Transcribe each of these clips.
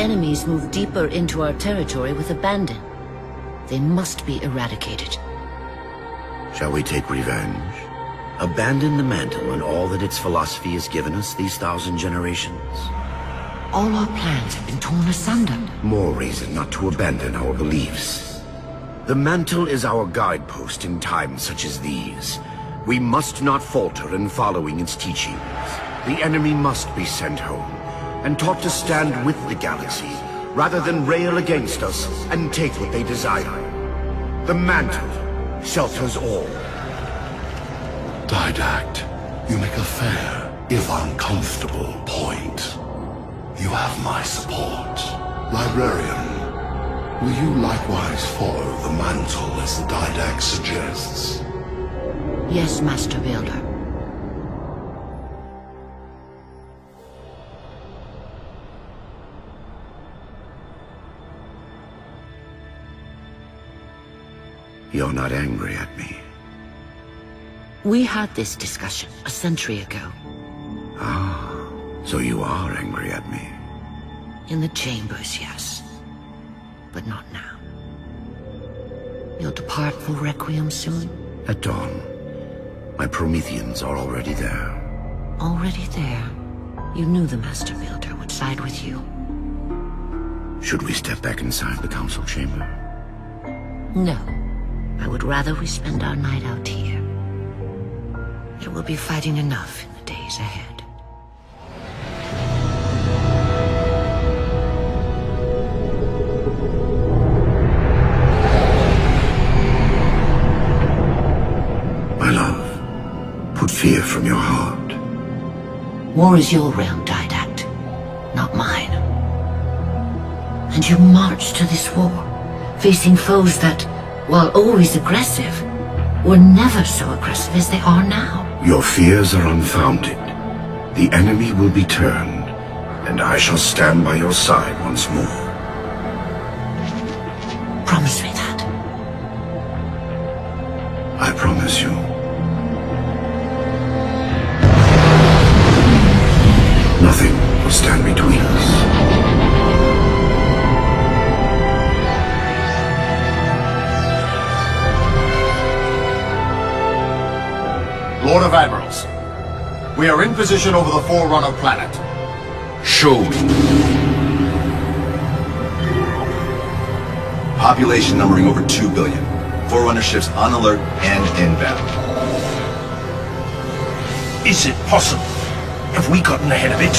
enemies move deeper into our territory with abandon. They must be eradicated. Shall we take revenge? Abandon the mantle and all that its philosophy has given us these 1,000 generations? All our plans have been torn asunder. More reason not to abandon our beliefs. The mantle is our guidepost in times such as these. We must not falter in following its teachings. The enemy must be sent home, and taught to stand with the galaxy, rather than rail against us and take what they desire. The mantle shelters all. Didact, you make a fair, if uncomfortable, point. You have my support. Librarian, will you likewise follow the mantle as the Didact suggests? Yes, Master Builder. You're not angry at me. We had this discussion a century ago. Ah, so you are angry at me. In the chambers, yes. But not now. You'll depart for Requiem soon? At dawn. My Prometheans are already there. Already there? You knew the Master Builder would side with you. Should we step back inside the council chamber? No. I would rather we spend our night out here. There will be fighting enough in the days ahead. My love, put fear from your heart. War is your realm, Didact, not mine. And you marched to this war, facing foes that, while always aggressive, were never so aggressive as they are now. Your fears are unfounded. The enemy will be turned, and I shall stand by your side once more. Promise me that. I promise you. Nothing will stand between us. Lord of Admirals, we are in position over the Forerunner planet. Show me. Population numbering over 2 billion. Forerunner ships on alert and inbound. Is it possible? Have we gotten ahead of it?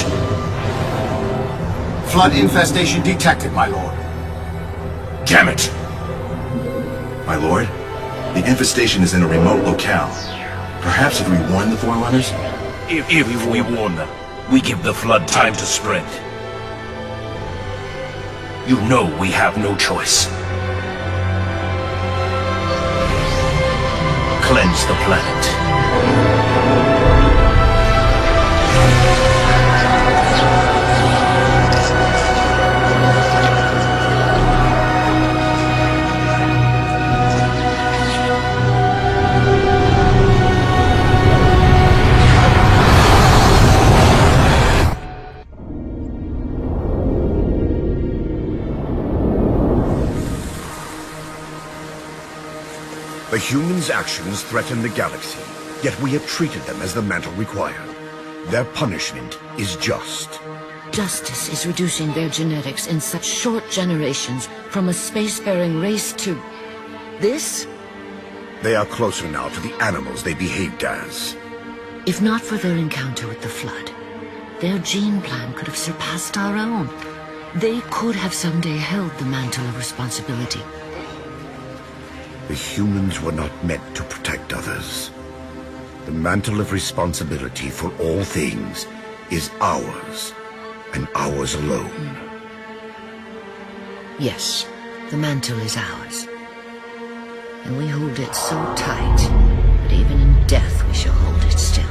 Flood infestation detected, my lord. Damn it! My lord, the infestation is in a remote locale. Perhaps if we warn the Forerunners? If we warn them, we give the Flood time to spread. You know we have no choice. Cleanse the planet. The humans' actions threaten the galaxy, yet we have treated them as the mantle required. Their punishment is just. Justice is reducing their genetics in such short generations from a spacefaring race to... this? They are closer now to the animals they behaved as. If not for their encounter with the Flood, their gene plan could have surpassed our own. They could have someday held the mantle of responsibility. The humans were not meant to protect others. The mantle of responsibility for all things is ours, and ours alone. Yes, the mantle is ours. And we hold it so tight that even in death we shall hold it still.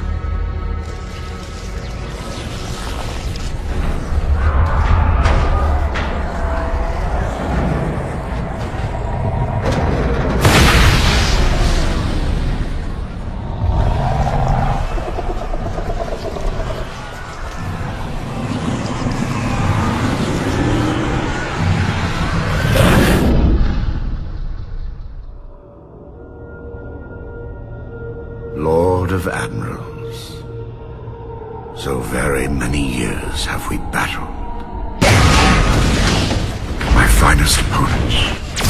Lord of Admirals. So very many years have we battled. My finest opponents.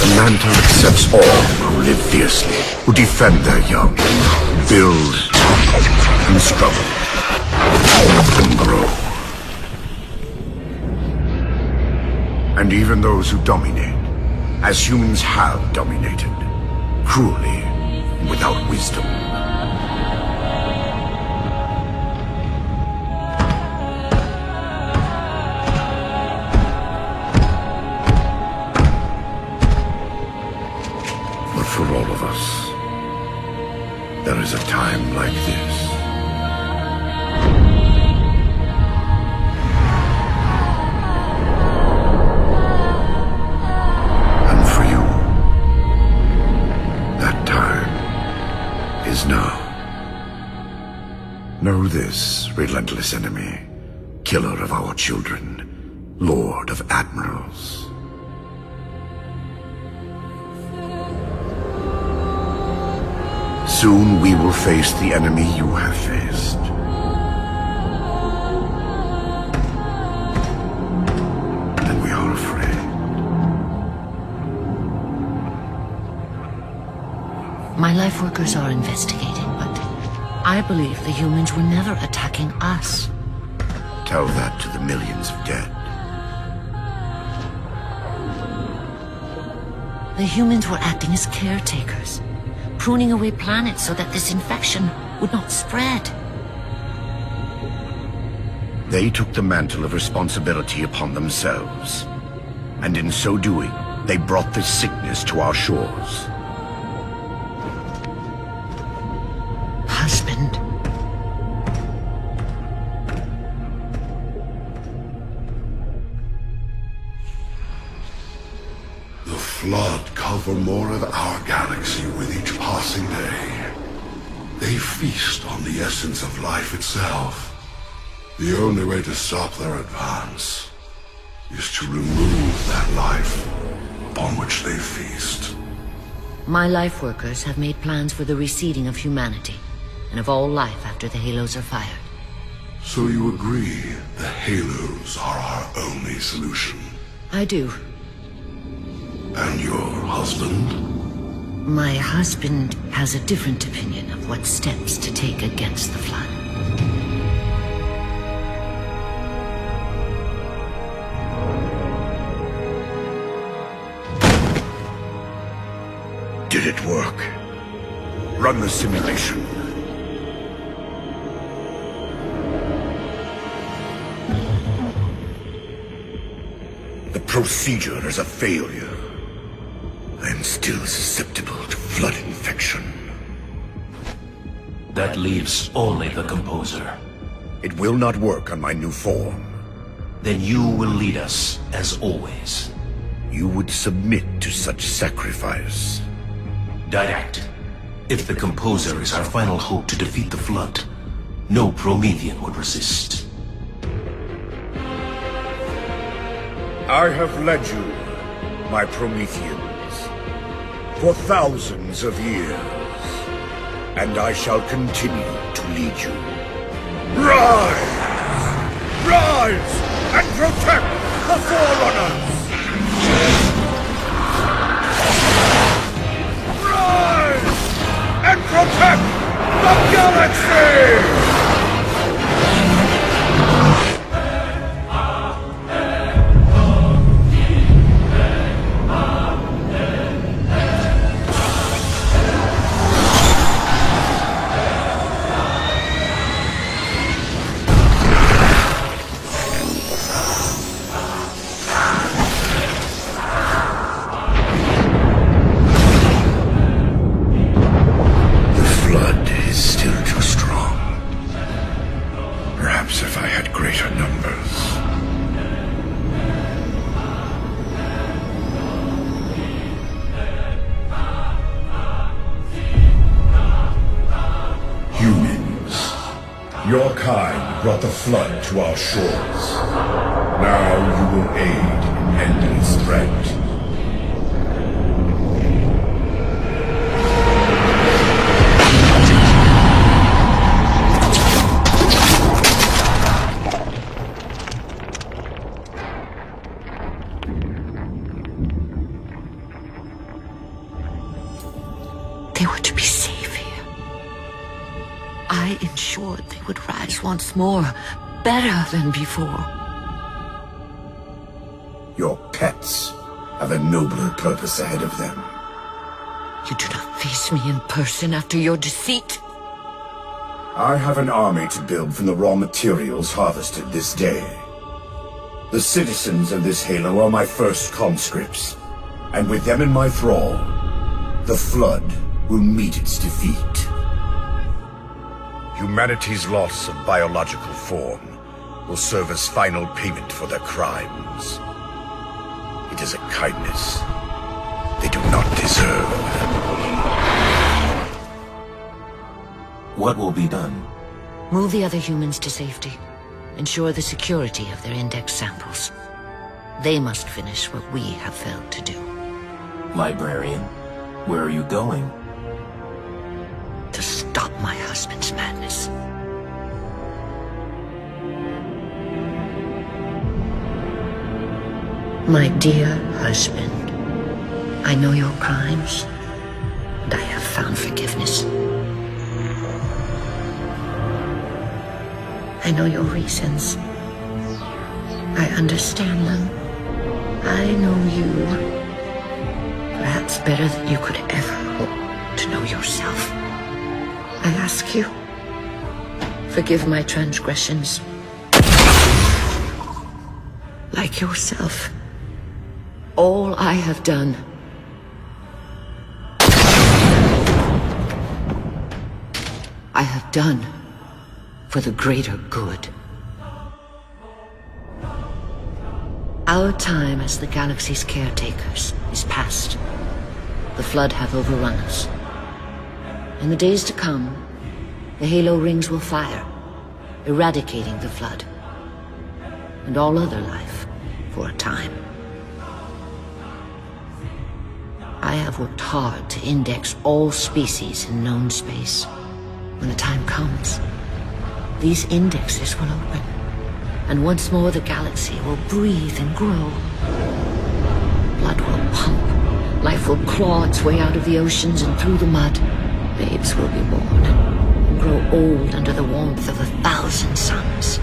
The Mantle accepts all who live fiercely, who defend their young, build and struggle, and grow. And even those who dominate, as humans have dominated, cruelly, without wisdom. But for all of us, there is a time like this. And for you, that time is now. Know this, relentless enemy, killer of our children, Lord of Admirals. Soon we will face the enemy you have faced. And we are afraid. My life workers are investigating, but I believe the humans were never attacking us. Tell that to the millions of dead. The humans were acting as caretakers, pruning away planets so that this infection would not spread. They took the mantle of responsibility upon themselves. And in so doing, they brought this sickness to our shores. Husband. The Flood cover more of our galaxy with each passing day. They feast on the essence of life itself. The only way to stop their advance is to remove that life upon which they feast. My life workers have made plans for the reseeding of humanity and of all life after the Halos are fired. So you agree the Halos are our only solution? I do. And your husband? My husband has a different opinion of what steps to take against the Flood. Did it work? Run the simulation. The procedure is a failure. I am still susceptible to Flood infection. That leaves only the Composer. It will not work on my new form. Then you will lead us, as always. You would submit to such sacrifice. Direct. If the Composer is our final hope to defeat the Flood, no Promethean would resist. I have led you, my Prometheans, for thousands of years, and I shall continue to lead you. Rise! Rise and protect the Forerunners! Rise and protect the galaxy! Your kind brought the Flood to our shores. Now you will aid in ending its threat. I ensured they would rise once more, better than before. Your pets have a nobler purpose ahead of them. You do not face me in person after your deceit. I have an army to build from the raw materials harvested this day. The citizens of this Halo are my first conscripts, and with them in my thrall, the Flood will meet its defeat. Humanity's loss of biological form will serve as final payment for their crimes. It is a kindness they do not deserve. What will be done? Move the other humans to safety. Ensure the security of their index samples. They must finish what we have failed to do. Librarian, where are you going? To stop my husband's madness. My dear husband, I know your crimes, and I have found forgiveness. I know your reasons. I understand them. I know you. Perhaps better than you could ever hope to know yourself. I ask you, forgive my transgressions. Like yourself, all I have done I have done for the greater good. Our time as the galaxy's caretakers is past. The Flood have overrun us. In the days to come, the Halo rings will fire, eradicating the Flood and all other life for a time. I have worked hard to index all species in known space. When the time comes, these indexes will open, and once more the galaxy will breathe and grow. Blood will pump, life will claw its way out of the oceans and through the mud. Babes will be born and grow old under the warmth of 1,000 suns.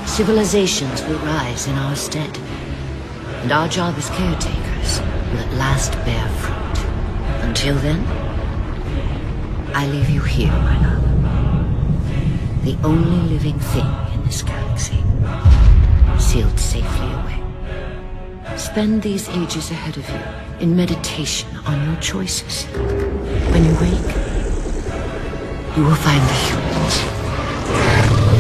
Civilizations will rise in our stead, and our job as caretakers will at last bear fruit. Until then, I leave you here, my love. The only living thing in this galaxy, sealed safely away. Spend these ages ahead of you in meditation on your choices. When you wake, you will find the humans.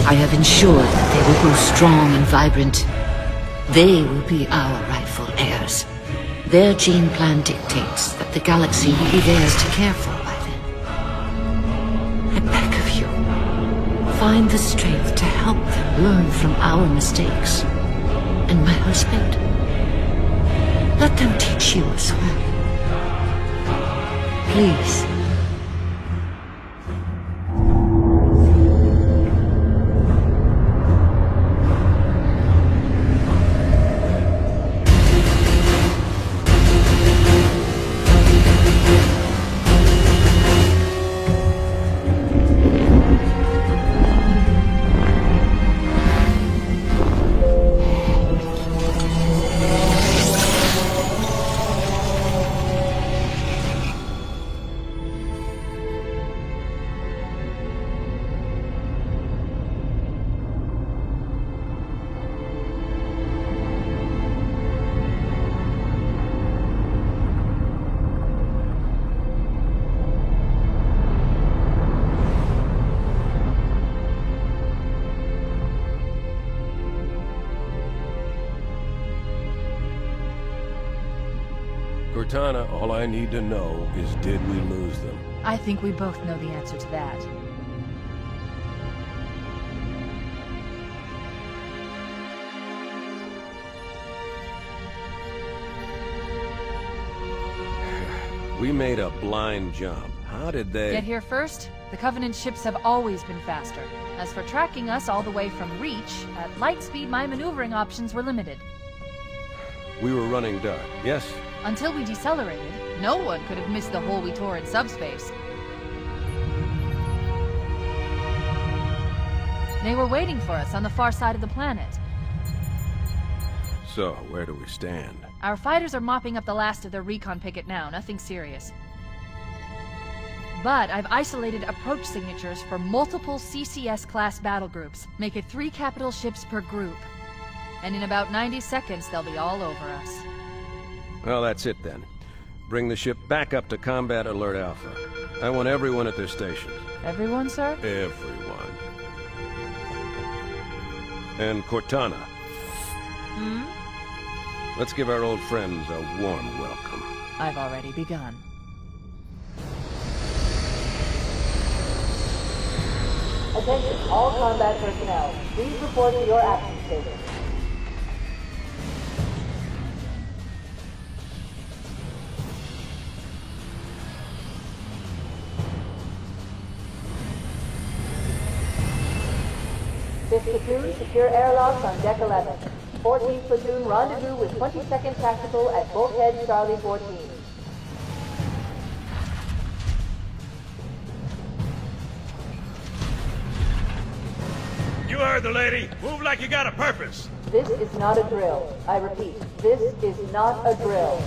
I have ensured that they will grow strong and vibrant. They will be our rightful heirs. Their gene plan dictates that the galaxy will be theirs to care for by then. I beg of you, find the strength to help them learn from our mistakes. And my husband, let them teach you as well. Please. Cortana, all I need to know is, did we lose them? I think we both know the answer to that. We made a blind jump. How did they... Get here first? The Covenant ships have always been faster. As for tracking us all the way from Reach, at light speed my maneuvering options were limited. We were running dark, yes? Until we decelerated, no one could have missed the hole we tore in subspace. They were waiting for us on the far side of the planet. So, where do we stand? Our fighters are mopping up the last of their recon picket now, nothing serious. But I've isolated approach signatures for multiple CCS-class battle groups. Make it 3 capital ships per group. And in about 90 seconds, they'll be all over us. Well, that's it then. Bring the ship back up to Combat Alert Alpha. I want everyone at their stations. Everyone, sir? Everyone. And Cortana. Hmm? Let's give our old friends a warm welcome. I've already begun. Attention, all combat personnel. Please report to your action station. Fifth platoon, secure airlocks on deck 11. 14th platoon, rendezvous with 22nd Tactical at Bulkhead Charlie 14. You heard the lady. Move like you got a purpose. This is not a drill. I repeat, this is not a drill.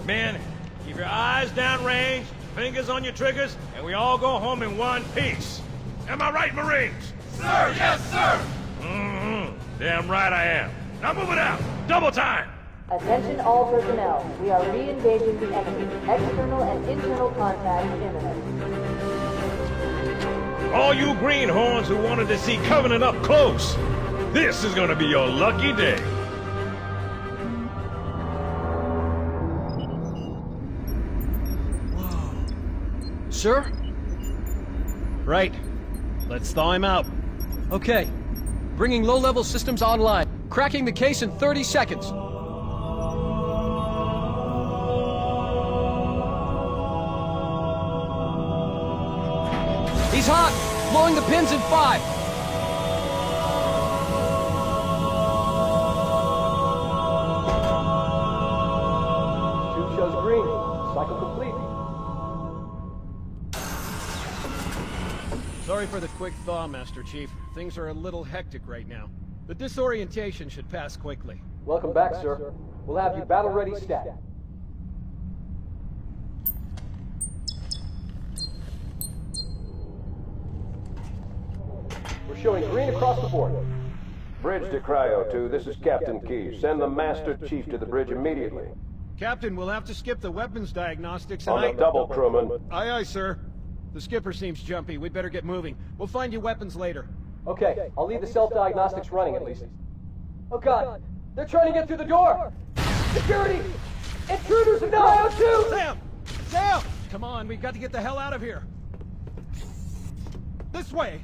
Men, keep your eyes downrange, fingers on your triggers, and we all go home in one piece. Am I right, Marines? Sir, yes, sir! Mm-hmm. Damn right I am. Now move it out. Double time! Attention all personnel. We are re-engaging the enemy. External and internal contact imminent. All you greenhorns who wanted to see Covenant up close, this is gonna be your lucky day. Sir? Right. Let's thaw him out. Okay. Bringing low-level systems online. Cracking the case in 30 seconds. He's hot! Blowing the pins in 5! Tube shows green. Cycle complete. Sorry for the quick thaw, Master Chief. Things are a little hectic right now. The disorientation should pass quickly. Welcome back, sir. We'll have you battle-ready stat. We're showing green across the board. Bridge to Cryo 2, this is Captain Keyes. Send the Master Chief to the bridge immediately. Captain, we'll have to skip the weapons diagnostics and On the double, crewman. Aye, aye, sir. The skipper seems jumpy. We'd better get moving. We'll find you weapons later. Okay, I'll leave the self-diagnostics running at least. Oh god! They're trying to get through the door! Security! Intruders in Cryo 2! Sam! Sam! Come on, we've got to get the hell out of here! This way!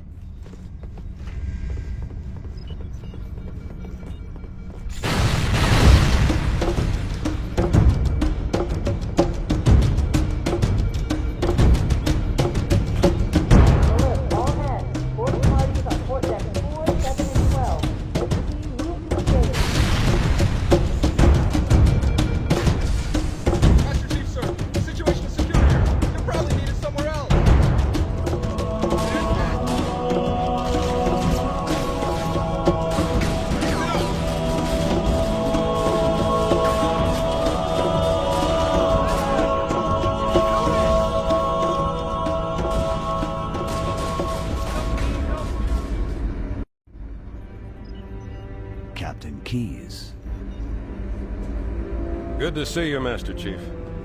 Captain Keyes. Good to see you, Master Chief.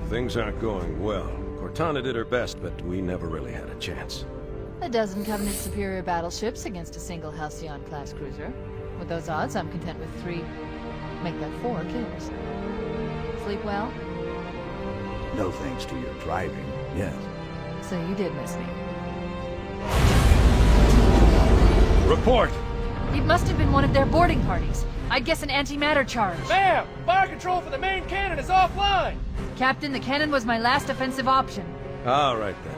Things aren't going well. Cortana did her best, but we never really had a chance. A dozen Covenant superior battleships against a single Halcyon-class cruiser. With those odds, I'm content with 3, make that 4 kills. Sleep well? No thanks to your driving, yes. So you did miss me. Report! It must have been one of their boarding parties. I'd guess an antimatter charge. Ma'am! Fire control for the main cannon is offline! Captain, the cannon was my last offensive option. All right, then.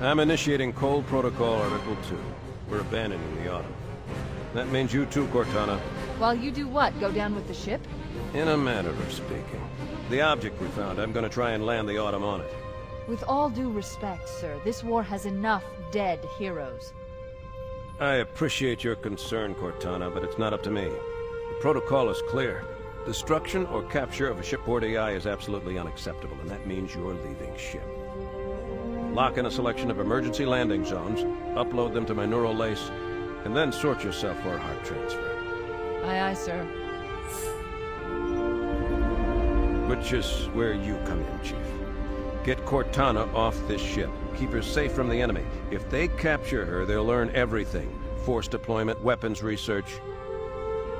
I'm initiating Cold Protocol Article 2. We're abandoning the Autumn. That means you too, Cortana. While you do what? Go down with the ship? In a manner of speaking. The object we found, I'm gonna try and land the Autumn on it. With all due respect, sir, this war has enough dead heroes. I appreciate your concern, Cortana, but it's not up to me. The protocol is clear. Destruction or capture of a shipboard AI is absolutely unacceptable, and that means you're leaving ship. Lock in a selection of emergency landing zones, upload them to my neural lace, and then sort yourself for a heart transfer. Aye, aye, sir. Which is where you come in, Chief. Get Cortana off this ship. Keep her safe from the enemy. If they capture her, they'll learn everything. Force deployment, weapons research,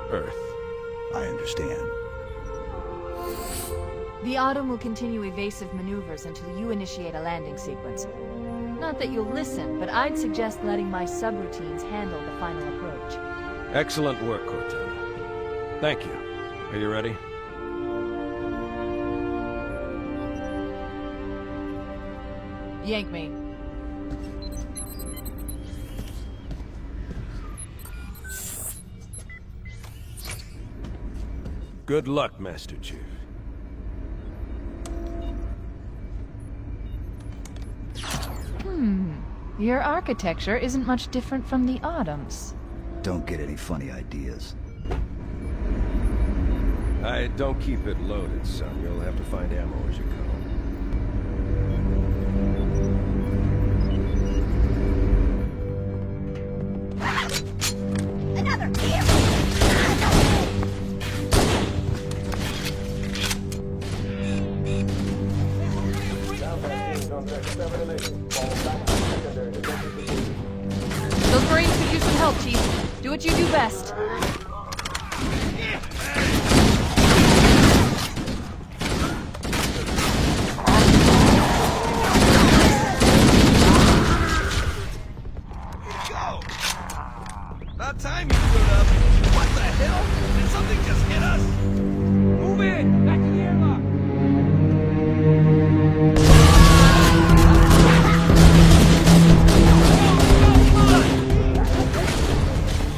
Earth. I understand. The Autumn will continue evasive maneuvers until you initiate a landing sequence. Not that you'll listen, but I'd suggest letting my subroutines handle the final approach. Excellent work, Cortana. Thank you. Are you ready? Yank me. Good luck, Master Chief. Your architecture isn't much different from the Autumn's. Don't get any funny ideas. I don't keep it loaded, son. You'll have to find ammo as you go. Those Marines could use some help, Chief. Do what you do best. About time you stood up. What the hell? Did something just hit us? Move in! Back to the airlock!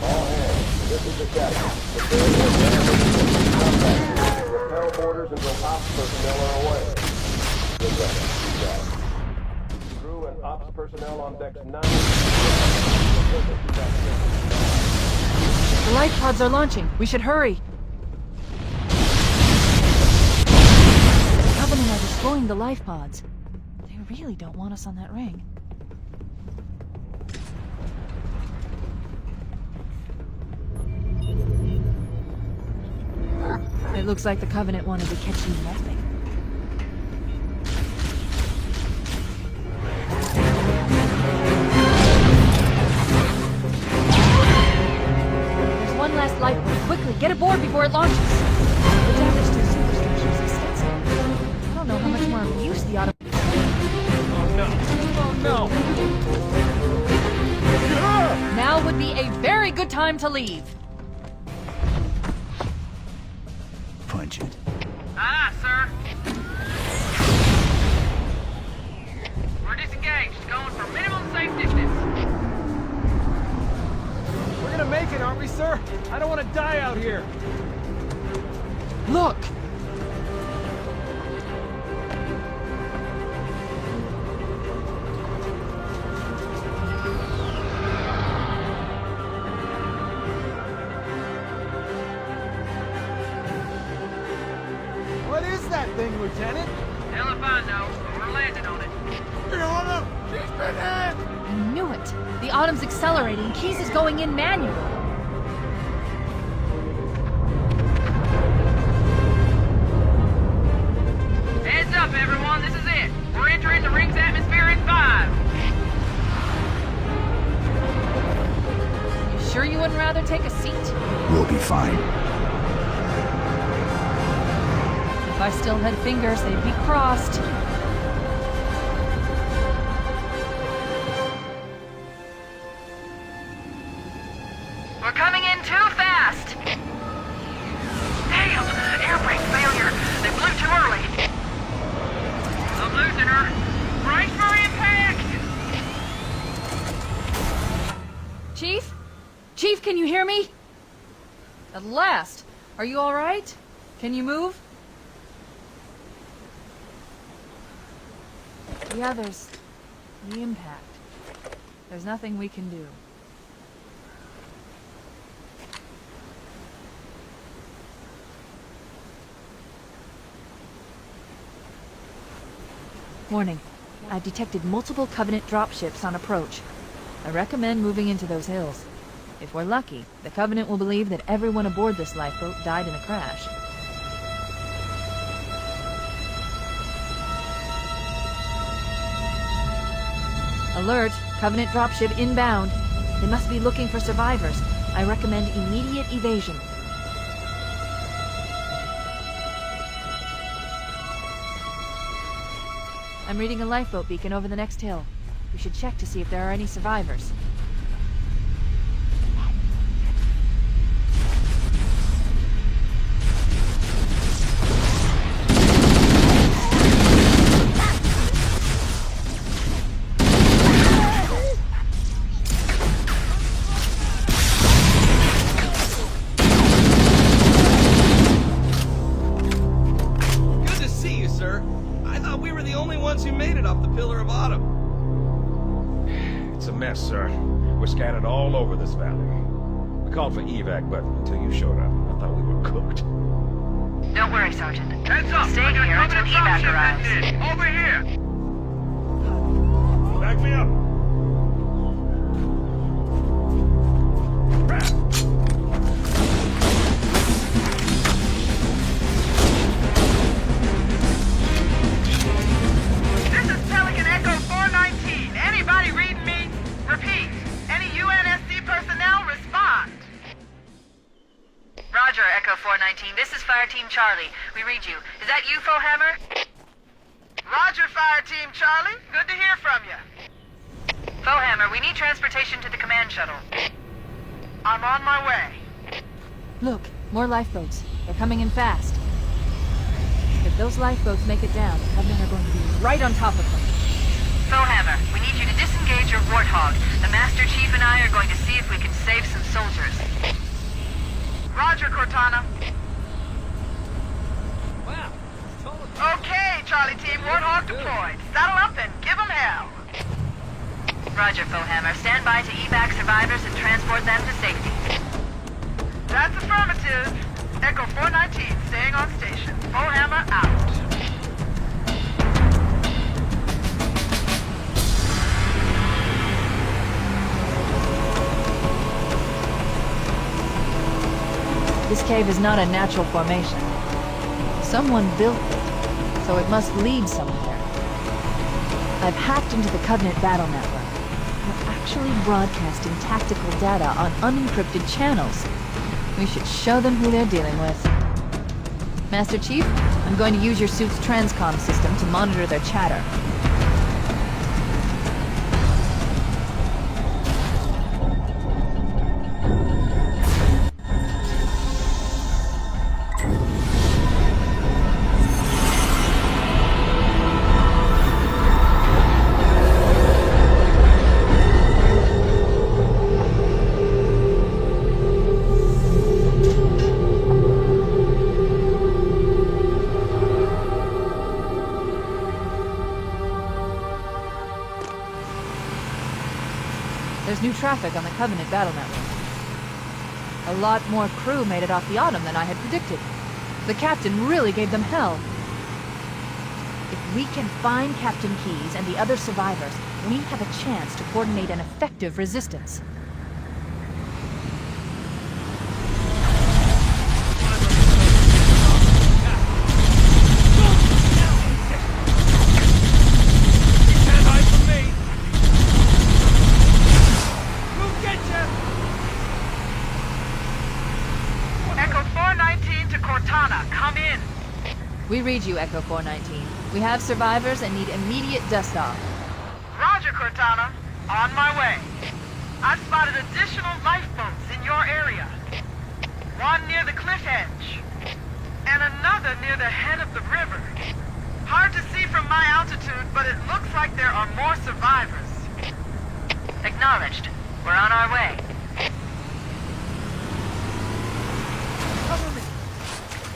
All hands, this is the captain. Prepare for damage. Contact. Repel borders until ops personnel are away. Good job. Good job. Crew and ops personnel on decks 9. The life pods are launching. We should hurry. The Covenant are destroying the life pods. They really don't want us on that ring. It looks like the Covenant wanted to catch you napping. There's one last life pod. Quickly, get aboard before it launches. The damage to the superstructure is extensive. I don't know how much more abuse the Autumn... Oh no! Oh no! Now would be a very good time to leave. Punch it. Aye, sir. We're disengaged, going for minimum safe distance. We're gonna make it, aren't we, sir? I don't want to die out here. Look! What is that thing, Lieutenant? Hell if I know, but we're landing on it. She's been hit! I knew it. The Autumn's accelerating. Keyes is going in manually. Heads up, everyone. This is it. We're entering the ring's atmosphere in 5. You sure you wouldn't rather take a seat? We'll be fine. If I still had fingers, they'd be crossed. We're coming in too fast. Damn! Air brake failure. They blew too early. I'm losing her. Brace for Chief, can you hear me? At last! Are you alright? Can you move? The others... the impact. There's nothing we can do. Warning. I've detected multiple Covenant dropships on approach. I recommend moving into those hills. If we're lucky, the Covenant will believe that everyone aboard this lifeboat died in a crash. Alert! Covenant dropship inbound. They must be looking for survivors. I recommend immediate evasion. I'm reading a lifeboat beacon over the next hill. We should check to see if there are any survivors. Scattered all over this valley. We called for evac, but until you showed up, I thought we were cooked. Don't worry, Sergeant. Heads up! Stay here until evac arrives. Over here! Back me up! This is Pelican Echo 419. Anybody reading me? Repeat. UNSC personnel, respond! Roger, Echo 419. This is Fire Team Charlie. We read you. Is that you, Foehammer? Roger, Fire Team Charlie. Good to hear from you. Foehammer, we need transportation to the command shuttle. I'm on my way. Look, more lifeboats. They're coming in fast. If those lifeboats make it down, the Covenant are going to be right on top of them. Foehammer, we need you to disengage your Warthog. The Master Chief and I are going to see if we can save some soldiers. Roger, Cortana. Wow. Okay, Charlie Team, Warthog deployed. Saddle up and give them hell. Roger, Foehammer. Stand by to evac survivors and transport them to safety. That's affirmative. Echo 419 staying on station. Foehammer out. This cave is not a natural formation. Someone built it, so it must lead somewhere. I've hacked into the Covenant battle network. We're actually broadcasting tactical data on unencrypted channels. We should show them who they're dealing with. Master Chief, I'm going to use your suit's transcom system to monitor their chatter. There's new traffic on the Covenant battle network. A lot more crew made it off the Autumn than I had predicted. The captain really gave them hell. If we can find Captain Keyes and the other survivors, we have a chance to coordinate an effective resistance. We read you, Echo 419. We have survivors and need immediate dust-off. Roger, Cortana. On my way. I've spotted additional lifeboats in your area. One near the cliff edge, and another near the head of the river. Hard to see from my altitude, but it looks like there are more survivors. Acknowledged. We're on our way.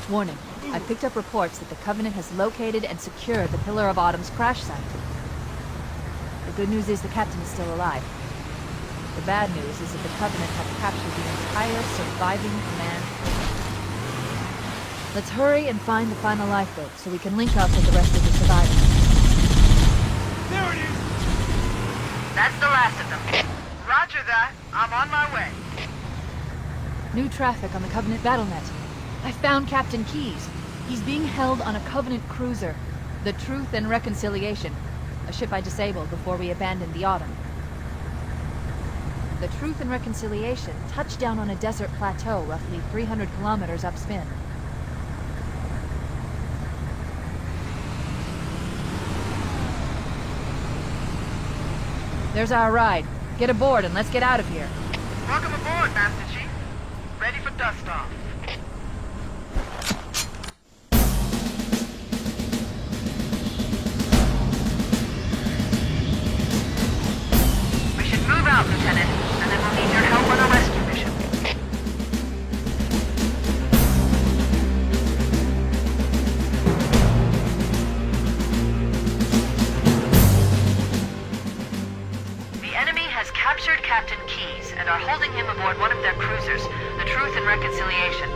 Warning. I picked up reports that the Covenant has located and secured the Pillar of Autumn's crash site. The good news is the captain is still alive. The bad news is that the Covenant have captured the entire surviving command. Let's hurry and find the final lifeboat so we can link up with the rest of the survivors. There it is! That's the last of them. Roger that. I'm on my way. New traffic on the Covenant BattleNet. I found Captain Keyes. He's being held on a Covenant cruiser, the Truth and Reconciliation, a ship I disabled before we abandoned the Autumn. The Truth and Reconciliation touched down on a desert plateau roughly 300 kilometers upspin. There's our ride. Get aboard and let's get out of here. Welcome aboard, Master Chief. Ready for dust-off. We should move out, Lieutenant, and then we'll need your help on a rescue mission. The enemy has captured Captain Keyes and are holding him aboard one of their cruisers, the Truth and Reconciliation.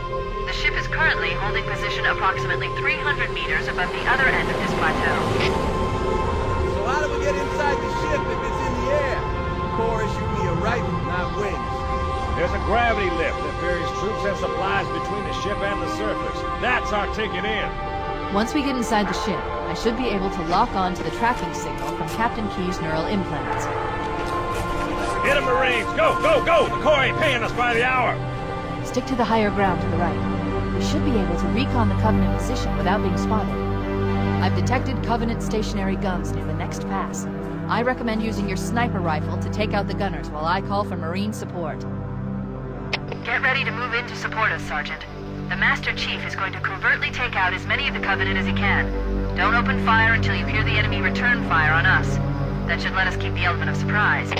The ship is currently holding position approximately 300 meters above the other end of this plateau. So how do we get inside the ship if it's in the air? Core issued me a rifle, not wings. There's a gravity lift that ferries troops and supplies between the ship and the surface. That's our ticket in. Once we get inside the ship, I should be able to lock on to the tracking signal from Captain Keyes' neural implants. Get 'em, Marines! Go, go, go! The Corps ain't paying us by the hour! Stick to the higher ground to the right. We should be able to recon the Covenant position without being spotted. I've detected Covenant stationary guns near the next pass. I recommend using your sniper rifle to take out the gunners while I call for Marine support. Get ready to move in to support us, Sergeant. The Master Chief is going to covertly take out as many of the Covenant as he can. Don't open fire until you hear the enemy return fire on us. That should let us keep the element of surprise.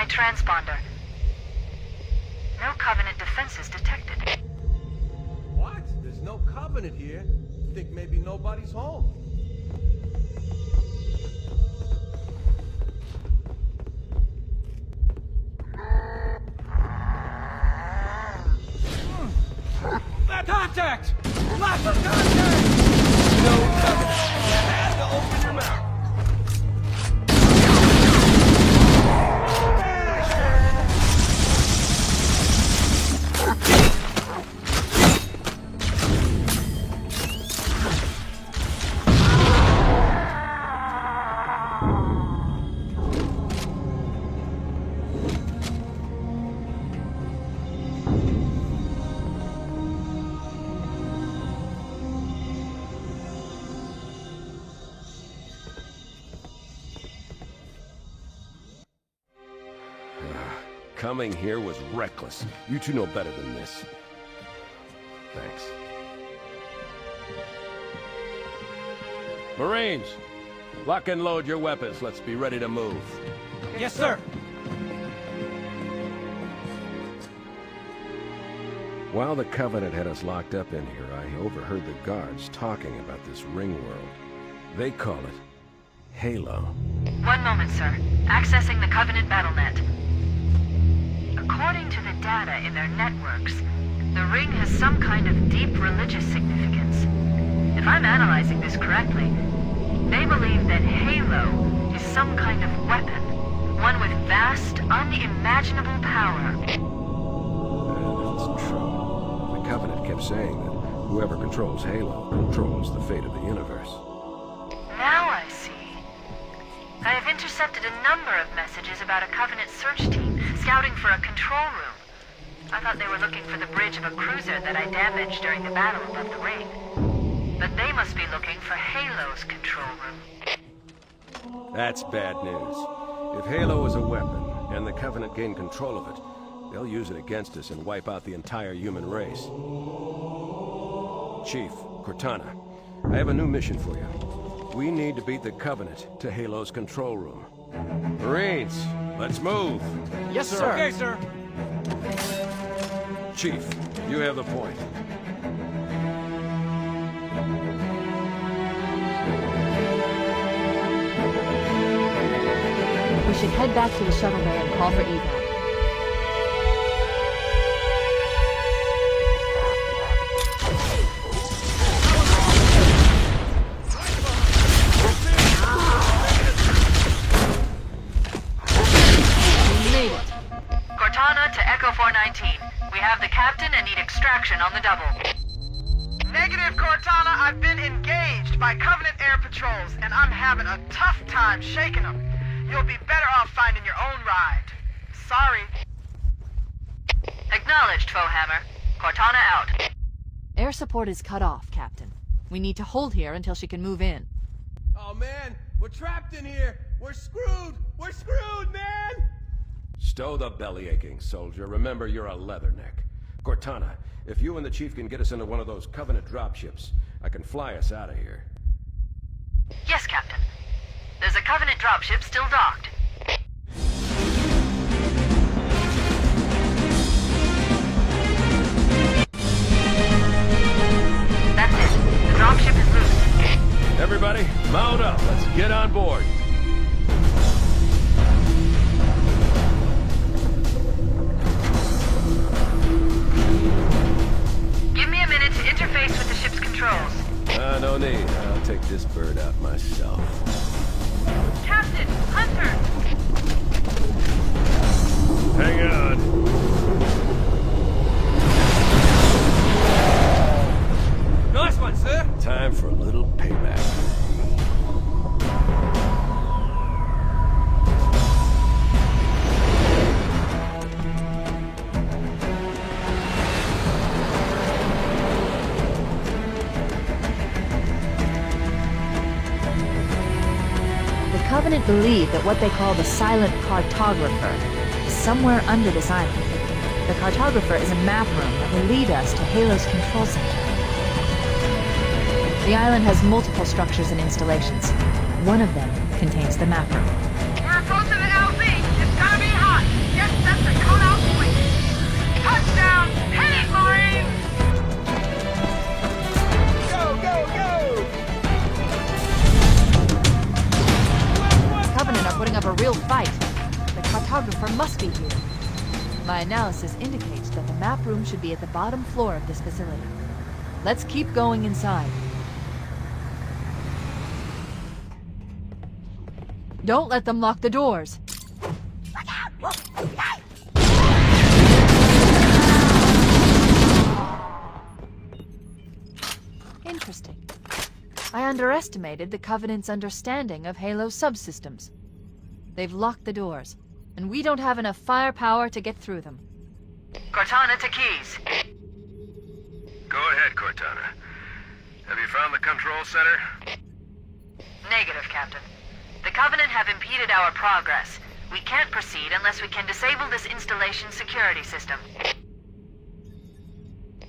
Transponder. No Covenant defenses detected. What? There's no Covenant here? Think maybe nobody's home. Contact! Lots of contact! No Covenant. You had to open your mouth. Coming here was reckless. You two know better than this. Thanks. Marines, lock and load your weapons. Let's be ready to move. Yes, sir. While the Covenant had us locked up in here, I overheard the guards talking about this ring world. They call it Halo. One moment, sir. Accessing the Covenant BattleNet. According to the data in their networks, the ring has some kind of deep religious significance. If I'm analyzing this correctly, they believe that Halo is some kind of weapon, one with vast, unimaginable power. That's true. The Covenant kept saying that whoever controls Halo controls the fate of the universe. Now I see. I have intercepted a number of messages about a Covenant search team scouting for a control room. I thought they were looking for the bridge of a cruiser that I damaged during the battle above the ring. But they must be looking for Halo's control room. That's bad news. If Halo is a weapon, and the Covenant gain control of it, they'll use it against us and wipe out the entire human race. Chief, Cortana, I have a new mission for you. We need to beat the Covenant to Halo's control room. Marines, let's move! Yes, sir. Okay, sir. Chief, you have the point. We should head back to the shuttle bay and call for evac. Cortana to Echo 419. We have the captain and need extraction on the double. Negative, Cortana. I've been engaged by Covenant air patrols, and I'm having a tough time shaking them. You'll be better off finding your own ride. Sorry. Acknowledged, Foehammer. Cortana out. Air support is cut off, Captain. We need to hold here until she can move in. Oh, man. We're trapped in here. We're screwed. We're screwed, man! Stow the belly aching, soldier. Remember, you're a leatherneck. Cortana, if you and the Chief can get us into one of those Covenant dropships, I can fly us out of here. Yes, Captain. There's a Covenant dropship still docked. That's it. The dropship is loose. Everybody, mount up. Let's get on board. Give me a minute to interface with the ship's controls. No need. I'll take this bird out myself. Captain! Hunter! Hang on. Nice one, sir. Time for a little payback. The Covenant believe that what they call the Silent Cartographer is somewhere under this island. The Cartographer is a map room that will lead us to Halo's control center. The island has multiple structures and installations. One of them contains the map room. We're approaching the LZ. It's gonna be hot. Get set to cut out point. Touchdown! Hit it, Marines! Go, go, go! The Covenant are putting up a real fight. The Cartographer must be here. My analysis indicates that the map room should be at the bottom floor of this facility. Let's keep going inside. Don't let them lock the doors. Interesting. I underestimated the Covenant's understanding of Halo subsystems. They've locked the doors, and we don't have enough firepower to get through them. Cortana to Keys. Go ahead, Cortana. Have you found the control center? Negative, Captain. The Covenant have impeded our progress. We can't proceed unless we can disable this installation's security system.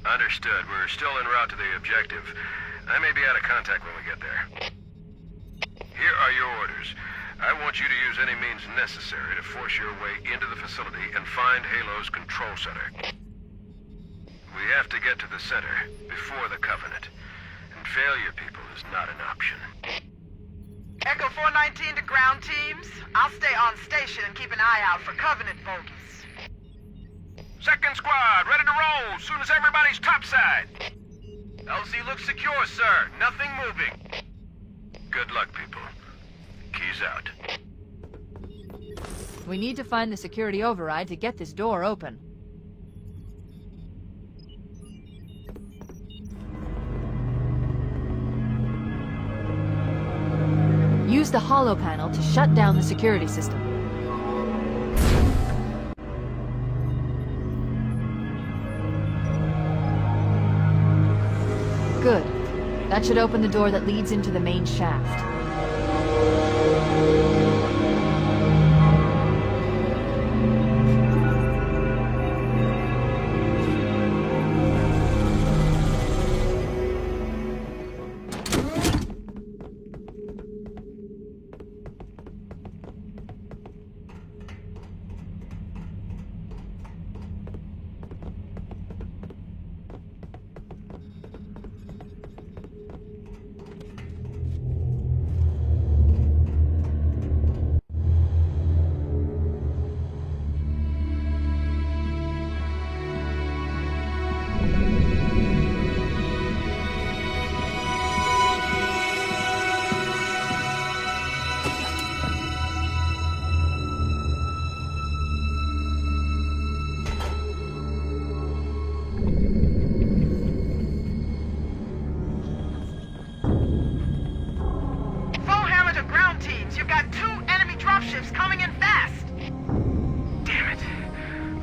Understood. We're still en route to the objective. I may be out of contact when we get there. Here are your orders. I want you to use any means necessary to force your way into the facility and find Halo's control center. We We have to get to the center, before the Covenant. And failure, people, is not an option. Echo 419 to ground teams. I'll stay on station and keep an eye out for Covenant bogies. Second squad, ready to roll, soon as everybody's topside. LZ looks secure, sir. Nothing moving. Good luck, people. Keys out. We need to find the security override to get this door open. Use the holo panel to shut down the security system. Good. That should open the door that leads into the main shaft.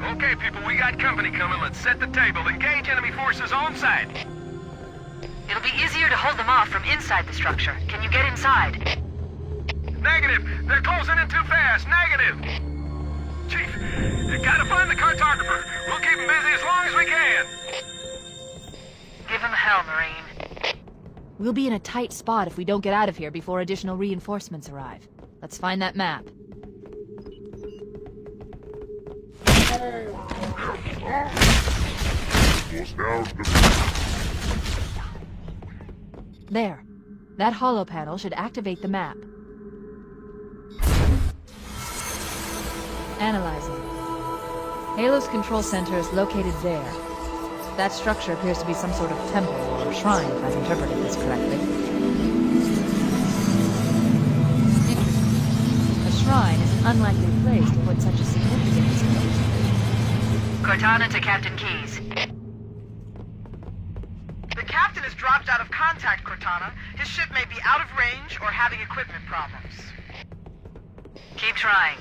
Okay, people, we got company coming. Let's set the table. Engage enemy forces on site. It'll be easier to hold them off from inside the structure. Can you get inside? Negative. They're closing in too fast. Negative. Chief, you gotta find the cartographer. We'll keep him busy as long as we can. Give him hell, Marine. We'll be in a tight spot if we don't get out of here before additional reinforcements arrive. Let's find that map. There. That holo panel should activate the map. Analyzing. Halo's control center is located there. That structure appears to be some sort of temple or shrine, if I've interpreted this correctly. Interesting. A shrine is an unlikely place to put such a significant installation. Cortana to Captain Keyes. The captain has dropped out of contact, Cortana. His ship may be out of range or having equipment problems. Keep trying.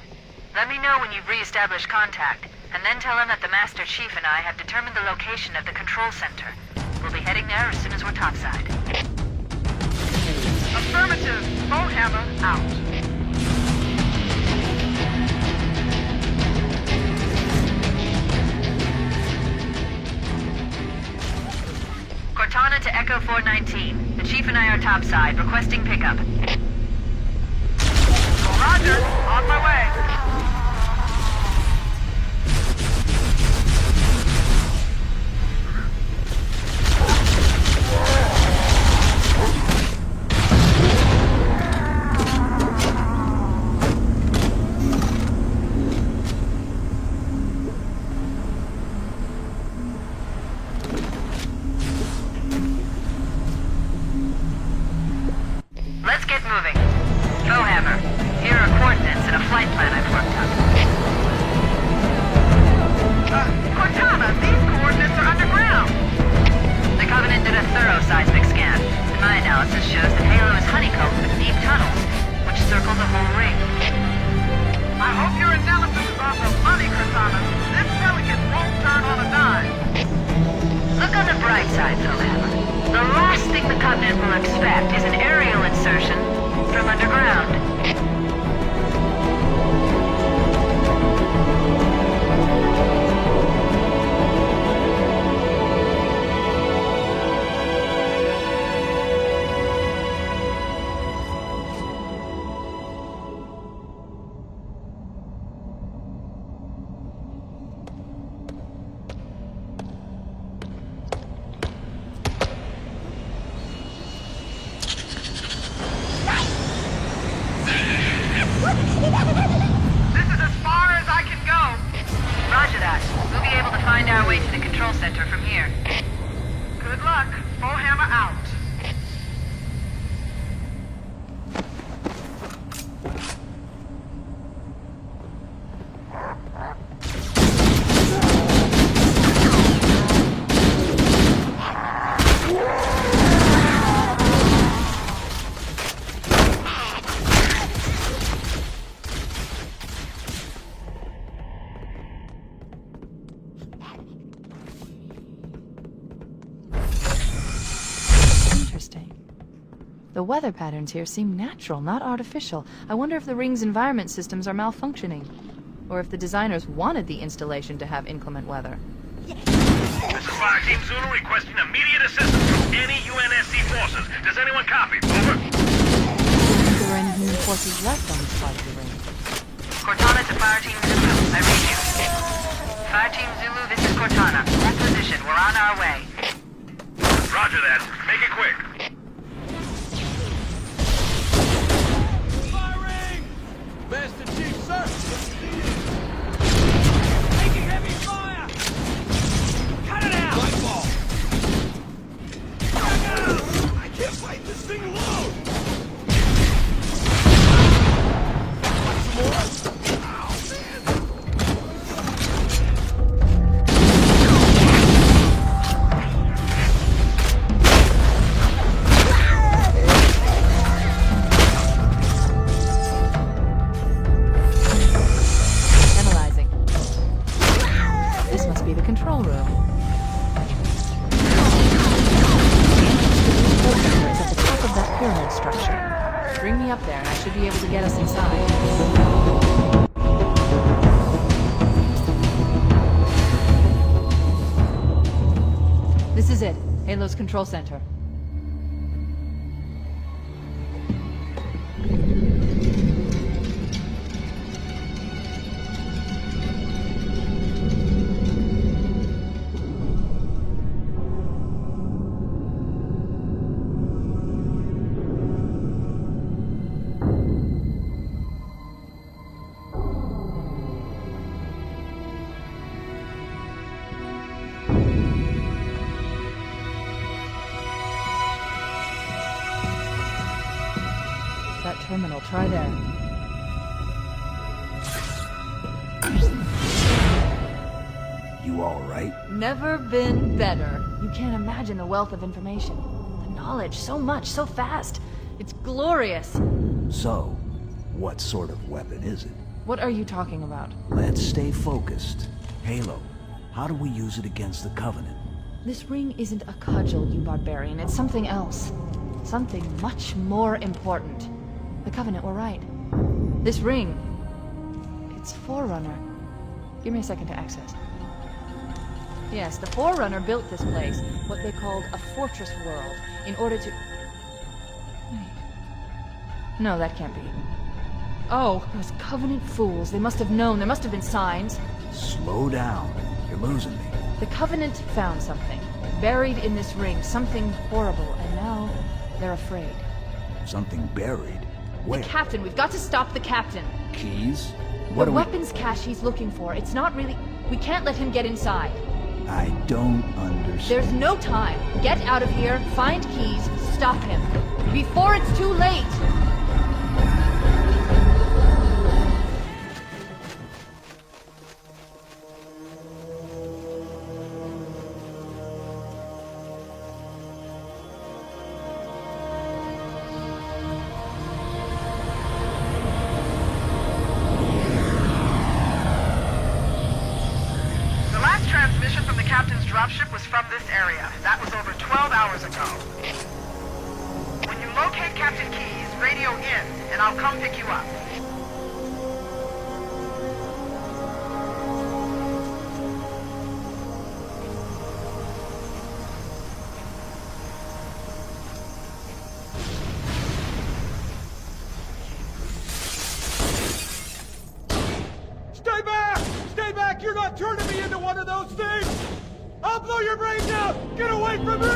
Let me know when you've re-established contact, and then tell him that the Master Chief and I have determined the location of the control center. We'll be heading there as soon as we're topside. Affirmative. Bowhammer out. Cortana to Echo 419. The Chief and I are topside, requesting pickup. Roger. On my way. Let's get moving. Bowhammer, here are coordinates and a flight plan I've worked up. Cortana, these coordinates are underground. The Covenant did a thorough seismic scan, and my analysis shows that Halo is honeycombed with deep tunnels, which circle the whole ring. I hope your analysis is on the money, Cortana. This Pelican won't turn on a dime. Look on the bright side, Bowhammer. The last thing the Covenant will expect is an aerial insertion from underground. find our way to the control center from here. Good luck. Bullhammer out. The weather patterns here seem natural, not artificial. I wonder if the ring's environment systems are malfunctioning. Or if the designers wanted the installation to have inclement weather. This is Fire Team Zulu requesting immediate assistance from any UNSC forces. Does anyone copy? Over. I don't think there are any human forces left on this part of the ring. Cortana to Fire Team Zulu. I read you. Fire Team Zulu, this is Cortana. Hold position. We're on our way. Roger that. Make it quick. Master Chief, sir! Taking heavy fire! Cut it out! Lightball! I can't fight this thing alone! Want some more? Ow, man! Control room. It's at the top of that pyramid structure. Bring me up there and I should be able to get us inside. This is it. Halo's control center. Terminal. Try there. You all right? Never been better. You can't imagine the wealth of information. The knowledge, so much, so fast. It's glorious. So, what sort of weapon is it? What are you talking about? Let's stay focused. Halo, how do we use it against the Covenant? This ring isn't a cudgel, you barbarian. It's something else. Something much more important. The Covenant were right. This ring, it's Forerunner. Give me a second to access. Yes, the Forerunner built this place, what they called a fortress world, in order to... Wait. No, that can't be. Oh, those Covenant fools. They must have known. There must have been signs. Slow down. You're losing me. The Covenant found something. Buried in this ring. Something horrible. And now, they're afraid. Something buried? Where? The captain. We've got to stop the captain. Keys? What the weapons cache he's looking for. It's not really... We can't let him get inside. I don't understand. There's no time. Get out of here, find keys, stop him. Before it's too late! Dropship was from this area. That was over 12 hours ago. When you locate Captain Keyes, radio in, and I'll come pick you up. Stay back! Stay back! You're not turning me into one of those things! I'll blow your brains out! Get away from me!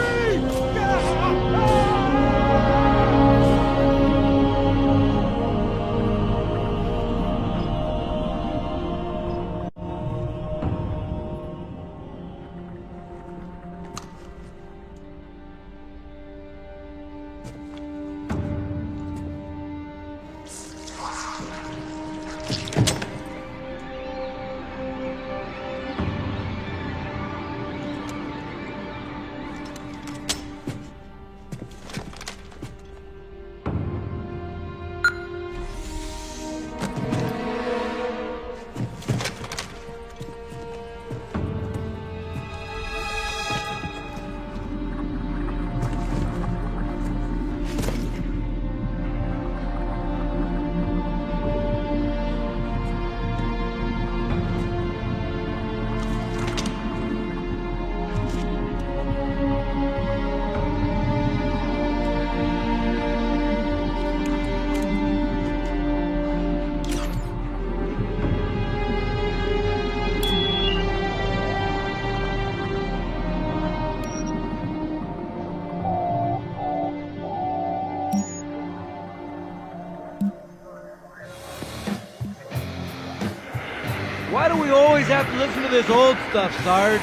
Why do we always have to listen to this old stuff, Sarge?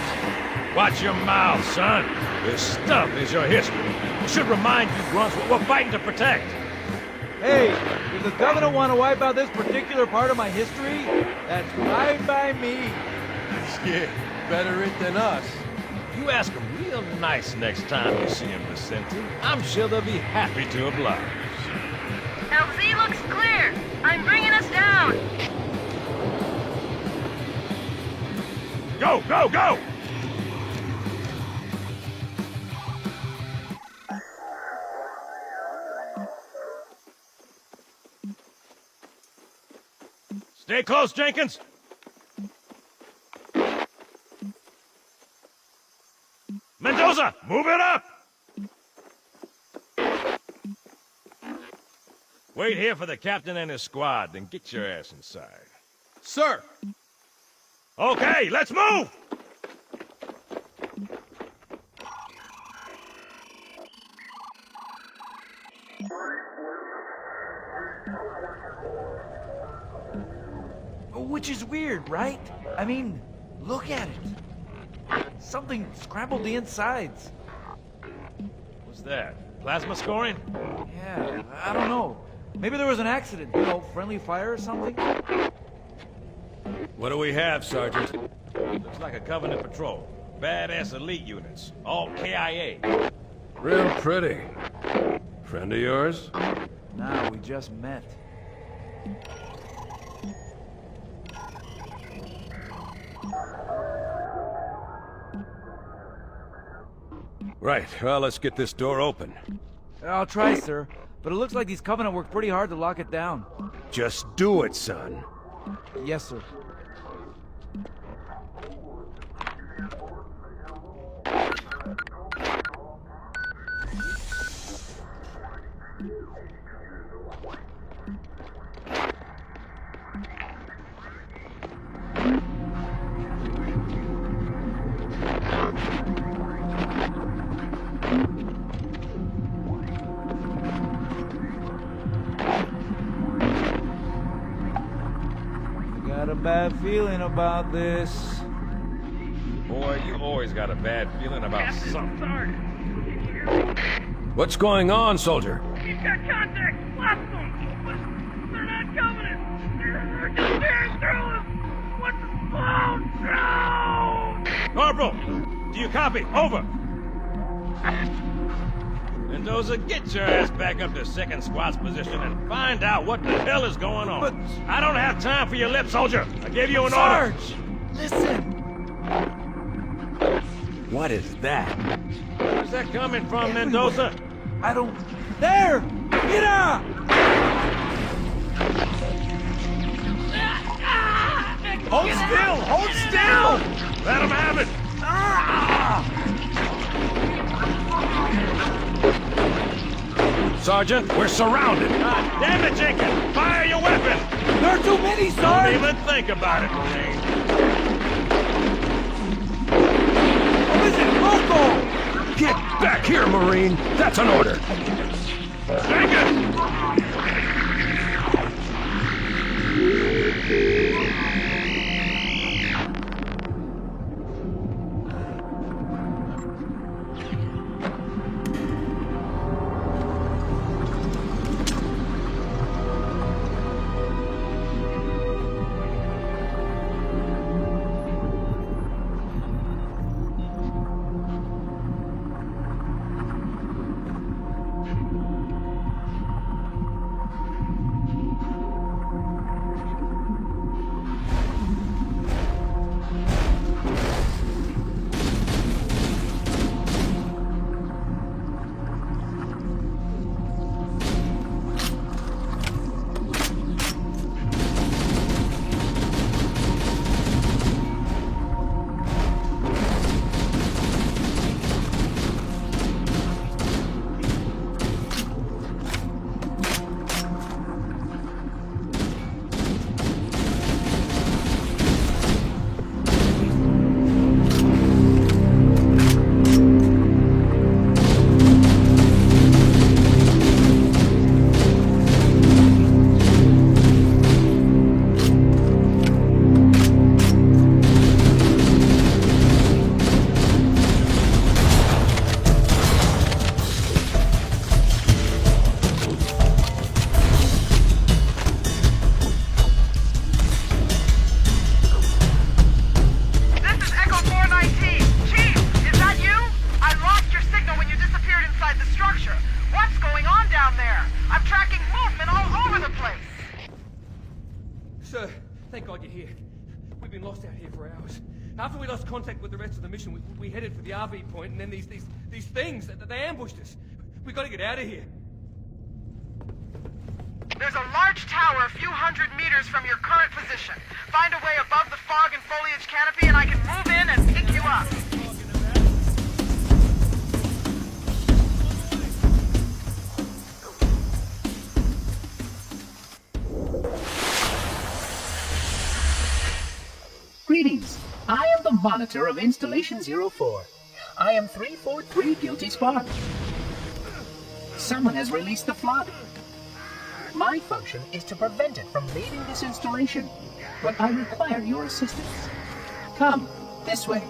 Watch your mouth, son. This stuff is your history. It should remind you grunts what we're fighting to protect. Hey, does the governor want to wipe out this particular part of my history? That's fine by me. Yeah, better it than us. You ask him real nice next time you see him, Vicente. I'm sure they'll be happy to oblige. LZ looks clear. I'm bringing us down. Go, go, go! Stay close, Jenkins. Mendoza, move it up! Wait here for the captain and his squad, then get your ass inside. Sir! Okay, let's move! Which is weird, right? I mean, look at it. Something scrambled the insides. What's that? Plasma scoring? Yeah, I don't know. Maybe there was an accident, you know, friendly fire or something? What do we have, Sergeant? Looks like a Covenant patrol. Badass elite units. All KIA. Real pretty. Friend of yours? Nah, we just met. Right, well, let's get this door open. I'll try, sir. But it looks like these Covenant worked pretty hard to lock it down. Just do it, son. Yes, sir. Got a bad feeling about this. Boy, you always got a bad feeling about something. What's going on, soldier? He's got contact! Lost them! But they're not Covenant! They're just tearing through us! What's the Corporal! Do you copy? Over! Mendoza, get your ass back up to second squad's position and find out what the hell is going on. But I don't have time for your lip, soldier. I gave you an order. Sarge! Listen! What is that? Where's that coming from, Mendoza? I don't... There! Mira! Hold still! Hold still! Let him have it! Sergeant, we're surrounded. God damn it, Jenkins! Fire your weapon! There are too many, Sarge! Don't even think about it, Marine. What is it? Loco! Get back here, Marine! That's an order! Jenkins! We've been lost out here for hours. After we lost contact with the rest of the mission, we headed for the RV point, and then these things, they ambushed us. We gotta get out of here. There's a large tower a few hundred meters from your current position. Find a way above the fog and foliage canopy, and I can move in and pick you up. Greetings. I am the monitor of Installation 04. I am 343 Guilty Spark. Someone has released the flood. My function is to prevent it from leaving this installation, but I require your assistance. Come, this way.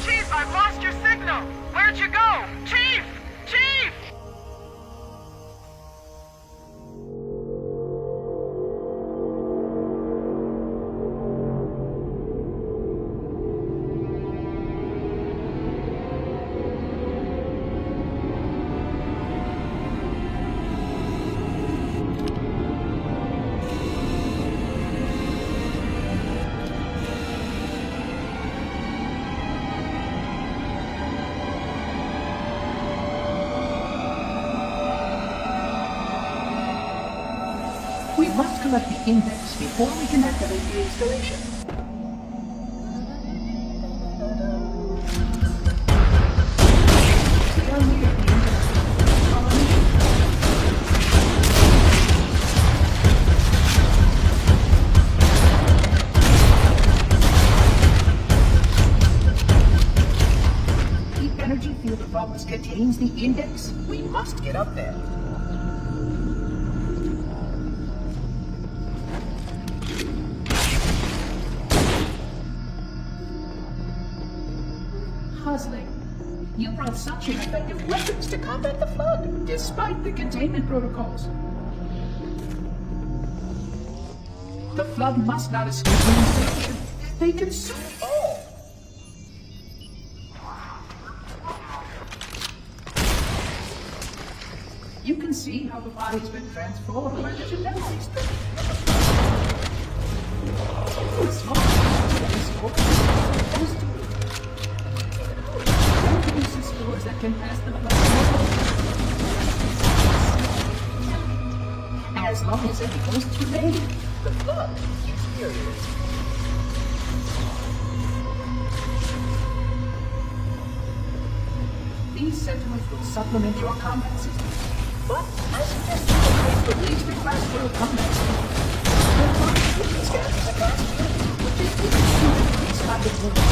Chief, I've lost your signal! Where'd you go? Chief! Chief! We must collect the index before we can activate the installation. The energy field above us contains the index. We must get up there. Puzzling. You brought such ineffective weapons to combat the flood, despite the containment protocols. The flood must not escape the installation. They consume all. You can see how the body's been transformed by the genetic strength. The small spores that can pass the blood. As long as any hosts remain, the blood is furious. These sentinels will supplement your combat system, but I suggest you replace the least request for a combat system. The function scans as a class unit, which is equal to these kind of moves.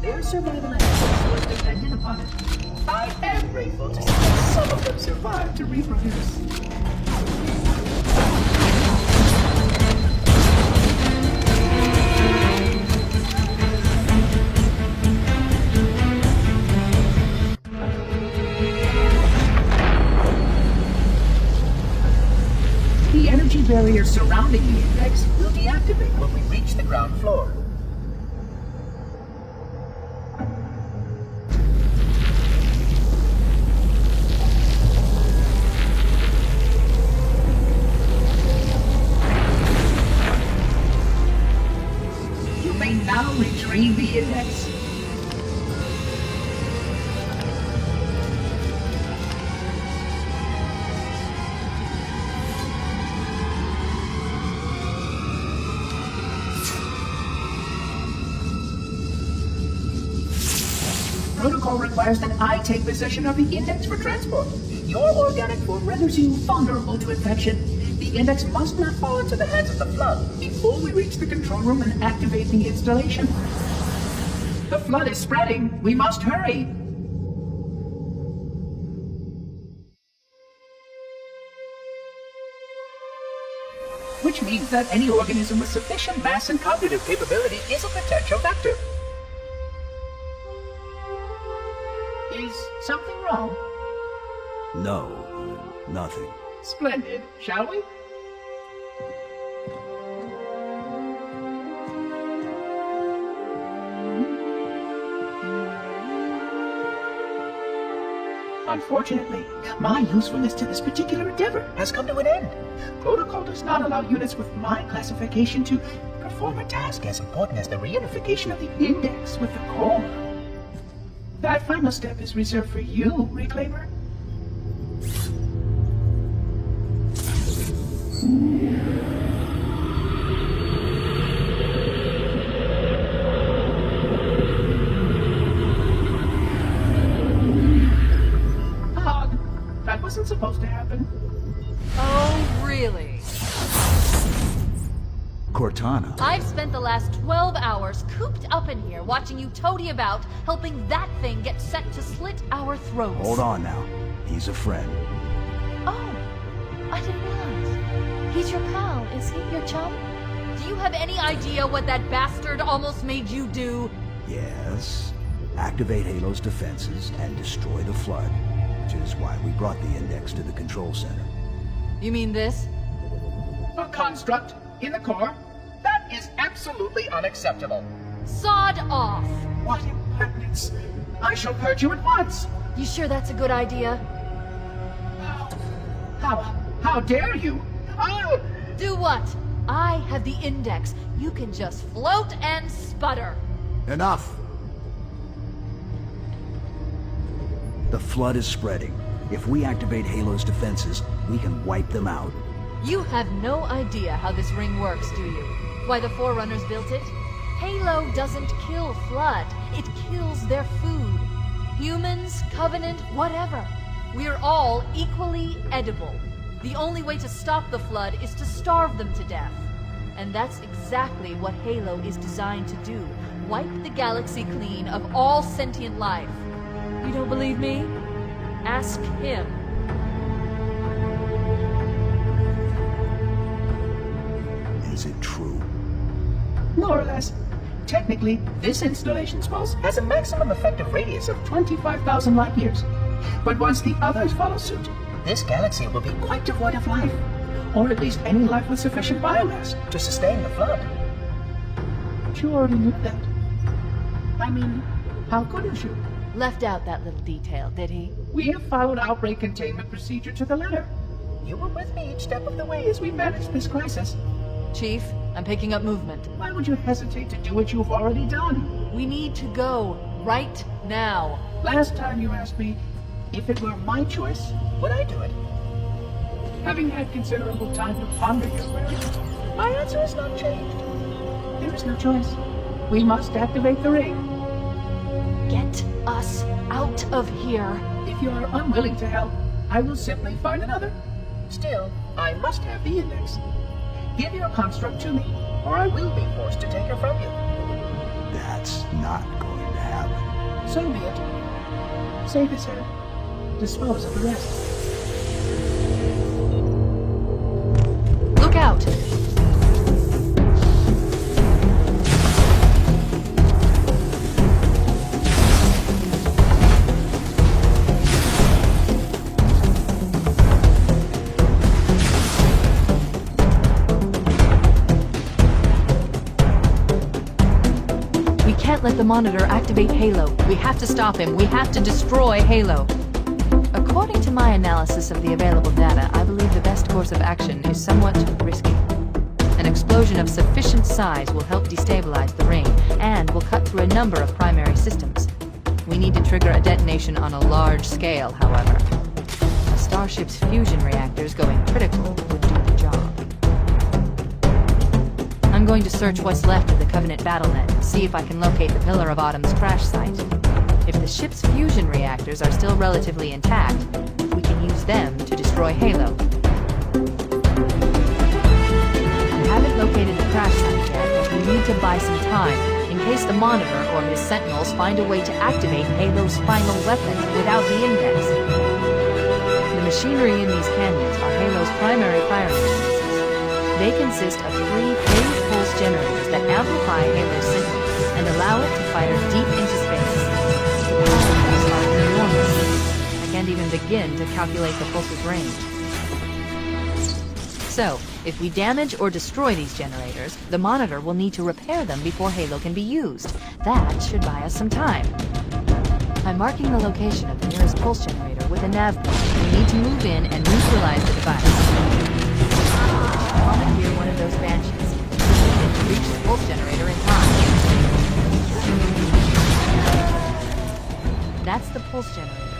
Their survival efforts was dependent upon it. I am grateful to see that some of them survived to reproduce. The energy barrier surrounding the index will deactivate when we reach the ground floor. You may now retrieve the index. Protocol requires that I take possession of the index for transport. Your organic form renders you vulnerable to infection. The index must not fall into the hands of the Flood before we reach the control room and activate the installation. The Flood is spreading. We must hurry. Which means that any organism with sufficient mass and cognitive capability is a potential vector. Is something wrong? No, nothing. Splendid, shall we? Unfortunately, my usefulness to this particular endeavor has come to an end. Protocol does not allow units with my classification to perform a task as important as the reunification of the index with the core. That final step is reserved for you, Reclaimer. That wasn't supposed to happen. Oh, really? Cortana. I've spent the last 12 hours cooped up in here watching you toady about, helping that thing get set to slit our throats. Hold on now. He's a friend. Oh, I didn't realize. He's your pal, is he? Your chum? Do you have any idea what that bastard almost made you do? Yes. Activate Halo's defenses and destroy the Flood. Which is why we brought the index to the control center. You mean this? A construct in the core? That is absolutely unacceptable. Sod off! What impertinence! I shall purge you at once! You sure that's a good idea? How dare you? I'll... Do what? I have the index. You can just float and sputter. Enough! The Flood is spreading. If we activate Halo's defenses, we can wipe them out. You have no idea how this ring works, do you? Why the Forerunners built it? Halo doesn't kill Flood. It kills their food. Humans, Covenant, whatever. We're all equally edible. The only way to stop the Flood is to starve them to death. And that's exactly what Halo is designed to do. Wipe the galaxy clean of all sentient life. You don't believe me? Ask him. Is it true? More or less. Technically, this installation's pulse has a maximum effective radius of 25,000 light years. But once the others follow suit, this galaxy will be quite devoid of life. Or at least any life with sufficient biomass to sustain the Flood. But you already knew that. I mean, how couldn't you? Left out that little detail, did he? We have followed outbreak containment procedure to the letter. You were with me each step of the way as we managed this crisis. Chief, I'm picking up movement. Why would you hesitate to do what you've already done? We need to go right now. Last time you asked me if it were my choice, would I do it? Having had considerable time to ponder your query, my answer has not changed. There is no choice. We must activate the ring. Get us out of here. If you are unwilling to help, I will simply find another. Still, I must have the index. Give your construct to me, or I will be forced to take her from you. That's not going to happen. So be it. Save his head. Dispose of the rest. Look out! Let the monitor activate Halo. We have to stop him. We have to destroy Halo. According to my analysis of the available data, I believe the best course of action is somewhat risky. An explosion of sufficient size will help destabilize the ring, and will cut through a number of primary systems. We need to trigger a detonation on a large scale, however. A starship's fusion reactors going critical would do the job. I'm going to search what's left of the Covenant BattleNet and see if I can locate the Pillar of Autumn's crash site. If the ship's fusion reactors are still relatively intact, we can use them to destroy Halo. I haven't located the crash site yet, but we need to buy some time, in case the Monitor or his Sentinels find a way to activate Halo's final weapon without the Index. The machinery in these canyons are Halo's primary firing devices. They consist of 3 phase pulse generators that amplify Halo's signal and allow it to fire deep into space. The pulses are enormous. I can't even begin to calculate the pulse's range. So, if we damage or destroy these generators, the Monitor will need to repair them before Halo can be used. That should buy us some time. I'm marking the location of the nearest pulse generator with a nav point. We need to move in and neutralize the device. Commandeer one of those Banshees. We need to reach the pulse generator in time. That's the pulse generator.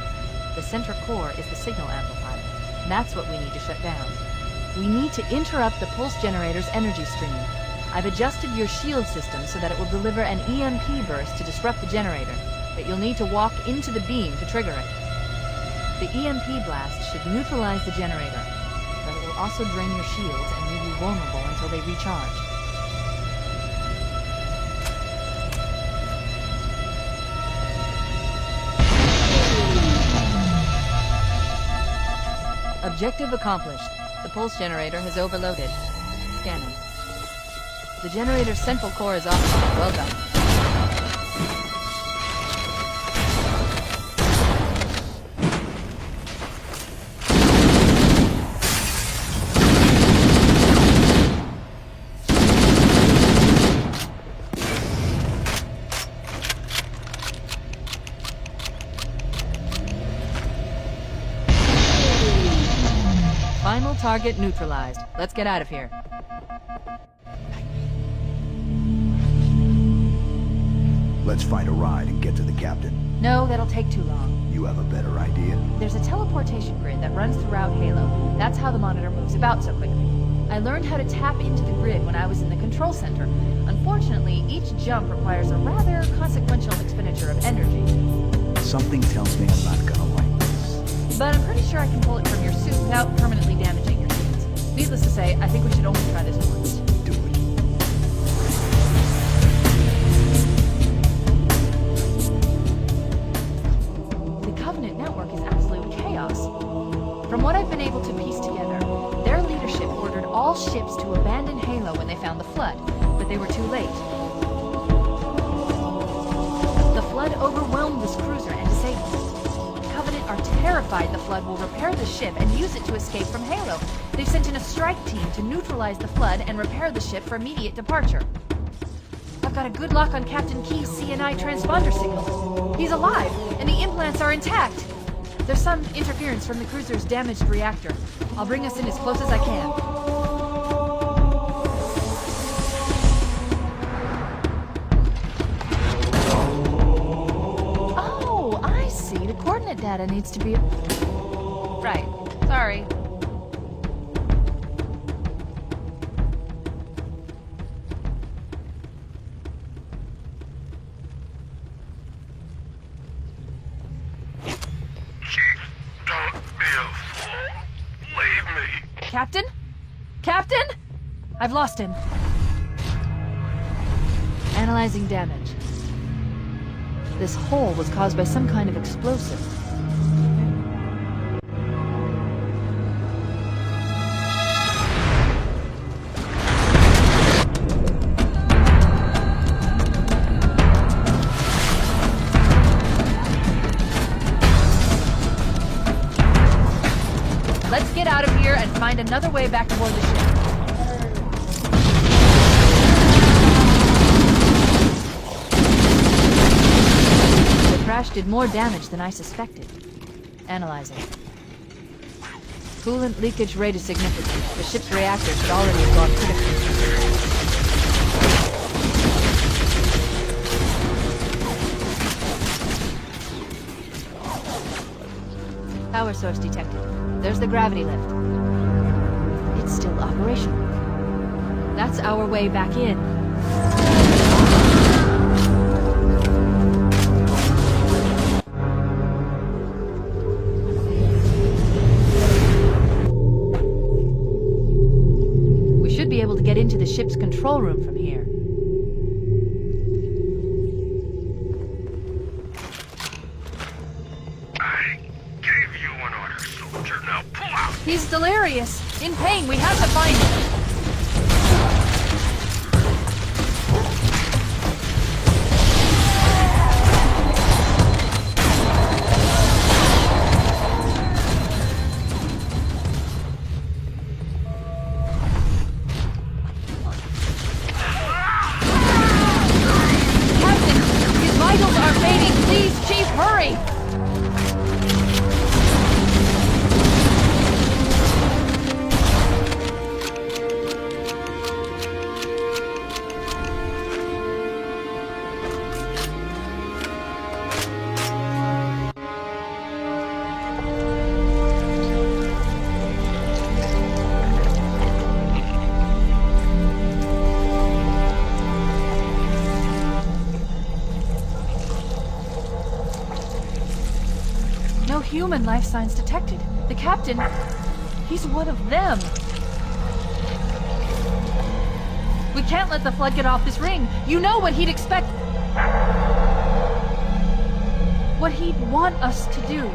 The center core is the signal amplifier. That's what we need to shut down. We need to interrupt the pulse generator's energy stream. I've adjusted your shield system so that it will deliver an EMP burst to disrupt the generator, but you'll need to walk into the beam to trigger it. The EMP blast should neutralize the generator, but it will also drain your shields and leave you vulnerable until they recharge. Objective accomplished. The pulse generator has overloaded. Scanning. The generator's central core is offline. Well done. Final target neutralized. Let's get out of here. Let's find a ride and get to the captain. No, that'll take too long. You have a better idea? There's a teleportation grid that runs throughout Halo. That's how the Monitor moves about so quickly. I learned how to tap into the grid when I was in the control center. Unfortunately, each jump requires a rather consequential expenditure of energy. Something tells me I'm not gonna like this. But I'm pretty sure I can pull it from your suit without permanently damaging your shields. Needless to say, I think we should only try this once. Do it. The Covenant network is absolute chaos. From what I've been able to piece together, their leadership ordered all ships to abandon Halo when they found the Flood, but they were too late. The Flood overwhelmed this cruiser and disabled it. Covenant are terrified the Flood will repair the ship and use it to escape from Halo. They've sent in a strike team to neutralize the Flood and repair the ship for immediate departure. I've got a good lock on Captain Key's CNI transponder signal. He's alive, and the implants are intact. There's some interference from the cruiser's damaged reactor. I'll bring us in as close as I can. Oh, I see. The coordinate data needs to be... Right. Sorry. Captain? Captain? I've lost him. Analyzing damage. This hole was caused by some kind of explosive. Let's get out of here and find another way back aboard the ship. The crash did more damage than I suspected. Analyzing. Coolant leakage rate is significant. The ship's reactor should already have gone critical. Power source detected. There's the gravity lift. It's still operational. That's our way back in. ship's control room from here. I gave you an order, soldier. Now pull out! He's delirious. In pain. We have to find him. Human life signs detected. The captain, he's one of them. We can't let the flood get off this ring. You know what he'd expect. What he'd want us to do.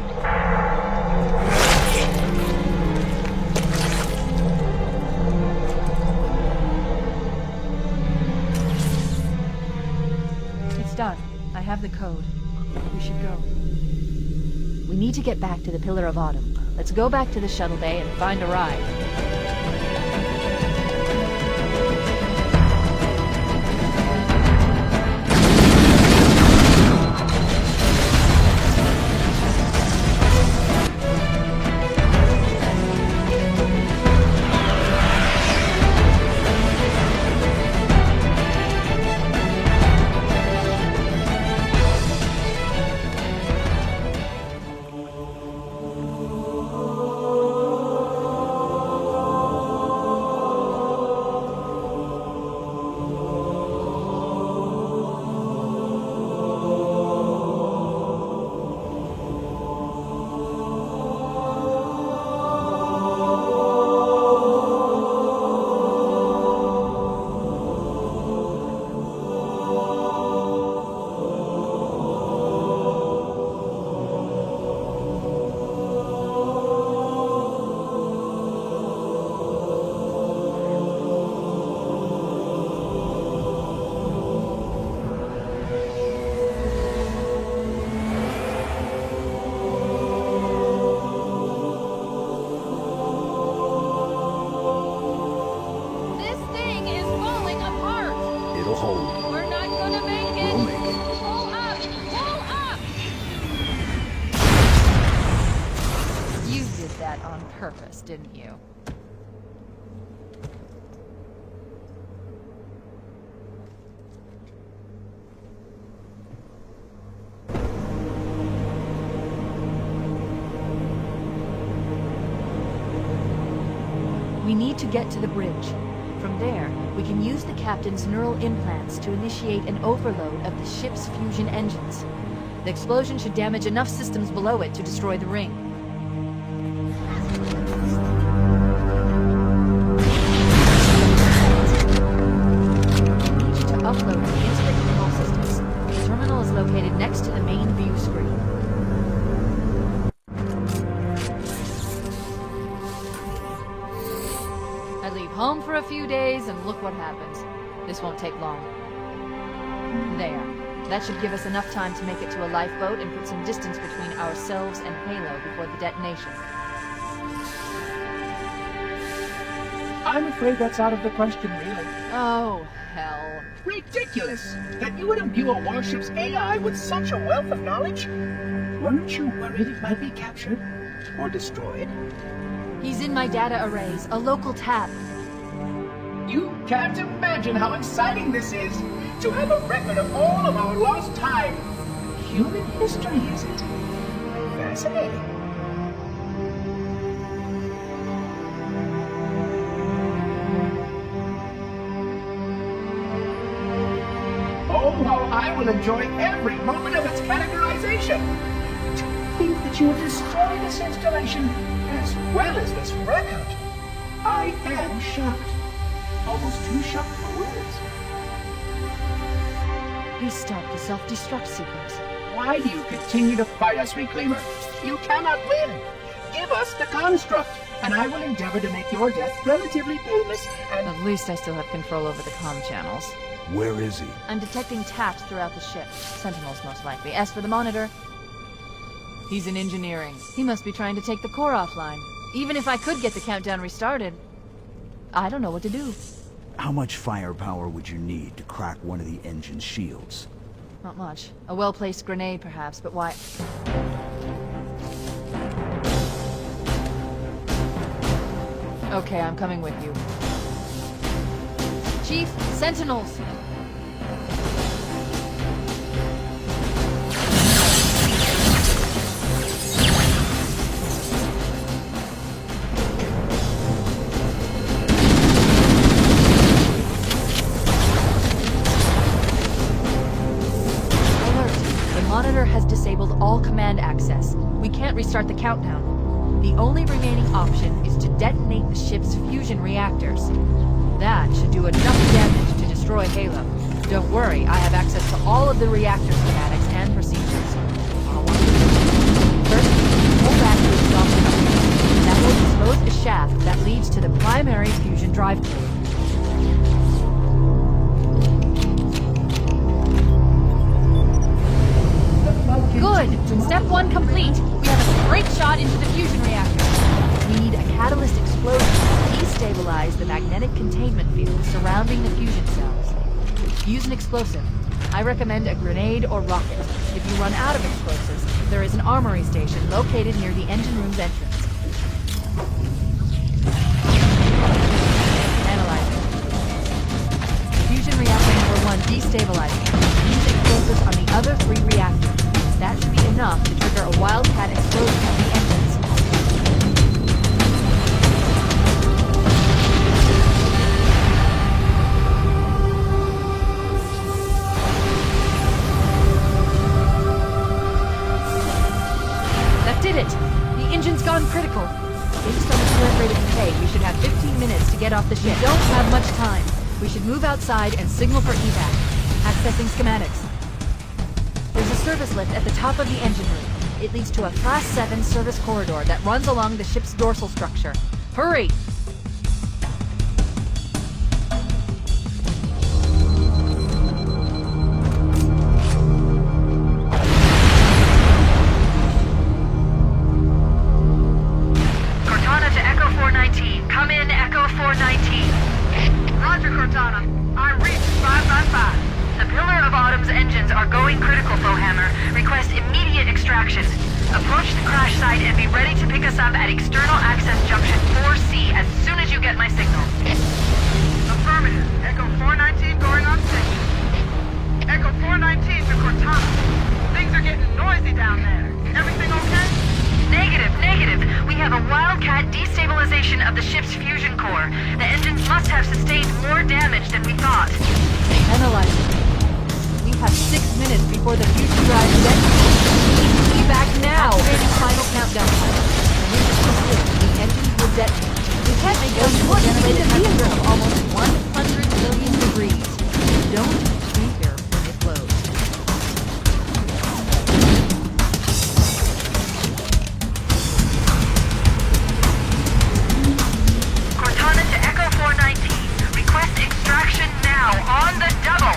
It's done. I have the code. We should go. We need to get back to the Pillar of Autumn. Let's go back to the shuttle bay and find a ride. Purpose, didn't you? We need to get to the bridge. From there, we can use the captain's neural implants to initiate an overload of the ship's fusion engines. The explosion should damage enough systems below it to destroy the ring. Upload into the control systems. The terminal is located next to the main view screen. I leave home for a few days and look what happens. This won't take long. There. That should give us enough time to make it to a lifeboat and put some distance between ourselves and Halo before the detonation. I'm afraid that's out of the question, really. Oh, hell. Ridiculous! That you would imbue a warship's AI with such a wealth of knowledge? Weren't you worried it might be captured? Or destroyed? He's in my data arrays, a local tab. You can't imagine how exciting this is! To have a record of all of our lost time! Human history, is it? Fascinating. Oh, how I will enjoy every moment of its categorization! To think that you would destroy this installation as well as this record! I am shocked. almost too shocked for words. He stopped the self-destruct sequence. Why do you continue to fight us, Reclaimer? You cannot win. Give us the construct, and I will endeavor to make your death relatively painless and... At least I still have control over the comm channels. Where is he? I'm detecting taps throughout the ship. Sentinels, most likely. As for the monitor, he's in engineering. He must be trying to take the core offline. Even if I could get the countdown restarted, I don't know what to do. How much firepower would you need to crack one of the engine's shields? Not much. A well-placed grenade, perhaps, but why... Okay, I'm coming with you. Chief, Sentinels! Has disabled all command access. We can't restart the countdown. The only remaining option is to detonate the ship's fusion reactors. That should do enough damage to destroy Halo. Don't worry, I have access to all of the reactor schematics and procedures. First, pull back to exhaust cover. That will expose a shaft that leads to the primary fusion drive core. Good! Step 1 complete. We have a straight shot into the fusion reactor. We need a catalyst explosion to destabilize the magnetic containment field surrounding the fusion cells. Use an explosive. I recommend a grenade or rocket. If you run out of explosives, there is an armory station located near the engine room's entrance. Analyzing. Fusion reactor number 1 destabilizing. Use explosives on the other 3 reactors. That should be enough to trigger a wildcat explosion of the engines. That did it! The engine's gone critical. Based on the current rate of decay, we should have 15 minutes to get off the ship. We don't have much time. We should move outside and signal for evac. Accessing schematics. There's a service lift at the top of the engine room. It leads to a Class 7 service corridor that runs along the ship's dorsal structure. Hurry! Cortana to Echo 419. Come in, Echo 419. Roger, Cortana. I reached 595. The Pillar of Autumn's engines are going critical, Foehammer. Request immediate extraction. Approach the crash site and be ready to pick us up at External Access Junction 4C as soon as you get my signal. Affirmative. Echo 419 going on station. Echo 419 to Cortana. Things are getting noisy down there. Everything okay? Negative. We have a wildcat destabilization of the ship's fusion core. The engines must have sustained more damage than we thought. Analyzing. We have 6 minutes before the fusion drive detonates. Be back now! Activating final countdown timer. The engines will detonate. We can't make those more generate a temperature of almost 100 million degrees. Don't trigger when it blows. Cortana to Echo 419. Request extraction now, on the double!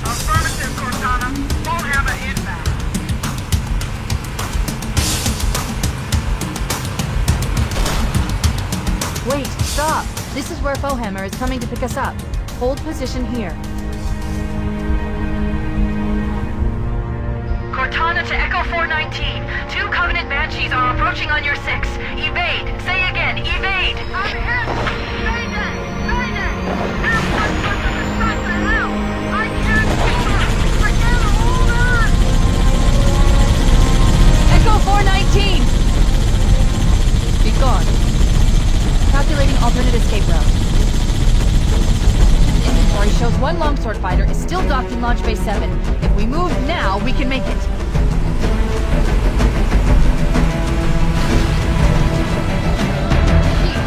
Affirmative, Cortana. Foehammer inbound. Wait, stop! This is where Foehammer is coming to pick us up. Hold position here. Cortana to Echo 419. 2 Covenant Banshees are approaching on your 6. Evade! Say again, evade! I'm hit! Mayday! Mayday! Everyone put the shot to hell! I can't keep her! I can't hold on! Echo 419! Be gone. Calculating alternate escape route. Inventory shows 1 longsword fighter is still docked in Launch Bay 7. If we move now, we can make it.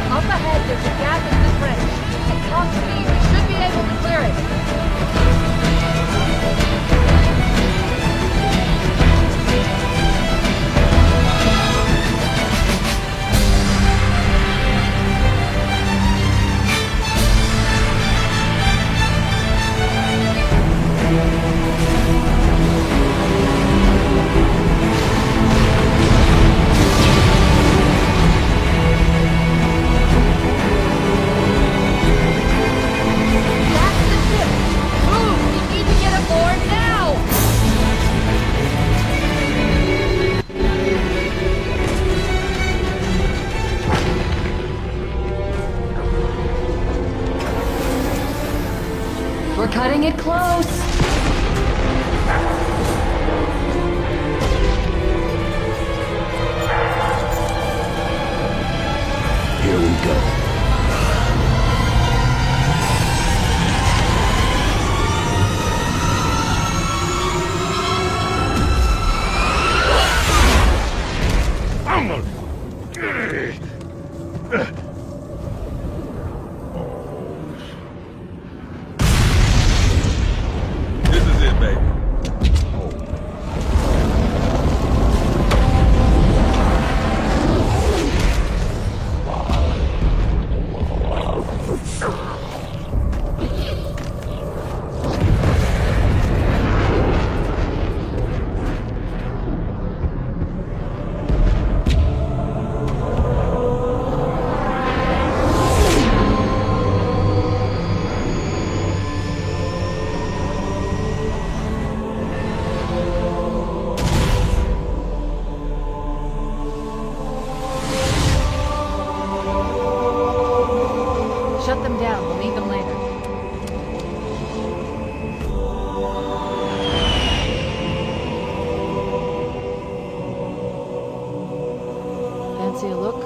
Up ahead, there's a gap in the trench. At top speed, turret! We're cutting it close. Here we go. This is it, baby. Shut them down. We'll need them later. Fancy a look?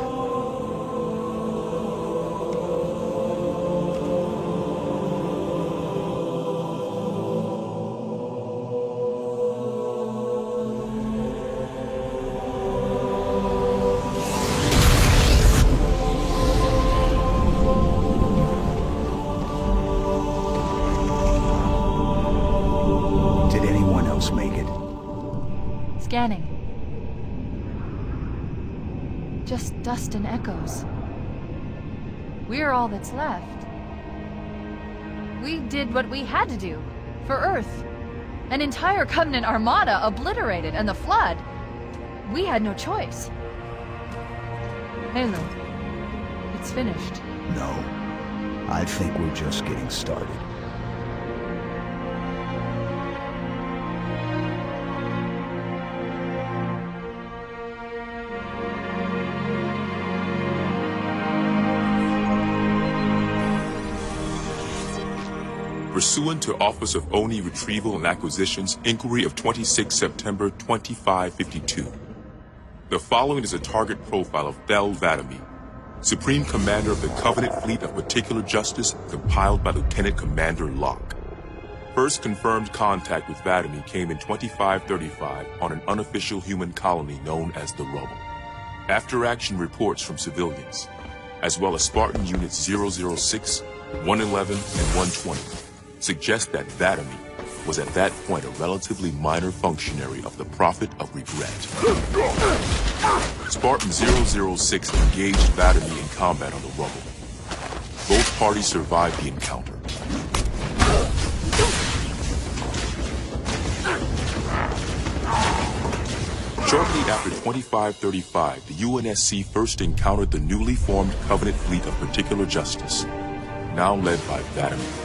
Did anyone else make it? Scanning. Just dust and echoes. We're all that's left. We did what we had to do. For Earth. An entire Covenant armada obliterated, and the Flood. We had no choice. Halo. It's finished. No. I think we're just getting started. Pursuant to Office of ONI Retrieval and Acquisitions Inquiry of 26 September 2552. The following is a target profile of Thel 'Vadamee, Supreme Commander of the Covenant Fleet of Particular Justice, compiled by Lieutenant Commander Locke. First confirmed contact with 'Vadamee came in 2535 on an unofficial human colony known as the Rubble. After-action reports from civilians, as well as Spartan Units 006, 111, and 120, suggest that 'Vadamee was at that point a relatively minor functionary of the Prophet of Regret. Spartan 006 engaged 'Vadamee in combat on the Rubble. Both parties survived the encounter. Shortly after 2535, the UNSC first encountered the newly formed Covenant Fleet of Particular Justice, now led by 'Vadamee.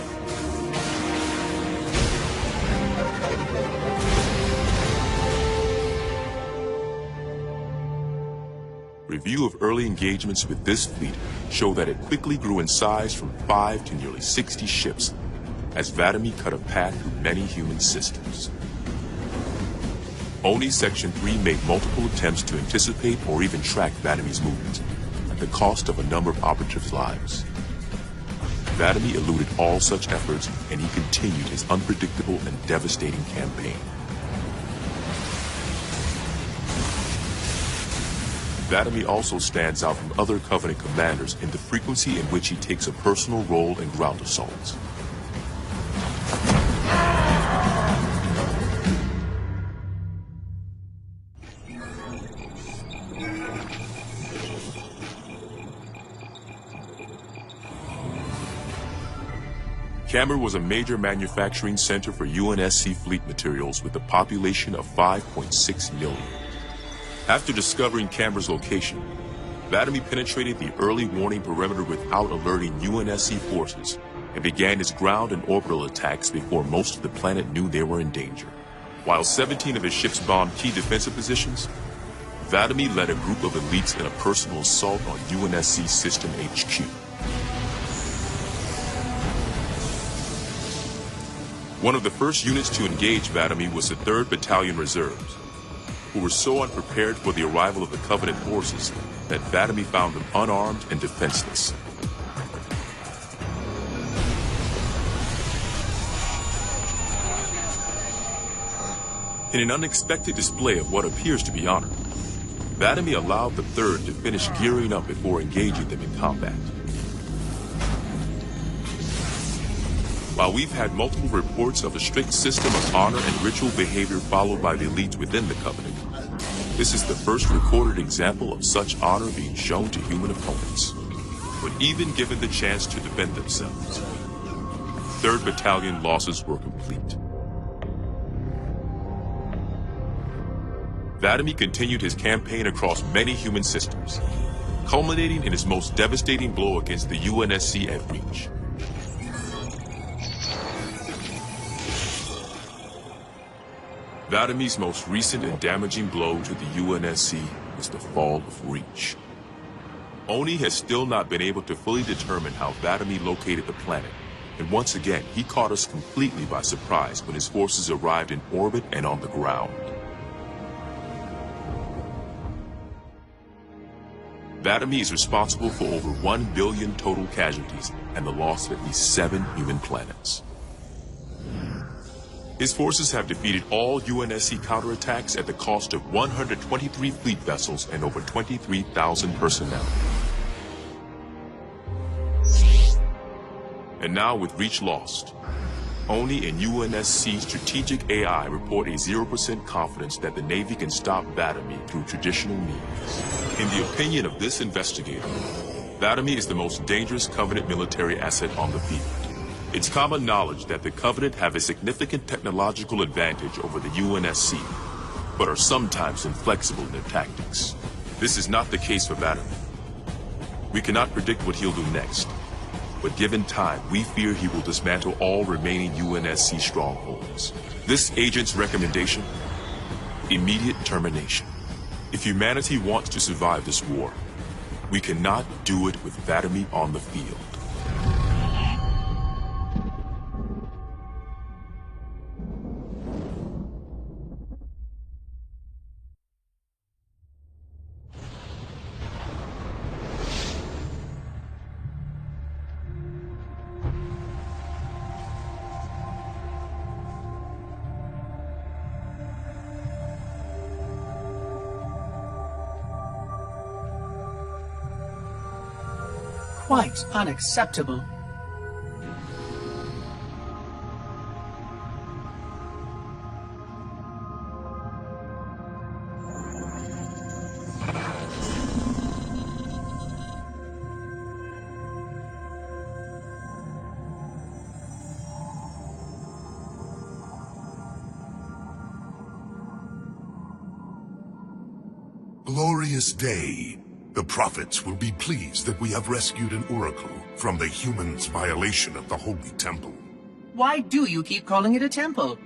Review of early engagements with this fleet show that it quickly grew in size from 5 to nearly 60 ships, as 'Vadamee cut a path through many human systems. ONI Section 3 made multiple attempts to anticipate or even track 'Vadamee's movements, at the cost of a number of operatives' lives. 'Vadamee eluded all such efforts, and he continued his unpredictable and devastating campaign. 'Vadamee also stands out from other Covenant commanders in the frequency in which he takes a personal role in ground assaults. Camber was a major manufacturing center for UNSC fleet materials with a population of 5.6 million. After discovering Camber's location, Vladimir penetrated the early warning perimeter without alerting UNSC forces and began his ground and orbital attacks before most of the planet knew they were in danger. While 17 of his ships bombed key defensive positions, Vladimir led a group of elites in a personal assault on UNSC System HQ. One of the first units to engage Vladimir was the 3rd Battalion Reserves, who were so unprepared for the arrival of the Covenant forces that Vladimir found them unarmed and defenseless. In an unexpected display of what appears to be honor, Vladimir allowed the 3rd to finish gearing up before engaging them in combat. While we've had multiple reports of a strict system of honor and ritual behavior followed by the elites within the Covenant, this is the first recorded example of such honor being shown to human opponents. But even given the chance to defend themselves, 3rd Battalion losses were complete. Vladimir continued his campaign across many human systems, culminating in his most devastating blow against the UNSC at Reach. Vladimir's most recent and damaging blow to the UNSC was the fall of Reach. Oni has still not been able to fully determine how Vladimir located the planet, and once again he caught us completely by surprise when his forces arrived in orbit and on the ground. Vladimir is responsible for over 1 billion total casualties and the loss of at least 7 human planets. His forces have defeated all UNSC counterattacks at the cost of 123 fleet vessels and over 23,000 personnel. And now with Reach lost, Oni and UNSC strategic AI report a 0% confidence that the Navy can stop Vladimir through traditional means. In the opinion of this investigator, Vladimir is the most dangerous Covenant military asset on the field. It's common knowledge that the Covenant have a significant technological advantage over the UNSC, but are sometimes inflexible in their tactics. This is not the case for Vladimir. We cannot predict what he'll do next, but given time, we fear he will dismantle all remaining UNSC strongholds. This agent's recommendation? Immediate termination. If humanity wants to survive this war, we cannot do it with Vladimir on the field. Quite unacceptable. Glorious day. The prophets will be pleased that we have rescued an oracle from the humans' violation of the Holy Temple. Why do you keep calling it a temple?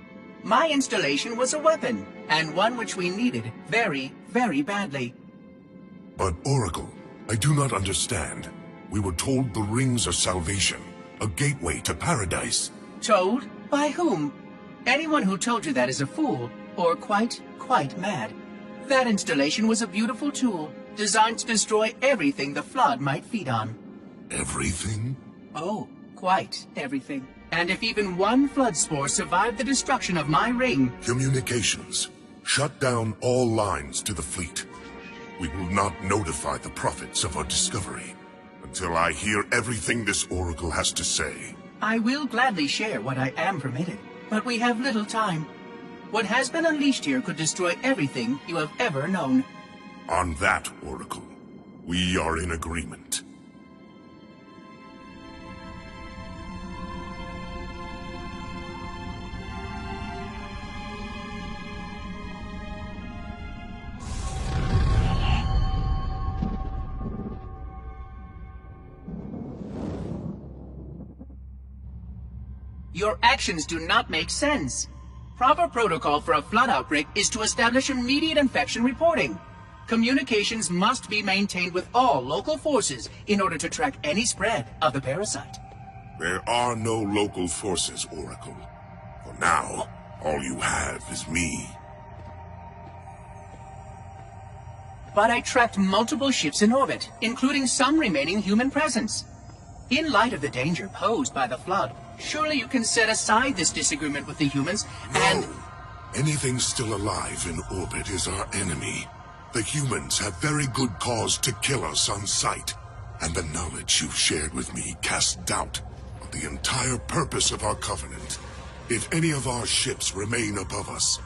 My installation was a weapon, and one which we needed very, very badly. But Oracle, I do not understand. We were told the rings are salvation, a gateway to paradise. Told? By whom? Anyone who told you that is a fool, or quite mad. That installation was a beautiful tool, designed to destroy everything the Flood might feed on. Everything? Oh, quite everything. And if even one Flood spore survived the destruction of my ring... Communications. Shut down all lines to the fleet. We will not notify the prophets of our discovery until I hear everything this oracle has to say. I will gladly share what I am permitted, but we have little time. What has been unleashed here could destroy everything you have ever known. On that, Oracle, we are in agreement. Your actions do not make sense. Proper protocol for a flood outbreak is to establish immediate infection reporting. Communications must be maintained with all local forces in order to track any spread of the parasite. There are no local forces, Oracle. For now, all you have is me. But I tracked multiple ships in orbit, including some remaining human presence. In light of the danger posed by the flood, surely you can set aside this disagreement with the humans and... Anything still alive in orbit is our enemy. The humans have very good cause to kill us on sight, and the knowledge you've shared with me casts doubt on the entire purpose of our covenant. If any of our ships remain above us,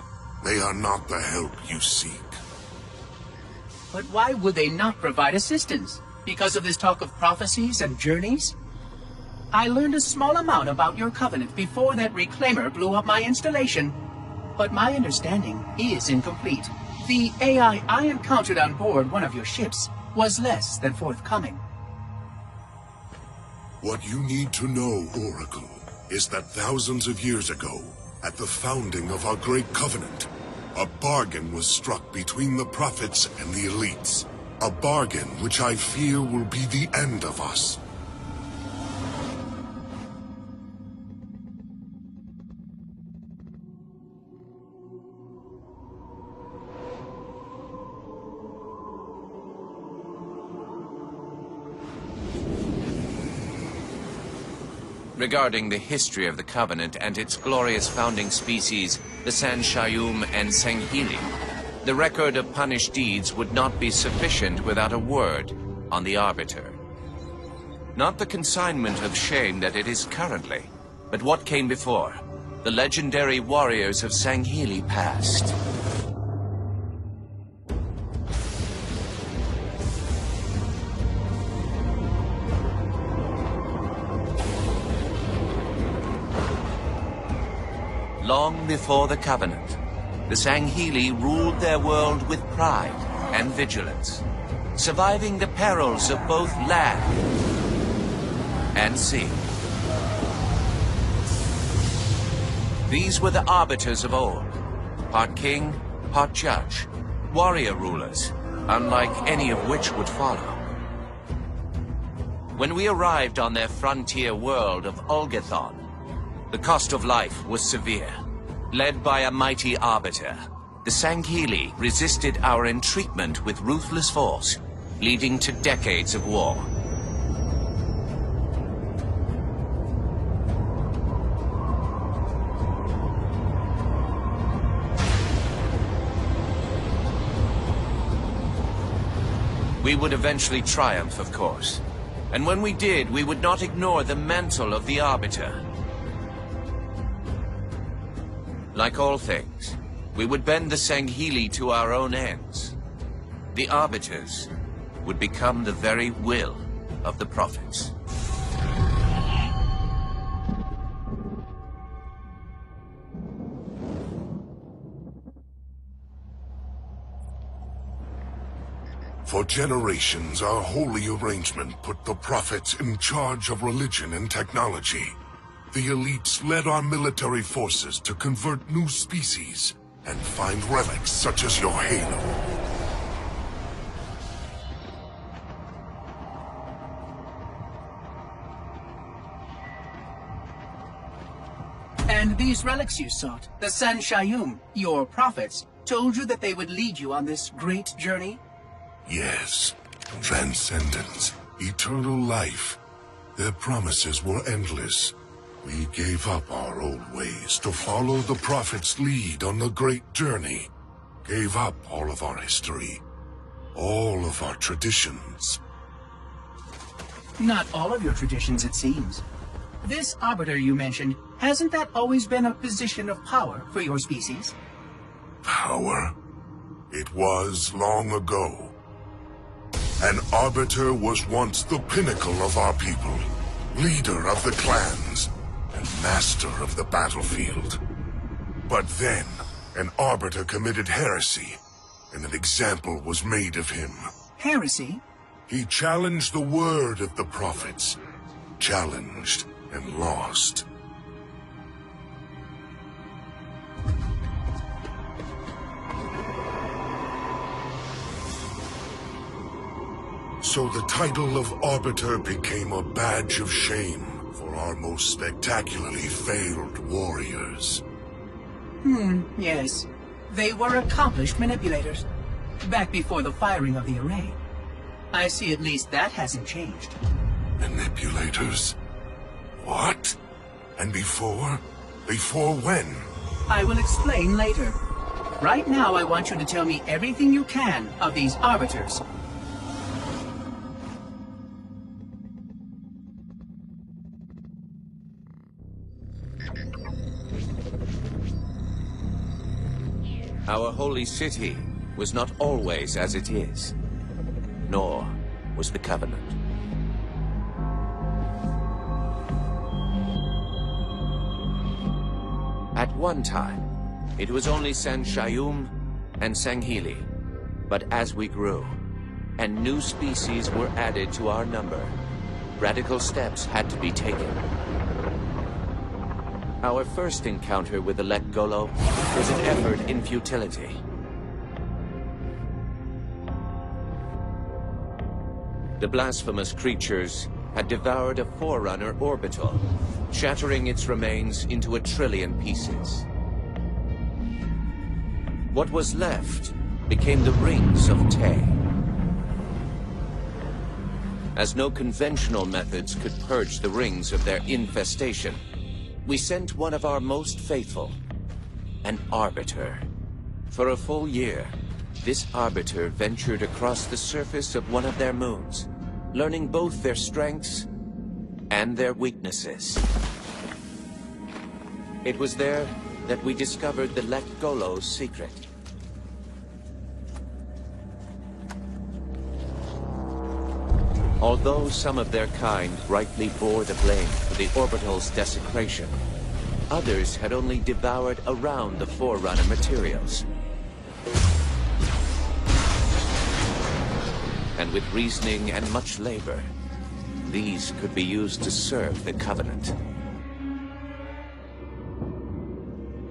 they are not the help you seek. But why would they not provide assistance? Because of this talk of prophecies and journeys? I learned a small amount about your covenant before that reclaimer blew up my installation, but my understanding is incomplete. The AI I encountered on board one of your ships was less than forthcoming. What you need to know, Oracle, is that thousands of years ago, at the founding of our great covenant, a bargain was struck between the prophets and the elites. A bargain which I fear will be the end of us. Regarding the history of the Covenant and its glorious founding species, the San Shayum and Sanghili, the record of punished deeds would not be sufficient without a word on the Arbiter. Not the consignment of shame that it is currently, but what came before, the legendary warriors of Sanghili past. Long before the Covenant, the Sanghili ruled their world with pride and vigilance, surviving the perils of both land and sea. These were the arbiters of old, part king, part judge, warrior rulers, unlike any of which would follow. When we arrived on their frontier world of Ulgathon, the cost of life was severe. Led by a mighty arbiter, the Sanghili resisted our entreatment with ruthless force, leading to decades of war. We would eventually triumph, of course. And when we did, we would not ignore the mantle of the Arbiter. Like all things, we would bend the Sanghili to our own ends. The Arbiters would become the very will of the Prophets. For generations, our holy arrangement put the Prophets in charge of religion and technology. The elites led our military forces to convert new species and find relics such as your halo. And these relics you sought, the San Shayum, your prophets, told you that they would lead you on this great journey? Yes, transcendence, eternal life. Their promises were endless. We gave up our old ways to follow the Prophet's lead on the great journey. Gave up all of our history, all of our traditions. Not all of your traditions, it seems. This Arbiter you mentioned, hasn't that always been a position of power for your species? Power? It was long ago. An Arbiter was once the pinnacle of our people, leader of the clans, and master of the battlefield. But then, an Arbiter committed heresy, and an example was made of him. Heresy? He challenged the word of the Prophets. Challenged and lost. So the title of Arbiter became a badge of shame for our most spectacularly failed warriors. Yes. They were accomplished manipulators. Back before the firing of the array. I see at least that hasn't changed. Manipulators? What? And before? Before when? I will explain later. Right now, I want you to tell me everything you can of these Arbiters. Our holy city was not always as it is, nor was the Covenant. At one time, it was only San Shayum and Sanghili. But as we grew, and new species were added to our number, radical steps had to be taken. Our first encounter with the Lek Golo was an effort in futility. The blasphemous creatures had devoured a Forerunner orbital, shattering its remains into 1 trillion pieces. What was left became the Rings of Te. As no conventional methods could purge the rings of their infestation, we sent one of our most faithful, an Arbiter. For a full year, this Arbiter ventured across the surface of one of their moons, learning both their strengths and their weaknesses. It was there that we discovered the Lek Golo's secret. Although some of their kind rightly bore the blame for the orbital's desecration, others had only devoured around the Forerunner materials. And with reasoning and much labor, these could be used to serve the Covenant.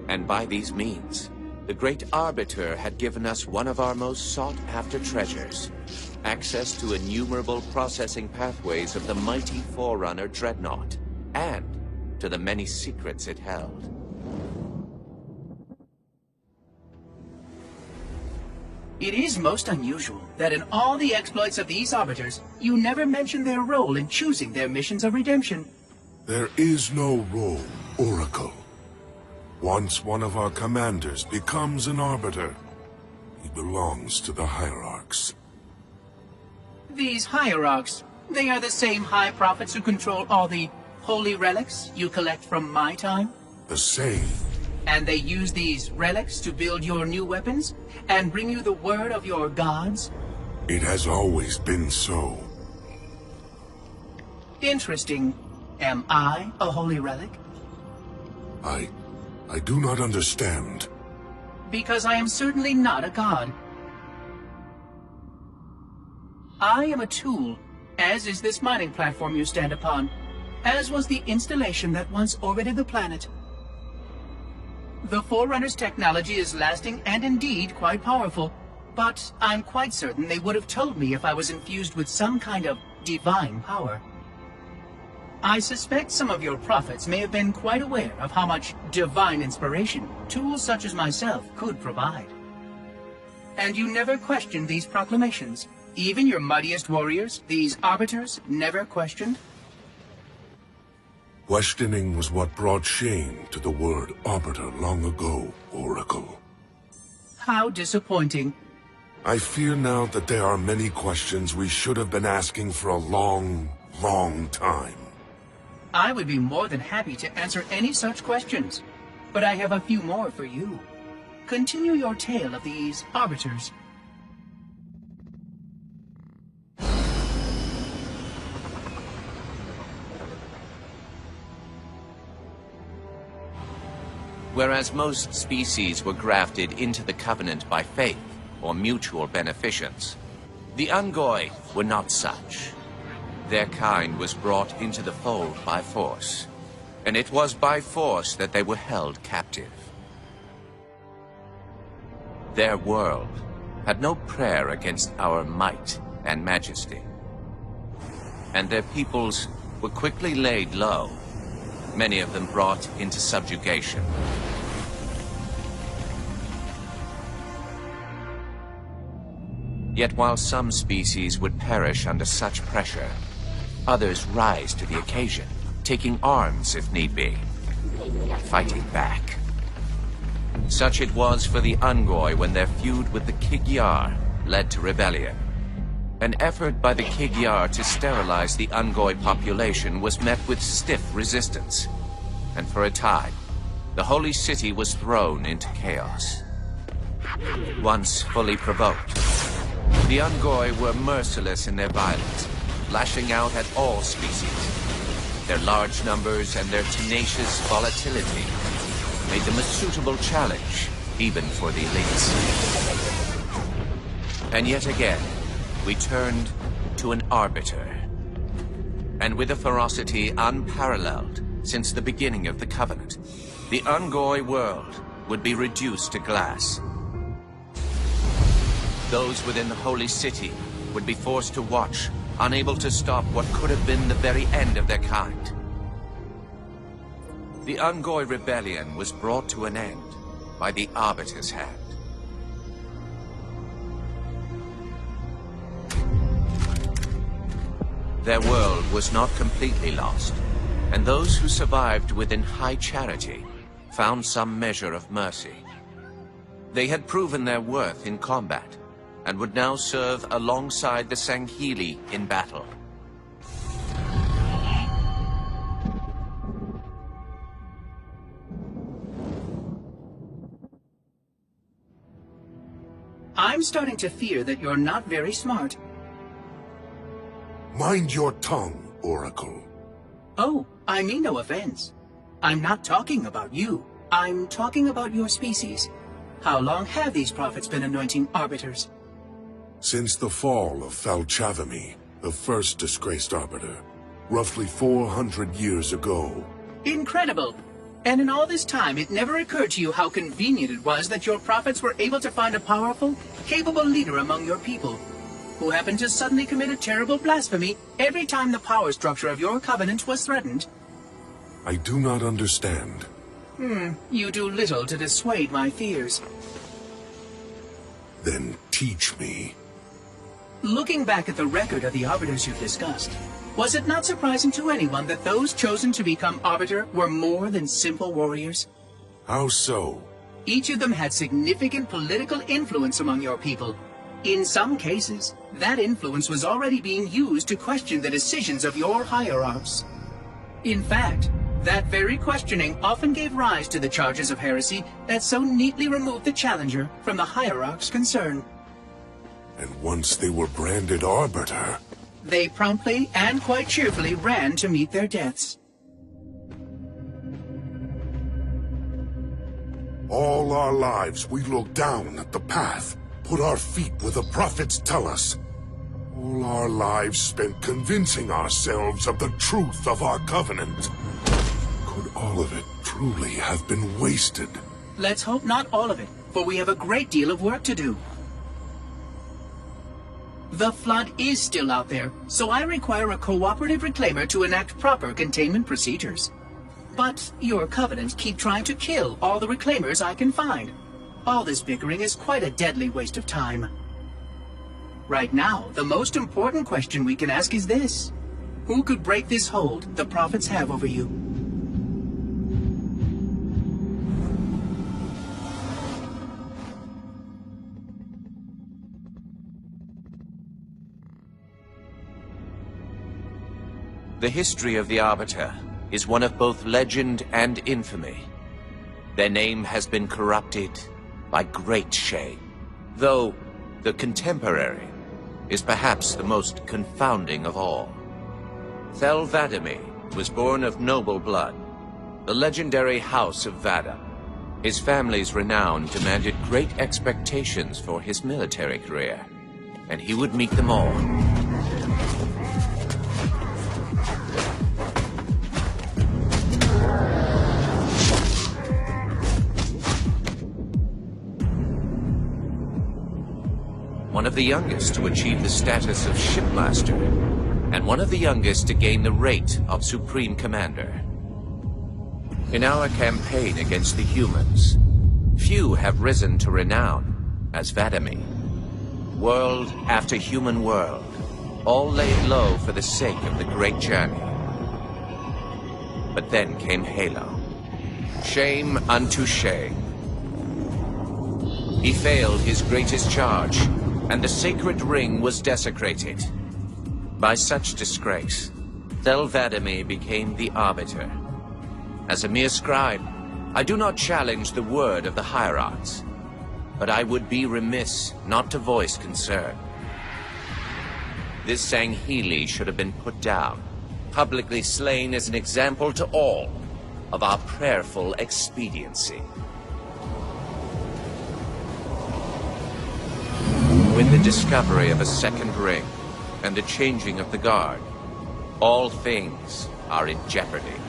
And by these means, the Great Arbiter had given us one of our most sought-after treasures, access to innumerable processing pathways of the mighty Forerunner Dreadnought, and to the many secrets it held. It is most unusual that in all the exploits of these Arbiters, you never mention their role in choosing their missions of redemption. There is no role, Oracle. Once one of our commanders becomes an Arbiter, he belongs to the Hierarchs. These Hierarchs, they are the same High Prophets who control all the holy relics you collect from my time? The same. And they use these relics to build your new weapons and bring you the word of your gods? It has always been so. Interesting. Am I a holy relic? I do not understand. Because I am certainly not a god. I am a tool, as is this mining platform you stand upon, as was the installation that once orbited the planet. The Forerunner's technology is lasting and indeed quite powerful, but I'm quite certain they would have told me if I was infused with some kind of divine power. I suspect some of your prophets may have been quite aware of how much divine inspiration tools such as myself could provide. And you never questioned these proclamations. Even your mightiest warriors, these Arbiters, never questioned? Questioning was what brought shame to the word Arbiter long ago, Oracle. How disappointing. I fear now that there are many questions we should have been asking for a long, long time. I would be more than happy to answer any such questions, but I have a few more for you. Continue your tale of these Arbiters. Whereas most species were grafted into the Covenant by faith or mutual beneficence, the Ungoi were not such. Their kind was brought into the fold by force, and it was by force that they were held captive. Their world had no prayer against our might and majesty. and their peoples were quickly laid low, many of them brought into subjugation. Yet while some species would perish under such pressure, others rise to the occasion, taking arms if need be, fighting back. Such it was for the Ungoi when their feud with the Kig-Yar led to rebellion. An effort by the Kig-Yar to sterilize the Ungoi population was met with stiff resistance, and for a time, the holy city was thrown into chaos. Once fully provoked, the Ungoi were merciless in their violence, lashing out at all species. Their large numbers and their tenacious volatility made them a suitable challenge, even for the elites. And yet again, we turned to an arbiter. And with a ferocity unparalleled since the beginning of the Covenant, the Ungoi world would be reduced to glass. Those within the Holy City would be forced to watch, unable to stop what could have been the very end of their kind. The Ungoi rebellion was brought to an end by the Arbiter's hand. Their world was not completely lost, and those who survived within high charity found some measure of mercy. They had proven their worth in combat, and would now serve alongside the Sangheili in battle. I'm starting to fear that you're not very smart. Mind your tongue, Oracle. Oh, I mean no offense. I'm not talking about you. I'm talking about your species. How long have these prophets been anointing arbiters? Since the fall of Falchavami, the first disgraced arbiter, roughly 400 years ago. Incredible! And in all this time, it never occurred to you how convenient it was that your prophets were able to find a powerful, capable leader among your people, who happened to suddenly commit a terrible blasphemy every time the power structure of your covenant was threatened. I do not understand. You do little to dissuade my fears. Then teach me. Looking back at the record of the arbiters you've discussed, was it not surprising to anyone that those chosen to become arbiter were more than simple warriors? How so? Each of them had significant political influence among your people. In some cases, that influence was already being used to question the decisions of your hierarchs. In fact, that very questioning often gave rise to the charges of heresy that so neatly removed the challenger from the hierarch's concern. And once they were branded arbiter, they promptly and quite cheerfully ran to meet their deaths. all our lives we look down at the path, put our feet where the prophets tell us. All our lives spent convincing ourselves of the truth of our covenant. Could all of it truly have been wasted? Let's hope not all of it, for we have a great deal of work to do. The Flood is still out there, so I require a cooperative reclaimer to enact proper containment procedures. But your covenants keep trying to kill all the reclaimers I can find. All this bickering is quite a deadly waste of time. Right now, the most important question we can ask is this. Who could break this hold the prophets have over you? The history of the Arbiter is one of both legend and infamy. Their name has been corrupted by great shame, though the contemporary is perhaps the most confounding of all. Thel 'Vadamee was born of noble blood, the legendary House of Vada. His family's renown demanded great expectations for his military career, and he would meet them all. One of the youngest to achieve the status of shipmaster, and one of the youngest to gain the rate of Supreme Commander. In our campaign against the humans, few have risen to renown as Vadami. World after human world, all laid low for the sake of the great journey. But then came Halo. Shame unto shame. He failed his greatest charge, and the sacred ring was desecrated. By such disgrace, Thel 'Vadami became the Arbiter. As a mere scribe, I do not challenge the word of the Hierarchs, but I would be remiss not to voice concern. This Sangheili should have been put down, publicly slain as an example to all of our prayerful expediency. With the discovery of a second ring and the changing of the guard, all things are in jeopardy.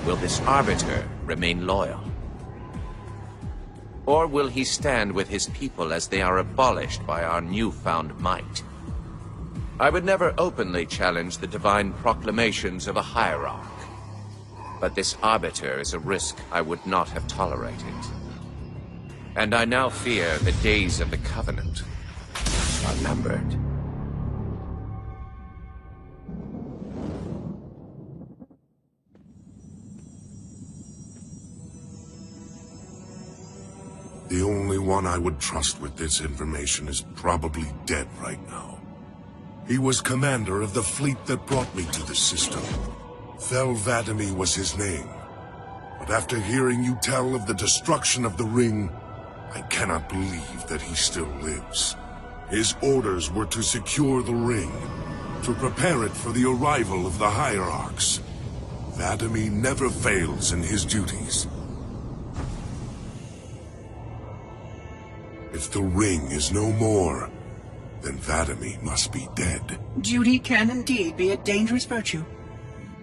Will this Arbiter remain loyal? Or will he stand with his people as they are abolished by our newfound might? I would never openly challenge the divine proclamations of a hierarch, but this Arbiter is a risk I would not have tolerated. And I now fear the days of the Covenant are numbered. The only one I would trust with this information is probably dead right now. He was commander of the fleet that brought me to this system. Thel 'Vadami was his name. But after hearing you tell of the destruction of the ring, I cannot believe that he still lives. His orders were to secure the ring, to prepare it for the arrival of the Hierarchs. 'Vadami never fails in his duties. If the ring is no more, then 'Vadami must be dead. Duty can indeed be a dangerous virtue.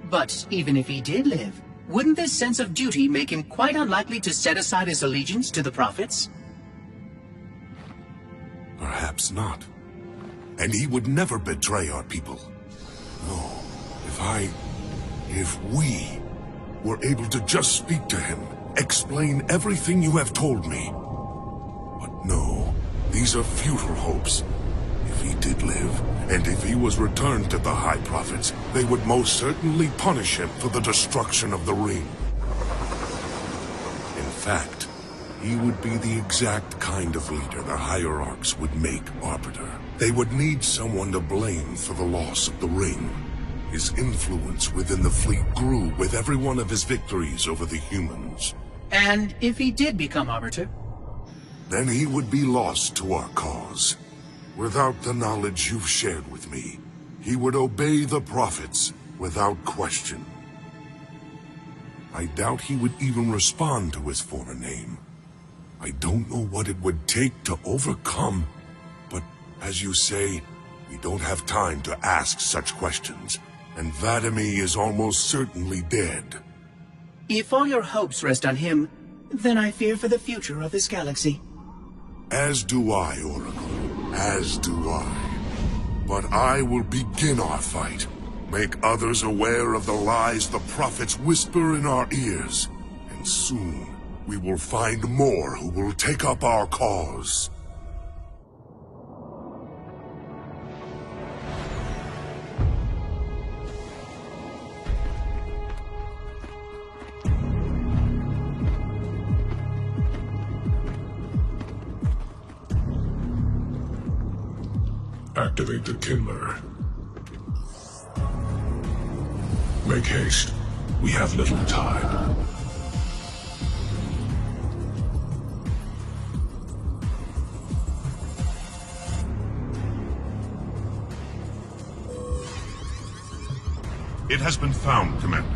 But even if he did live, wouldn't this sense of duty make him quite unlikely to set aside his allegiance to the Prophets? Perhaps not. And he would never betray our people. No, if we were able to just speak to him, explain everything you have told me. But no, these are futile hopes. If he did live, and if he was returned to the High Prophets, they would most certainly punish him for the destruction of the ring. In fact, he would be the exact kind of leader the Hierarchs would make Arbiter. They would need someone to blame for the loss of the ring. His influence within the fleet grew with every one of his victories over the humans. And if he did become Arbiter? Then he would be lost to our cause. Without the knowledge you've shared with me, he would obey the Prophets without question. I doubt he would even respond to his former name. I don't know what it would take to overcome, but as you say, we don't have time to ask such questions, and 'Vadami is almost certainly dead. If all your hopes rest on him, then I fear for the future of this galaxy. As do I, Oracle. As do I. But I will begin our fight. Make others aware of the lies the Prophets whisper in our ears. And soon, we will find more who will take up our cause. Activate the Kindler. Make haste. We have little time. It has been found, Commander.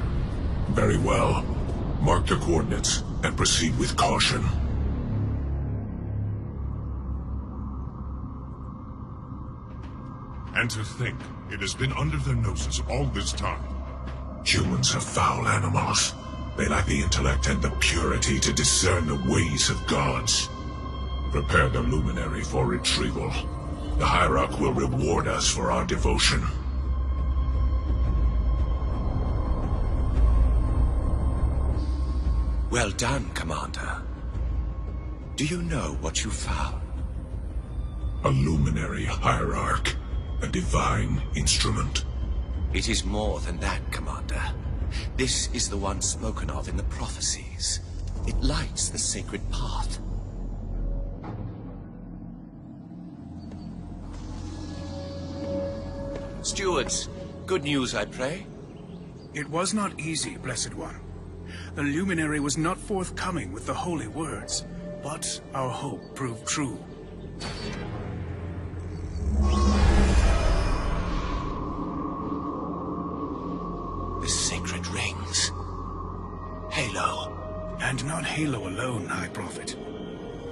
Very well. Mark the coordinates and proceed with caution. And to think, it has been under their noses all this time. Humans are foul animals. They lack the intellect and the purity to discern the ways of gods. Prepare the Luminary for retrieval. The Hierarch will reward us for our devotion. Well done, Commander. Do you know what you found? A luminary hierarch. A divine instrument. It is more than that, Commander. This is the one spoken of in the prophecies. It lights the sacred path. Stewards, good news, I pray? It was not easy, Blessed One. The luminary was not forthcoming with the holy words, but our hope proved true. The sacred rings. Halo. And not Halo alone, High Prophet.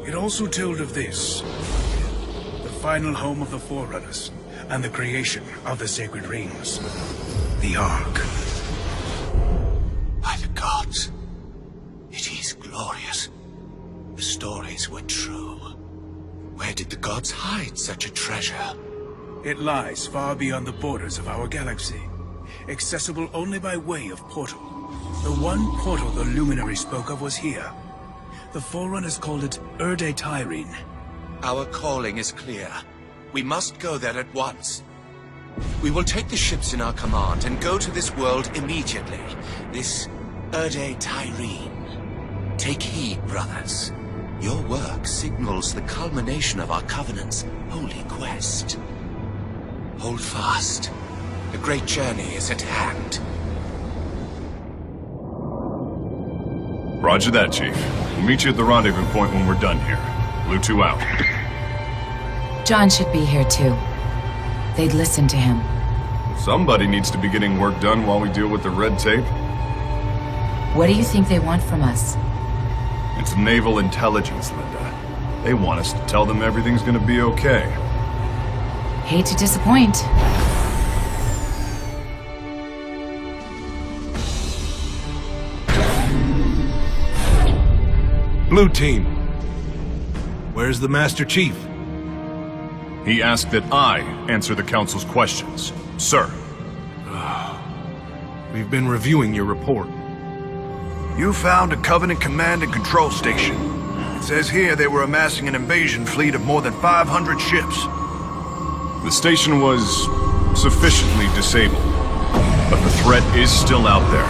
It also told of this. The final home of the Forerunners, and the creation of the sacred rings. The Ark. By the gods. It is glorious. The stories were true. Where did the gods hide such a treasure? It lies far beyond the borders of our galaxy, accessible only by way of portal. The one portal the Luminary spoke of was here. The Forerunners called it Erde Tyrene. Our calling is clear. We must go there at once. We will take the ships in our command and go to this world immediately. This Erde Tyrene. Take heed, brothers. Your work signals the culmination of our Covenant's holy quest. Hold fast. The great journey is at hand. Roger that, Chief. We'll meet you at the rendezvous point when we're done here. Blue 2 out. John should be here too. They'd listen to him. Somebody needs to be getting work done while we deal with the red tape. What do you think they want from us? It's naval intelligence, Linda. They want us to tell them everything's gonna be okay. Hate to disappoint. Blue Team. Where's the Master Chief? He asked that I answer the Council's questions, sir. We've been reviewing your report. You found a Covenant command and control station. It says here they were amassing an invasion fleet of more than 500 ships. The station was sufficiently disabled, but the threat is still out there.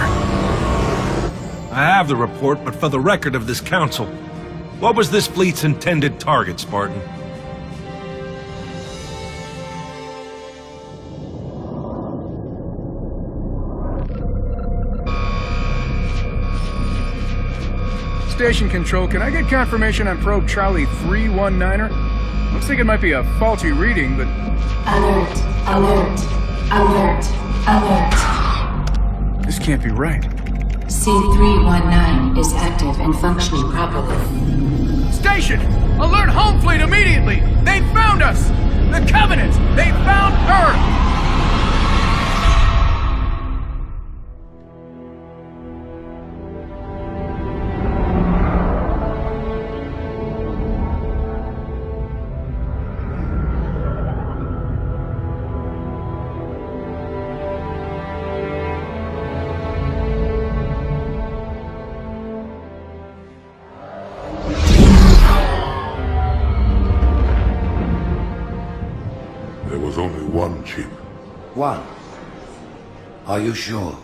I have the report, but for the record of this council, what was this fleet's intended target, Spartan? Station Control, can I get confirmation on probe Charlie 319er? Looks like it might be a faulty reading, but... Alert! Alert! Alert! Alert! This can't be right. C319 is active and functioning properly. Station! Alert home fleet immediately! They found us! The Covenant! They found Earth! One. Are you sure?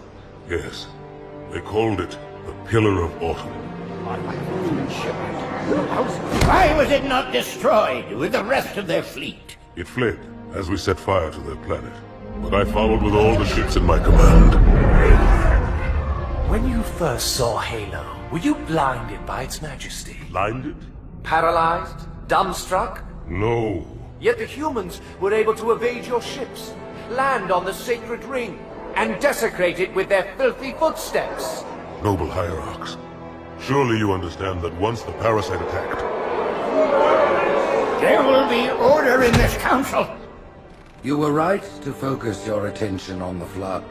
Yes. They called it the Pillar of Autumn. Why was it not destroyed with the rest of their fleet? It fled as we set fire to their planet. But I followed with all the ships in my command. When you first saw Halo, were you blinded by its majesty? Blinded? Paralyzed? Dumbstruck? No. Yet the humans were able to evade your ships, land on the sacred ring, and desecrate it with their filthy footsteps. Noble hierarchs, surely you understand that once the parasite attacked... There will be order in this council! You were right to focus your attention on the Flood.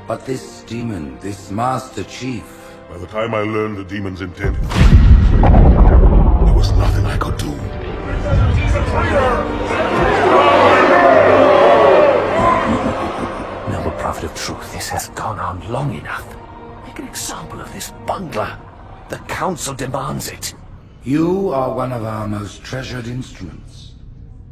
But this demon, this Master Chief... By the time I learned the demon's intent, there was nothing I could do. Noble Prophet of Truth, this has gone on long enough. Make an example of this bungler. The Council Council demands it. You are one of our most treasured instruments.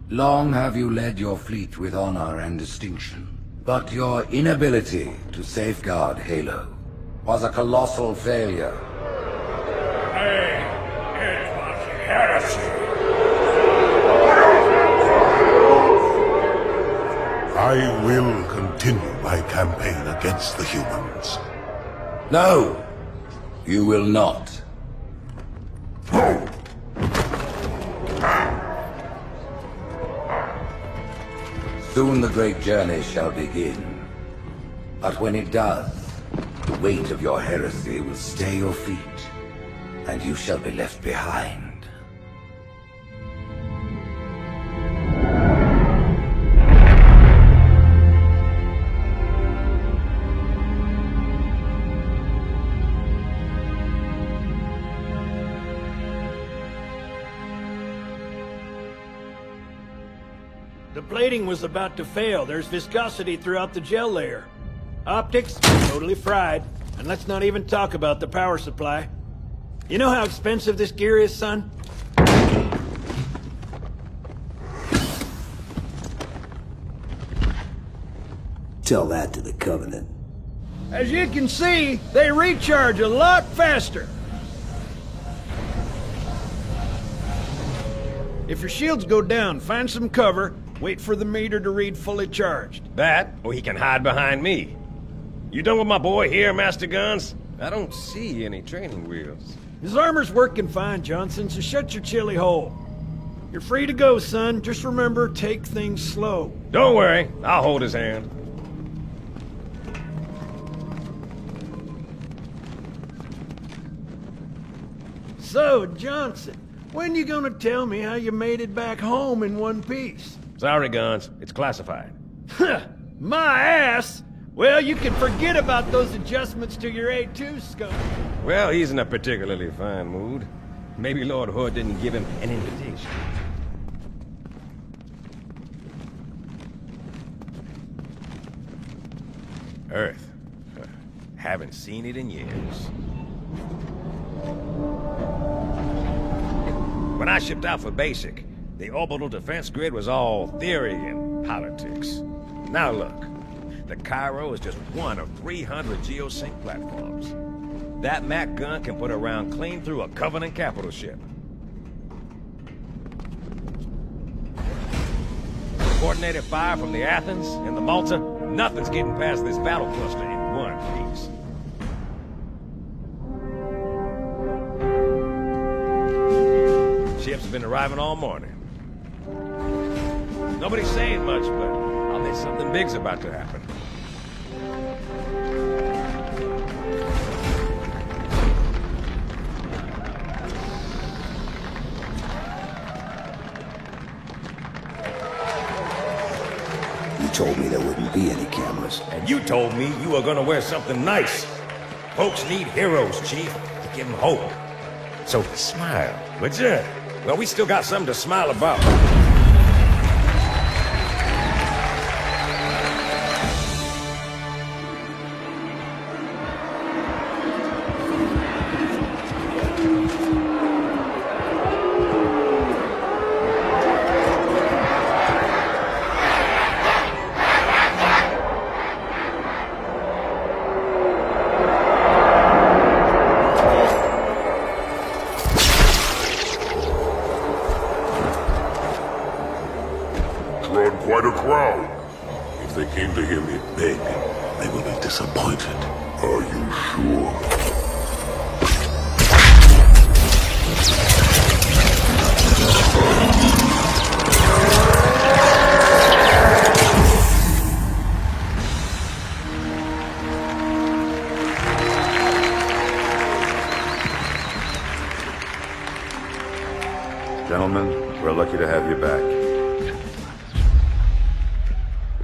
Long have you led your fleet with honor and distinction. But your inability to safeguard Halo was a colossal failure. Hey, it was heresy. I will continue my campaign against the humans. No, you will not. Soon the great journey shall begin. But when it does, the weight of your heresy will stay your feet, and you shall be left behind. The plating was about to fail. There's viscosity throughout the gel layer. Optics, totally fried. And let's not even talk about the power supply. You know how expensive this gear is, son? Tell that to the Covenant. As you can see, they recharge a lot faster. If your shields go down, find some cover. Wait for the meter to read fully charged. That, or he can hide behind me. You done with my boy here, Master Guns? I don't see any training wheels. His armor's working fine, Johnson, so shut your chilly hole. You're free to go, son. Just remember, take things slow. Don't worry, I'll hold his hand. So, Johnson, when you gonna tell me how you made it back home in one piece? Sorry, Guns. It's classified. My ass! Well, you can forget about those adjustments to your A2 scope. Well, he's in a particularly fine mood. Maybe Lord Hood didn't give him an invitation. Earth. Haven't seen it in years. When I shipped out for basic, the orbital defense grid was all theory and politics. Now look, the Cairo is just one of 300 geosync platforms. That Mac gun can put a round clean through a Covenant capital ship. Coordinated fire from the Athens and the Malta, nothing's getting past this battle cluster in one piece. Ships have been arriving all morning. Nobody's saying much, but I'll bet something big's about to happen. You told me there wouldn't be any cameras. And you told me you were gonna wear something nice. Folks need heroes, Chief, to give them hope. So smile, would you? Well, we still got something to smile about. Quite a crowd. If they came to hear me beg, they will be disappointed. Are you sure? Gentlemen, we're lucky to have you back.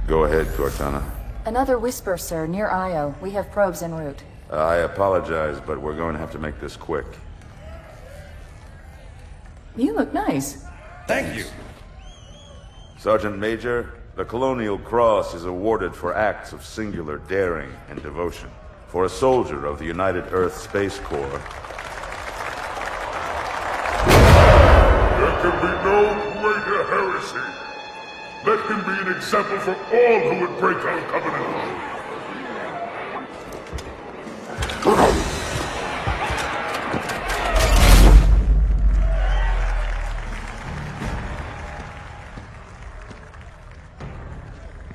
Go ahead, Cortana. Another whisper, sir, near Io. We have probes en route. I apologize, but we're going to have to make this quick. You look nice. Thank you. Sergeant Major, the Colonial Cross is awarded for acts of singular daring and devotion. For a soldier of the United Earth Space Corps, no greater heresy. Let him be an example for all who would break our covenant.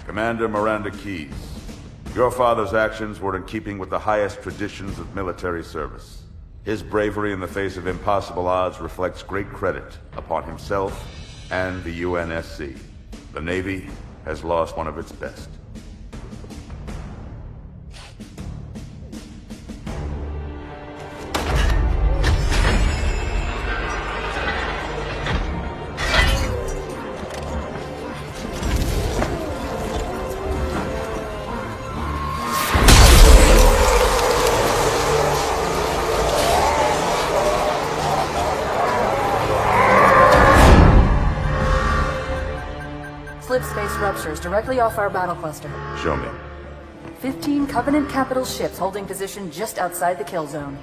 Commander Miranda Keyes, your father's actions were in keeping with the highest traditions of military service. His bravery in the face of impossible odds reflects great credit upon himself and the UNSC. The Navy has lost one of its best. Slip space ruptures directly off our battle cluster. Show me. 15 Covenant capital ships holding position just outside the kill zone.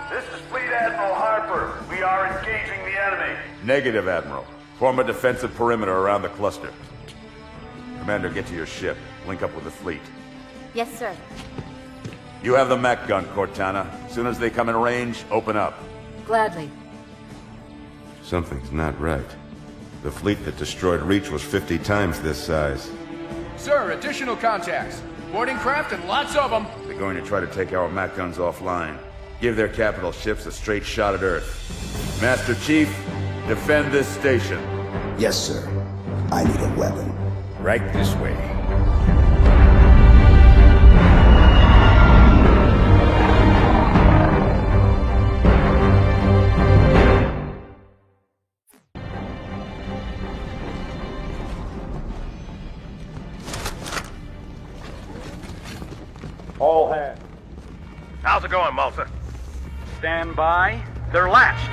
This is Fleet Admiral Harper. We are engaging the enemy. Negative, Admiral. Form a defensive perimeter around the cluster. Commander, get to your ship. Link up with the fleet. Yes, sir. You have the Mac gun, Cortana. As soon as they come in range, open up. Gladly. Something's not right. The fleet that destroyed Reach was 50 times this size. Sir, additional contacts. Boarding craft and lots of them. They're going to try to take our Mac guns offline. Give their capital ships a straight shot at Earth. Master Chief, defend this station. Yes, sir. I need a weapon. Right this way. All hands. How's it going, Malta? Stand by. They're latched.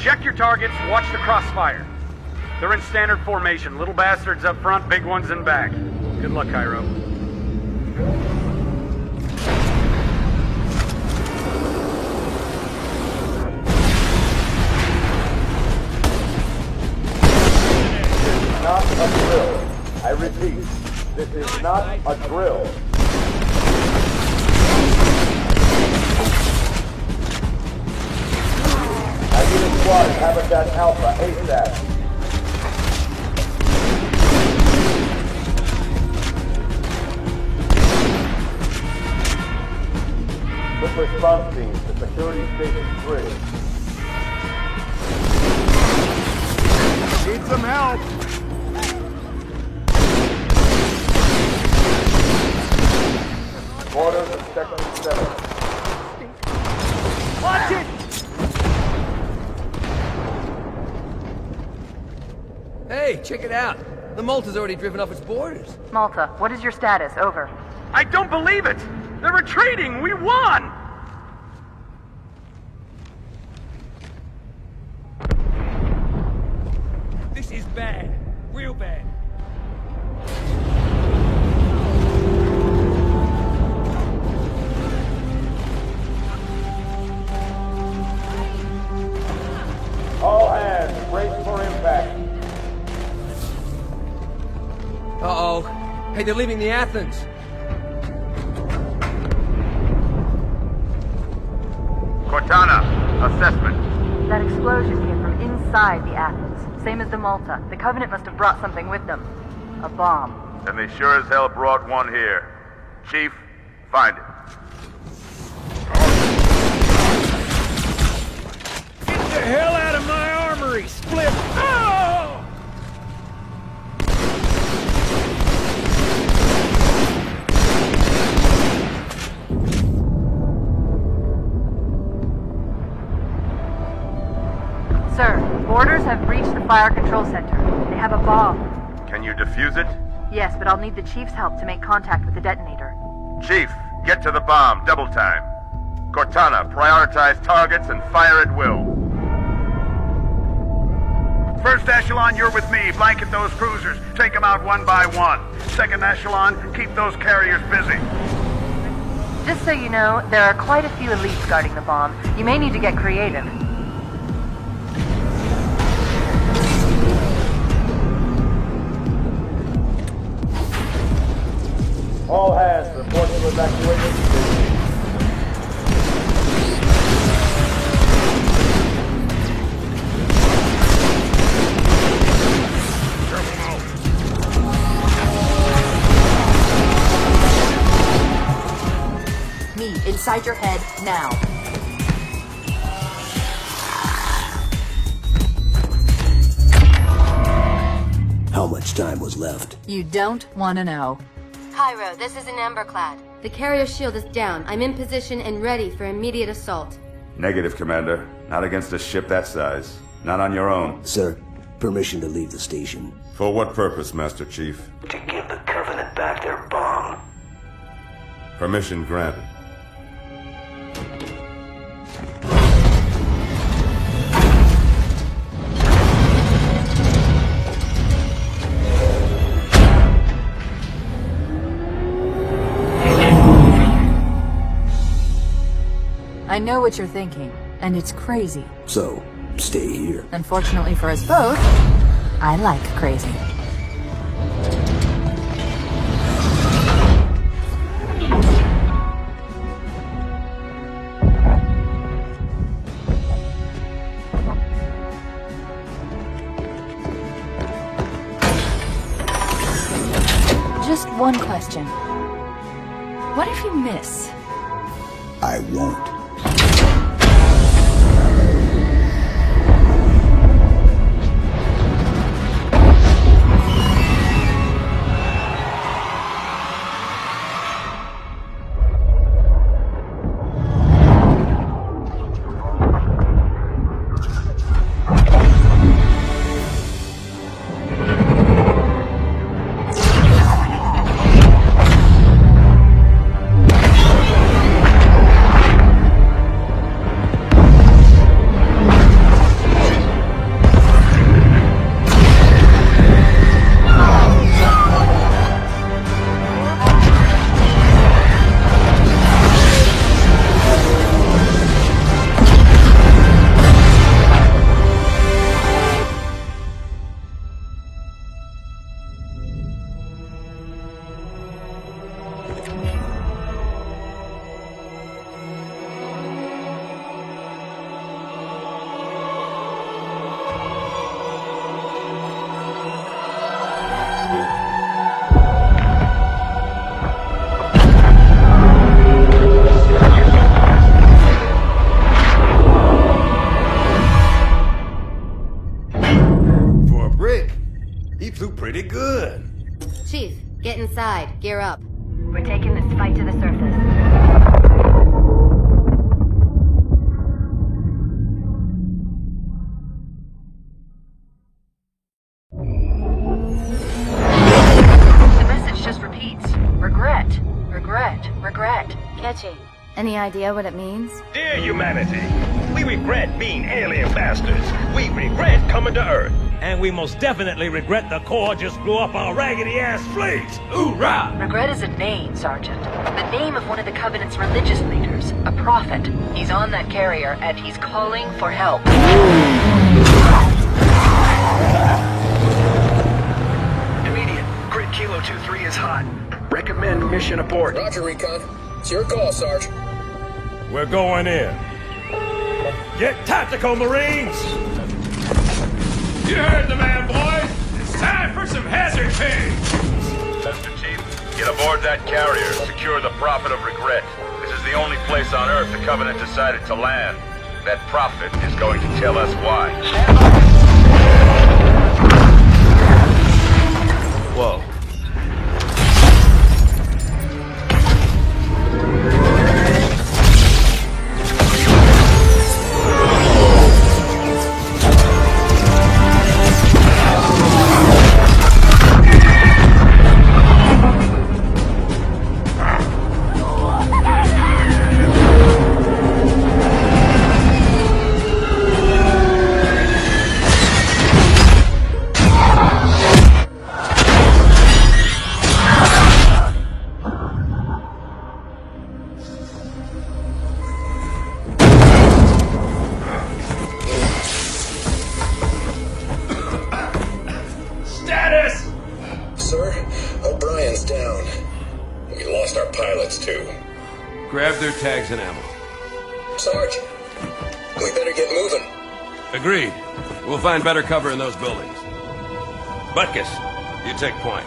Check your targets, watch the crossfire. They're in standard formation. Little bastards up front, big ones in back. Good luck, Cairo. Not a drill. I repeat, this is not a drill. I need a squad at Habitat Alpha ASAP. Quick response team to Security Station 3. Need some help. Quarters of Sector 7. Watch it! Hey, check it out. The Malta's already driven off its boarders. Malta, what is your status? Over. I don't believe it! They're retreating! We won! This is bad. Real bad. All hands, brace for impact. Uh-oh. Hey, they're leaving the Athens. Cortana, assessment. That explosion came from inside the Athens. Same as the Malta. The Covenant must have brought something with them. A bomb. And they sure as hell brought one here. Chief, find it. Get the hell out of my armory, Split! Oh! Sir, boarders have breached the fire control center. They have a bomb. Can you defuse it? Yes, but I'll need the Chief's help to make contact with the detonator. Chief, get to the bomb, double time. Cortana, prioritize targets and fire at will. First echelon, you're with me. Blanket those cruisers. Take them out one by one. Second echelon, keep those carriers busy. Just so you know, there are quite a few elites guarding the bomb. You may need to get creative. inside your head now. How much time was left? You don't want to know. Cairo, this is an Emberclad. The carrier shield is down. I'm in position and ready for immediate assault. Negative, Commander. Not against a ship that size. Not on your own. Sir, permission to leave the station. For what purpose, Master Chief? To give the Covenant back their bomb. Permission granted. I know what you're thinking, and it's crazy. So, stay here. Unfortunately for us both, I like crazy. Just one question. What if you miss? I won't. Pretty good. Chief, get inside. Gear up. We're taking this fight to the surface. The message just repeats. Regret. Regret. Regret. Catchy. Any idea what it means? Dear humanity, we regret being alien bastards. We regret coming to Earth. And we most definitely regret the Corps just blew up our raggedy-ass fleet! Hoorah! Regret is a name, Sergeant. The name of one of the Covenant's religious leaders. A prophet. He's on that carrier, and he's calling for help. Immediate. Grid Kilo 2-3 is hot. Recommend mission abort. Roger, Recon. It's your call, Sarge. We're going in. Get tactical, Marines! You heard the man, boys! It's time for some hazard pay! Master Chief, get aboard that carrier. Secure the Prophet of Regret. This is the only place on Earth the Covenant decided to land. That Prophet is going to tell us why. Whoa. Grab their tags and ammo. Sarge, we better get moving. Agreed. We'll find better cover in those buildings. Butkus, you take point.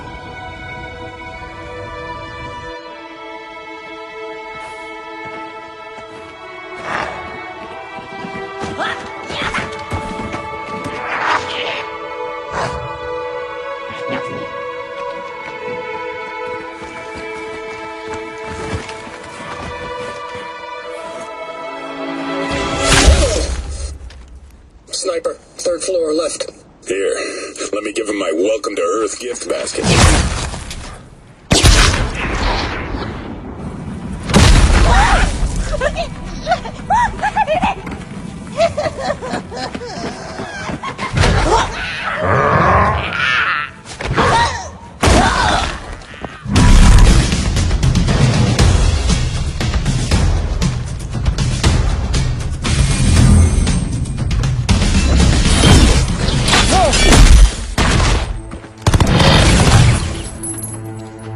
left. Here, let me give him my welcome to Earth gift basket.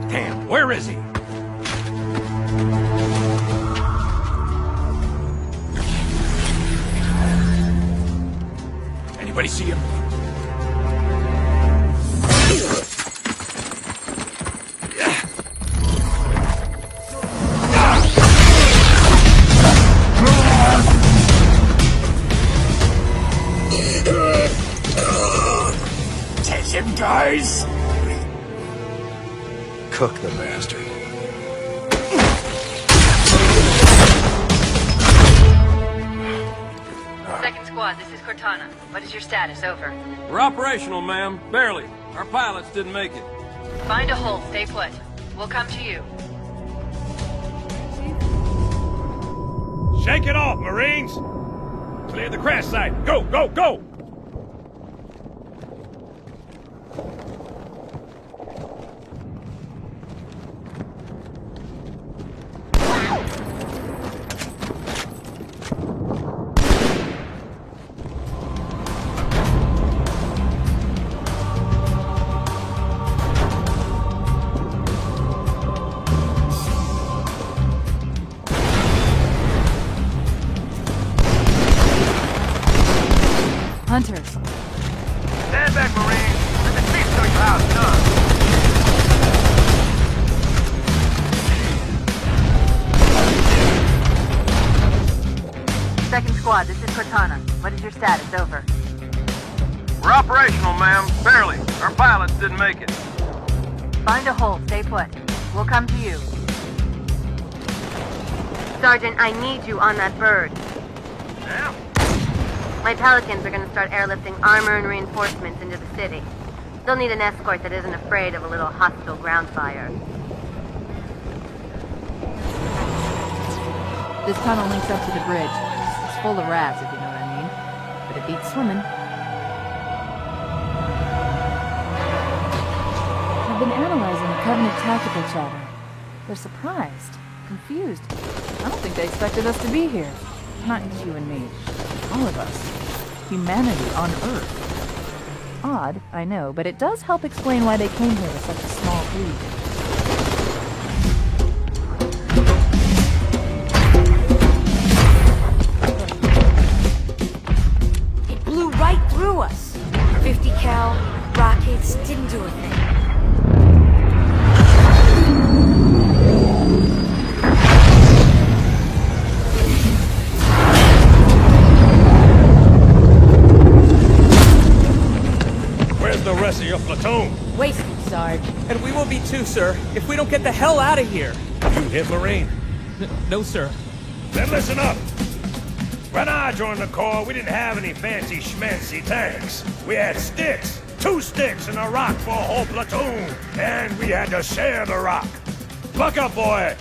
Damn, where is he? Anybody see him? Take him, guys! Cook the bastard. Second squad, this is Cortana. What is your status? Over. We're operational, ma'am. Barely. Our pilots didn't make it. Find a hole. Stay put. We'll come to you. Shake it off, Marines! Clear the crash site. Go, go, go! Hunters. Stand back, Marine. Let the chief show you how it's done. Second squad, this is Cortana. What is your status? Over. We're operational, ma'am. Barely. Our pilots didn't make it. Find a hole. Stay put. We'll come to you. Sergeant, I need you on that bird. Yeah? My Pelicans are going to start airlifting armor and reinforcements into the city. They'll need an escort that isn't afraid of a little hostile ground fire. This tunnel links up to the bridge. It's full of rats, if you know what I mean. But it beats swimming. I've been analyzing the Covenant tactical chatter. They're surprised, confused. I don't think they expected us to be here. Not you and me. All of us. Humanity on Earth. Odd, I know, but it does help explain why they came here with such a small fleet. It blew right through us. 50 cal rockets didn't do a thing. The rest of your platoon. Wasted, Sarge. And we will be too, sir, if we don't get the hell out of here. You hit Marine? No, sir. Then listen up. When I joined the Corps, we didn't have any fancy schmancy tanks. We had sticks. 2 sticks and a rock for a whole platoon. And we had to share the rock. Buck up, boy.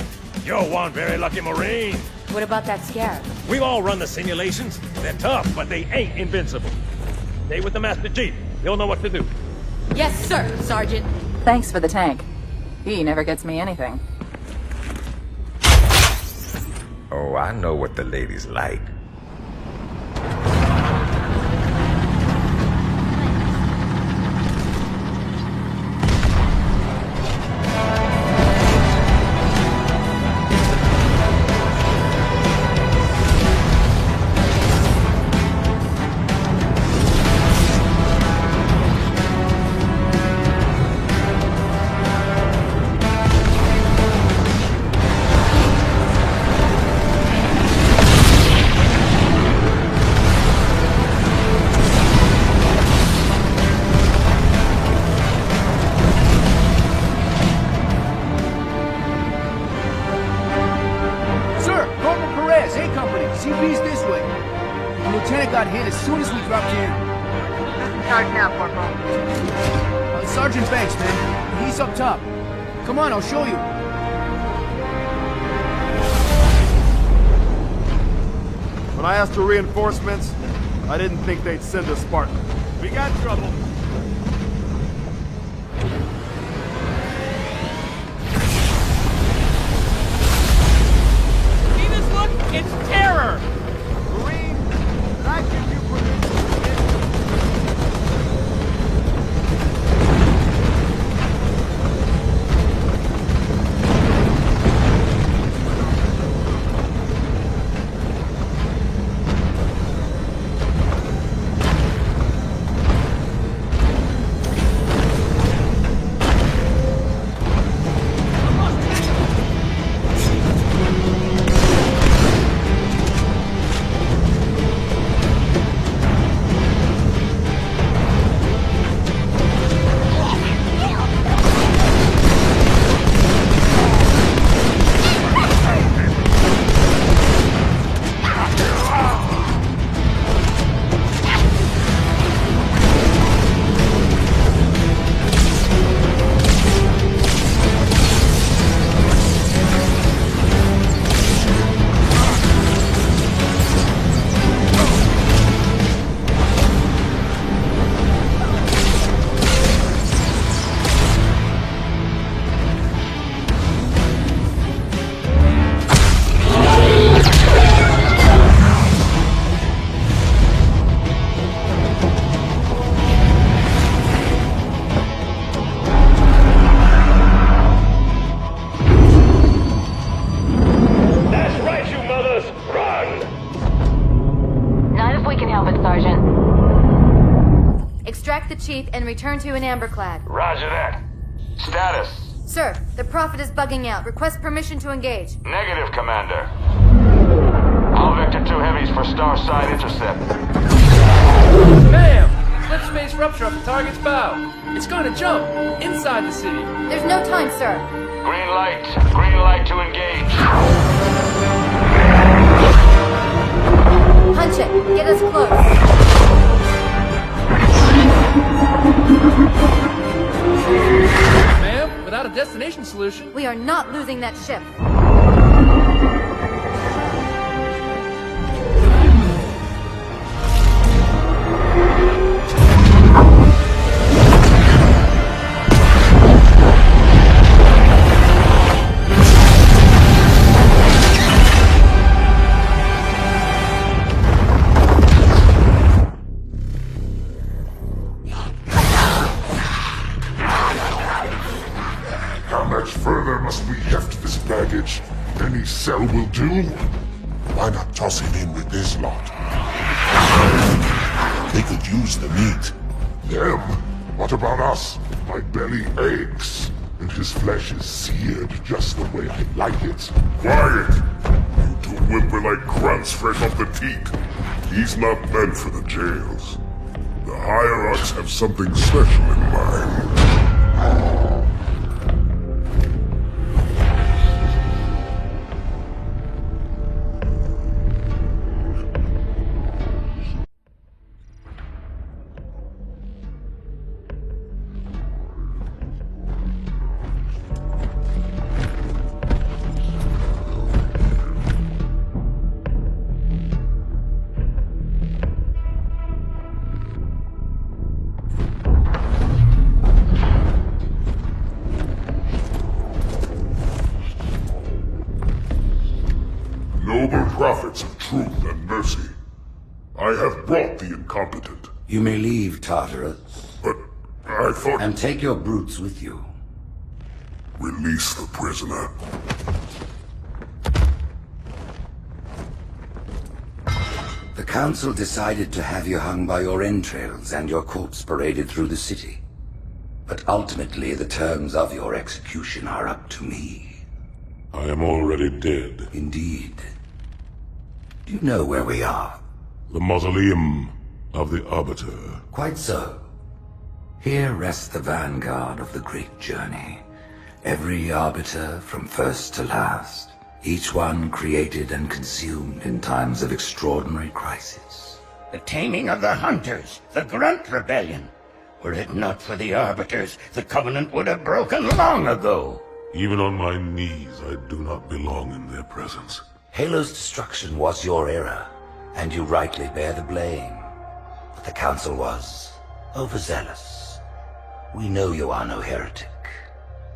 You're one very lucky Marine. What about that Scarab? We've all run the simulations. They're tough, but they ain't invincible. Stay with the Master Chief. He'll know what to do. Yes, sir, Sergeant. Thanks for the tank. He never gets me anything. Oh, I know what the ladies like. CP's this way. The lieutenant got hit as soon as we dropped in. start now, Corporal. Sergeant Banks, man. He's up top. Come on, I'll show you. When I asked for reinforcements, I didn't think they'd send a Spartan. We got trouble. See this look? It's terror! Marine, did I give you permission to get... Chief, and return to an amberclad. Roger that. Status? Sir, the Prophet is bugging out. Request permission to engage. Negative, Commander. All Vector 2 heavies for Starside intercept. Bam! Slip space rupture off the target's bow. It's going to jump inside the city. There's no time, sir. Green light. Green light to engage. Punch it. Get us close. Ma'am, without a destination solution... We are not losing that ship. Any cell will do. Why not toss him in with this lot? They could use the meat. Them? What about us? My belly aches, and his flesh is seared just the way I like it. Quiet! You two whimper-like grunts fresh off the teat. He's not meant for the jails. The higher-ups have something special in mind. Prophets of truth and mercy, I have brought the incompetent. You may leave, Tartarus. But I thought... And take your brutes with you. Release the prisoner. The Council decided to have you hung by your entrails and your corpse paraded through the city. But ultimately, the terms of your execution are up to me. I am already dead. Indeed. Do you know where we are? The mausoleum of the Arbiter. Quite so. Here rests the vanguard of the great journey. Every Arbiter from first to last. Each one created and consumed in times of extraordinary crisis. The taming of the Hunters, the Grunt Rebellion. Were it not for the Arbiters, the Covenant would have broken long ago. Even on my knees, I do not belong in their presence. Halo's destruction was your error, and you rightly bear the blame. But the Council was overzealous. We know you are no heretic.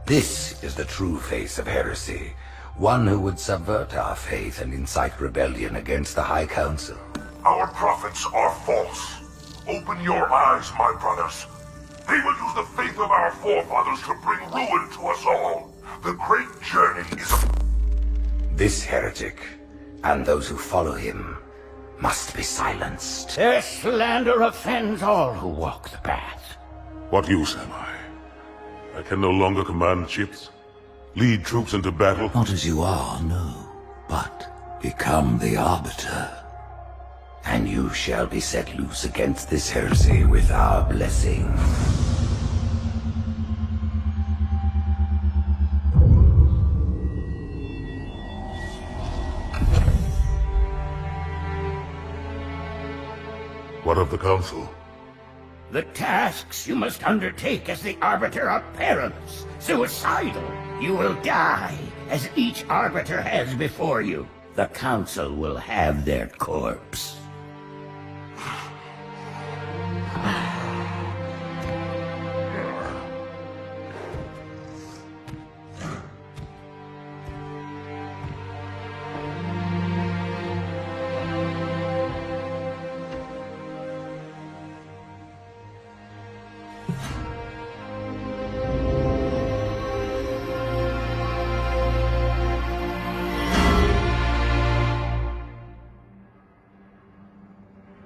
This is the true face of heresy, one who would subvert our faith and incite rebellion against the High Council. Our prophets are false. Open your eyes, my brothers. They will use the faith of our forefathers to bring ruin to us all. The great journey is a... This heretic, and those who follow him, must be silenced. Their slander offends all who walk the path. What use am I? I can no longer command ships, lead troops into battle. Not as you are, no, but become the Arbiter. And you shall be set loose against this heresy with our blessing. What of the Council? The tasks you must undertake as the Arbiter are perilous, suicidal. You will die, as each Arbiter has before you. The Council will have their corpse.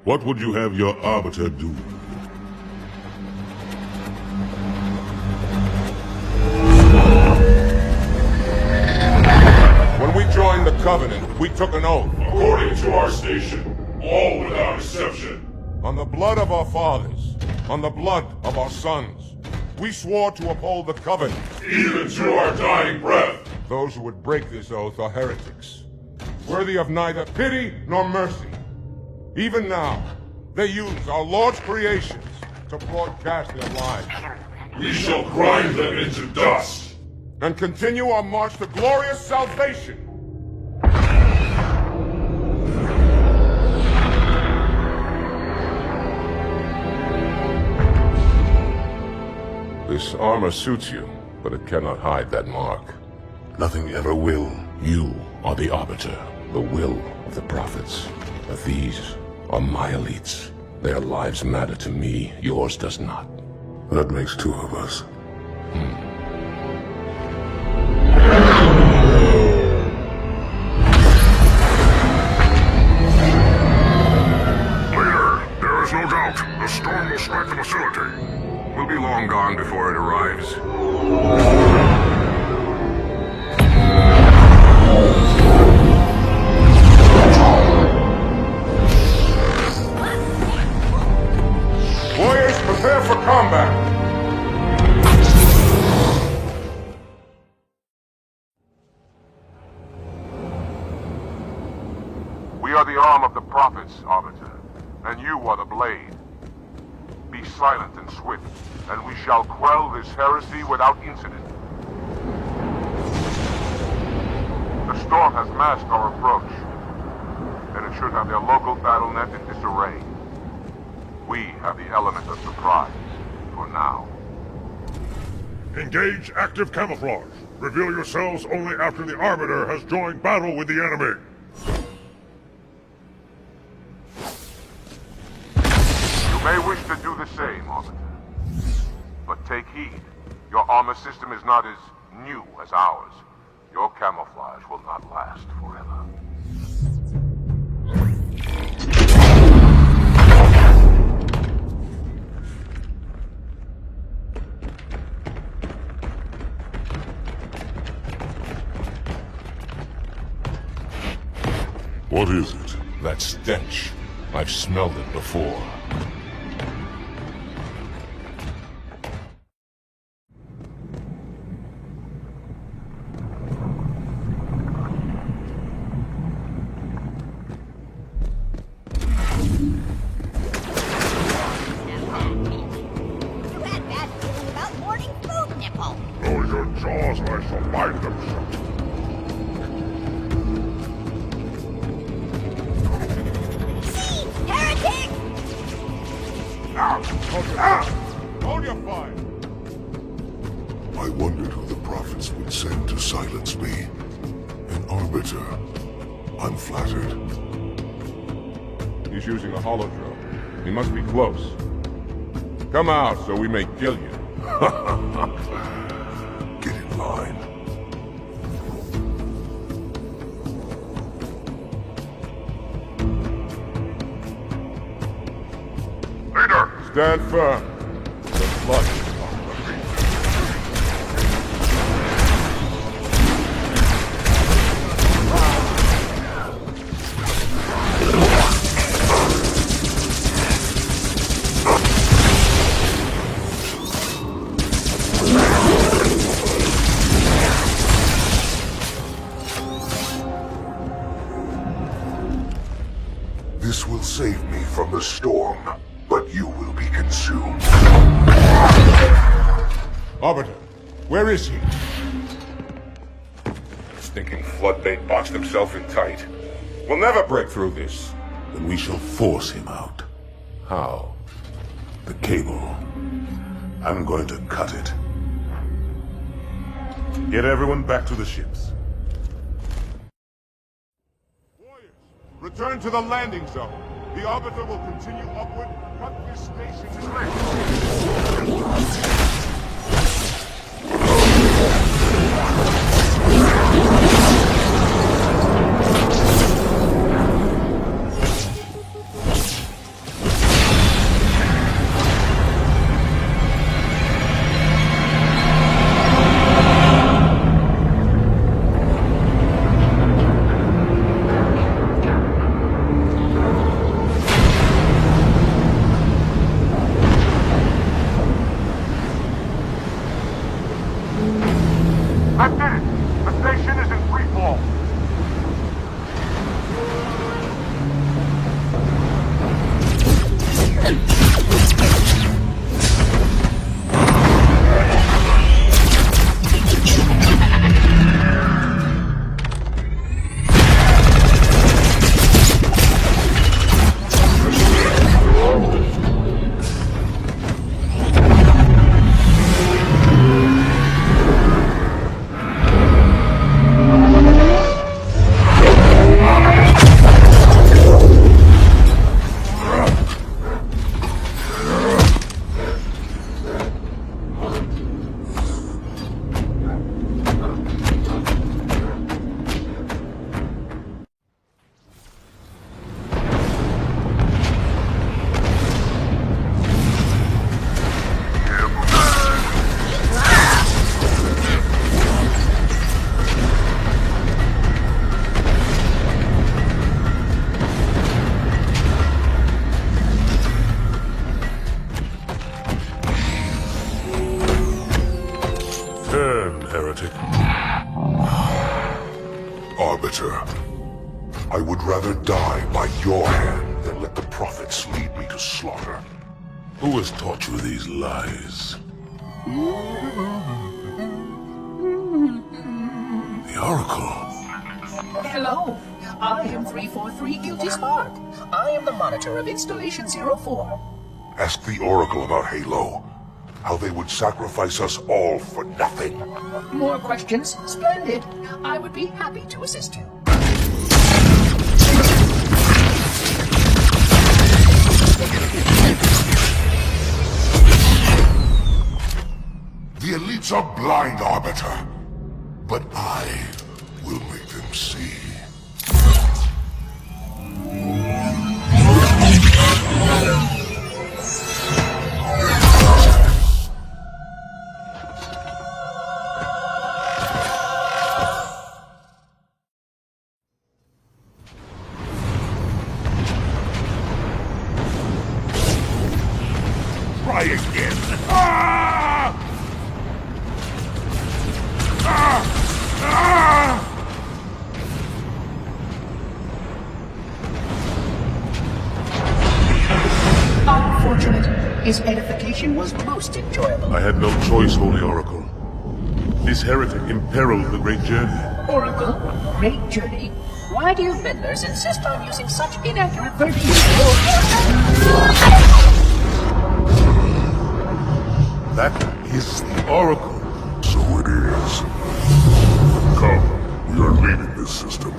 What would you have your Arbiter do? When we joined the Covenant, we took an oath. According to our station, all without exception. On the blood of our fathers, on the blood of our sons, we swore to uphold the Covenant. Even to our dying breath. Those who would break this oath are heretics, worthy of neither pity nor mercy. Even now, they use our Lord's creations to broadcast their lies. We shall grind them into dust. And continue our march to glorious salvation. This armor suits you, but it cannot hide that mark. Nothing ever will. You are the Arbiter, the will of the prophets. But these are my elites. Their lives matter to me, yours does not. That makes two of us. Leader, there is no doubt the storm will strike the facility. We'll be long gone before it arrives. Warriors, prepare for combat! We are the arm of the prophets, Arbiter, and you are the blade. Be silent and swift, and we shall quell this heresy without incident. The storm has masked our approach, and it should have their local battle net in disarray. We have the element of surprise, for now. Engage active camouflage. Reveal yourselves only after the Arbiter has joined battle with the enemy. You may wish to do the same, Arbiter. But take heed. Your armor system is not as new as ours. Your camouflage will not last forever. What is it? That stench. I've smelled it before. jaws I shall find them shut. Heretic! Hold your fire! I wondered who the prophets would send to silence me. An arbiter. I'm flattered. He's using a holodrome. He must be close. Come out so we may kill you. Get in line. Leader! Stand firm. The blood is on the beat. This will save me from the storm, but you will be consumed. Arbiter, where is he? Stinking floodbait boxed himself in tight. We'll never break through this. Then we shall force him out. How? The cable. I'm going to cut it. Get everyone back to the ships. Return to the landing zone. The Arbiter will continue upward. Cut this station in half. heretic. Arbiter, I would rather die by your hand than let the prophets lead me to slaughter. Who has taught you these lies? The Oracle. Hello, I am 343 Guilty Spark. I am the monitor of Installation 04. Ask the Oracle about Halo. How they would sacrifice us all for nothing. More questions? Splendid. I would be happy to assist you. The elites are blind, Arbiter. But I will make them see. Try again. Ah! Ah! Ah! Unfortunate. His edification was most enjoyable. I had no choice, Holy Oracle. This heretic imperiled the Great Journey. Oracle, great journey. Why do you meddlers insist on using such inaccurate verbiage? That is the Oracle. So it is. Come, we are leaving this system.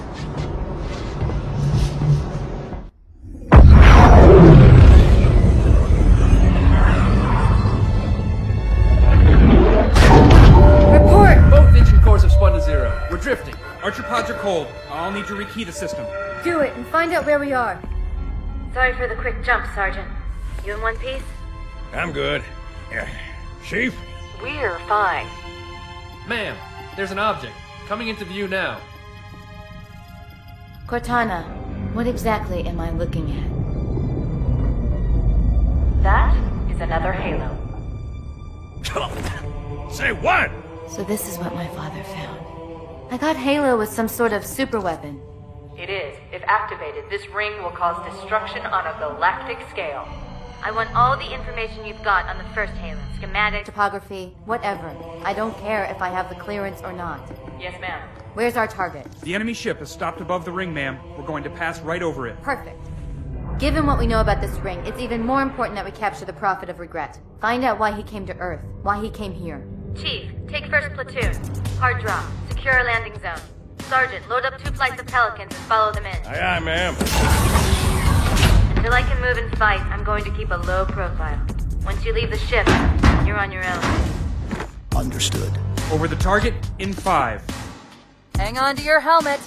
Report! Both engine cores have spun to zero. We're drifting. Archer pods are cold. I'll need to rekey the system. Do it and find out where we are. Sorry for the quick jump, Sergeant. You in one piece? I'm good. Chief? We're fine. Ma'am, there's an object. Coming into view now. Cortana, what exactly am I looking at? That is another Halo. Say what? So this is what my father found. I thought Halo was some sort of super weapon. It is. If activated, this ring will cause destruction on a galactic scale. I want all the information you've got on the first Halo. Schematic, topography, whatever. I don't care if I have the clearance or not. Yes, ma'am. Where's our target? The enemy ship has stopped above the ring, ma'am. We're going to pass right over it. Perfect. Given what we know about this ring, it's even more important that we capture the Prophet of Regret. Find out why he came to Earth, why he came here. Chief, take first platoon. Hard drop. Secure landing zone. Sergeant, load up 2 flights of Pelicans and follow them in. Aye, aye, ma'am. Until I can move and fight, I'm going to keep a low profile. Once you leave the ship, you're on your own. Understood. Over the target in 5. Hang on to your helmet.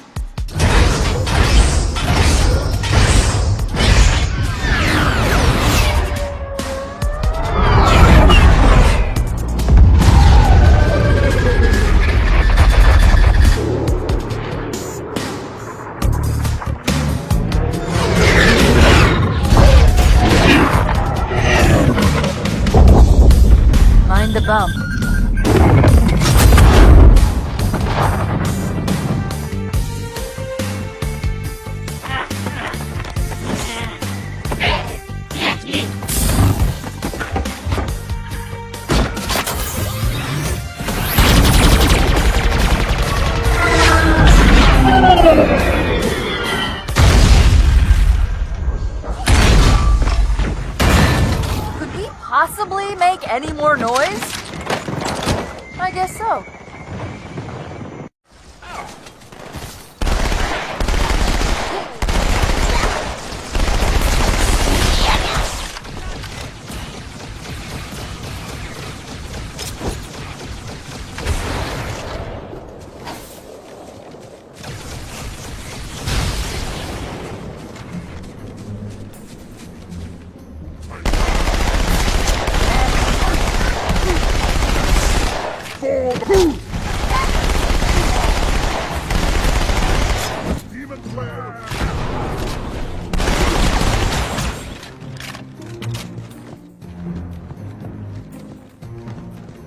Mind the bump. Could we possibly make any more noise? I guess so.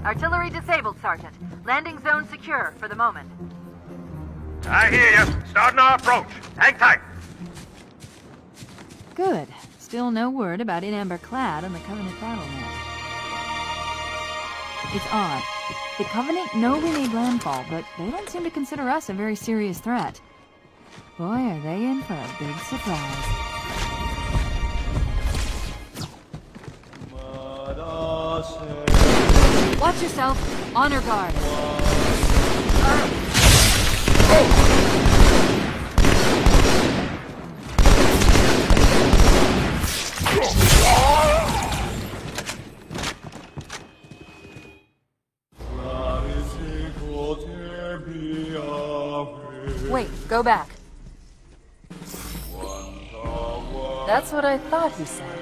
Artillery disabled, Sergeant. Landing zone secure for the moment. I hear you. Starting our approach. Hang tight. Good. Still no word about In Amber Clad on the Covenant BattleNet. It's odd. The Covenant know we made landfall, but they don't seem to consider us a very serious threat. Boy, are they in for a big surprise. Watch yourself. Honor guard. Wait, go back. That's what I thought he said.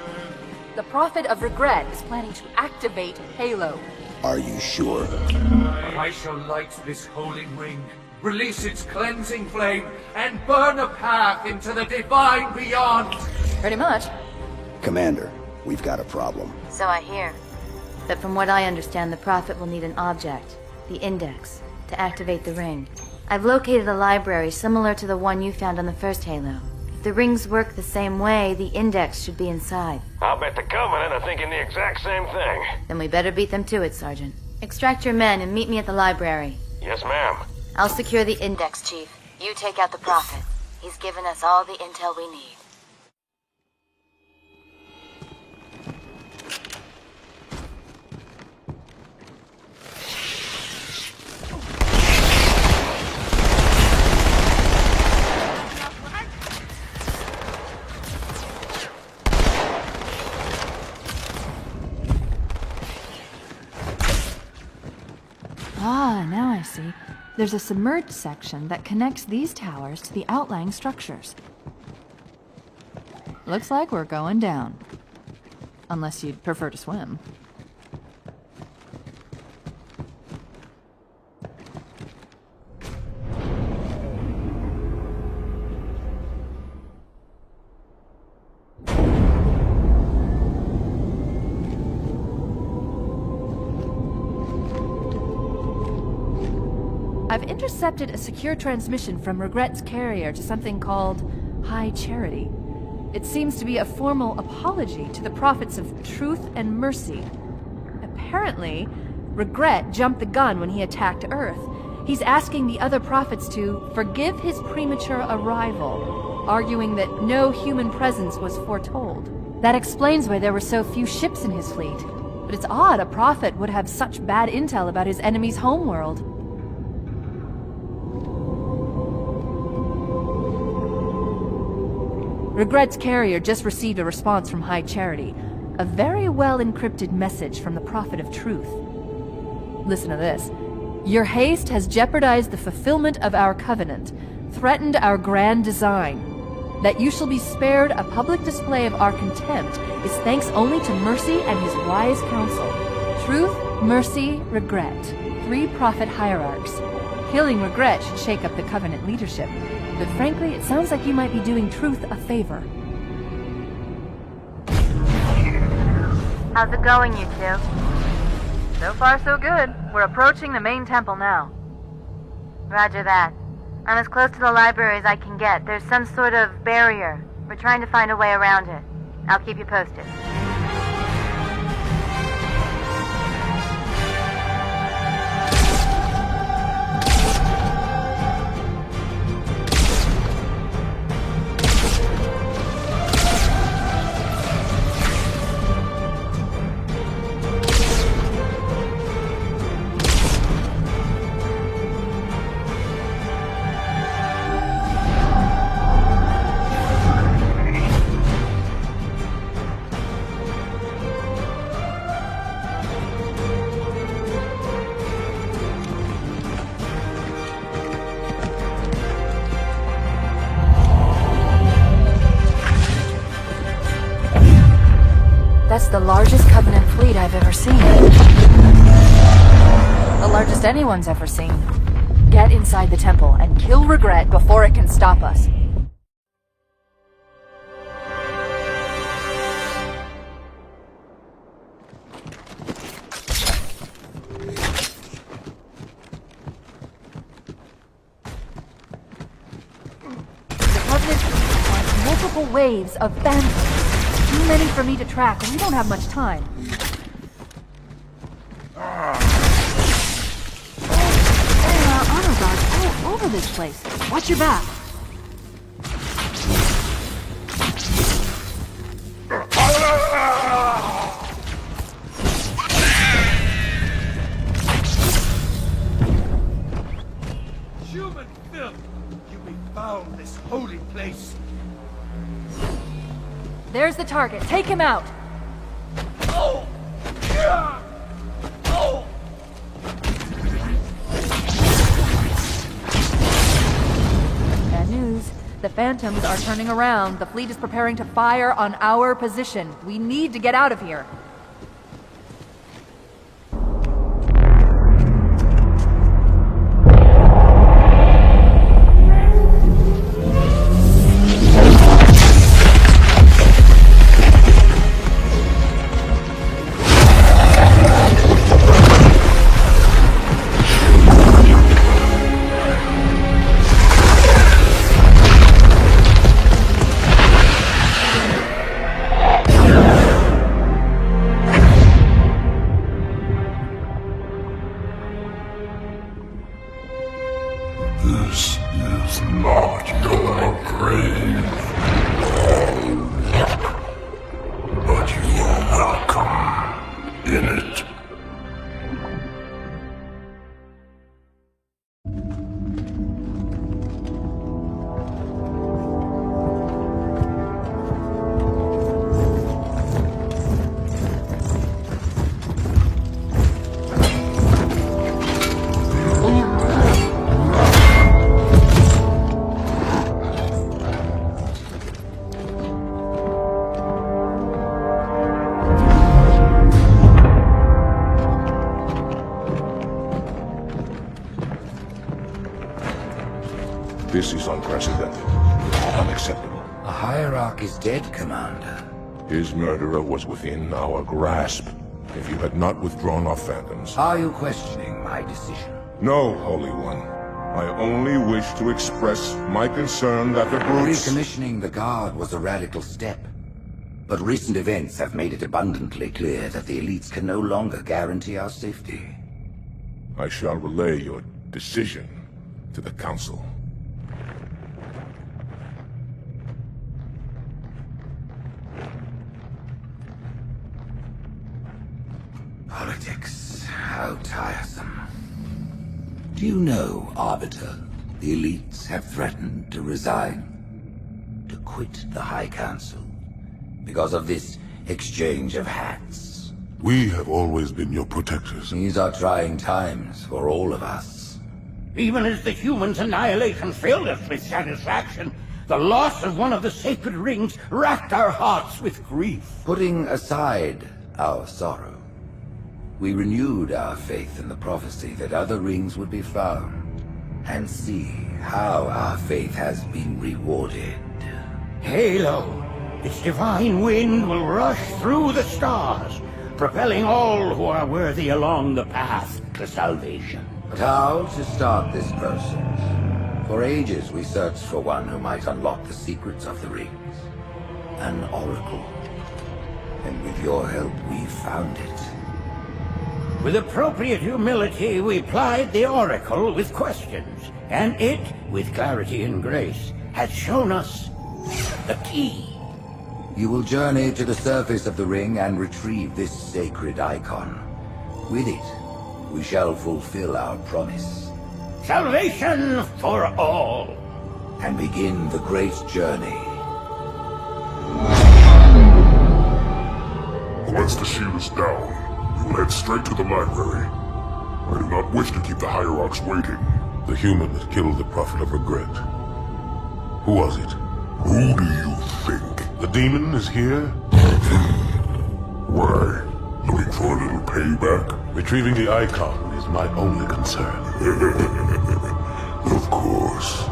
The Prophet of Regret is planning to activate Halo. Are you sure? I shall light this holy ring, release its cleansing flame, and burn a path into the divine beyond. Pretty much. Commander, we've got a problem. So I hear. But from what I understand, the Prophet will need an object, the Index, to activate the ring. I've located a library similar to the one you found on the first Halo. If the rings work the same way, the Index should be inside. I'll bet the Covenant are thinking the exact same thing. Then we better beat them to it, Sergeant. Extract your men and meet me at the library. Yes, ma'am. I'll secure the index, Chief. You take out the Prophet. He's given us all the intel we need. Ah, now I see. There's a submerged section that connects these towers to the outlying structures. Looks like we're going down. Unless you'd prefer to swim. I've intercepted a secure transmission from Regret's carrier to something called High Charity. It seems to be a formal apology to the prophets of truth and mercy. Apparently, Regret jumped the gun when he attacked Earth. He's asking the other prophets to forgive his premature arrival, arguing that no human presence was foretold. That explains why there were so few ships in his fleet. But it's odd a prophet would have such bad intel about his enemy's homeworld. Regret's carrier just received a response from High Charity. A very well-encrypted message from the Prophet of Truth. Listen to this. Your haste has jeopardized the fulfillment of our covenant, threatened our grand design. That you shall be spared a public display of our contempt is thanks only to Mercy and his wise counsel. Truth, Mercy, Regret. 3 prophet hierarchs. Killing Regret should shake up the covenant leadership. But frankly, it sounds like you might be doing Truth a favor. How's it going, you two? So far, so good. We're approaching the main temple now. Roger that. I'm as close to the library as I can get. There's some sort of barrier. We're trying to find a way around it. I'll keep you posted. That's the largest Covenant fleet I've ever seen. The largest anyone's ever seen. Get inside the temple and kill Regret before it can stop us. The Covenant fleet wants multiple waves of bandits. Too many for me to track, and we don't have much time. Honor guards all over this place. Watch your back. Human filth! You befoul this holy place! There's the target. Take him out. Oh! Yeah! Oh! Bad news. The Phantoms are turning around. The fleet is preparing to fire on our position. We need to get out of here. This is unprecedented. Unacceptable. A hierarch is dead, Commander. His murderer was within our grasp. If you had not withdrawn our phantoms... Are you questioning my decision? No, Holy One. I only wish to express my concern that the brutes... Recommissioning the Guard was a radical step. But recent events have made it abundantly clear that the elites can no longer guarantee our safety. I shall relay your decision to the Council. Politics. How tiresome. Do you know, Arbiter, the elites have threatened to resign, to quit the High Council, because of this exchange of hats? We have always been your protectors. These are trying times for all of us. Even as the humans' annihilation filled us with satisfaction, the loss of one of the sacred rings racked our hearts with grief. Putting aside our sorrow, we renewed our faith in the prophecy that other rings would be found, and see how our faith has been rewarded. Halo, its divine wind will rush through the stars, propelling all who are worthy along the path to salvation. But how to start this process? For ages we searched for one who might unlock the secrets of the rings. An oracle. And with your help, we found it. With appropriate humility, we plied the Oracle with questions, and it, with clarity and grace, has shown us the key. You will journey to the surface of the ring and retrieve this sacred icon. With it, we shall fulfill our promise. Salvation for all. And begin the great journey. Once the shield is down, we will head straight to the library. I do not wish to keep the hierarchs waiting. The human that killed the Prophet of Regret. Who was it? Who do you think? The demon is here? Why? Looking for a little payback? Retrieving the icon is my only concern. Of course.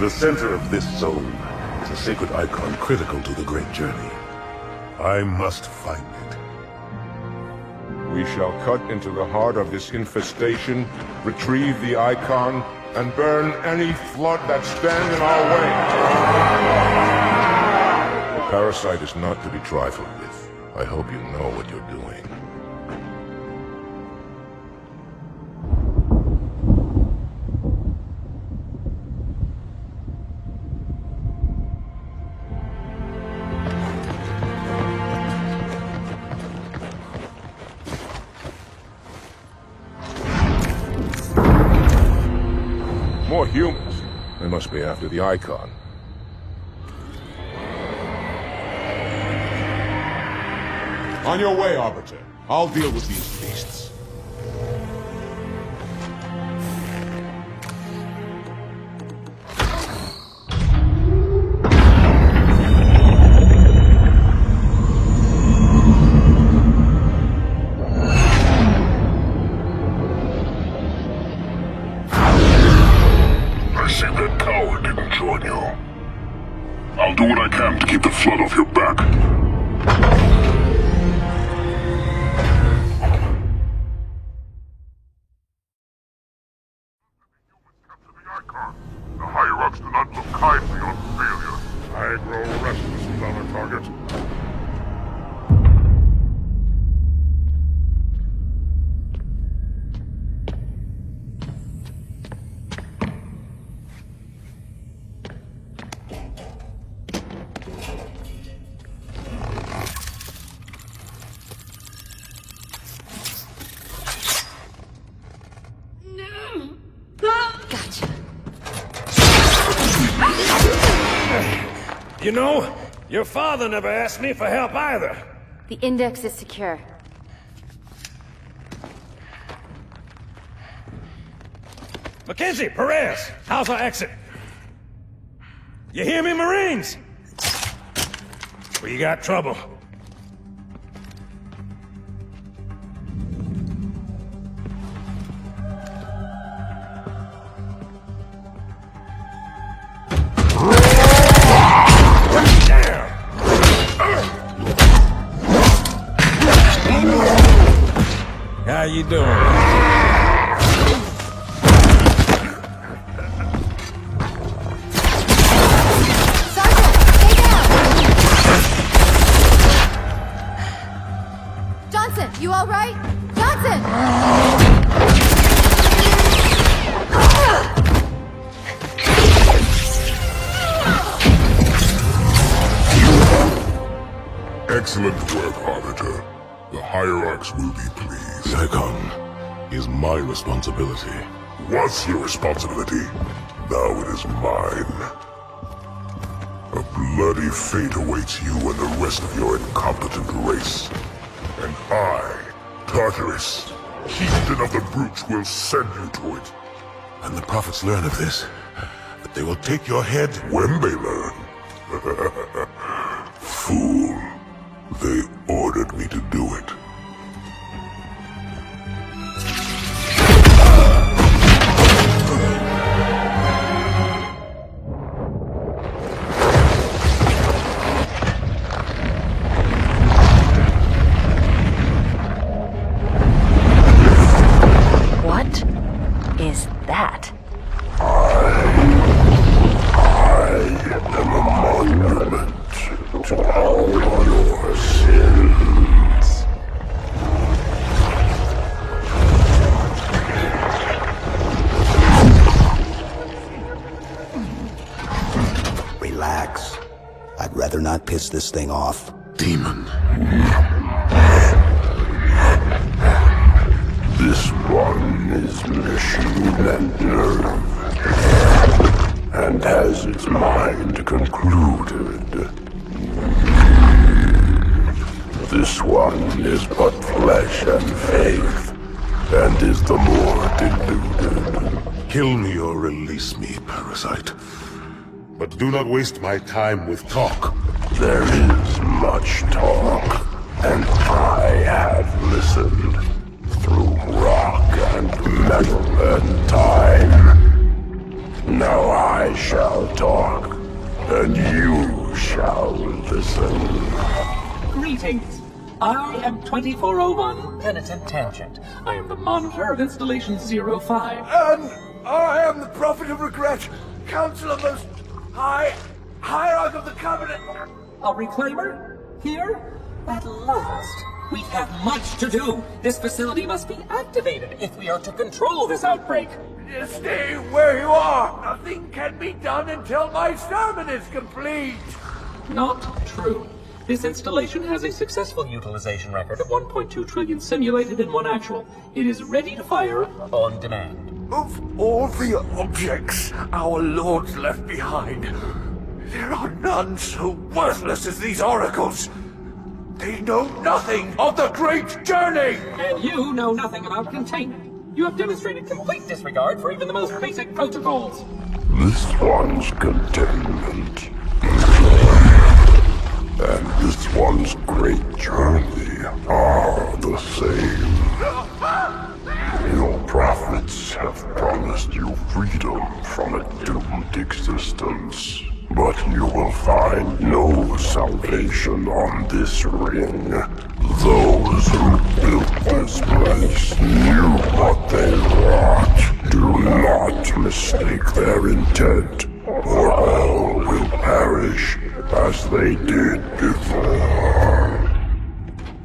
Center of this zone is a sacred icon critical to the great journey. I must find it. We shall cut into the heart of this infestation, retrieve the icon, and burn any flood that stand in our way. The parasite is not to be trifled with. I hope you know what you're doing. More humans. They must be after the icon. On your way, Arbiter. I'll deal with these beasts. I'll do what I can to keep the flood off your back. The higher-ups do not look kindly on failure. I grow restless without a target. You know, your father never asked me for help either. The index is secure. Mackenzie, Perez, how's our exit? You hear me, Marines? We got trouble. How you doing? Sergeant, stay down! Johnson, you all right? Johnson! Excellent work, Arbiter. The Hierarchs will be pleased. The icon is my responsibility. Was your responsibility. Now it is mine. A bloody fate awaits you and the rest of your incompetent race. And I, Tartarus, chieftain of the brutes, will send you to it. And the prophets learn of this, that they will take your head. When they learn. Fool. They ordered me to do it. What is that? I am a monument to all your sins. Relax. I'd rather not piss this thing off. Demon. This one is machine and nerve, and has its mind concluded. This one is but flesh and faith, and is the more deluded. Kill me or release me, parasite. But do not waste my time with talk. There is much talk, and I have listened through rock and metal and time. Now I shall talk, and you shall listen. Greetings. I am 2401 Penitent Tangent. I am the monitor of Installation 05. And I am the Prophet of Regret, Councilor Most High, Hierarch of the Covenant. A reclaimer? Here? At last. We have much to do. This facility must be activated if we are to control this outbreak. Stay where you are. Nothing can be done until my sermon is complete. Not true. This installation has a successful utilization record of 1.2 trillion simulated and 1 actual. It is ready to fire on demand. Of all the objects our lords left behind, there are none so worthless as these oracles. They know nothing of the great journey! And you know nothing about containment. You have demonstrated complete disregard for even the most basic protocols. This one's containment. And this one's great journey are the same. Your prophets have promised you freedom from a doomed existence. But you will find no salvation on this ring. Those who built this place knew what they wrought. Do not mistake their intent, or all will perish as they did before.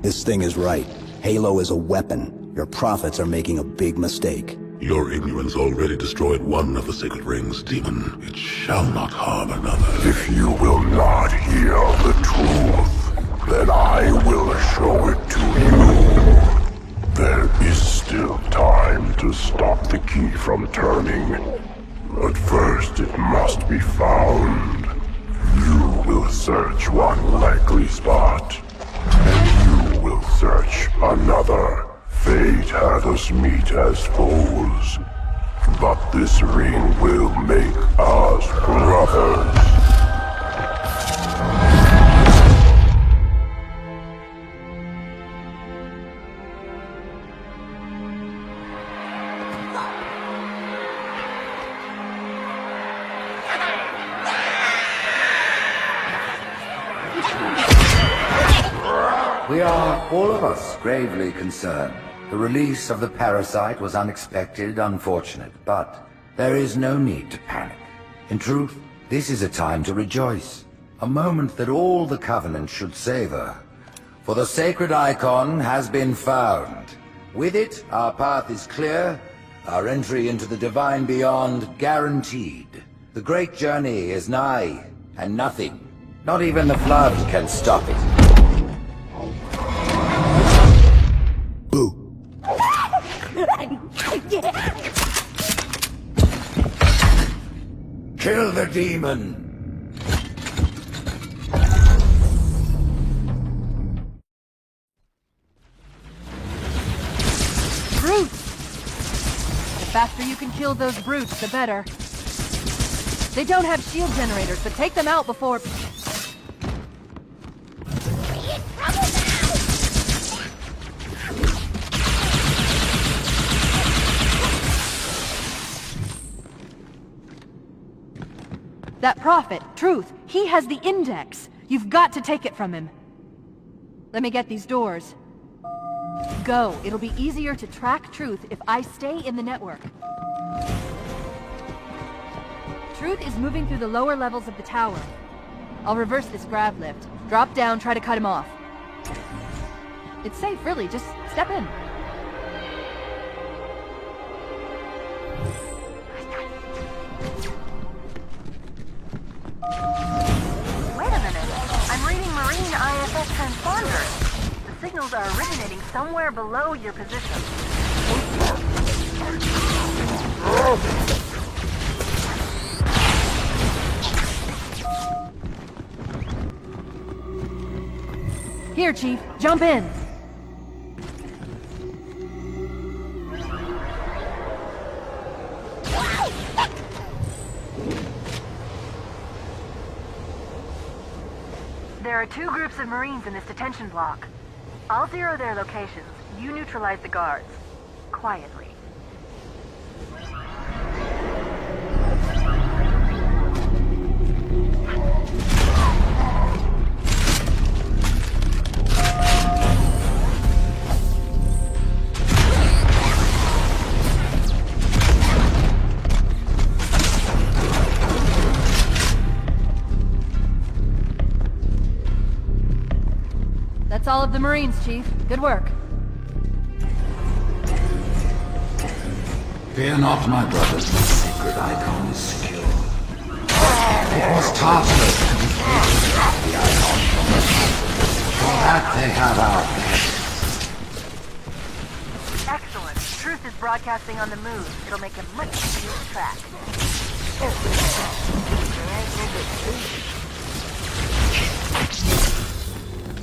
This thing is right. Halo is a weapon. Your prophets are making a big mistake. Your ignorance already destroyed one of the sacred rings, demon. It shall not harm another. If you will not hear the truth, then I will show it to you. There is still time to stop the key from turning. But first it must be found. You will search one likely spot, and you will search another. Fate had us meet as foes, but this ring will make us brothers. We are, all of us, gravely concerned. The release of the parasite was unexpected, unfortunate, but there is no need to panic. In truth, this is a time to rejoice. A moment that all the Covenant should savor. For the sacred icon has been found. With it, our path is clear, our entry into the divine beyond guaranteed. The great journey is nigh, and nothing, not even the flood, can stop it. Boo. Kill the demon! Brutes! The faster you can kill those brutes, the better. They don't have shield generators, but take them out before... That prophet, Truth, he has the index. You've got to take it from him. Let me get these doors. Go. It'll be easier to track Truth if I stay in the network. Truth is moving through the lower levels of the tower. I'll reverse this grav lift. Drop down, try to cut him off. It's safe, really. Just step in. Wait a minute. I'm reading Marine IFS transponders. The signals are originating somewhere below your position. Here, Chief. Jump in. There are 2 groups of Marines in this detention block. I'll zero their locations. You neutralize the guards. Quietly. Marines, Chief. Good work. Fear not, my brothers. The sacred icon is secure. It was tasked to defeat the icon from the top. For that they have our thanks. Excellent. Truth is broadcasting on the move. It'll make him much easier to track.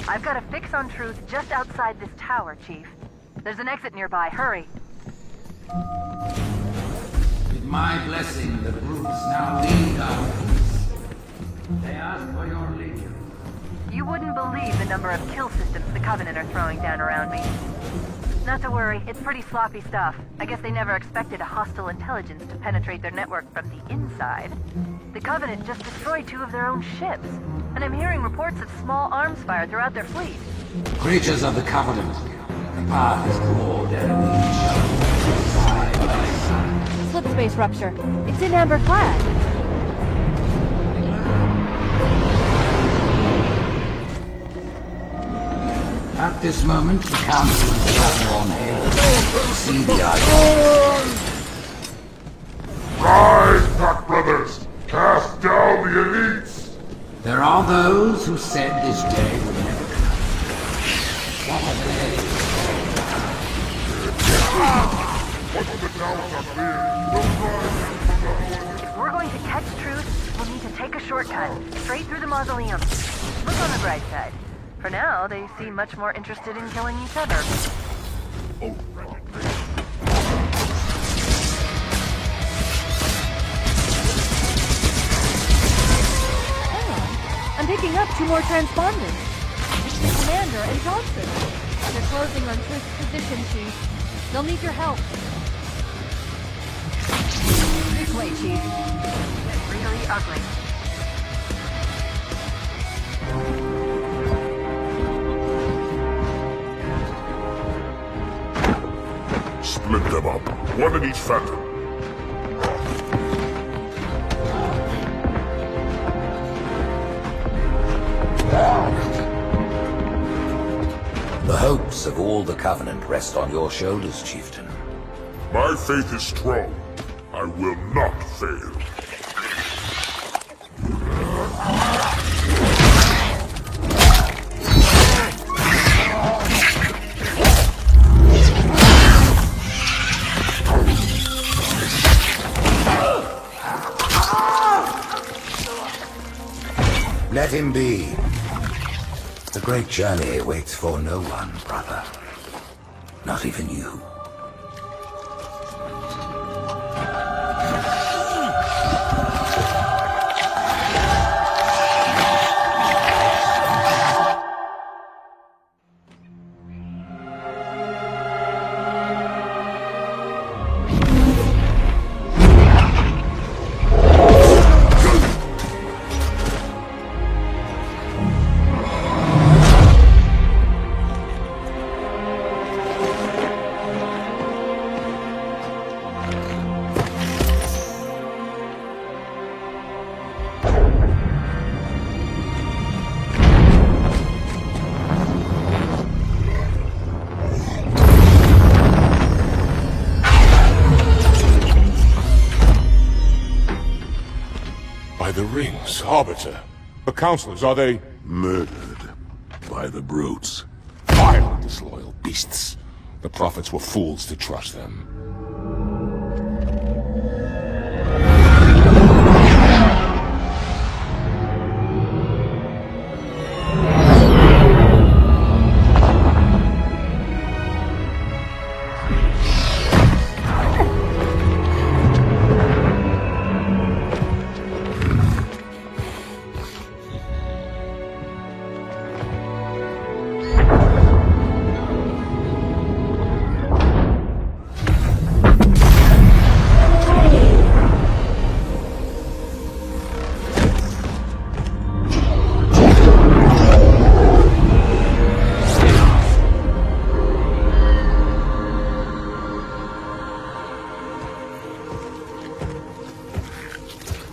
I've got a fix on Truth just outside this tower, Chief. There's an exit nearby. Hurry. With my blessing, the brutes now lead our peace. They ask for your legion. You wouldn't believe the number of kill systems the Covenant are throwing down around me. Not to worry, it's pretty sloppy stuff. I guess they never expected a hostile intelligence to penetrate their network from the inside. The Covenant just destroyed 2 of their own ships, and I'm hearing reports of small arms fire throughout their fleet. Creatures of the Covenant, the path is toward enemy side by side. Slip space rupture. It's in amber flag. At this moment, the Council is gathered on Halo to see the icon. Rise, Pack Brothers! Cast down the elites! There are those who said this day would never come. What are they? Once the towers are clear, we'll rise. If we're going to catch Truth, we'll need to take a shortcut, straight through the mausoleum. Look on the bright side. For now, they seem much more interested in killing each other. I'm picking up 2 more transponders. Commander and Johnson. They're closing on Truth's position, Chief. They'll need your help. This way, Chief. Really ugly. Split them up, one in each phantom. The hopes of all the Covenant rest on your shoulders, Chieftain. My faith is strong. I will not fail. Let him be. The great journey waits for no one, brother. Not even you. The rings, Arbiter. The Councilors, are they... Murdered by the brutes. Vile, disloyal beasts. The Prophets were fools to trust them.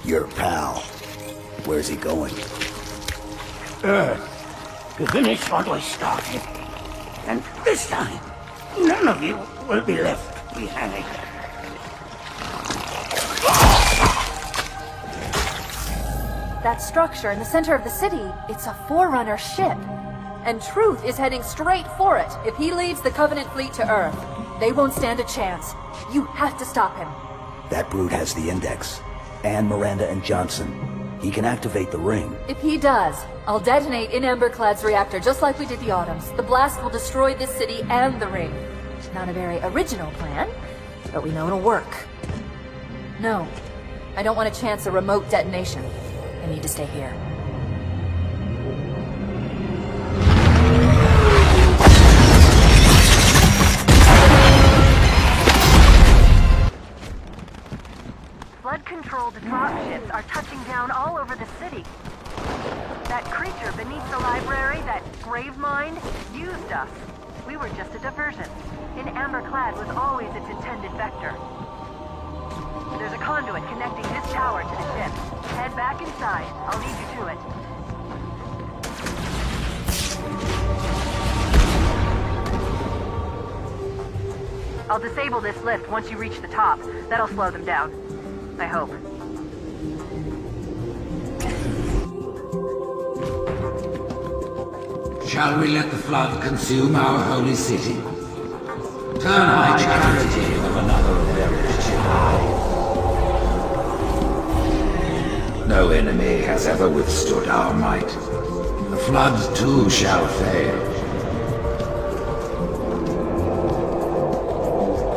Your pal. Where's he going? Earth. To finish what we started. And this time, none of you will be left behind. That structure in the center of the city, it's a Forerunner ship. And Truth is heading straight for it. If he leads the Covenant fleet to Earth, they won't stand a chance. You have to stop him. That brute has the Index. And Miranda and Johnson. He can activate the ring. If he does, I'll detonate in Emberclad's reactor just like we did the Autumns. The blast will destroy this city and the ring. Not a very original plan, but we know it'll work. No, I don't want to chance a remote detonation. I need to stay here. Flood-controlled dropships are touching down all over the city. That creature beneath the library, that Gravemind, used us. We were just a diversion. And Emberclad was always its intended vector. There's a conduit connecting this tower to the ship. Head back inside. I'll lead you to it. I'll disable this lift once you reach the top. That'll slow them down. I hope. Shall we let the flood consume our holy city? Turn high charity of another very July. No enemy has ever withstood our might. The flood too shall fail.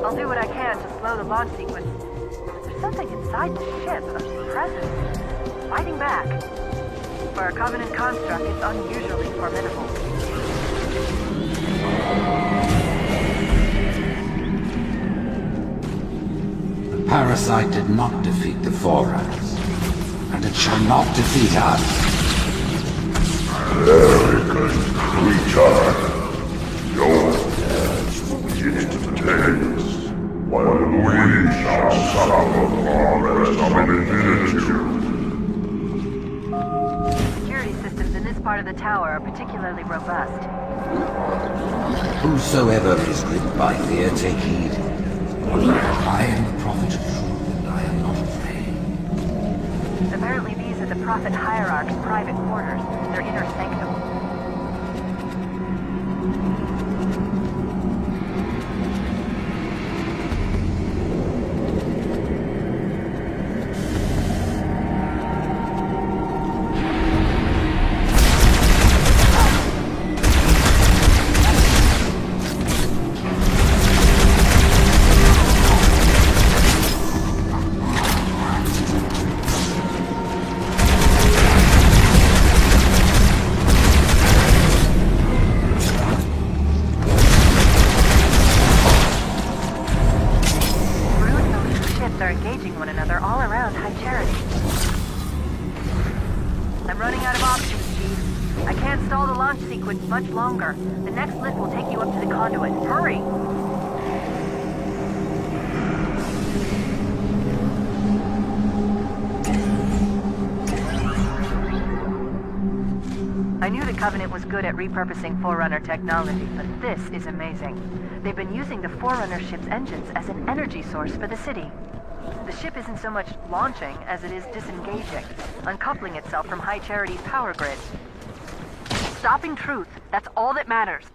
I'll do what I can to slow the launch sequence. There's something inside the ship, a presence, fighting back. For a Covenant construct, it's unusually formidable. The parasite did not defeat the Forerunners, and it shall not defeat us. Arrogant creature! Your words will get intense, while we shall suffer far as of infinitude. Security systems in this part of the tower are particularly robust. Whosoever is gripped by fear, take heed. I am the prophet of truth, and I am not afraid. Apparently these are the Prophet Hierarch's private quarters, their inner sanctum. Much longer. The next lift will take you up to the conduit. Hurry! I knew the Covenant was good at repurposing Forerunner technology, but this is amazing. They've been using the Forerunner ship's engines as an energy source for the city. The ship isn't so much launching as it is disengaging, uncoupling itself from High Charity's power grid. Stopping Truth, that's all that matters.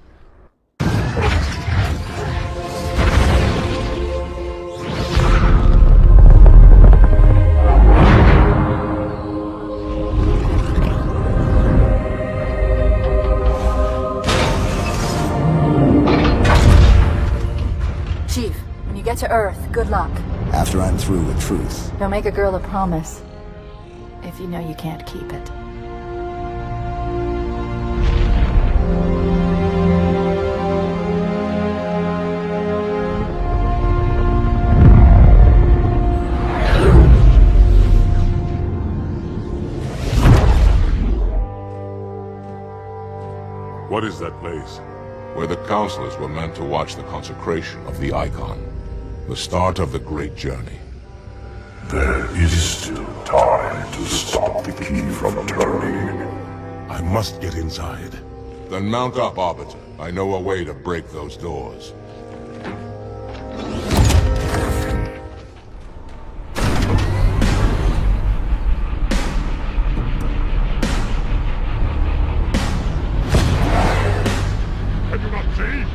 Chief, when you get to Earth, good luck. After I'm through with Truth. Don't make a girl a promise if you know you can't keep it. What is that place? Where the counselors were meant to watch the consecration of the Icon. The start of the Great Journey. There is still time to stop the key from turning. I must get inside. Then mount up, Arbiter. I know a way to break those doors. Have you not seen?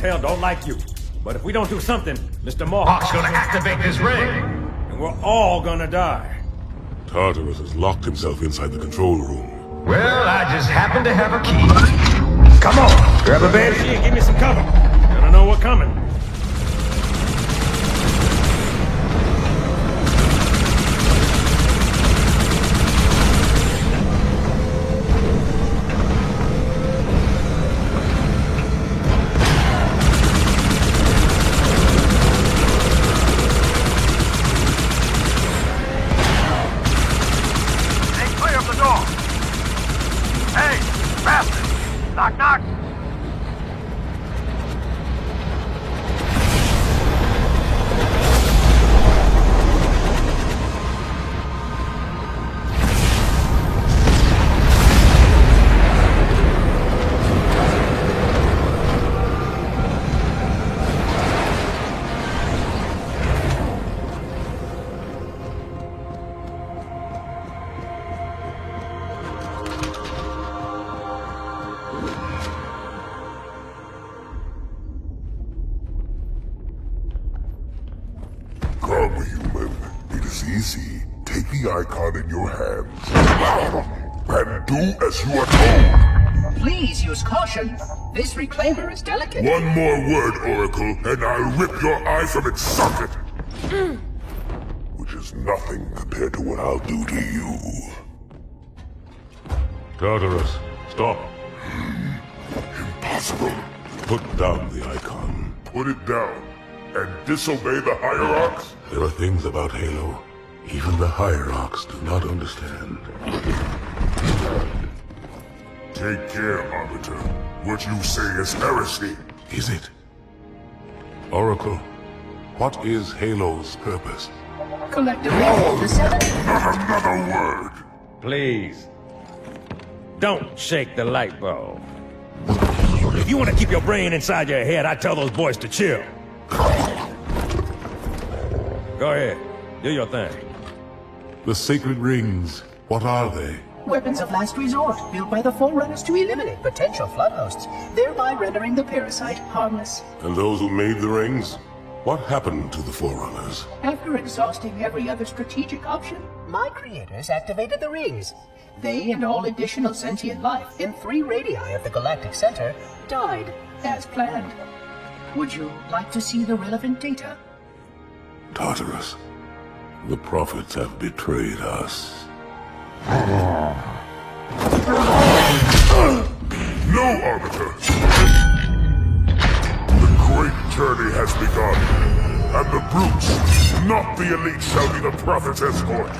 Hell don't like you. But if we don't do something, Mr. Mohawk's gonna activate this ring. And we're all gonna die. Tartarus has locked himself inside the control room. Well, I just happen to have a key. Come on, grab a banshee and give me some cover. Gonna know what's coming. Easy. Take the icon in your hands and do as you are told. Please use caution. This reclaimer is delicate. One more word, Oracle, and I'll rip your eye from its socket. Which is nothing compared to what I'll do to you. Tartarus, stop. Impossible. Put down the icon. Put it down and disobey the Hierarchs? There are things about Halo even the Hierarchs do not understand. Take care, Arbiter. What you say is heresy. Is it? Oracle, what is Halo's purpose? Collectively, the seven... Not another word! Please. Don't shake the light bulb. If you want to keep your brain inside your head, I tell those boys to chill. Go ahead. Do your thing. The sacred rings, what are they? Weapons of last resort, built by the Forerunners to eliminate potential flood hosts, thereby rendering the parasite harmless. And those who made the rings? What happened to the Forerunners? After exhausting every other strategic option, my creators activated the rings. They and all additional sentient life in 3 radii of the Galactic Center died, as planned. Would you like to see the relevant data? Tartarus, The prophets have betrayed us. No, Arbiter! The great journey has begun, and the brutes, not the elite, shall be the prophet's escort.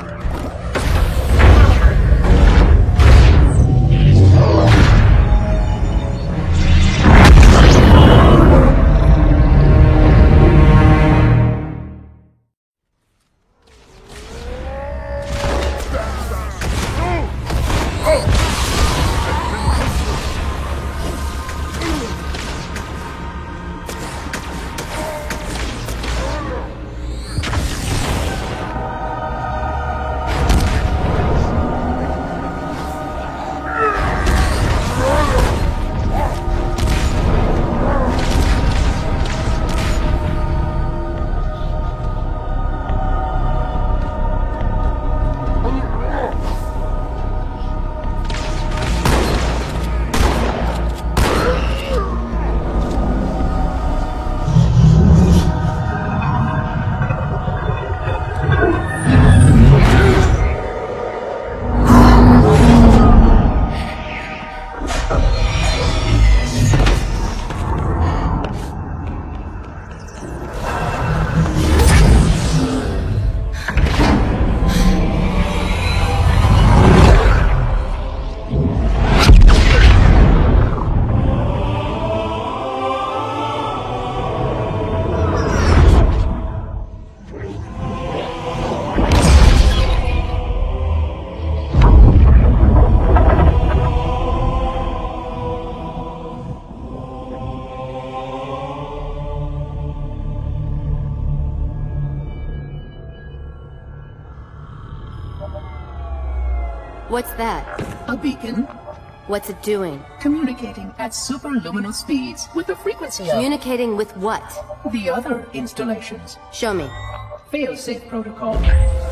What's that? A beacon. What's it doing? Communicating at superluminal speeds with the frequency of... Communicating with what? The other installations. Show me. Fail-safe protocol.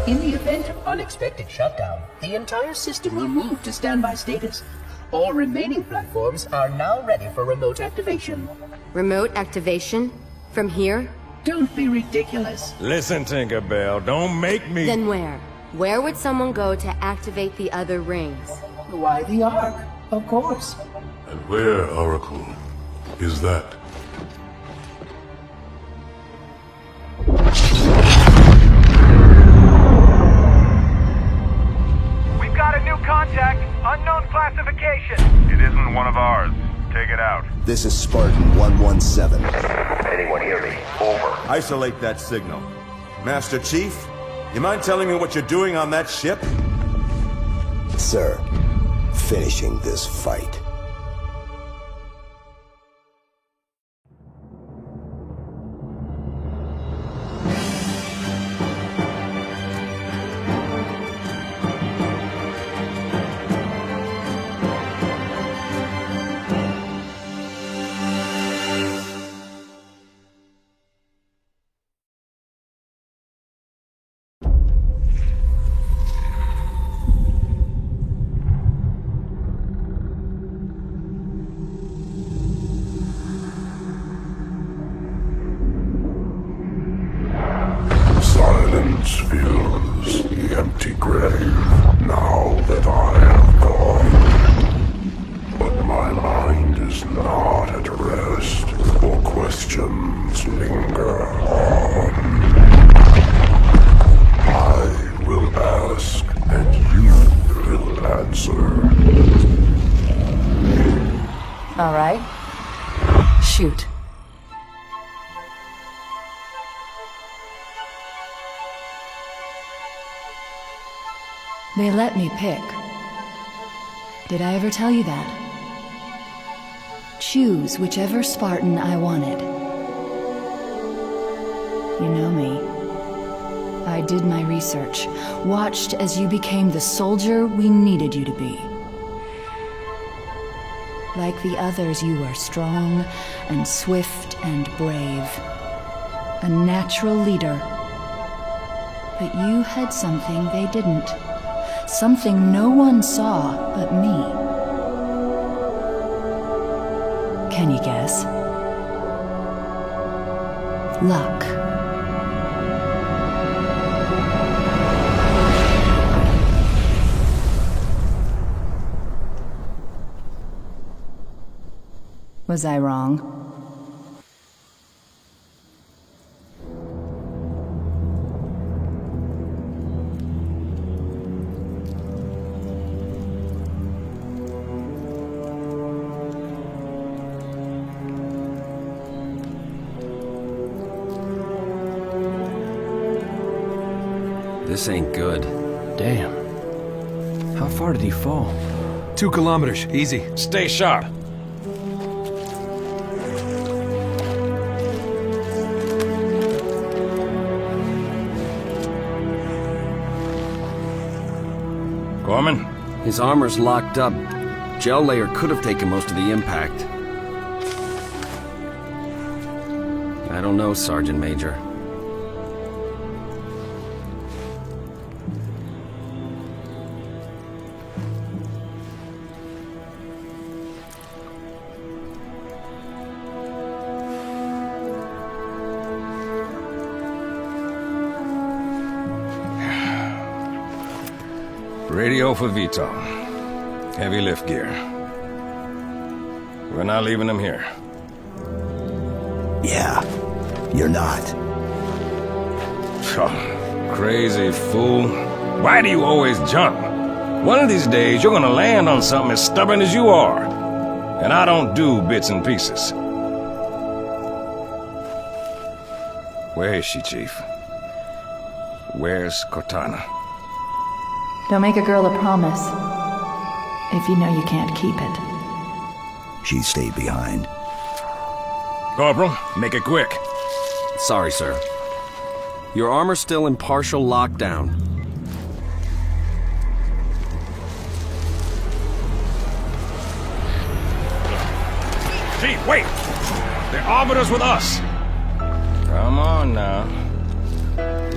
In the event of unexpected shutdown, the entire system will move to standby status. All remaining platforms are now ready for remote activation. Remote activation? From here? Don't be ridiculous. Listen, Tinkerbell, don't make me... Then where? Where would someone go to activate the other rings? Why the Ark? Of course. And where, Oracle, is that? We've got a new contact. Unknown classification. It isn't one of ours. Take it out. This is Spartan 117. Anyone hear me? Over. Isolate that signal. Master Chief, you mind telling me what you're doing on that ship? Sir, finishing this fight. Silence fills the empty grave now that I have gone. But my mind is not at rest, for questions linger on. I will ask, and you will answer. All right. Shoot. They let me pick. Did I ever tell you that? Choose whichever Spartan I wanted. You know me. I did my research, watched as you became the soldier we needed you to be. Like the others, you were strong and swift and brave. A natural leader. But you had something they didn't. Something no one saw but me. Can you guess? Luck. Was I wrong? This ain't good. Damn. How far did he fall? 2 kilometers, easy. Stay sharp. Gorman? His armor's locked up. Gel layer could have taken most of the impact. I don't know, Sergeant Major. Radio for Vital. Heavy lift gear. We're not leaving them here. Yeah, you're not. Oh, crazy fool. Why do you always jump? One of these days, you're gonna land on something as stubborn as you are. And I don't do bits and pieces. Where is she, Chief? Where's Cortana? Don't make a girl a promise if you know you can't keep it. She stayed behind. Corporal, make it quick. Sorry, sir. Your armor's still in partial lockdown. Chief, wait! The Arbiter's with us! Come on now.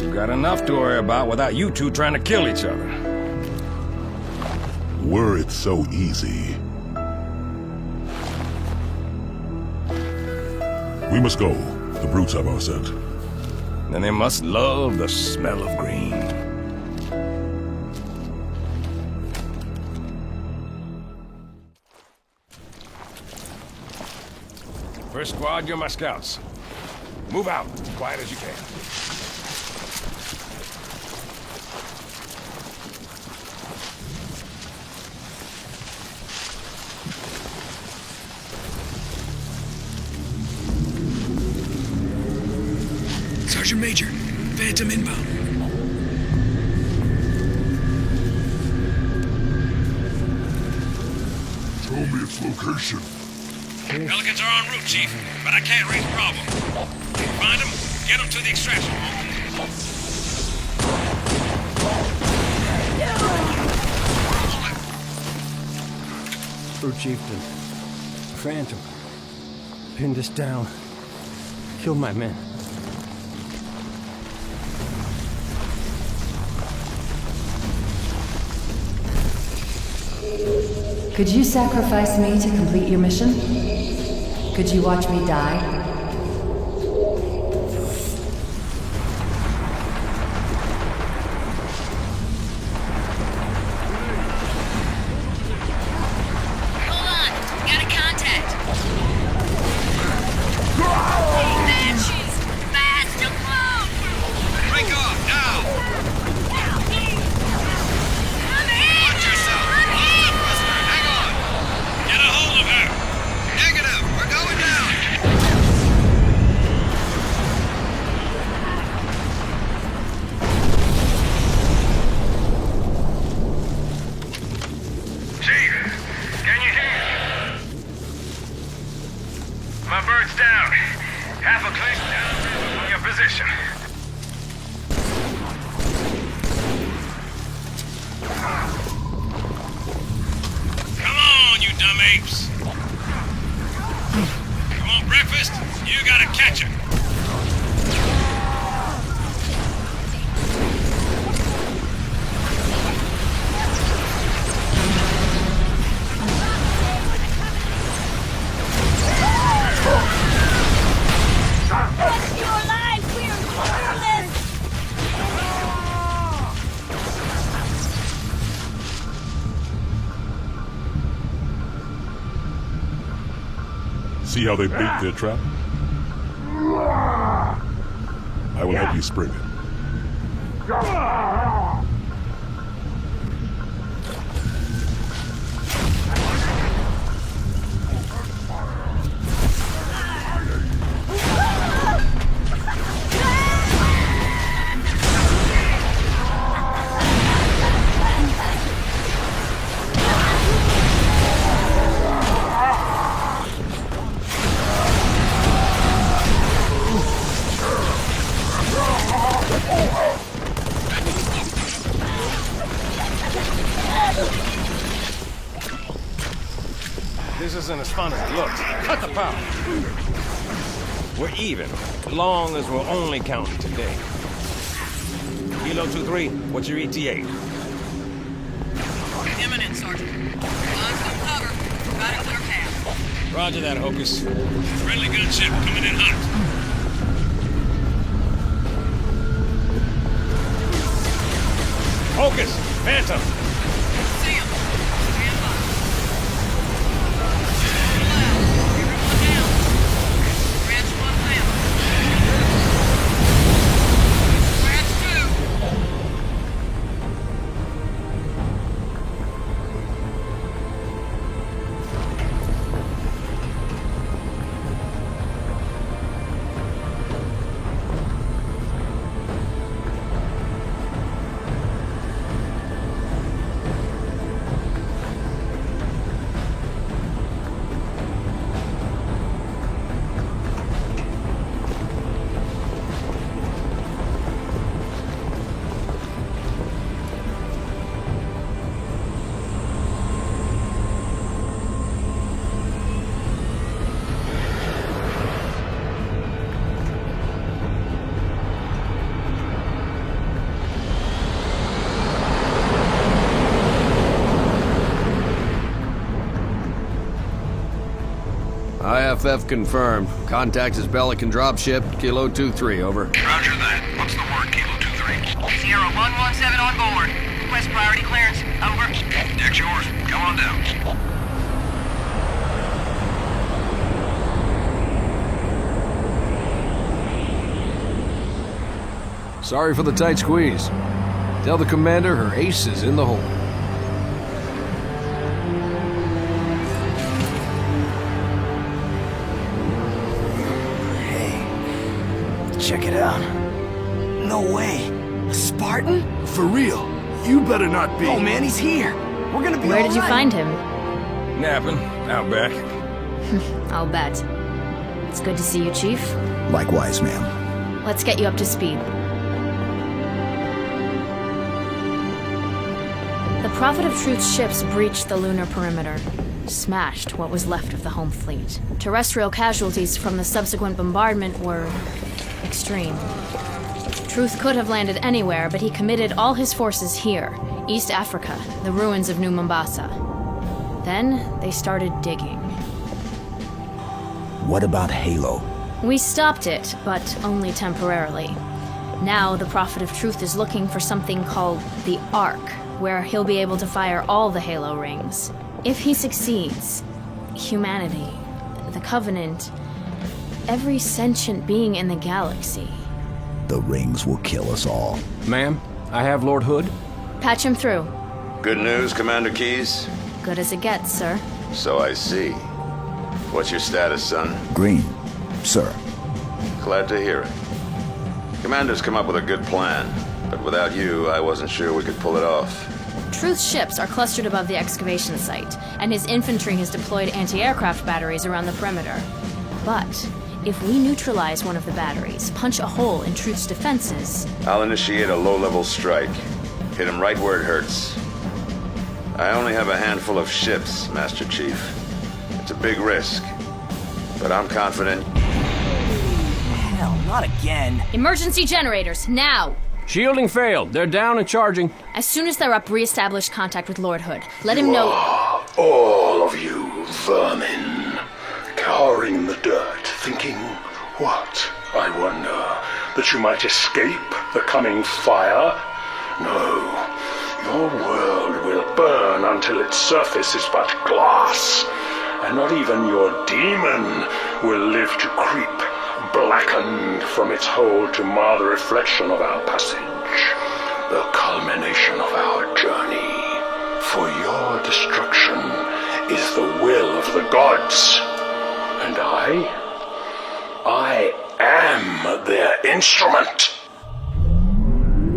We've got enough to worry about without you two trying to kill each other. Were it so easy. We must go. The brutes have our scent. Then they must love the smell of green. First squad, you're my scouts. Move out, as quiet as you can. Sergeant Major, Phantom inbound. Tell me its location. Pelicans are en route, Chief, but I can't reach Bravo. Find them, get them to the extraction room. True Chieftain. Phantom. Pinned us down. Killed my men. Could you sacrifice me to complete your mission? Could you watch me die? See how they bait their trap? I will help you spring it. This isn't as fun as it looks. Cut the power. We're even, long as we're only counting today. Kilo 2-3, what's your ETA? Imminent, Sergeant. Launch some cover. Got a clear path. Roger that, Hocus. Friendly gunship coming in hot. Hocus! Phantom! See him. Stand by. Everyone down. Scratch 1 down. Scratch IFF confirmed. Contact is Pelican dropship, Kilo 2-3, over. Roger that. What's the word, Kilo 2-3? Sierra 117 on board. Request priority clearance. Over. Deck's yours. Come on down. Sorry for the tight squeeze. Tell the commander her ace is in the hole. Check it out. No way. A Spartan? For real? You better not be. Oh man, he's here. We're gonna be Where did you alright. find him? Napping. Out back. I'll bet. It's good to see you, Chief. Likewise, ma'am. Let's get you up to speed. The Prophet of Truth's ships breached the lunar perimeter, smashed what was left of the home fleet. Terrestrial casualties from the subsequent bombardment were extreme. Truth could have landed anywhere, but he committed all his forces here, East Africa, the ruins of New Mombasa. Then they started digging. What about Halo? We stopped it, but only temporarily. Now the Prophet of Truth is looking for something called the Ark, where he'll be able to fire all the Halo rings. If he succeeds, humanity, the Covenant, every sentient being in the galaxy. The rings will kill us all. Ma'am, I have Lord Hood. Patch him through. Good news, Commander Keyes? Good as it gets, sir. So I see. What's your status, son? Green, sir. Glad to hear it. Commander's come up with a good plan, but without you, I wasn't sure we could pull it off. Truth's ships are clustered above the excavation site, and his infantry has deployed anti-aircraft batteries around the perimeter. But if we neutralize one of the batteries, punch a hole in Truth's defenses... I'll initiate a low-level strike. Hit him right where it hurts. I only have a handful of ships, Master Chief. It's a big risk, but I'm confident. Hell, not again. Emergency generators, now! Shielding failed. They're down and charging. As soon as they're up, re-establish contact with Lord Hood. Let him know... All of you vermin, cowering in the dirt, thinking, what, I wonder, that you might escape the coming fire? No, your world will burn until its surface is but glass, and not even your demon will live to creep, blackened from its hold to mar the reflection of our passage, the culmination of our journey. For your destruction is the will of the gods, and I am their instrument.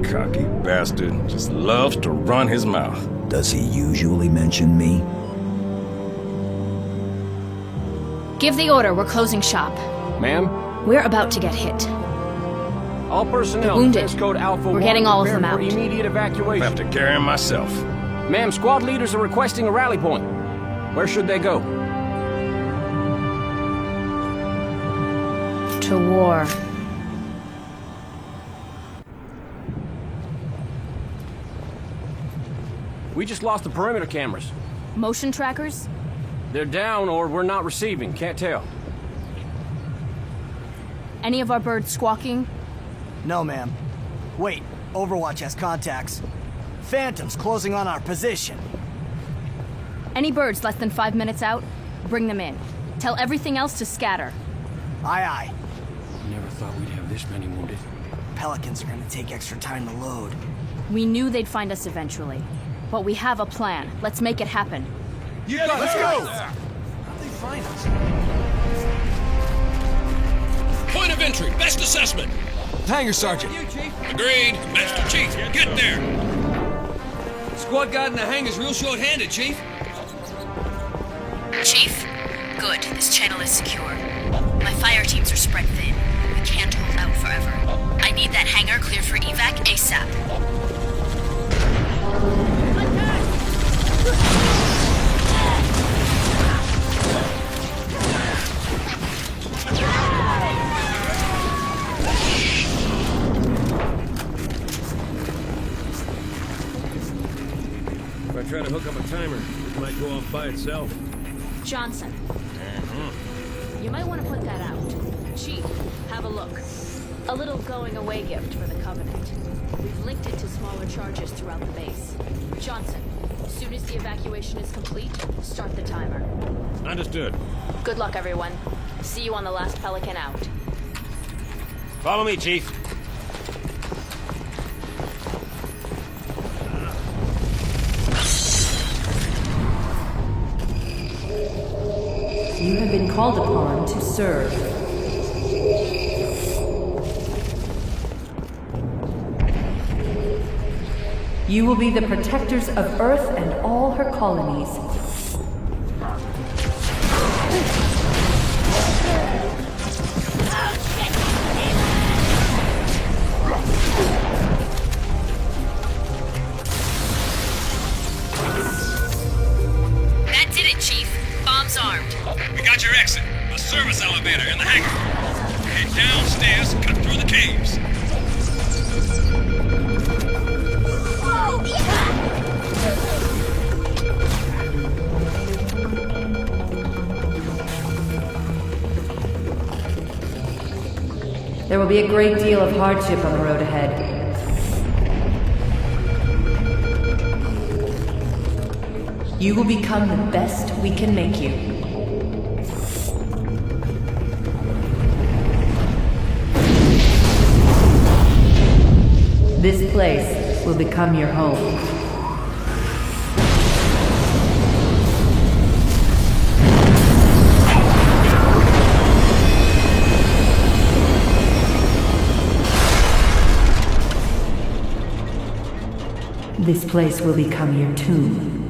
Cocky bastard just loves to run his mouth. Does he usually mention me? Give the order, we're closing shop. Ma'am? We're about to get hit. All personnel, Wounded. defense code Alpha We're 1, getting all of prepare them for out. immediate evacuation. I have to carry him myself. Ma'am, squad leaders are requesting a rally point. Where should they go? To war. We just lost the perimeter cameras. Motion trackers? They're down or we're not receiving, can't tell. Any of our birds squawking? No, ma'am. Wait, Overwatch has contacts. Phantoms closing on our position. Any birds less than 5 minutes out? Bring them in. Tell everything else to scatter. Aye, aye. Never thought we'd have this many wounded. Pelicans are gonna take extra time to load. We knew they'd find us eventually. But we have a plan. Let's make it happen. Yeah, let's go! How'd they find us? Point of entry, best assessment. Hangar Sergeant. Agreed. Master Chief, get there. Squad guard in the hangar's real short-handed, Chief. Chief? Good. This channel is secure. My fire teams are spread thin. We can't hold out forever. I need that hangar cleared for evac ASAP. If I try to hook up a timer, it might go off by itself. Johnson. You might want to put that out. Chief, have a look. A little going-away gift for the Covenant. We've linked it to smaller charges throughout the base. Johnson, as soon as the evacuation is complete, start the timer. Understood. Good luck, everyone. See you on the last Pelican out. Follow me, Chief. You have been called upon to serve. You will be the protectors of Earth and all her colonies. That did it, Chief. Bombs armed. We got your exit. The service elevator in the hangar. Head downstairs, cut through the caves. There will be a great deal of hardship on the road ahead. You will become the best we can make you. This place will become your home. This place will become your tomb.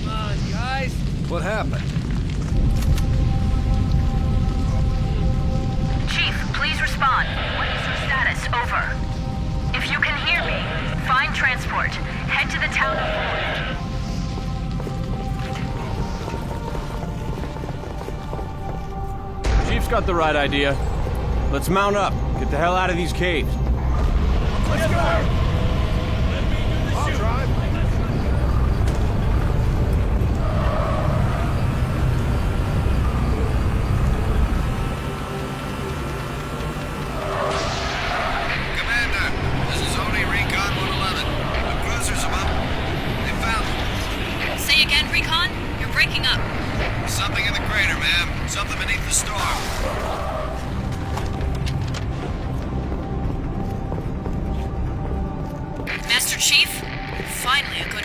Come on, guys. What happened? Chief, please respond. What is your status? Over. If you can hear me, find transport. Head to the town of Ford. Chief's got the right idea. Let's mount up. Get the hell out of these caves. Let's go! I'll drive. Commander, this is only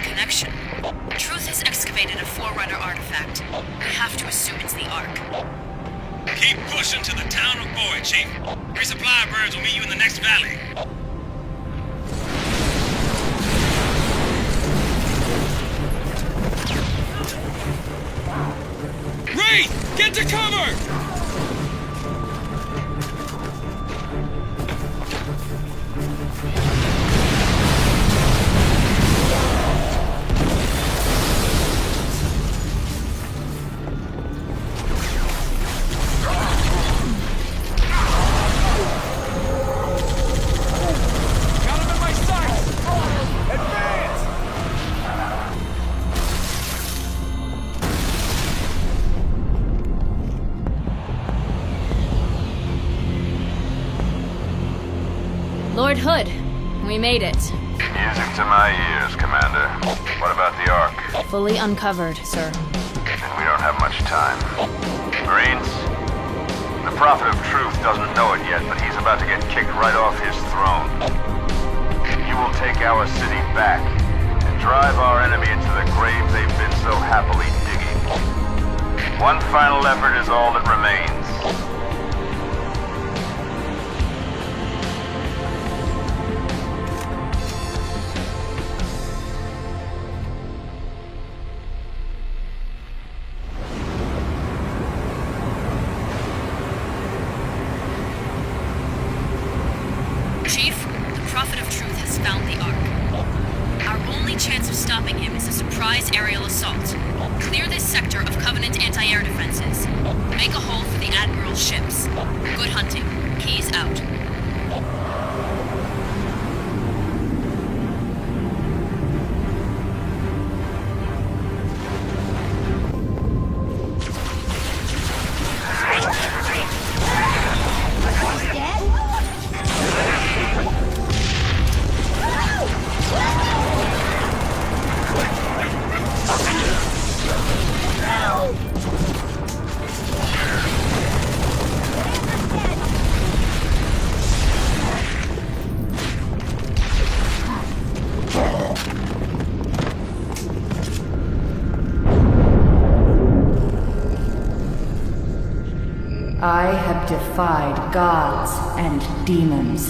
connection. Truth has excavated a Forerunner artifact. We have to assume it's the Ark. Keep pushing to the town of Boyd, Chief. Resupply birds will meet you in the next valley. Wraith! Get to cover! Lord Hood, we made it. Music to my ears, Commander. What about the Ark? Fully uncovered, sir. Then we don't have much time. Marines, the Prophet of Truth doesn't know it yet, but he's about to get kicked right off his throne. You will take our city back and drive our enemy into the grave they've been so happily digging. One final effort is all that remains. Chief, the Prophet of Truth has found the Ark. Our only chance of stopping him is a surprise aerial assault. Clear this sector of Covenant anti-air defenses. Make a hole for the Admiral's ships. Good hunting. Keys out. I have defied gods and demons.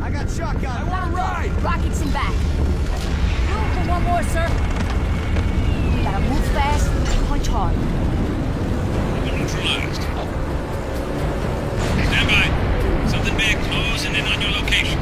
I got shotgun. I want to ride. Rockets in back. Room for one more, sir. We gotta move fast and punch hard. Neutralized. Stand by. Something big closing in on your location.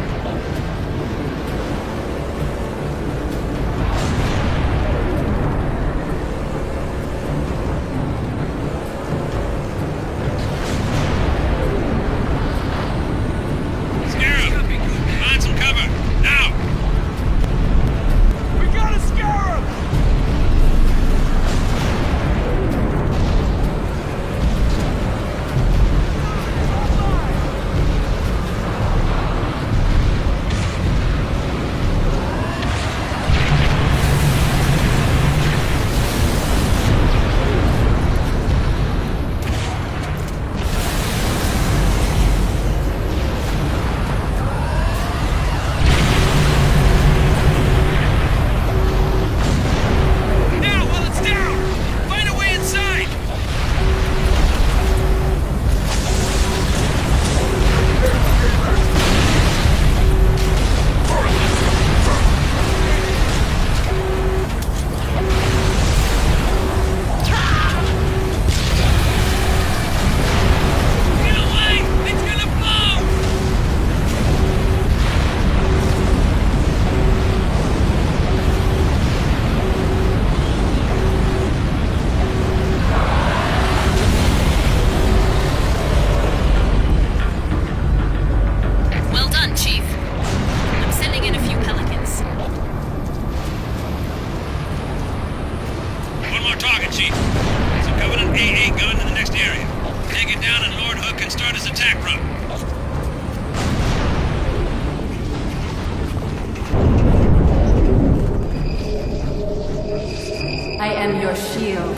I am your shield.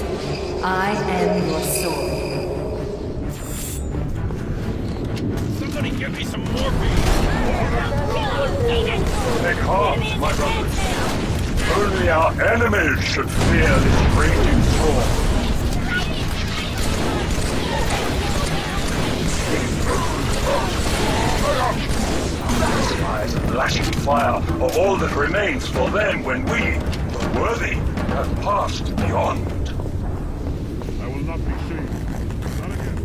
I am your sword. Somebody give me some morphine! Take heart, my brothers. Only our enemies should fear this raging storm. Eyes and lashing fire are all that remains for them when we, the worthy, have passed beyond. I will not be seen. Not again.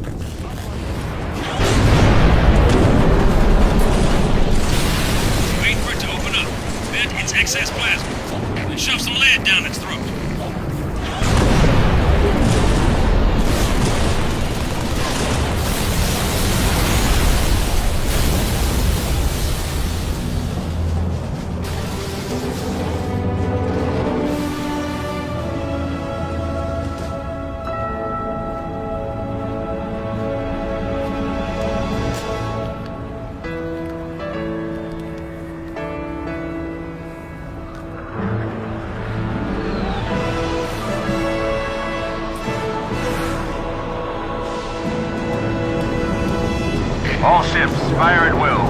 Wait for it to open up. Vent its excess plasma. And shove some lead down its throat. All ships, fire at will.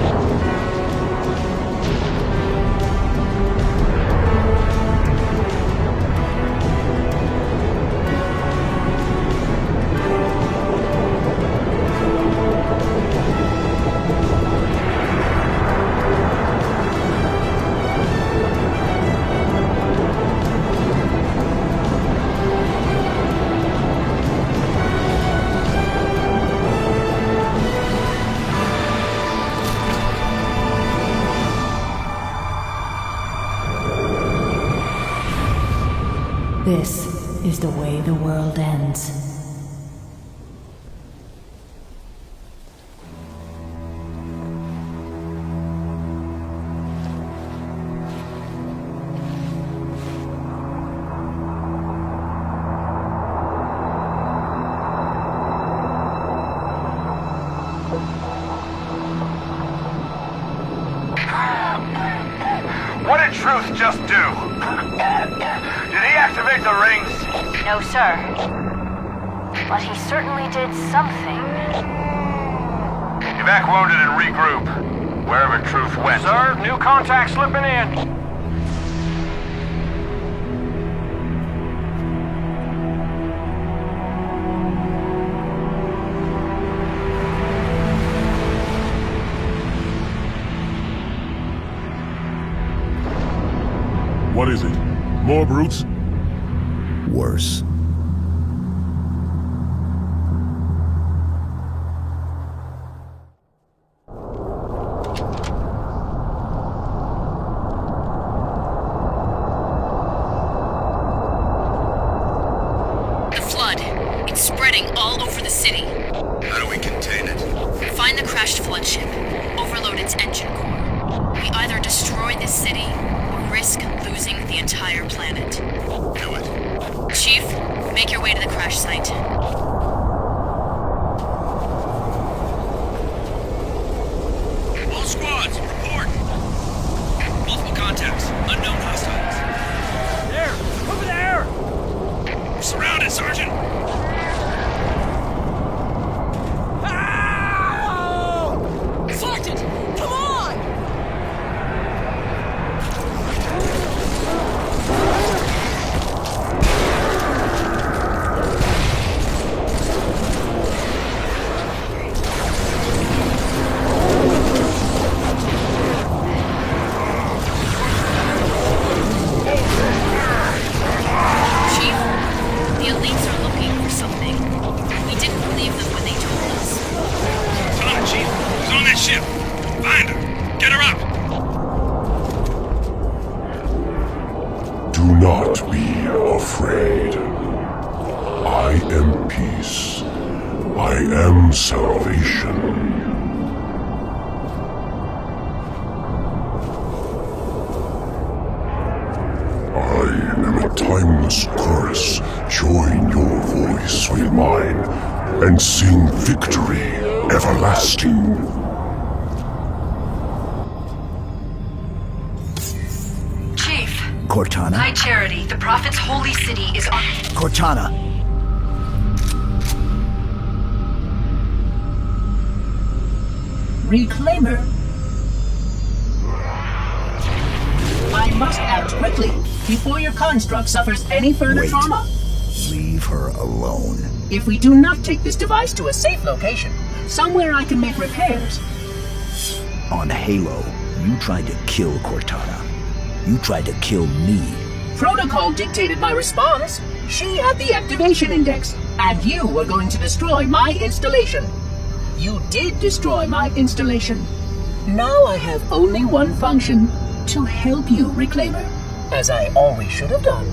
This is the way the world ends. What did Truth just do? Did he activate the rings? No, sir. But he certainly did something. Evac wounded and regroup. Wherever Truth went. Sir, new contact slipping in. What is it? More brutes? Worse. The flood. It's spreading all over the city. How do we contain it? Find the crashed flood ship. Overload its engine core. We either destroy this city or risk losing the entire planet. Do it. Chief, make your way to the crash site. All squads, report. Multiple contacts. Unknown hostiles. There! Over there! We're surrounded, Sergeant. Sergeant, come on! Chief, the elites are looking for something. We didn't believe them when they told us. Tell him, Chief. Who's on that ship? Find her. Get her up. Do not be afraid. I am peace. I am salvation. I am a timeless chorus. Join your voice with mine and sing victory everlasting. Chief. Cortana? High Charity, the Prophet's holy city is on... Cortana! Reclaimer. I must act quickly, before your construct suffers any further Wait. trauma. Leave her alone. If we do not take this device to a safe location, somewhere I can make repairs. On Halo, you tried to kill Cortana. You tried to kill me. Protocol dictated my response. She had the activation index, and you were going to destroy my installation. You did destroy my installation. Now I have only one function, to help you, Reclaimer, as I always should have done.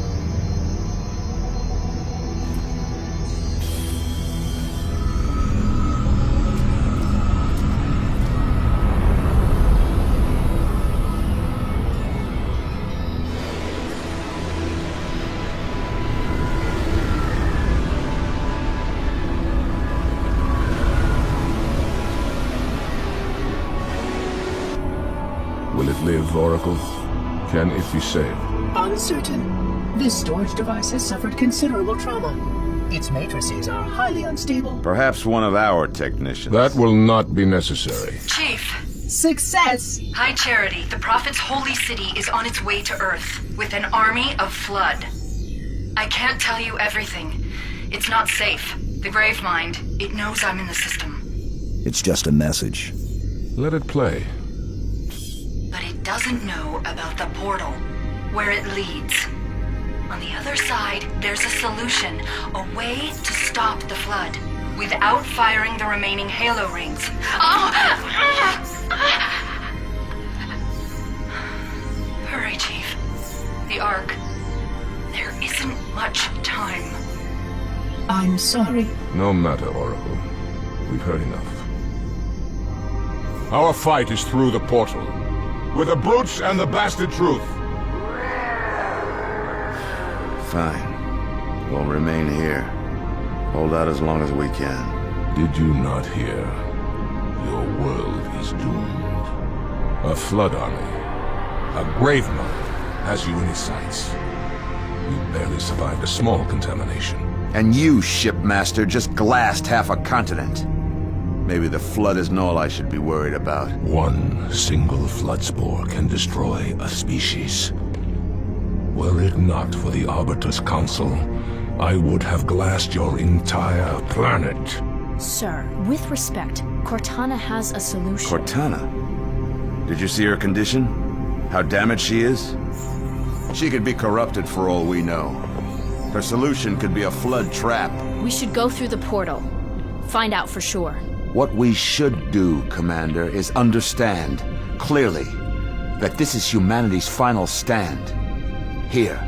Will it live, Oracle? Can it be saved? Uncertain. This storage device has suffered considerable trauma. Its matrices are highly unstable. Perhaps one of our technicians. That will not be necessary. Chief. Success! High Charity, the Prophet's holy city is on its way to Earth, with an army of Flood. I can't tell you everything. It's not safe. The Gravemind, it knows I'm in the system. It's just a message. Let it play. But it doesn't know about the portal, where it leads. On the other side, there's a solution, a way to stop the Flood, without firing the remaining Halo rings. Oh! Hurry, Chief. The Ark. There isn't much time. I'm sorry. No matter, Oracle. We've heard enough. Our fight is through the portal. With the brutes and the bastard truth. Fine. We'll remain here. Hold out as long as we can. Did you not hear? Your world is doomed. A Flood army, a Gravemind, has you in its sights. You barely survived a small contamination. And you, Shipmaster, just glassed half a continent. Maybe the Flood isn't all I should be worried about. One single Flood spore can destroy a species. Were it not for the Arbiter's Council, I would have glassed your entire planet. Sir, with respect, Cortana has a solution. Cortana? Did you see her condition? How damaged she is? She could be corrupted for all we know. Her solution could be a Flood trap. We should go through the portal. Find out for sure. What we should do, Commander, is understand, clearly, that this is humanity's final stand. Here,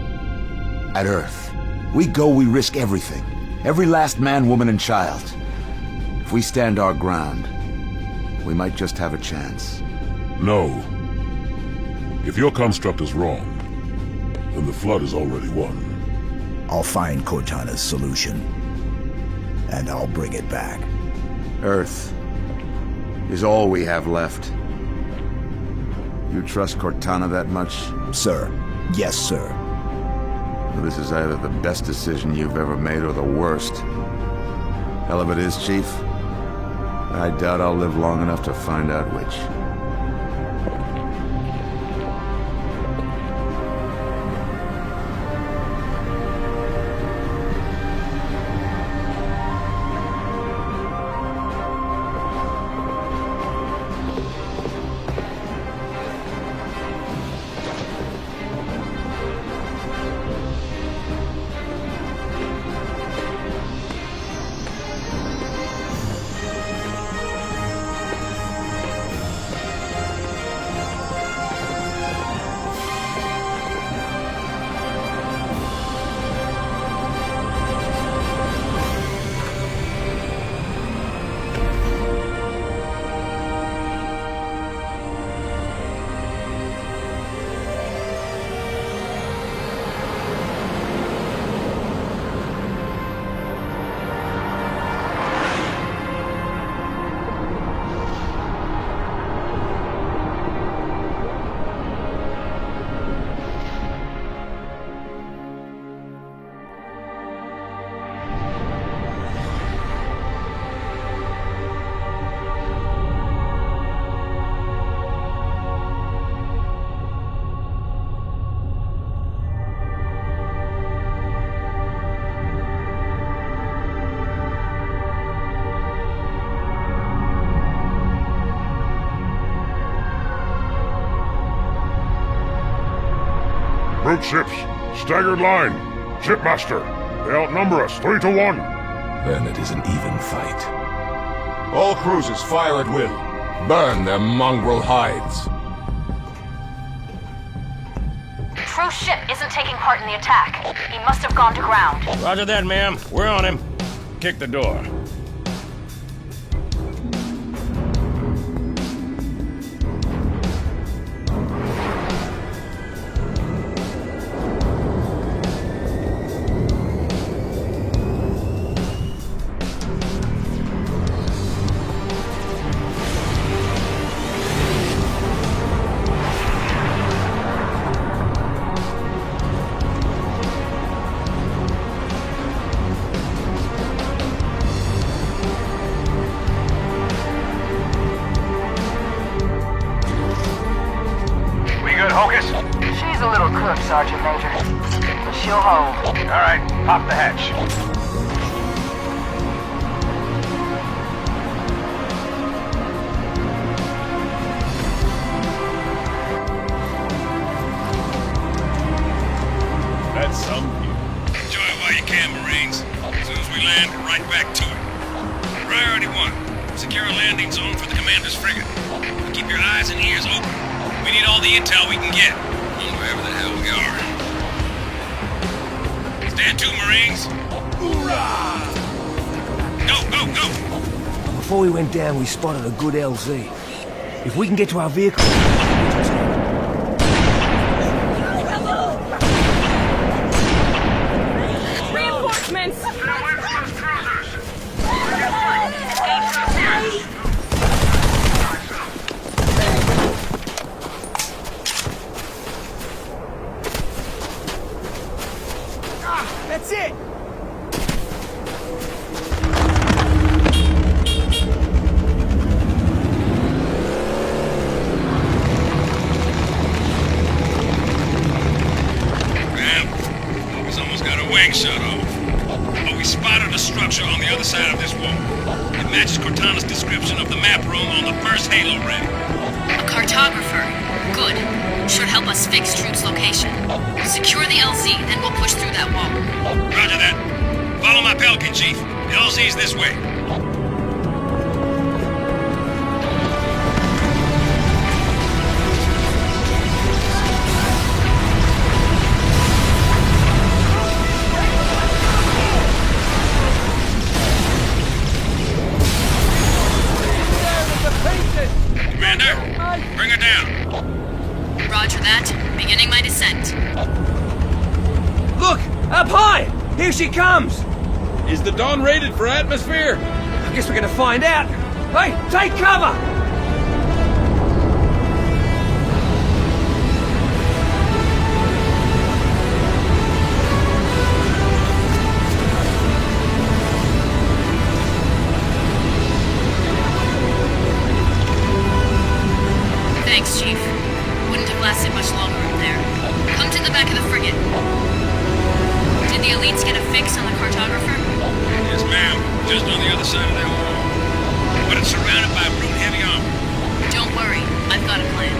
at Earth. We go, we risk everything. Every last man, woman, and child. If we stand our ground, we might just have a chance. No. If your construct is wrong, then the Flood is already won. I'll find Cortana's solution. And I'll bring it back. Earth is all we have left. You trust Cortana that much? Sir. Yes, sir. This is either the best decision you've ever made or the worst. Hell of it is, Chief. I doubt I'll live long enough to find out which. Brute ships, staggered line. Shipmaster, they outnumber us 3-1. Then it is an even fight. All cruisers fire at will. Burn their mongrel hides. Cruise ship isn't taking part in the attack. He must have gone to ground. Roger that, ma'am. We're on him. Kick the door. She's a little cook, Sergeant Major. But she'll hold. All right, pop the hatch. That's some view. Enjoy it while you can, Marines. As soon as we land, we're right back to it. Priority 1. Secure a landing zone for the commander's frigate. Keep your eyes and ears open. We need all the intel we can get, on wherever the hell we are. Stand to, Marines. Hoorah! Go, go, go! Before we went down, we spotted a good LZ. If we can get to our vehicle... Reinforcements! That's it! Man, he's almost got a wing shut off. But we spotted a structure on the other side of this wall. It matches Cortana's description of the map room on the first Halo ring. A cartographer. Good. Should help us fix Truth's location. Secure the LZ, then we'll push through that wall. Roger that. Follow my Pelican, Chief. The LZ's this way. Commander, bring her down. Roger that. Beginning my descent. Look! Up high! Here she comes! Is the Dawn rated for atmosphere? I guess we're gonna find out. Hey, take cover! Thanks, Chief. Wouldn't have lasted much longer up there. Come to the back of the frigate. Did the elites get a fix on the cartographer? Yes, ma'am. Just on the other side of that wall. But it's surrounded by brute heavy armor. Don't worry. I've got a plan.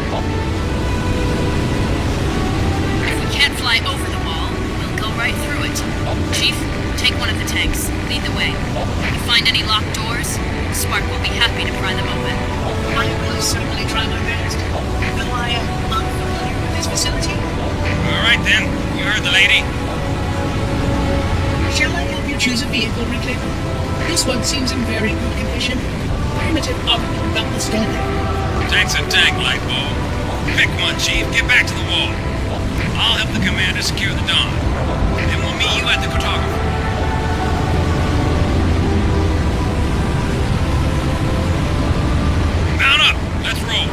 If we can't fly over the wall, we'll go right through it. Chief, take one of the tanks. Lead the way. If you find any locked doors, Spark will be happy to pry them open. I will certainly try my best. Though I am unfamiliar with this facility. All right, then. You heard the lady. Shall I help you choose a vehicle, Rick? This one seems in very good condition. Primitive oven about the standard. Tank's a tank, Lightbulb. Pick one, Chief. Get back to the wall. I'll help the commander secure the Dawn. Then we'll meet you at the cartographer. Mount up. Let's roll.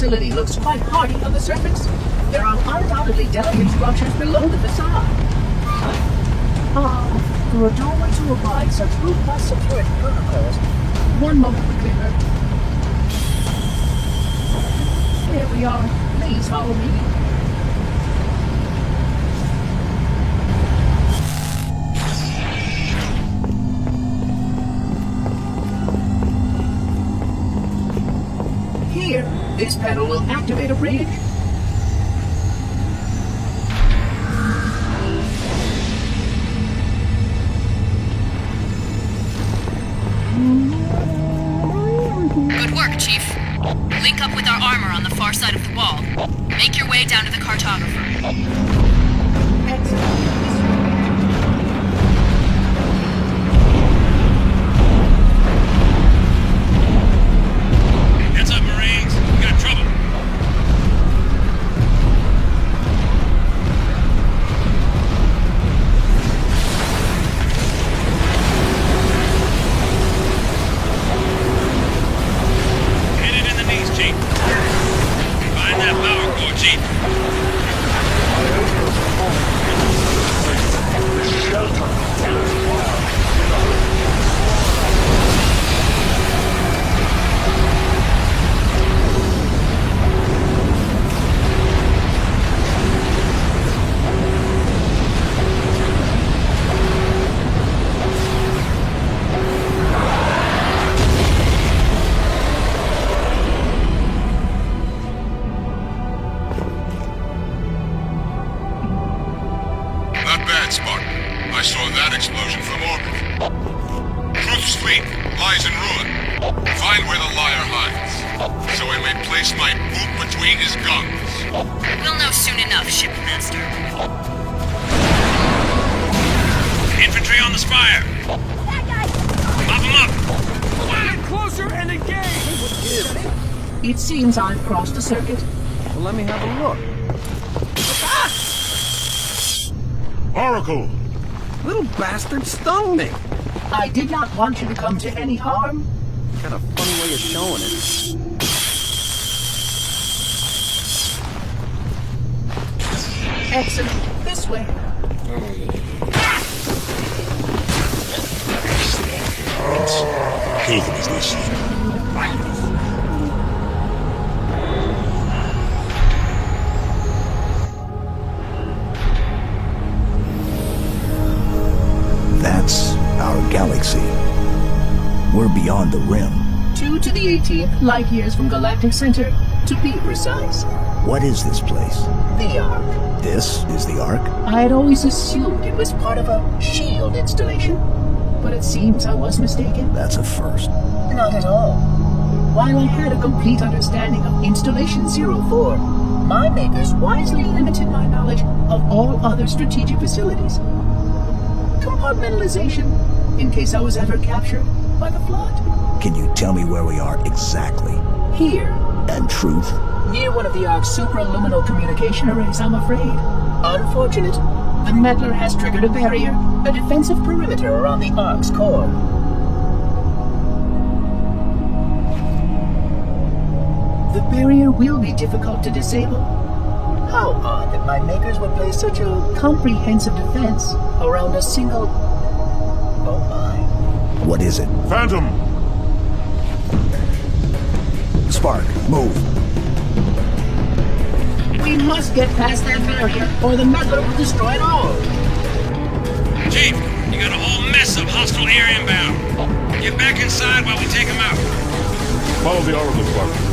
facility looks quite hardy on the surface, there are undoubtedly delicate structures below the facade. For a doorway to abide such robust security protocols, one moment, clearer. Here we are. Please follow me. Here, this panel will activate a rig. Good work, Chief. Link up with our armor on the far side of the wall. Make your way down to the cartographer. Heads up, Marines. We got trouble. Hit it in the knees, Chief. Find that power core, Chief. Not bad, Spartan. I saw that explosion from orbit. Truth's fleet lies in ruin. Find where the liar hides, so I may place my boot between his guns. We'll know soon enough, Shipmaster. Infantry on the spire. Mop them up. Get closer and engage! It seems I've crossed the circuit. Well, let me have a look. Oracle! Little bastard stung me. I did not want you to come to any harm. Got a funny way of showing it. Excellent. This way. Qué business. That's our galaxy. We're beyond the rim. 2 to the 18th light years from Galactic Center, to be precise. What is this place? The Ark. This is the Ark? I had always assumed it was part of a SHIELD installation, but it seems I was mistaken. That's a first. Not at all. While I had a complete understanding of Installation 04, my makers wisely limited my knowledge of all other strategic facilities. Compartmentalization, in case I was ever captured by the Flood. Can you tell me where we are exactly? Here. And truth? Near one of the Ark's supraluminal communication arrays, I'm afraid. Unfortunate. The meddler has triggered a barrier, a defensive perimeter around the Ark's core. The barrier will be difficult to disable. How odd that my makers would place such a comprehensive defense around a single... Oh my. What is it? Phantom! Spark, move. We must get past that barrier, or the meddler will destroy it all. Chief, you got a whole mess of hostile air inbound. Get back inside while we take them out. Follow the Oracle, Spartan.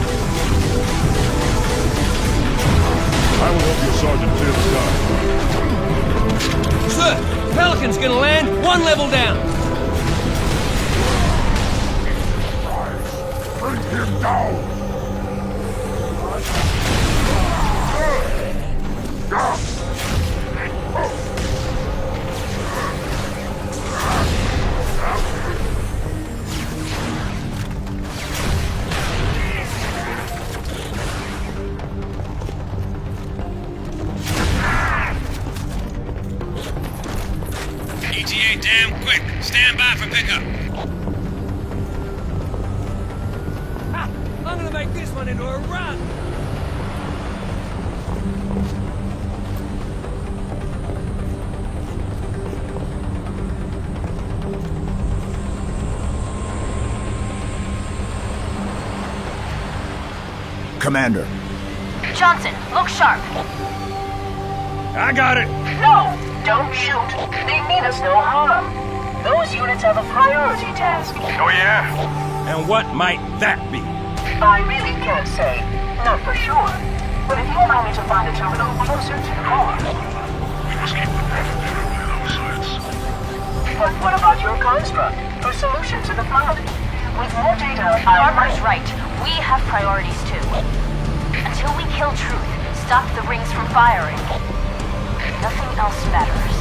I will help your sergeant clear the sky. Sir, Pelican's gonna land 1 level down. Bring him down! ETA damn quick. Stand by for pickup. Ha! I'm gonna make this one into a run. Commander. Johnson, look sharp. I got it. No! Don't shoot. They mean us no harm. Those units have a priority task. Oh, yeah? And what might that be? I really can't say. Not for sure. But if you allow me to find a terminal closer to the core. We must keep the Prophet from line of sight. But what about your construct? Your solution to the flood? With more data, Barbara's right. We have priorities too. Until we kill Truth, stop the rings from firing, nothing else matters.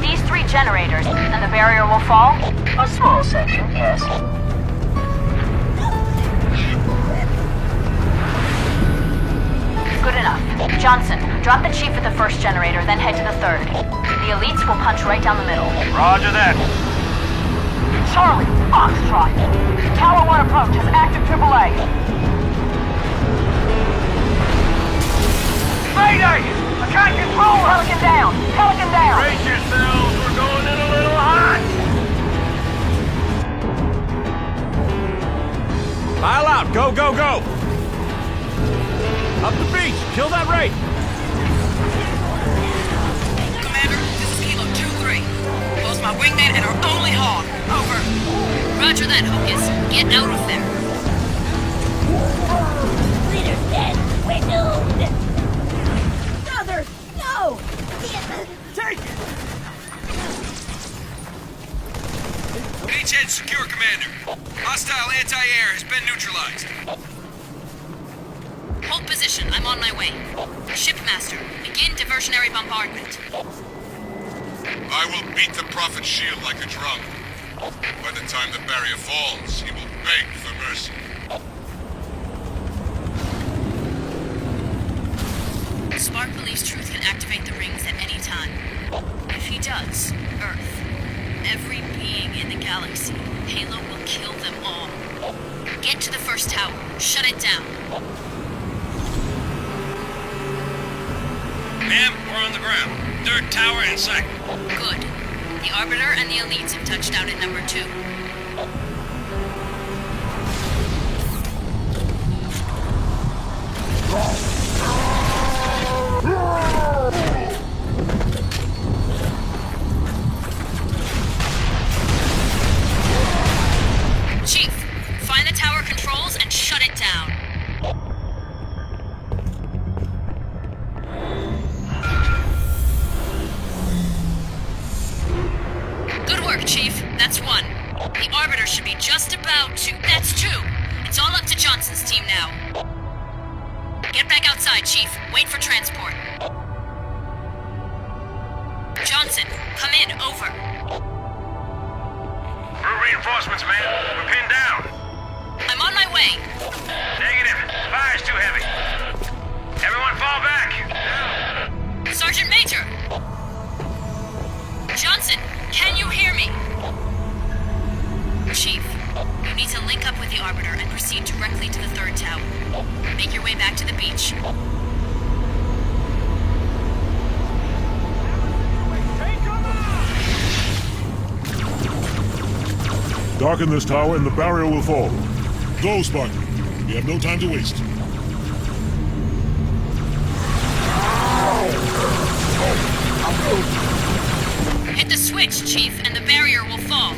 These 3 generators, and the barrier will fall? A small section, yes. Good enough. Johnson, drop the chief at the first generator, then head to the third. The elites will punch right down the middle. Roger that. Charlie, Foxtrot. Tower 1 approaches, active AAA. Mayday! I can't control her! Pelican down! Pelican down! Brace yourselves, we're going in a little hot! Pile out! Go, go, go! Up the beach! Kill that rate! Commander, this is Kilo 2-3. Bo's my wingman and our only hog. Over. Roger that, Hocus. Get out of there. Leader's dead. We're doomed. Brother, no! Take it! Beachhead secure, Commander. Hostile anti-air has been neutralized. Hold position. I'm on my way. Shipmaster, begin diversionary bombardment. I will beat the Prophet's shield like a drum. By the time the barrier falls, he will beg for mercy. Spark believes Truth can activate the rings at any time. If he does, Earth, every being in the galaxy, Halo will kill them all. Get to the first tower. Shut it down. Ma'am, we're on the ground. Third tower in sight. Good. The Arbiter and the Elites have touched down at number 2. Chief, find the tower controls and shut it down. Good work, Chief. That's 1. The Arbiter should be just about to... That's 2. It's all up to Johnson's team now. Get back outside, Chief. Wait for transport. Johnson, come in. Over. We're reinforcements, man. We're pinned down. I'm on my way. Negative. Fire's too heavy. Everyone fall back. Sergeant Major! Johnson, can you hear me? Chief, you need to link up with the Arbiter and proceed directly to the third tower. Make your way back to the beach. Darken this tower and the barrier will fall. Go, Spartan. We have no time to waste. Hit the switch, Chief, and the barrier will fall.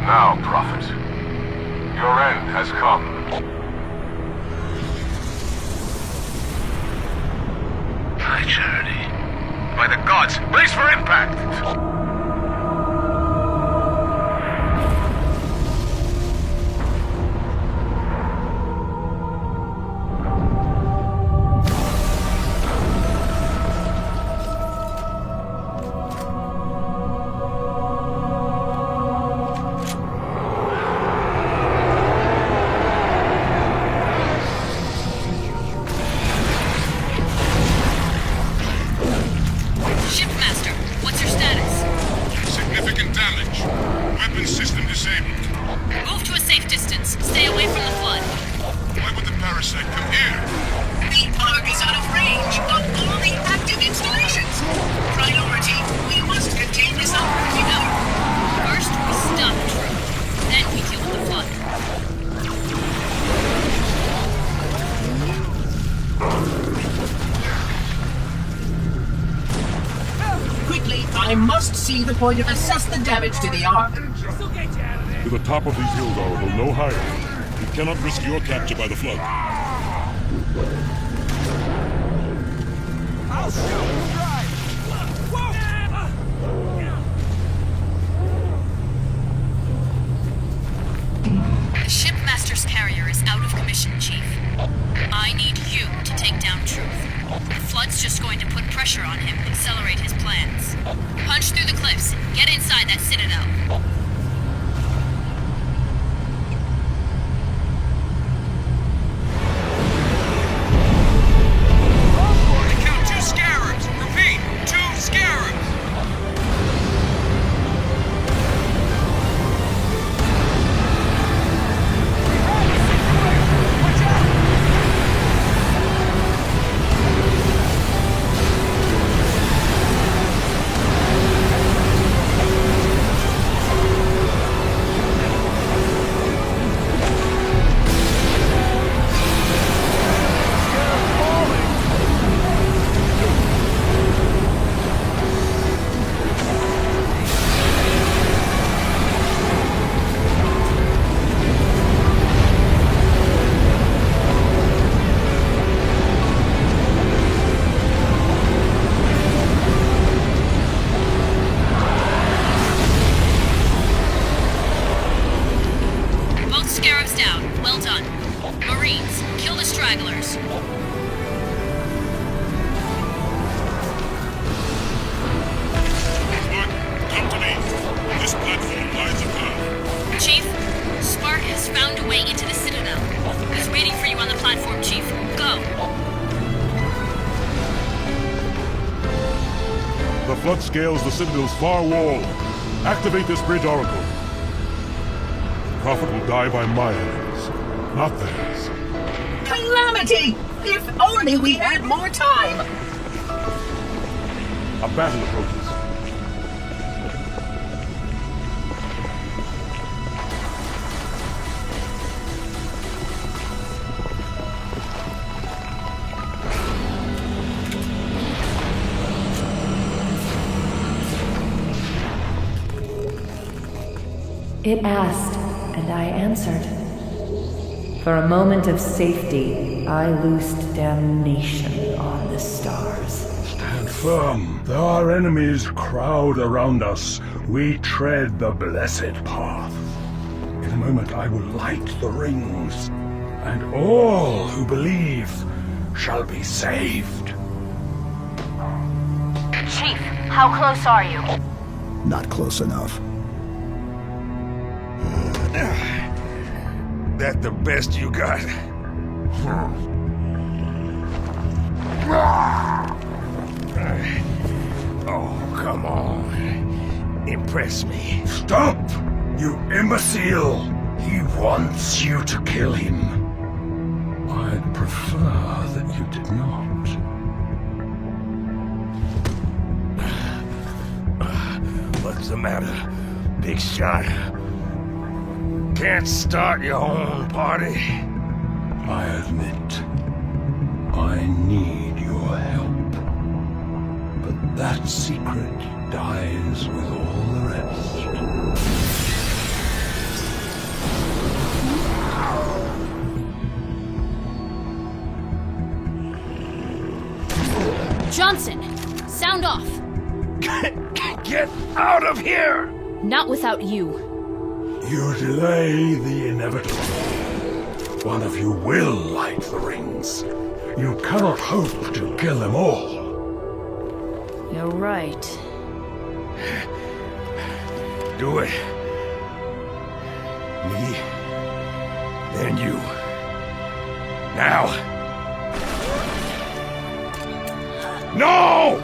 Now, Prophet. Your end has come. High charity. By the gods, brace for impact! I must see the point and assess the damage to the Ark. To the top of these hills, Oracle, no higher. You cannot risk your capture by the flood. I'll shoot you right. The shipmaster's carrier is out of commission, Chief. I need you to take down Truth. The flood's just going to put pressure on him, accelerate his plans. Punch through the cliffs. Get inside that citadel. I count 2 scarabs. Repeat, 2 scarabs. Scarabs down. Well done. Marines, kill the stragglers. Look, come to me. This platform lies above. Chief, Spark has found a way into the citadel. He's waiting for you on the platform, Chief. Go. The flood scales the Citadel's far wall. Activate this bridge, Oracle. The Prophet will die by my hands, not theirs. Calamity! If only we had more time! A battle approaches. It asked, and I answered. For a moment of safety, I loosed damnation on the stars. Stand firm. Though our enemies crowd around us, we tread the blessed path. In a moment I will light the rings, and all who believe shall be saved. Chief, how close are you? Not close enough. That the best you got? Oh, come on. Impress me. Stop! You imbecile! He wants you to kill him. I'd prefer that you did not. What's the matter, big shot? Can't start your own party? I admit, I need your help. But that secret dies with all the rest. Johnson, sound off. Get out of here! Not without you. You delay the inevitable. One of you will light the rings. You cannot hope to kill them all. You're right. Do it. Me, then you. Now. No!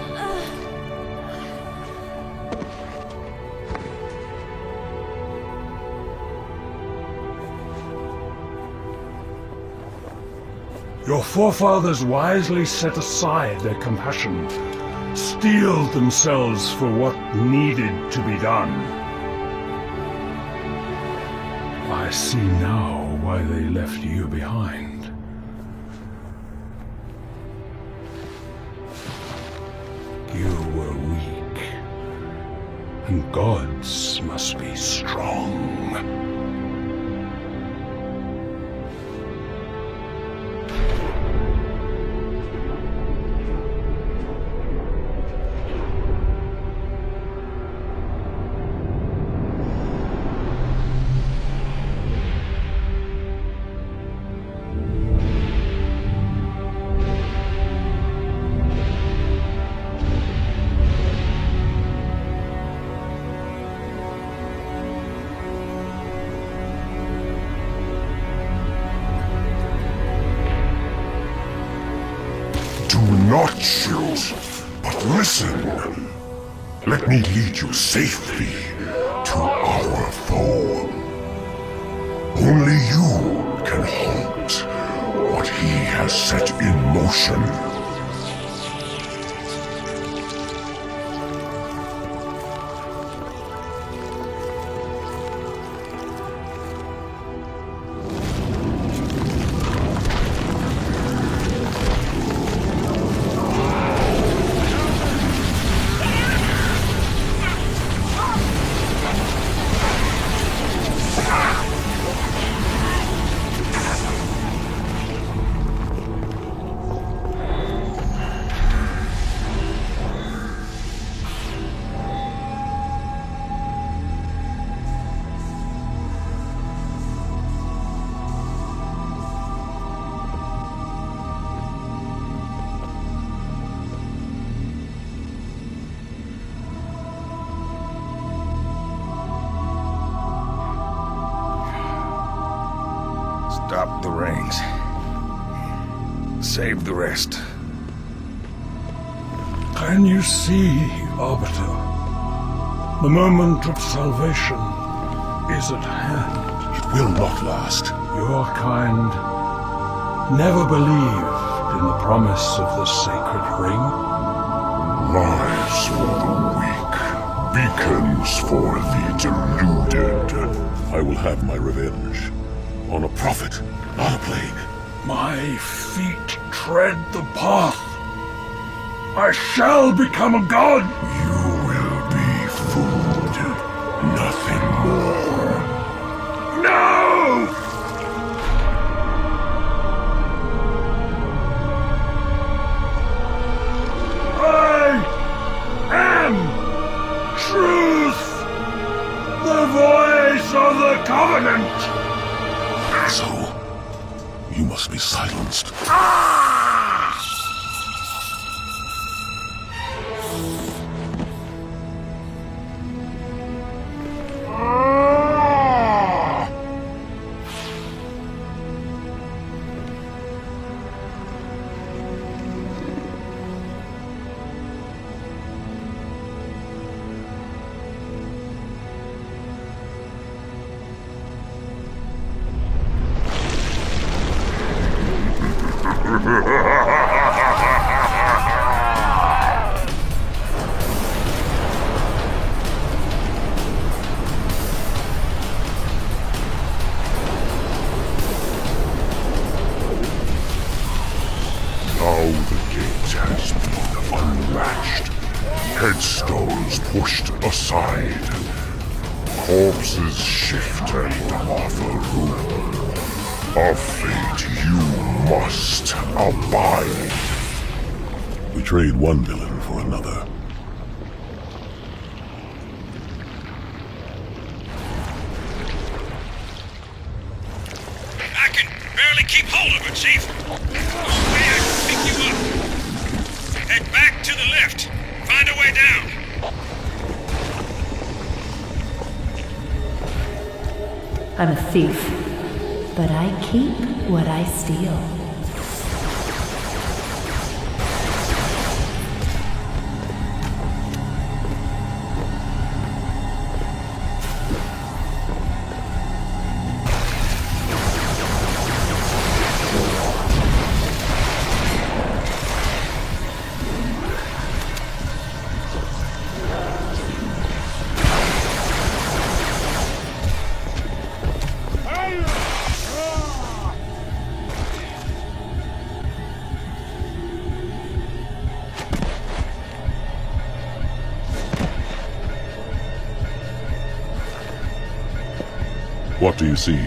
Your forefathers wisely set aside their compassion, steeled themselves for what needed to be done. I see now why they left you behind. You were weak. And gods must be strong. Do not shoot, but listen. Let me lead you safely to our foe. Only you can halt what he has set in motion. Stop the rings. Save the rest. Can you see, Arbiter? The moment of salvation is at hand. It will not last. Your kind never believed in the promise of the sacred ring. Lies for the weak, beacons for the deluded. I will have my revenge. On a prophet, not a plague. My feet tread the path. I shall become a god. You will be food, nothing more. No! I am truth, the voice of the Covenant. So, you must be silenced. Headstones pushed aside. Corpses shift and offer room. A fate you must abide. We trade one villain for another. I can barely keep hold of it, Chief. No way I can pick you up. Head back to the left. Find a way down. I'm a thief, but I keep what I steal. What do you see?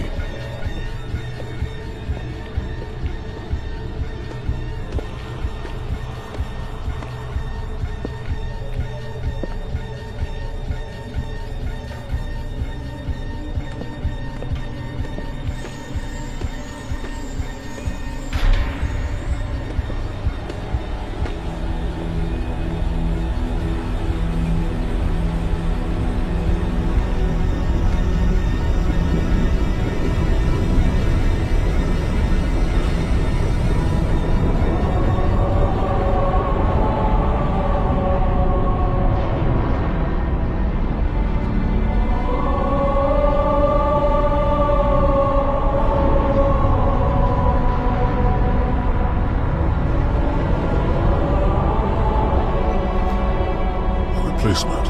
Replacement.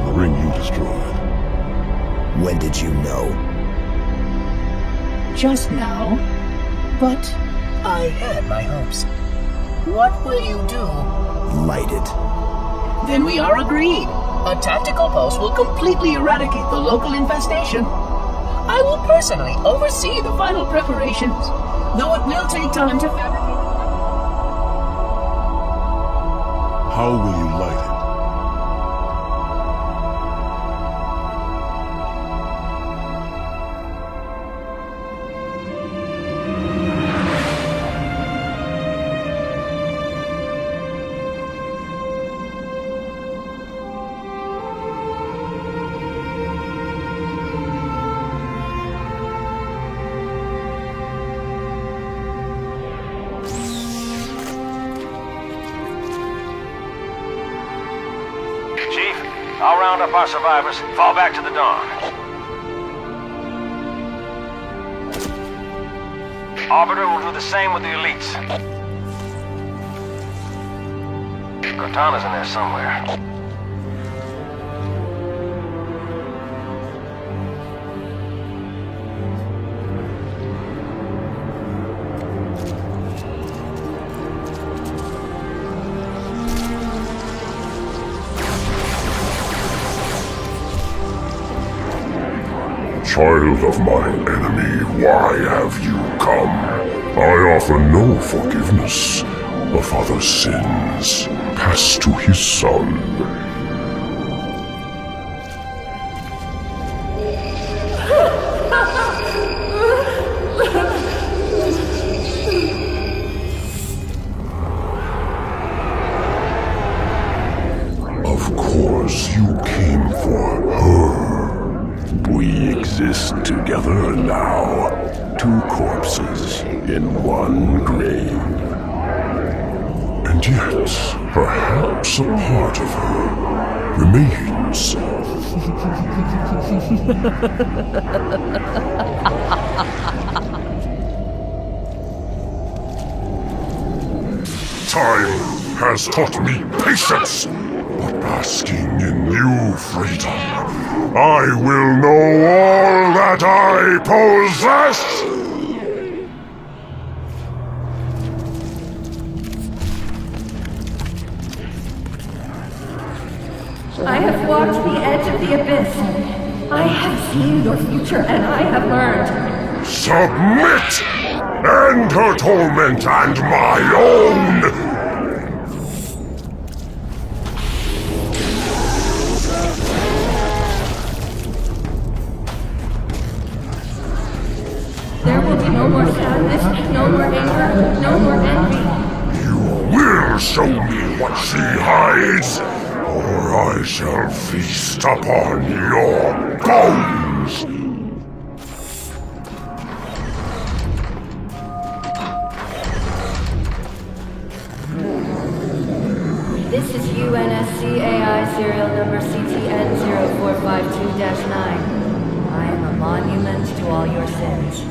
The ring you destroyed. When did you know? Just now. But I had my hopes. What will you do? Light it. Then we are agreed. A tactical post will completely eradicate the local infestation. I will personally oversee the final preparations, though it will take time to fabricate. How will you light it? Chief, I'll round up our survivors, fall back to the Dawn. Arbiter will do the same with the elites. Cortana's in there somewhere. Child of my enemy, why have you come? I offer no forgiveness. A father's sins pass to his son. Of course you came for her. We exist together now, two corpses in one grave. And yet, perhaps a part of her remains. Time has taught me patience, but basking in new freedom, I will know all that I possess! I have walked the edge of the abyss. I have seen your future, and I have learned. Submit! End her torment and my own! There will be no more sadness, no more anger, no more envy. You will show me what she hides, or I shall feast upon your bones! This is UNSC AI serial number CTN 0452-9. I am a monument to all your sins.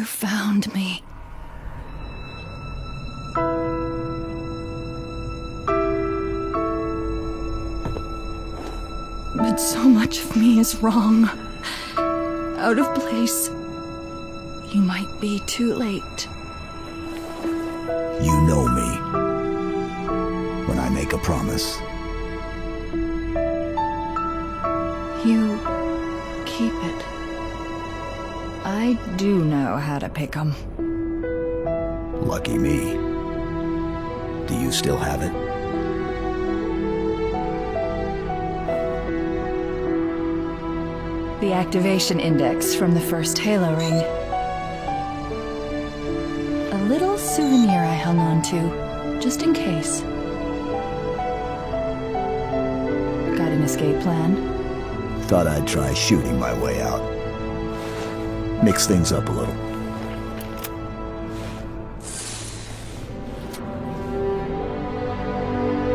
You found me. But so much of me is wrong. Out of place. You might be too late. You know me. When I make a promise. You keep it. I do know how to pick 'em. Lucky me. Do you still have it? The activation index from the first Halo ring. A little souvenir I hung on to, just in case. Got an escape plan? Thought I'd try shooting my way out. Mix things up a little.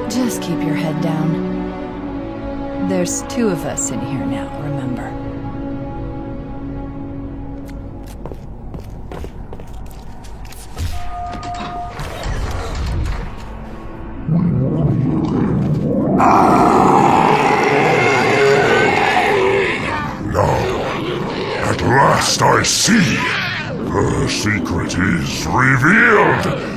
Just keep your head down. There's 2 of us in here now, remember? At last I see! Her secret is revealed!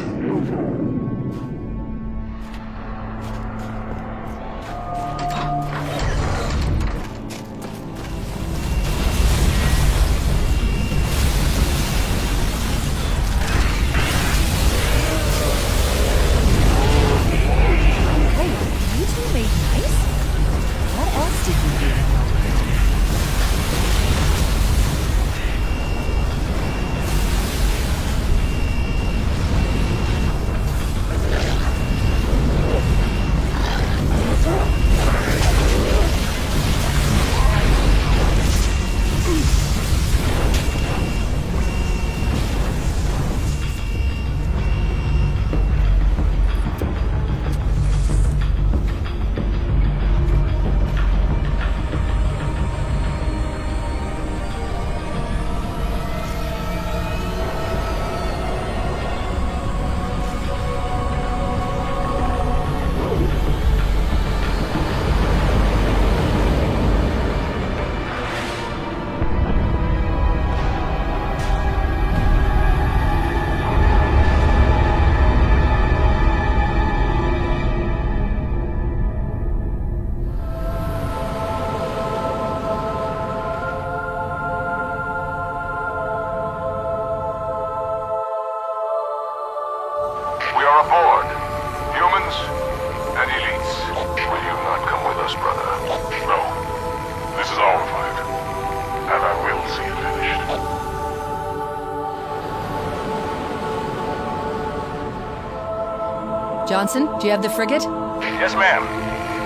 Johnson, do you have the frigate? Yes, ma'am.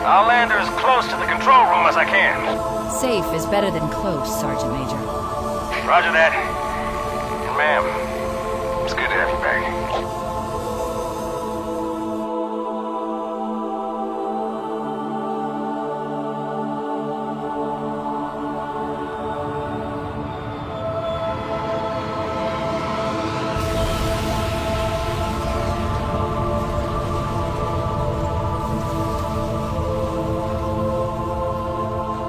I'll land her as close to the control room as I can. Safe is better than close, Sergeant Major. Roger that. And ma'am, it's good to have you back.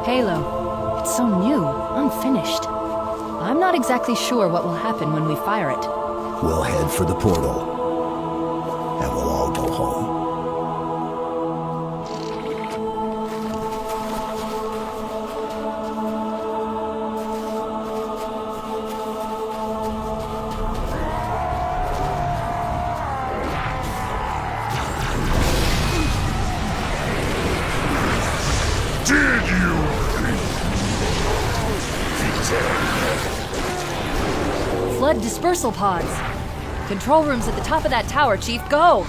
Halo. It's so new, unfinished. I'm not exactly sure what will happen when we fire it. We'll head for the portal. And we'll all go home. Flood dispersal pods. Control room's at the top of that tower, Chief. Go!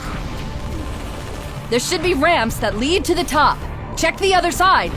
There should be ramps that lead to the top. Check the other side.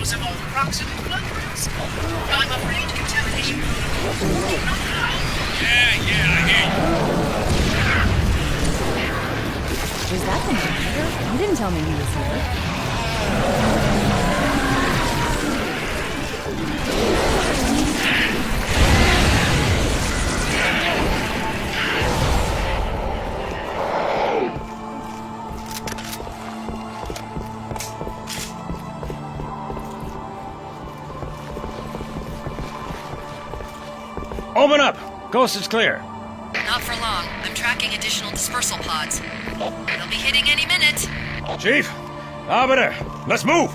dispose of all the proximate blood risk. I'm afraid contamination protocols do not allow. Yeah, I hear you. Was that the manager? You didn't tell me he was here. Open up! Coast is clear. Not for long. I'm tracking additional dispersal pods. They'll be hitting any minute. Chief, Arbiter, let's move!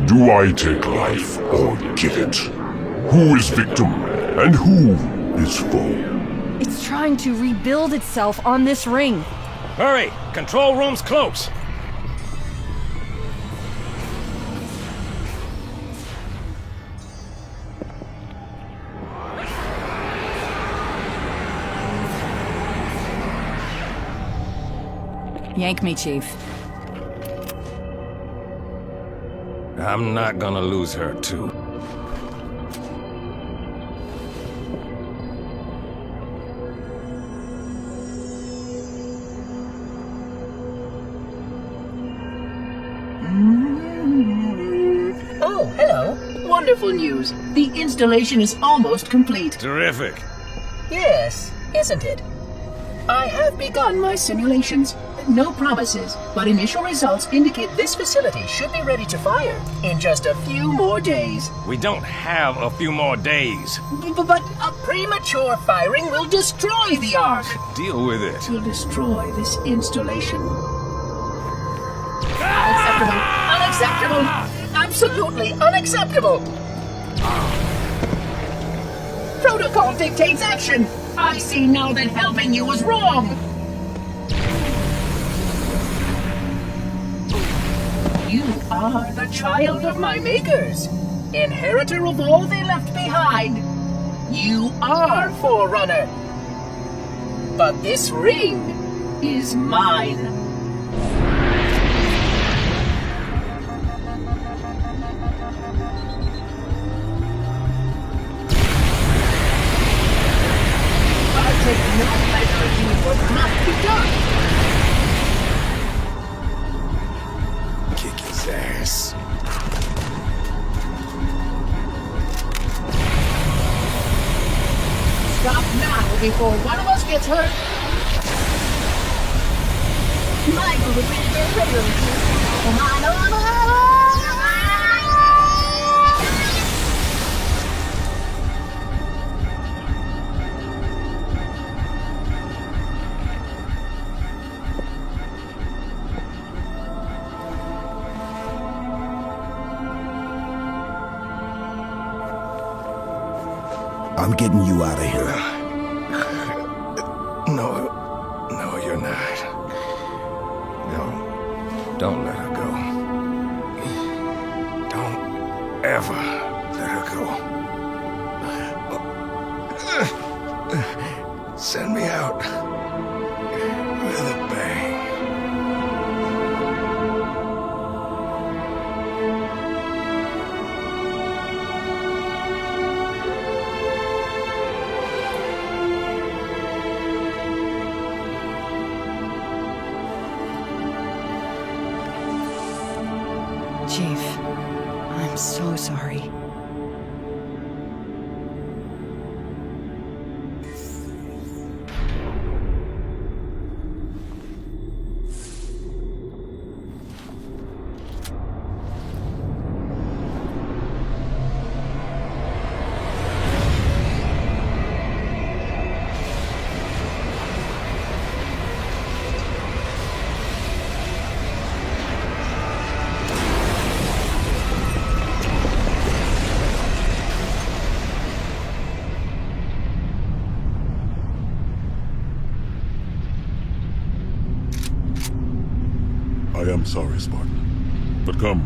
Do I take life or give it? Who is victim and who is foe? It's trying to rebuild itself on this ring. Hurry! Control room's close! Yank me, Chief. I'm not gonna lose her, too. Oh, hello. Wonderful news. The installation is almost complete. Terrific. Yes, isn't it? I have begun my simulations. No promises, but initial results indicate this facility should be ready to fire in just a few more days. We don't have a few more days. But a premature firing will destroy the Ark. Deal with it. Will destroy this installation. Unacceptable! Unacceptable! Absolutely unacceptable! Protocol dictates action! I see now that helping you was wrong! You are the child of my makers, inheritor of all they left behind. You are Forerunner. But this ring is mine. I take no pleasure in what must be done. Kick his ass. Stop now before one of us gets hurt. Michael would be the I'm getting you out of here. No, you're not. No, don't let her go. Don't ever let her go. Send me out with a bang. Chief, I'm so sorry. I am sorry, Spartan. But come.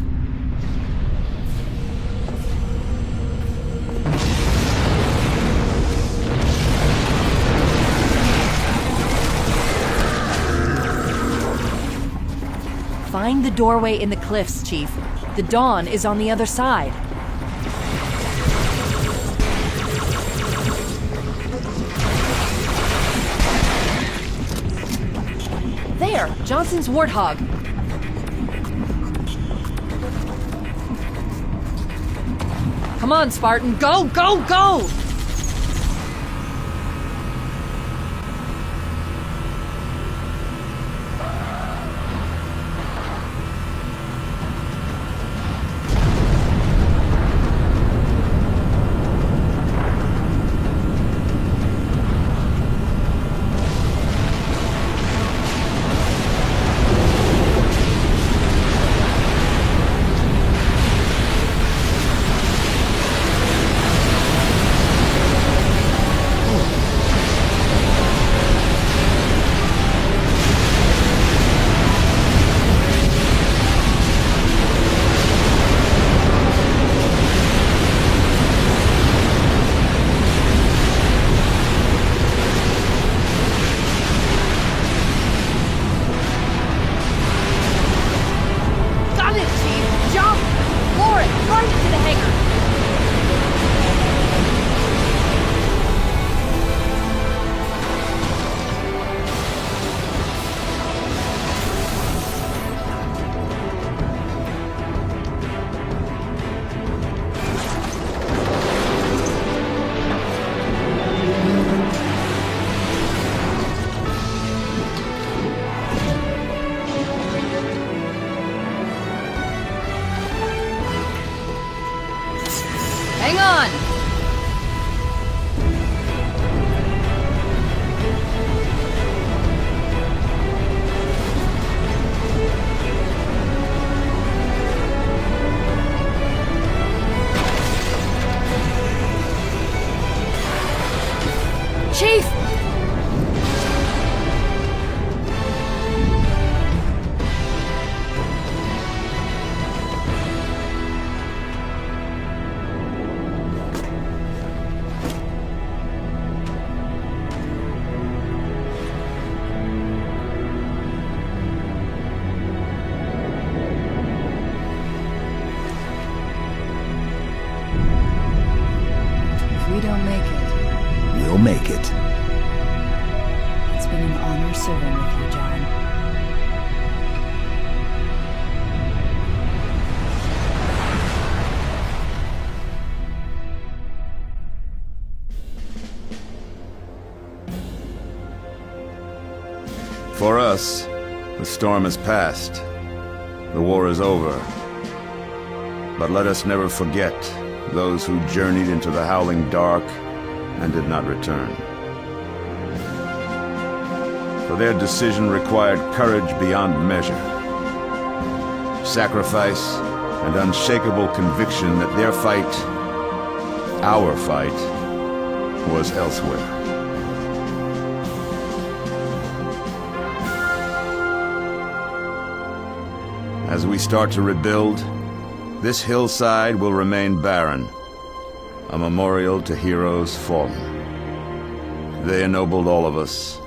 Find the doorway in the cliffs, Chief. The dawn is on the other side. There! Johnson's Warthog. Come on, Spartan. Go, go, go! Hang on! Chief! We don't make it. We'll make it. It's been an honor serving with you, John. For us, the storm has passed. The war is over. But let us never forget those who journeyed into the howling dark and did not return. For their decision required courage beyond measure, sacrifice, and unshakable conviction that their fight, our fight, was elsewhere. As we start to rebuild, this hillside will remain barren, a memorial to heroes fallen. They ennobled all of us,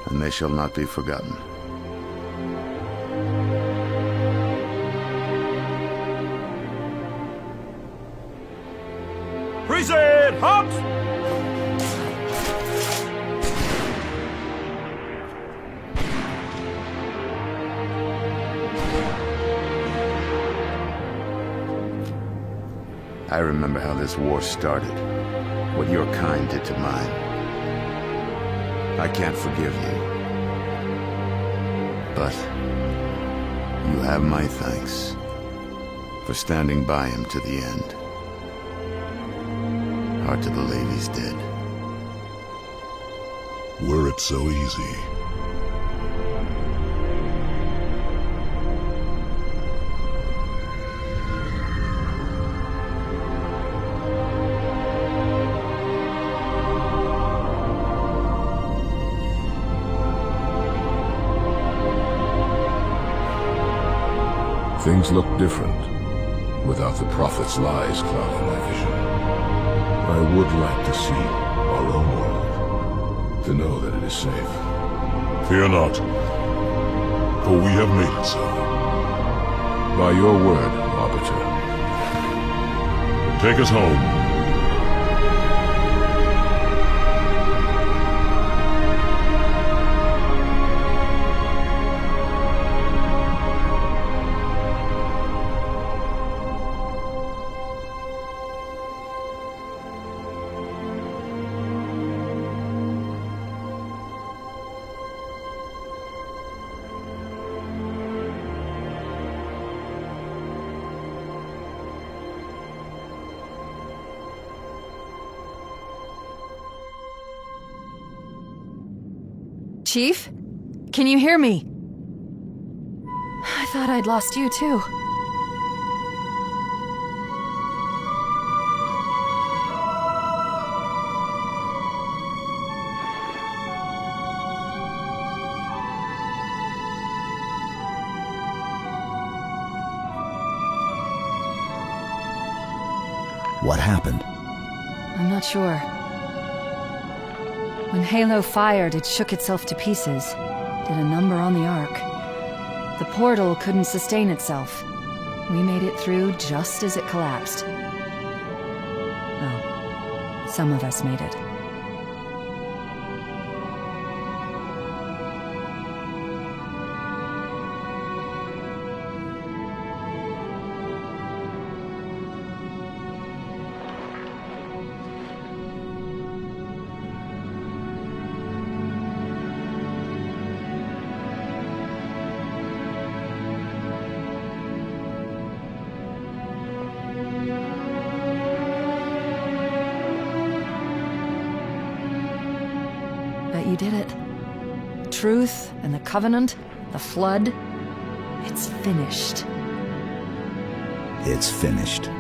and they shall not be forgotten. Present, Hops! I remember how this war started, what your kind did to mine. I can't forgive you, but you have my thanks for standing by him to the end. Hard to believe he's dead. Were it so easy. Things look different without the Prophet's lies clouding my vision. I would like to see our own world, to know that it is safe. Fear not. for we have made it so. By your word, Arbiter. Take us home. Chief? Can you hear me? I thought I'd lost you too. What happened? I'm not sure. When Halo fired, it shook itself to pieces. Did a number on the Ark. The portal couldn't sustain itself. We made it through just as it collapsed. Oh, some of us made it. But you did it. Truth and the Covenant, the Flood, it's finished. It's finished.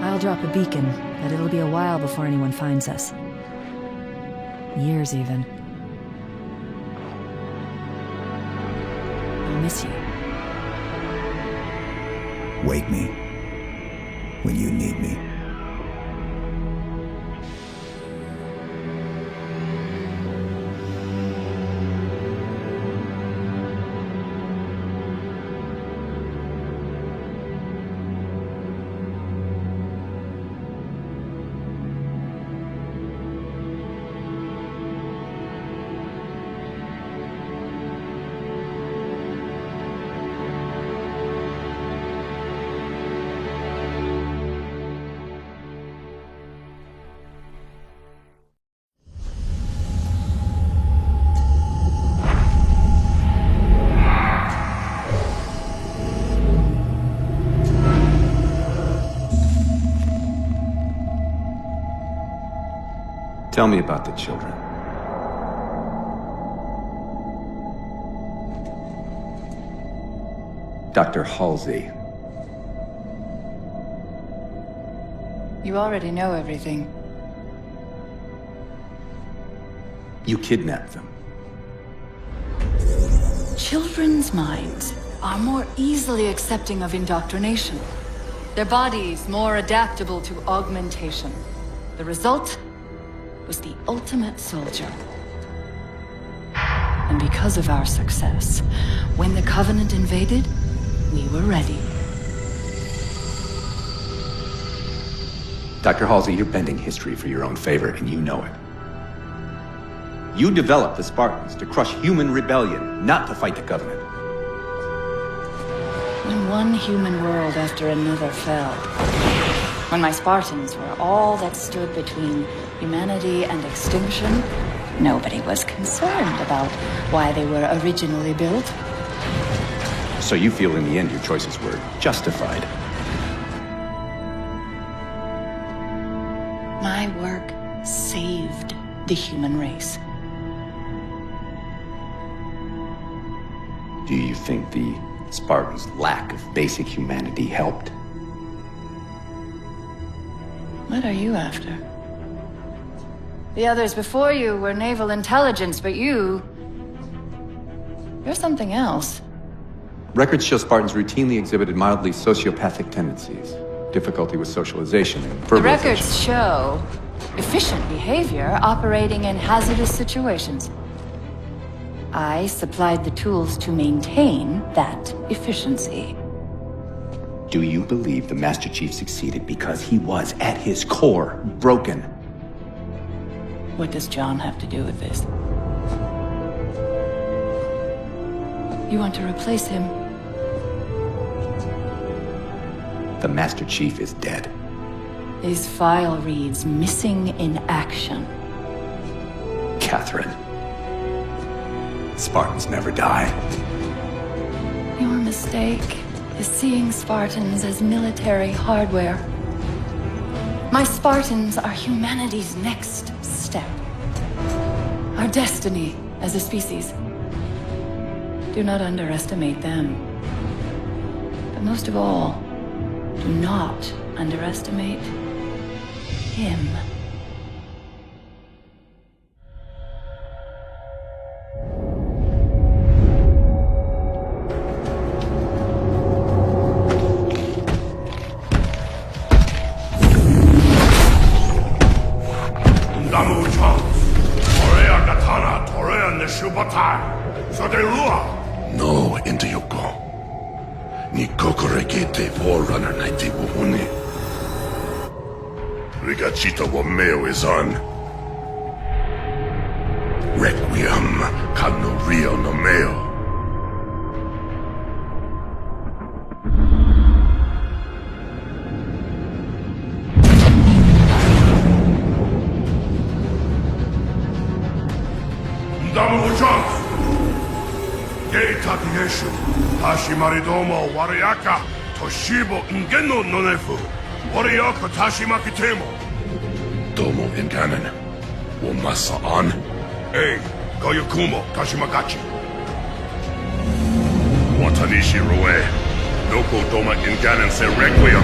I'll drop a beacon, but it'll be a while before anyone finds us. Years, even. I'll miss you. Wake me when you need me. Tell me about the children. Dr. Halsey. You already know everything. You kidnapped them. Children's minds are more easily accepting of indoctrination. Their bodies more adaptable to augmentation. The result was the ultimate soldier. And because of our success, when the Covenant invaded, we were ready. Dr. Halsey, you're bending history for your own favor, and you know it. You developed the Spartans to crush human rebellion, not to fight the Covenant. When one human world after another fell, when my Spartans were all that stood between humanity and extinction, nobody was concerned about why they were originally built. So you feel in the end your choices were justified? My work saved the human race. Do you think the Spartans' lack of basic humanity helped? What are you after? The others before you were naval intelligence, but you're something else. Records show Spartans routinely exhibited mildly sociopathic tendencies, difficulty with socialization, and verbalization. The records show Efficient behavior operating in hazardous situations. I supplied the tools to maintain that efficiency. Do you believe the Master Chief succeeded because he was, at his core, broken? What does John have to do with this? You want to replace him? The Master Chief is dead. His file reads missing in action. Catherine. Spartans never die. Your mistake is seeing Spartans as military hardware. My Spartans are humanity's next step. Our destiny as a species. Do not underestimate them. But most of all, do not underestimate him. No, Inteyoko. Ni kokorekete Forerunner naite wuhune. Rigachita wo meo is on. Requiem kano rio no meo. Ndamu Jones! Gei Takieshu, Tashimaridomo Wariaka, Toshibo Ngeno Nonefu, Wariaka Tashimakitemo. Domo Inganon, Womasa on. Ei, Koyakumo Tashimagachi. Watanishi Rue, Noko Doma Inganon se Requiem.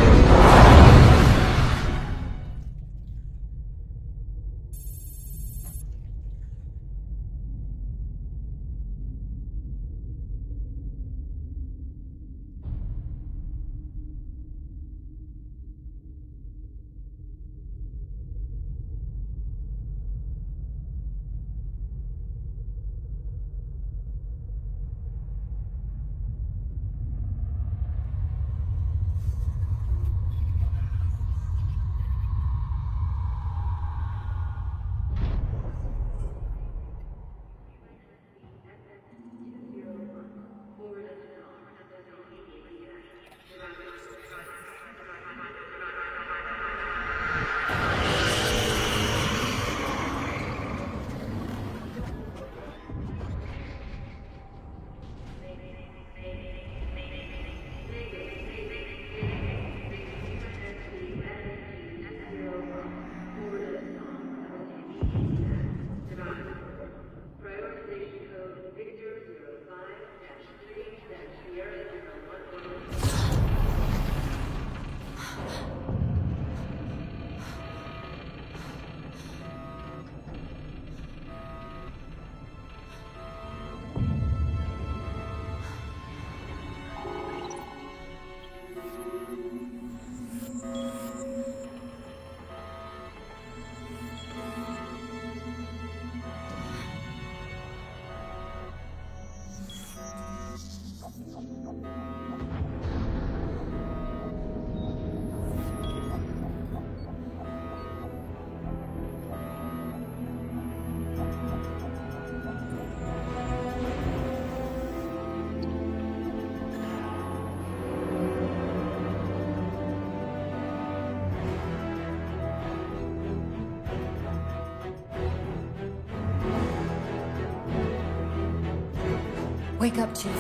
Wake up, Chief.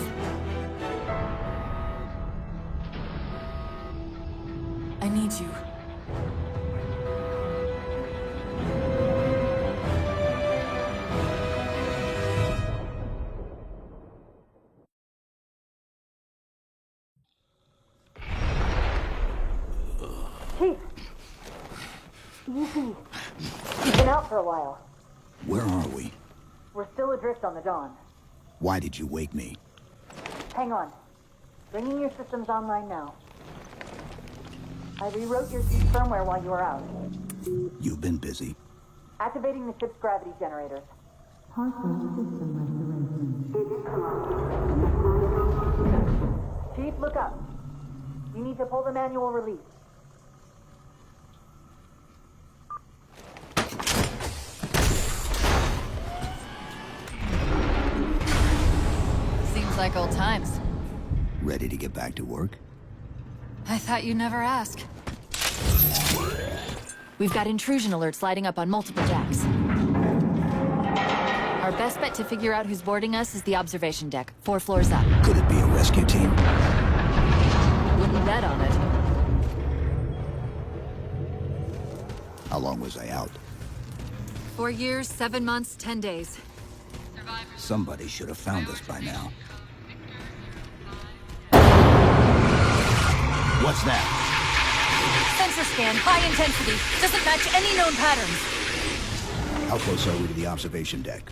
I need you. Chief! Easy. You've been out for a while. Where are we? We're still adrift on the Dawn. Why did you wake me? Hang on. Bringing your systems online now. I rewrote your seat firmware while you were out. You've been busy. Activating the ship's gravity generators. Chief, look up. You need to pull the manual release. Seems like old times. Ready to get back to work? I thought you'd never ask. We've got intrusion alerts lighting up on multiple decks. Our best bet to figure out who's boarding us is the observation deck, 4 floors up. Could it be a rescue team? Wouldn't bet on it. How long was I out? 4 years, 7 months, 10 days. Somebody should have found us by now. What's that? Sensor scan, high intensity. Doesn't match any known patterns. How close are we to the observation deck?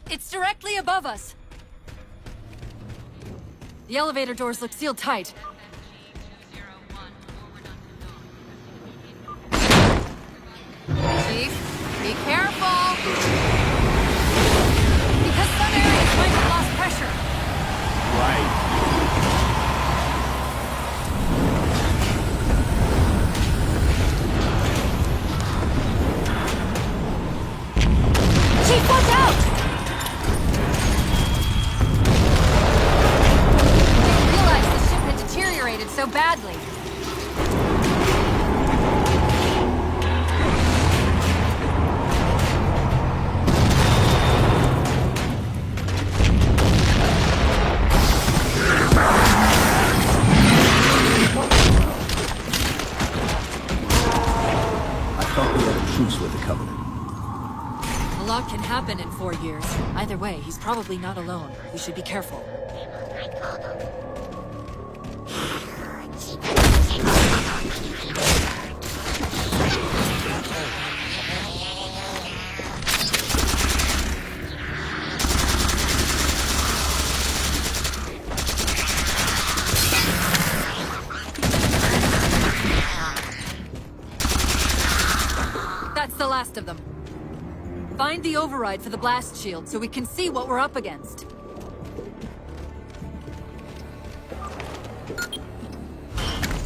It's directly above us. The elevator doors look sealed tight. Chief, be careful! Because some areas might have lost pressure. Right. Chief, watch out! I didn't realize the ship had deteriorated so badly. I thought we had a truce with the Covenant. A lot can happen in 4 years. Either way, he's probably not alone. We should be careful. That's the last of them. Find the override for the blast shield so we can see what we're up against.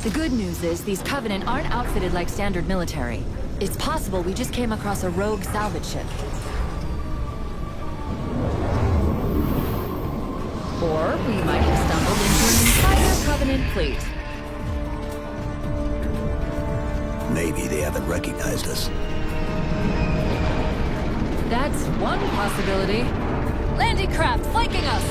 The good news is these Covenant aren't outfitted like standard military. It's possible we just came across a rogue salvage ship. Or we might have stumbled into an entire Covenant fleet. Maybe they haven't recognized us. That's one possibility. Landing craft flanking us!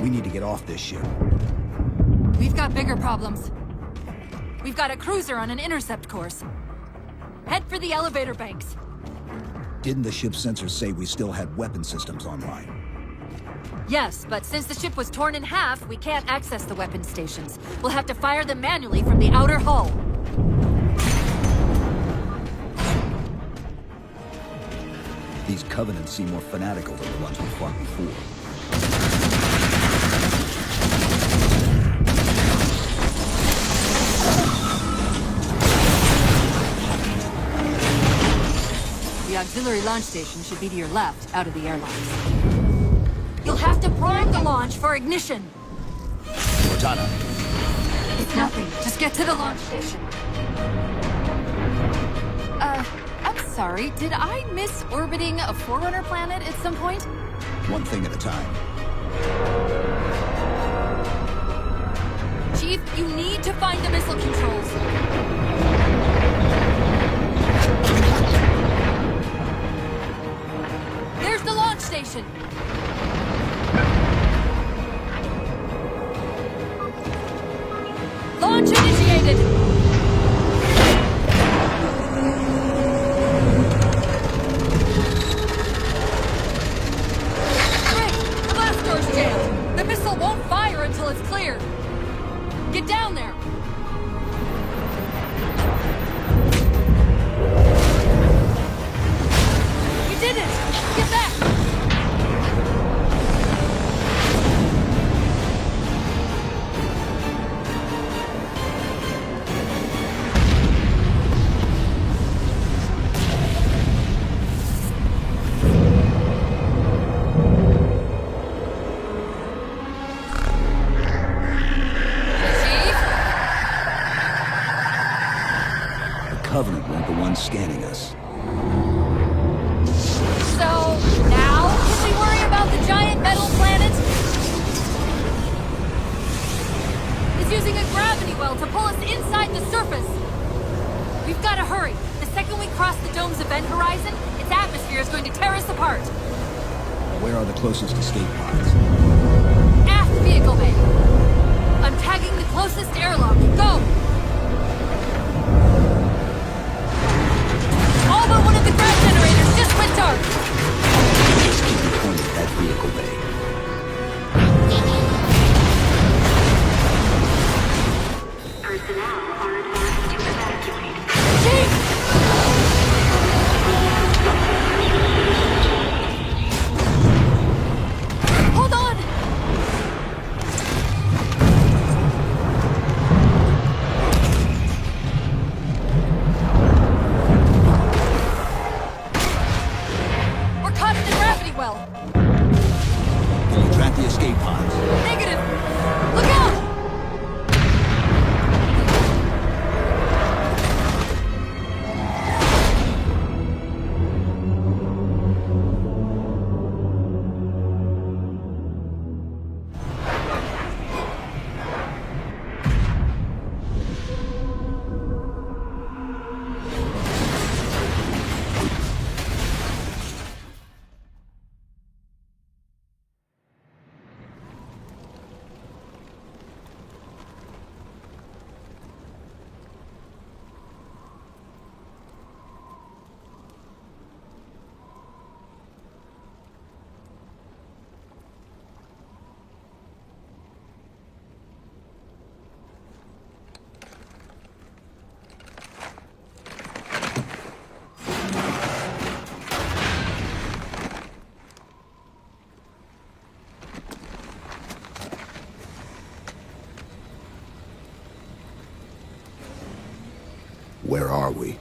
We need to get off this ship. We've got bigger problems. We've got a cruiser on an intercept course. Head for the elevator banks. Didn't the ship's sensors say we still had weapon systems online? Yes, but since the ship was torn in half, we can't access the weapon stations. We'll have to fire them manually from the outer hull. These Covenants seem more fanatical than the ones we fought before. The auxiliary launch station should be to your left, out of the airlocks. You'll have to prime the launch for ignition. Cortana. It's nothing. Just get to the launch station. I'm sorry. Did I miss orbiting a Forerunner planet at some point? One thing at a time. Chief, you need to find the missile controls. There's the launch station. Launch initiated. Rick, the blast door's jammed. The missile won't fire until it's cleared. Get down there. So, now can we worry about the giant metal planet? It's using a gravity well to pull us inside the surface. We've got to hurry. The second we cross the dome's event horizon, its atmosphere is going to tear us apart. Where are the closest escape pods? Aft vehicle bay. I'm tagging the closest airlock. Go! All but one of the grav generators just went dark. Just keep your point at that vehicle bay. Personnel are advised to evacuate. Chief! Hold on! We're caught in the gravity well. Can you track the escape pods? Negative. Look out! Where are we?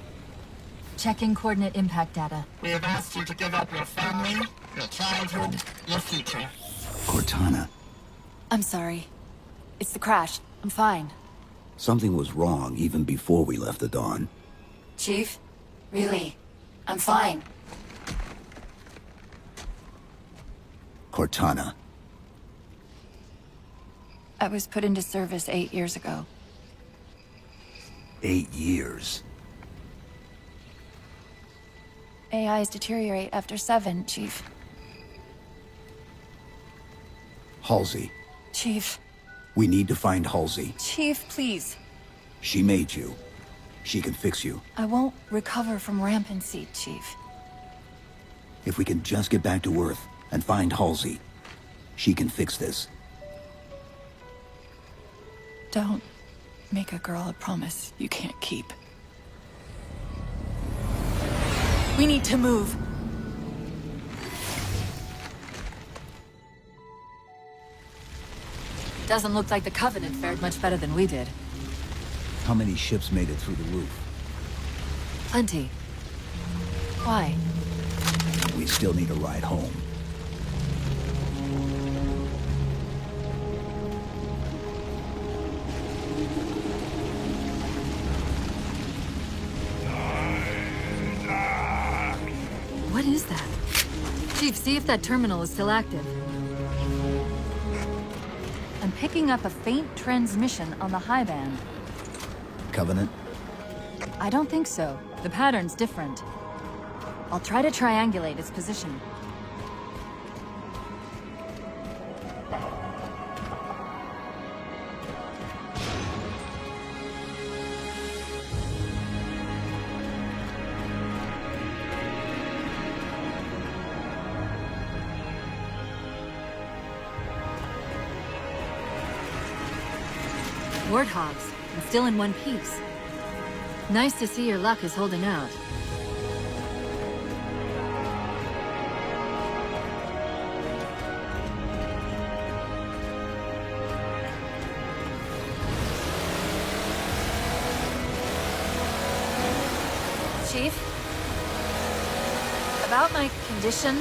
Checking coordinate impact data. We have asked you to give up your family, your childhood, your future. Cortana. I'm sorry. It's the crash. I'm fine. Something was wrong even before we left the Dawn. Chief? Really? I'm fine. Cortana. I was put into service 8 years ago. 8 years. AIs deteriorate after 7, Chief. Halsey. Chief. We need to find Halsey. Chief, please. She made you. She can fix you. I won't recover from rampancy, Chief. If we can just get back to Earth and find Halsey, she can fix this. Don't make a girl a promise you can't keep. We need to move. Doesn't look like the Covenant fared much better than we did. How many ships made it through the roof? Plenty. Why? We still need a ride home. What is that? Chief, see if that terminal is still active. I'm picking up a faint transmission on the high band. Covenant? I don't think so. The pattern's different. I'll try to triangulate its position. Warthogs, and still in one piece. Nice to see your luck is holding out. Chief? About my condition?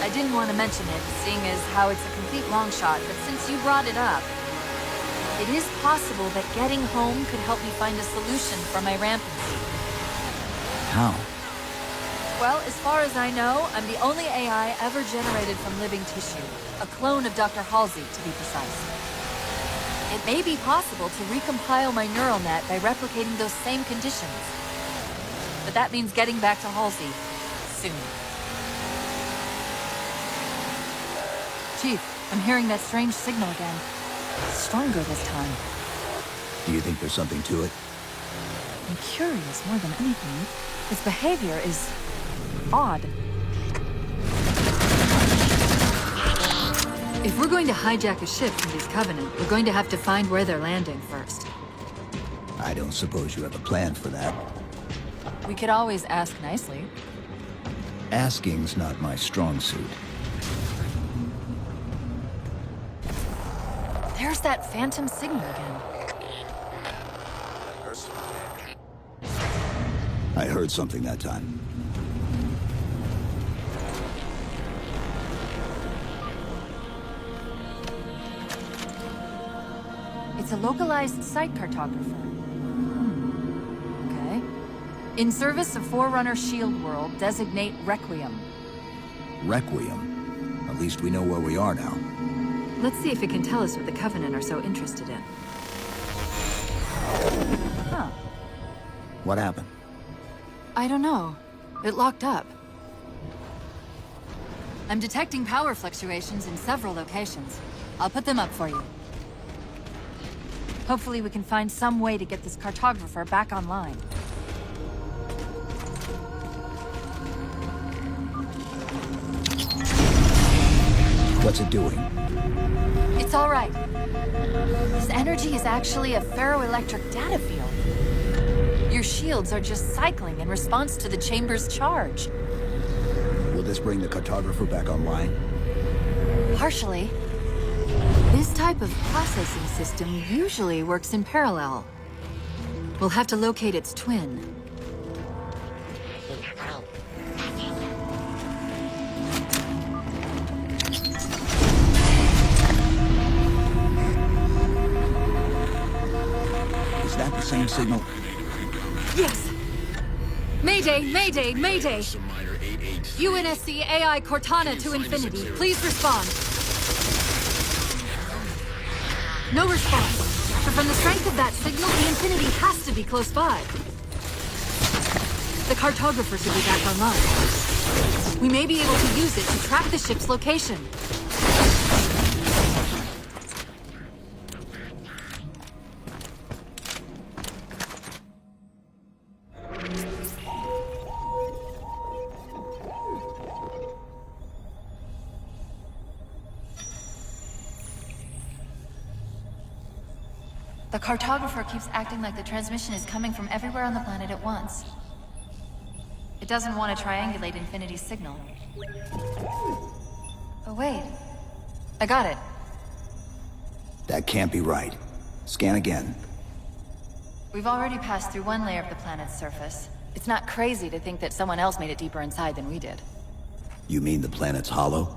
I didn't want to mention it, seeing as how it's a complete long shot, but since you brought it up, it is possible that getting home could help me find a solution for my rampancy. How? Well, as far as I know, I'm the only AI ever generated from living tissue. A clone of Dr. Halsey, to be precise. It may be possible to recompile my neural net by replicating those same conditions. But that means getting back to Halsey soon. Chief, I'm hearing that strange signal again. Stronger this time. Do you think there's something to it? I'm curious more than anything. Its behavior is odd. If we're going to hijack a ship from these Covenant, we're going to have to find where they're landing first. I don't suppose you have a plan for that. We could always ask nicely. Asking's not my strong suit. There's that phantom signal again. I heard something that time. It's a localized site cartographer. Okay. In service of Forerunner Shield World, designate Requiem. Requiem? At least we know where we are now. Let's see if it can tell us what the Covenant are so interested in. Huh. What happened? I don't know. It locked up. I'm detecting power fluctuations in several locations. I'll put them up for you. Hopefully we can find some way to get this cartographer back online. What's it doing? It's all right. This energy is actually a ferroelectric data field. Your shields are just cycling in response to the chamber's charge. Will this bring the cartographer back online? Partially. This type of processing system usually works in parallel. We'll have to locate its twin. Is that the same signal? Yes! Mayday, mayday, mayday! UNSC AI Cortana to Infinity, please respond. No response. But from the strength of that signal, the Infinity has to be close by. The cartographer should be back online. We may be able to use it to track the ship's location. The cartographer keeps acting like the transmission is coming from everywhere on the planet at once. It doesn't want to triangulate Infinity's signal. Oh wait. I got it. That can't be right. Scan again. We've already passed through one layer of the planet's surface. It's not crazy to think that someone else made it deeper inside than we did. You mean the planet's hollow?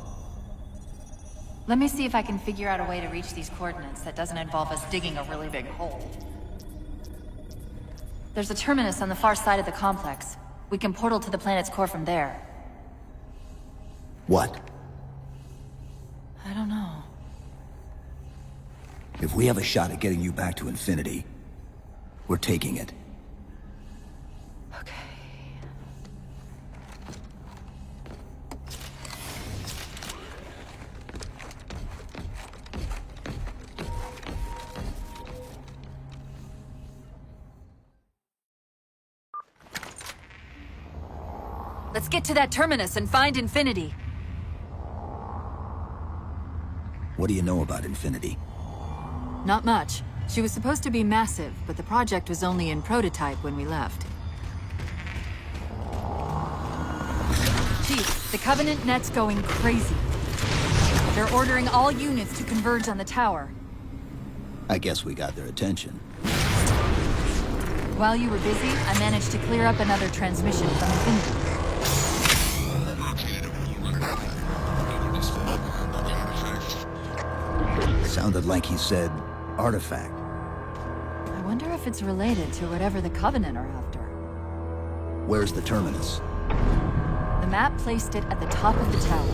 Let me see if I can figure out a way to reach these coordinates that doesn't involve us digging a really big hole. There's a terminus on the far side of the complex. We can portal to the planet's core from there. What? I don't know. If we have a shot at getting you back to Infinity, we're taking it. Okay. Let's get to that terminus and find Infinity. What do you know about Infinity? Not much. She was supposed to be massive, but the project was only in prototype when we left. Chief, the Covenant net's going crazy. They're ordering all units to converge on the tower. I guess we got their attention. While you were busy, I managed to clear up another transmission from Infinity. Sounded like he said, artifact. I wonder if it's related to whatever the Covenant are after. Where's the terminus? The map placed it at the top of the tower.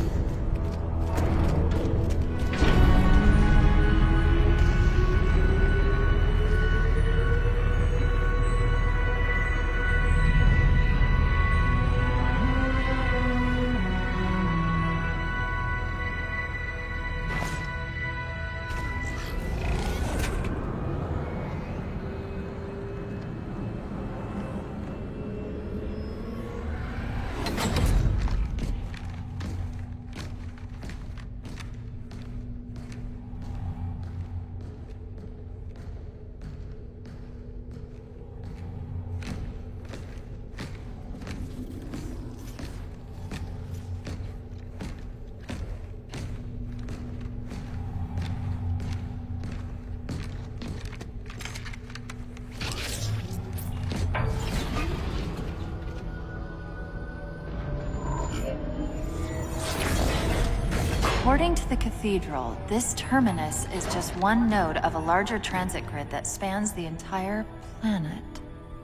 According to the cathedral, this terminus is just one node of a larger transit grid that spans the entire planet.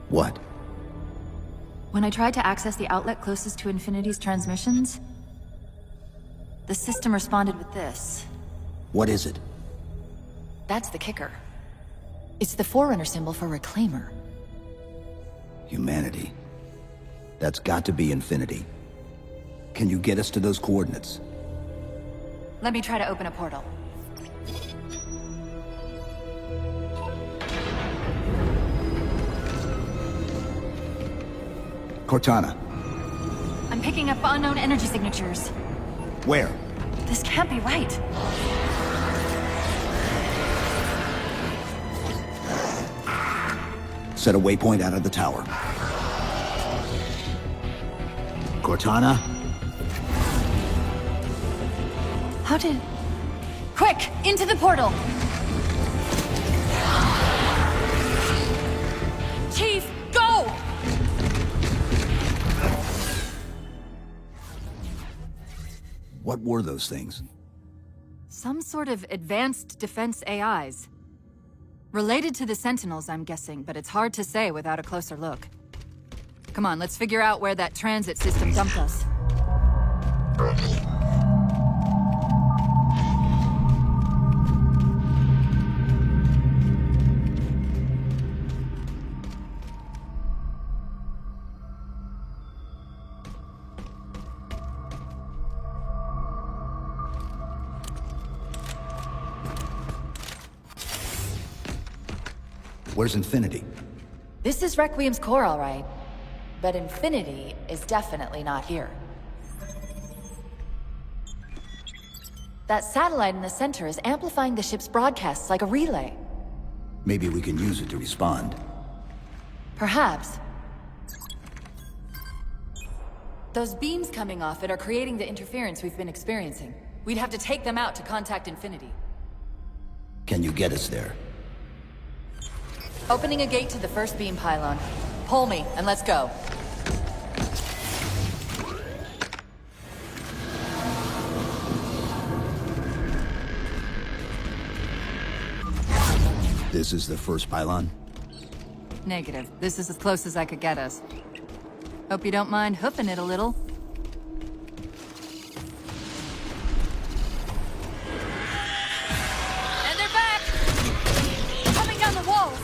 What? When I tried to access the outlet closest to Infinity's transmissions, the system responded with this. What is it? That's the kicker. It's the Forerunner symbol for Reclaimer. Humanity. That's got to be Infinity. Can you get us to those coordinates? Let me try to open a portal. Cortana. I'm picking up unknown energy signatures. Where? This can't be right. Set a waypoint out of the tower. Cortana? How did... Quick! Into the portal! Chief, go! What were those things? Some sort of advanced defense AIs. Related to the Sentinels, I'm guessing, but it's hard to say without a closer look. Come on, let's figure out where that transit system dumped us. Where's Infinity? This is Requiem's core, all right. But Infinity is definitely not here. That satellite in the center is amplifying the ship's broadcasts like a relay. Maybe we can use it to respond. Perhaps. Those beams coming off it are creating the interference we've been experiencing. We'd have to take them out to contact Infinity. Can you get us there? Opening a gate to the first beam pylon. Pull me, and let's go. This is the first pylon? Negative. This is as close as I could get us. Hope you don't mind hoofing it a little. And they're back! Coming down the walls!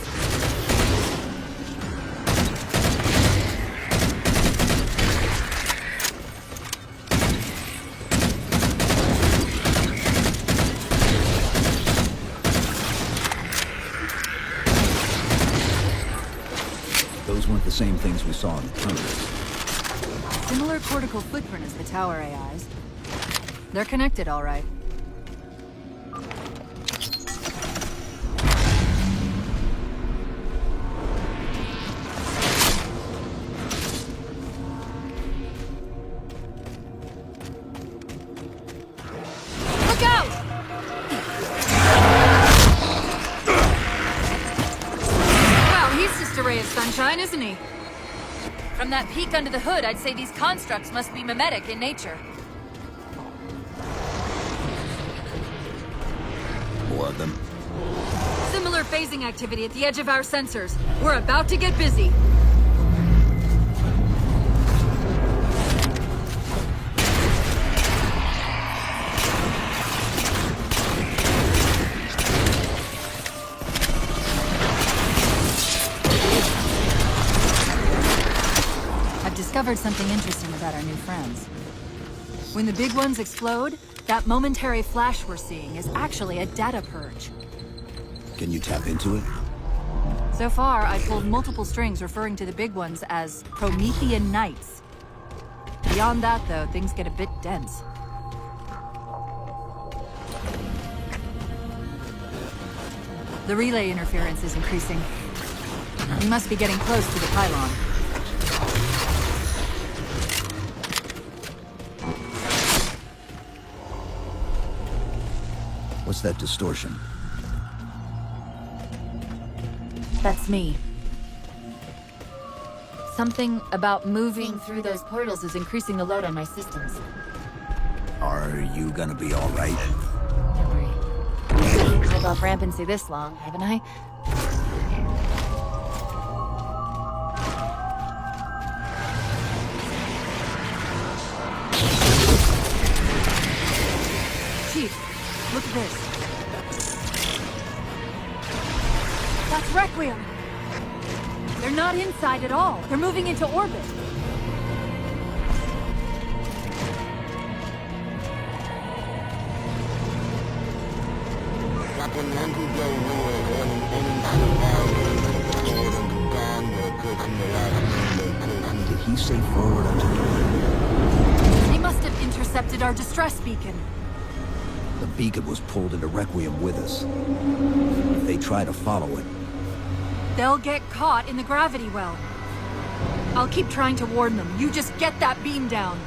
Those weren't the same things we saw in the tunnels. Similar cortical footprint as the tower AIs. They're connected, all right. Look out! Wow, he's just a ray of sunshine, isn't he? From that peek under the hood, I'd say these constructs must be mimetic in nature. More of them. Similar phasing activity at the edge of our sensors. We're about to get busy. discovered something interesting about our new friends. When the big ones explode, that momentary flash we're seeing is actually a data purge. Can you tap into it? So far, I've pulled multiple strings referring to the big ones as Promethean Knights. Beyond that, though, things get a bit dense. The relay interference is increasing. We must be getting close to the pylon. What's that distortion? That's me. Something about moving through those portals is increasing the load on my systems. Are you gonna be all right? Don't worry. I've off rampancy this long, haven't I? Chief, look at this. That's Requiem! They're not inside at all. They're moving into orbit. Did he say forward onto They must have intercepted our distress beacon. the beacon was pulled into Requiem with us? If they try to follow it, They'll get caught in the gravity well. I'll keep trying to warn them. You just get that beam down.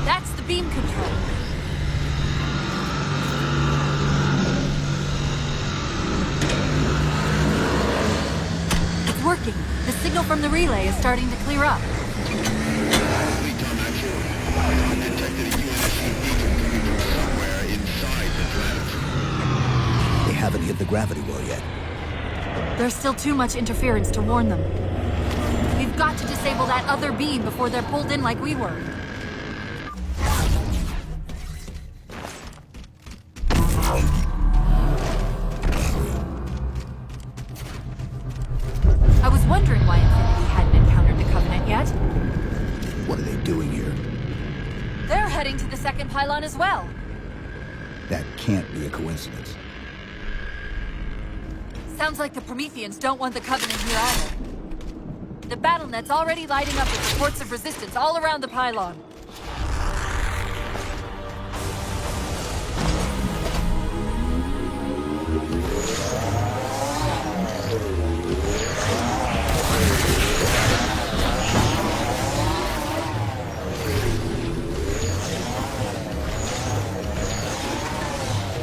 That's the beam control. It's working. The signal from the relay is starting to clear up. they haven't hit the gravity well yet. There's still too much interference to warn them. We've got to disable that other beam before they're pulled in like we were. I was wondering why Infinity hadn't encountered the Covenant yet. What are they doing here? They're heading to the second pylon as well. That can't be a coincidence. Sounds like the Prometheans don't want the Covenant here either. The BattleNet's already lighting up with reports of resistance all around the pylon.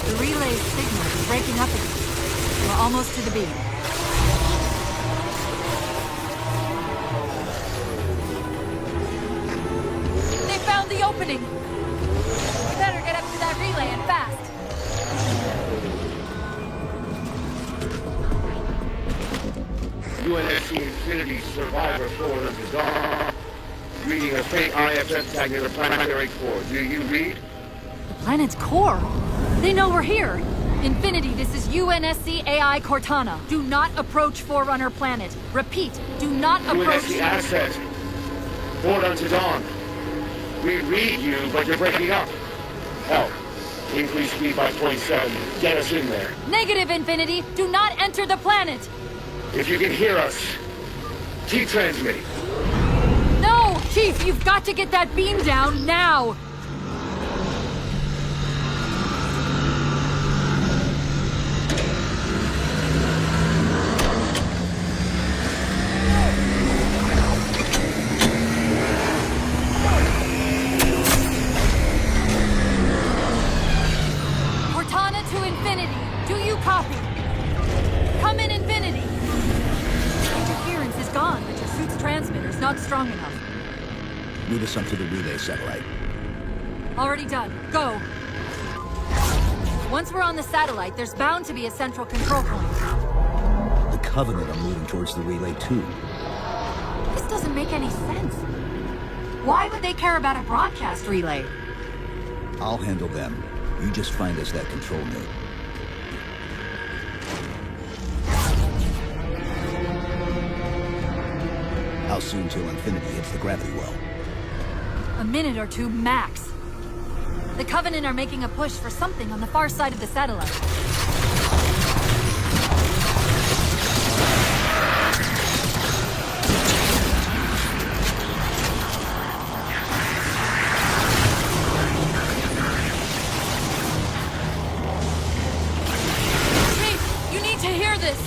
The relay's signal is breaking up again. We're almost to the beam. They found the opening! We better get up to that relay and fast! UNSC Infinity Survivor Forward of the Dawn. Reading a faint IFS tag near the planetary core. Do you read? The planet's core? They know we're here! Infinity, this is UNSC AI Cortana. Do not approach Forerunner Planet. Repeat, do not approach... UNSC Asset. Forward unto Dawn. We read you, but you're breaking up. Help. Increase speed by 27. Get us in there. Negative, Infinity! Do not enter the planet! If you can hear us, keep transmitting. No! Chief, you've got to get that beam down now! Cortana to Infinity. Do you copy? Come in, Infinity. Interference is gone, but your suit's transmitter's not strong enough. Move us up to the relay satellite. Already done. Go. Once we're on the satellite, there's bound to be a central control point. The Covenant are moving towards the relay too. This doesn't make any sense. Why would they care about a broadcast relay? I'll handle them. You just find us that control node. How soon till Infinity hits the gravity well? A minute or two max. The Covenant are making a push for something on the far side of the satellite. Chief, you need to hear this!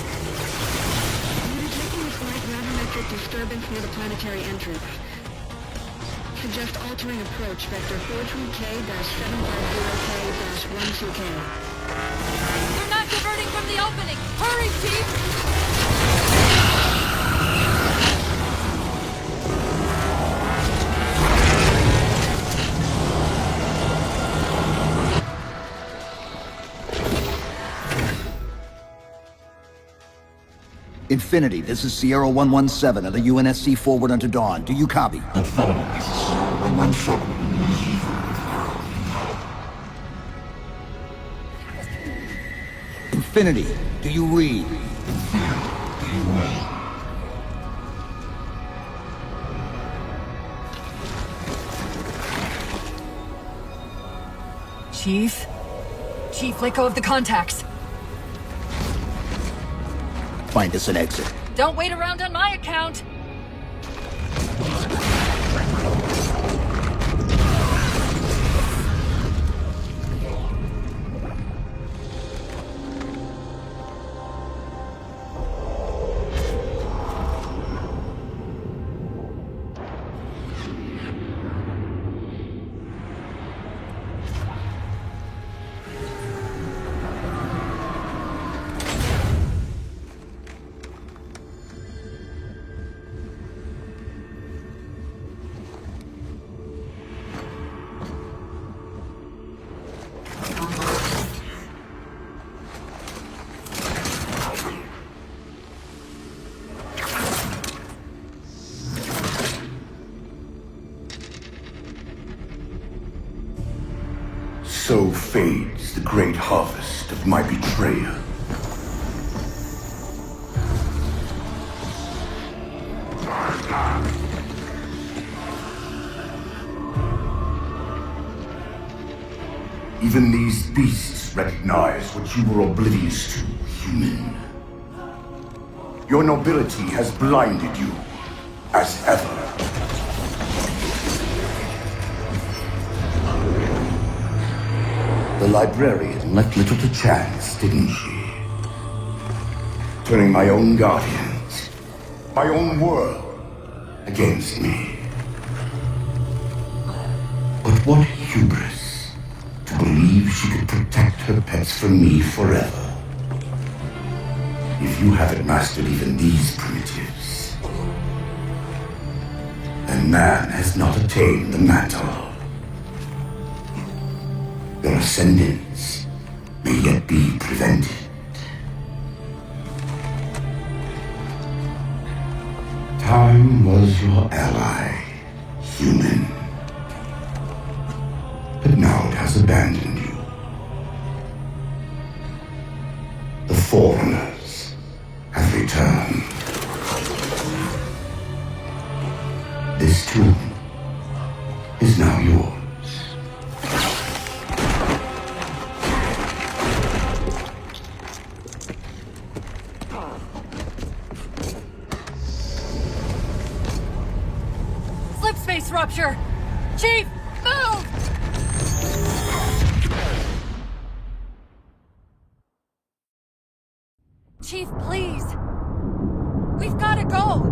We're detecting a slight gravimetric disturbance near the planetary entrance. Suggest altering approach, vector 43K-750K-12K. They're not diverting from the opening! Hurry, Chief! Infinity, this is Sierra 117 of the UNSC forward unto dawn. Do you copy? Infinity, do you read? Chief? Chief, let go of the contacts. Find us an exit. Don't wait around on my account! So fades the great harvest of my betrayal. Even these beasts recognize what you were oblivious to, human. Your nobility has blinded you, as ever. The librarian left little to chance, didn't she? Turning my own guardians, my own world, against me. But what hubris to believe she could protect her pets from me forever. If you haven't mastered even these primitives, then man has not attained the mantle. Your ascendance may yet be prevented. Time was your ally, human. But now it has abandoned you. The Foreigners have returned. This tomb is now yours. Slipspace rupture! Chief, move! Chief, please. We've gotta go.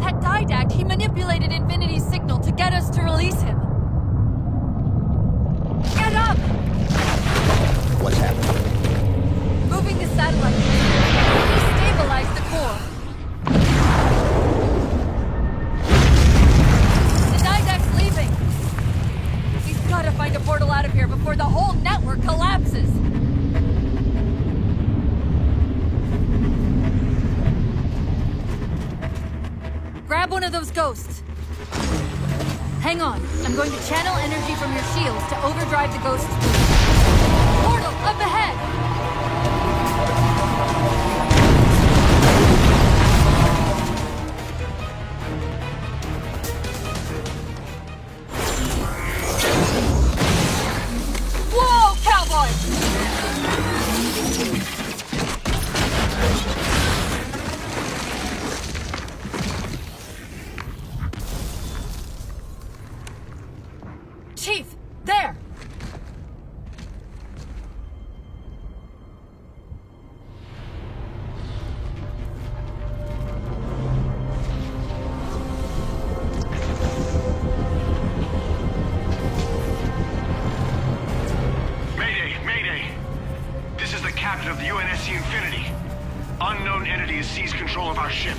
That Didact, he manipulated Infinity's signal to get us to release him. Get up! What's happening? Moving the satellite. Destabilize the core. The Didact's leaving. We've gotta find a portal out of here before the whole network collapses. Grab one of those ghosts. Hang on. I'm going to channel energy from your shields to overdrive the ghost's boost. Portal up ahead! Whoa, cowboy! Chief, there! Captain of the UNSC Infinity. Unknown entity has seized control of our ship.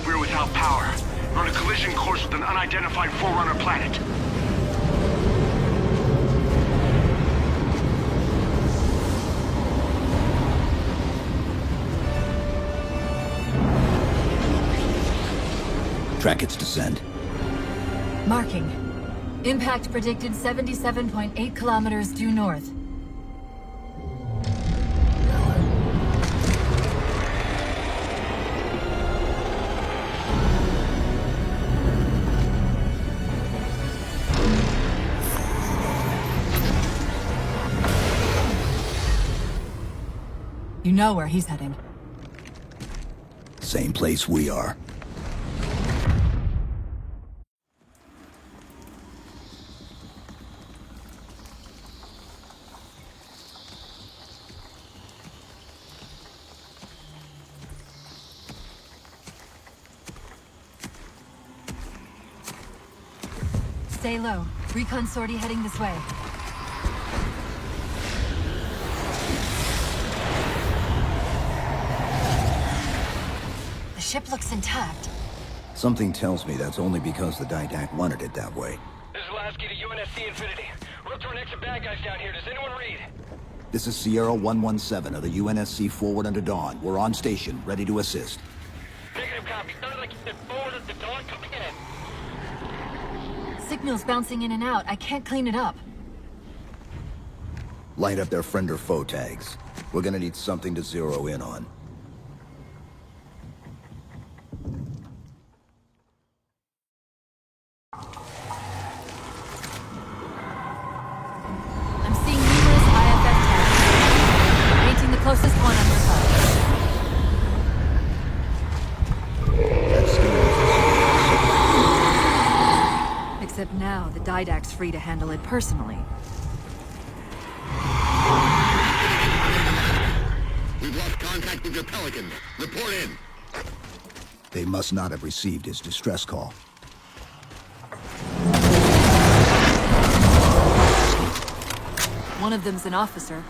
We're without power. We're on a collision course with an unidentified Forerunner planet. Track its descent. Marking. Impact predicted 77.8 kilometers due north. You know where he's heading. Same place we are. Stay low. Recon sortie heading this way. The ship looks intact. Something tells me that's only because the Didact wanted it that way. This is Lasky to UNSC Infinity. We're up to our next some bad guys down here. Does anyone read? This is Sierra 117 of the UNSC Forward Under Dawn. We're on station, ready to assist. Negative copy. Sounded like you said Forward Under Dawn coming in. Signal's bouncing in and out. I can't clean it up. Light up their friend or foe tags. We're gonna need something to zero in on. I'm seeing numerous IFF tags. Painting the closest one on your HUD. Except now, the Didact's free to handle it personally. We've lost contact with your Pelican. Report in. They must not have received his distress call. One of them's an officer.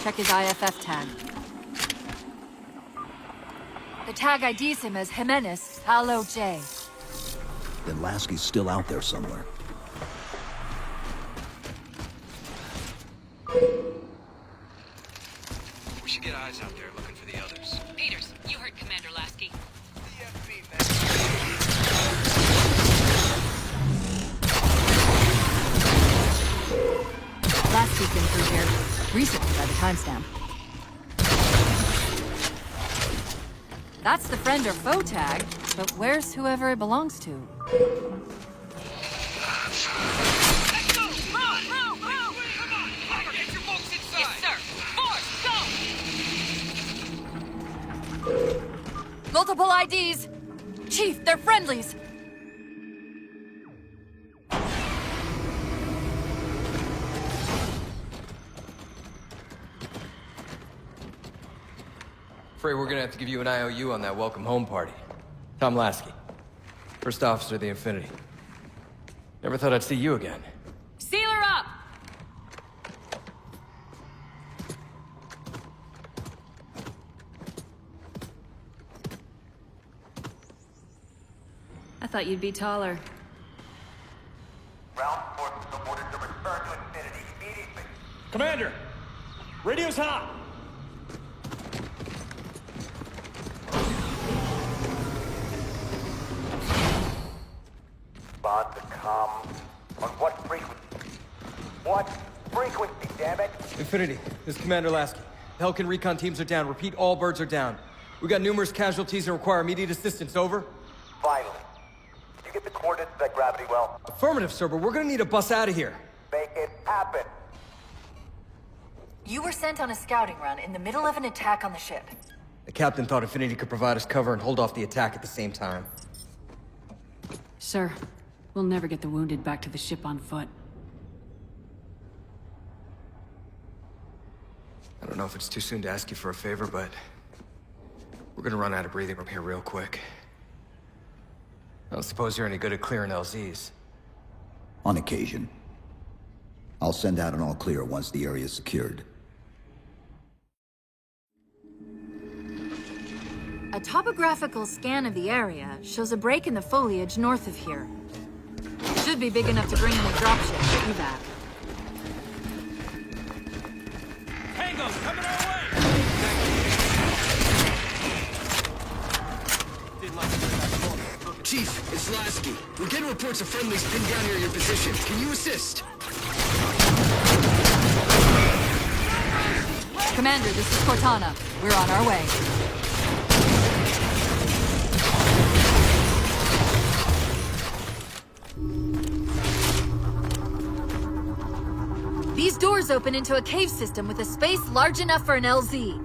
Check his IFF tag. The tag IDs him as Jimenez Palo J. Then Lasky's still out there somewhere. We should get eyes out there looking for the others. Peters, you heard Commander Lasky. Lasky's been through here. Recently, by the timestamp. That's the friend or foe tag, but where's whoever it belongs to? Multiple IDs! Chief, they're friendlies! Afraid we're gonna have to give you an IOU on that welcome home party. Tom Lasky, first officer of the Infinity. Never thought I'd see you again. Seal her up! I thought you'd be taller. Ground forces have ordered to return to Infinity immediately. Commander! Radio's hot! respond to comms? On what frequency? What frequency, damn it? Infinity, this is Commander Lasky. Pelican recon teams are down. Repeat, all birds are down. We got numerous casualties and require immediate assistance. Over. Finally. Did you get the coordinates of that gravity well? Affirmative, sir, but we're gonna need a bus out of here. Make it happen. You were sent on a scouting run in the middle of an attack on the ship. The captain thought Infinity could provide us cover and hold off the attack at the same time. Sir, we'll never get the wounded back to the ship on foot. I don't know if it's too soon to ask you for a favor, but we're gonna run out of breathing room here real quick. I don't suppose you're any good at clearing LZs. On occasion. I'll send out an all clear once the area is secured. A topographical scan of the area shows a break in the foliage north of here. Should be big enough to bring in a dropship for evac. Tango's coming our way! Chief, it's Lasky. We're getting reports of friendlies pinned down near your position. Can you assist? Commander, this is Cortana. We're on our way. These doors open into a cave system with a space large enough for an LZ.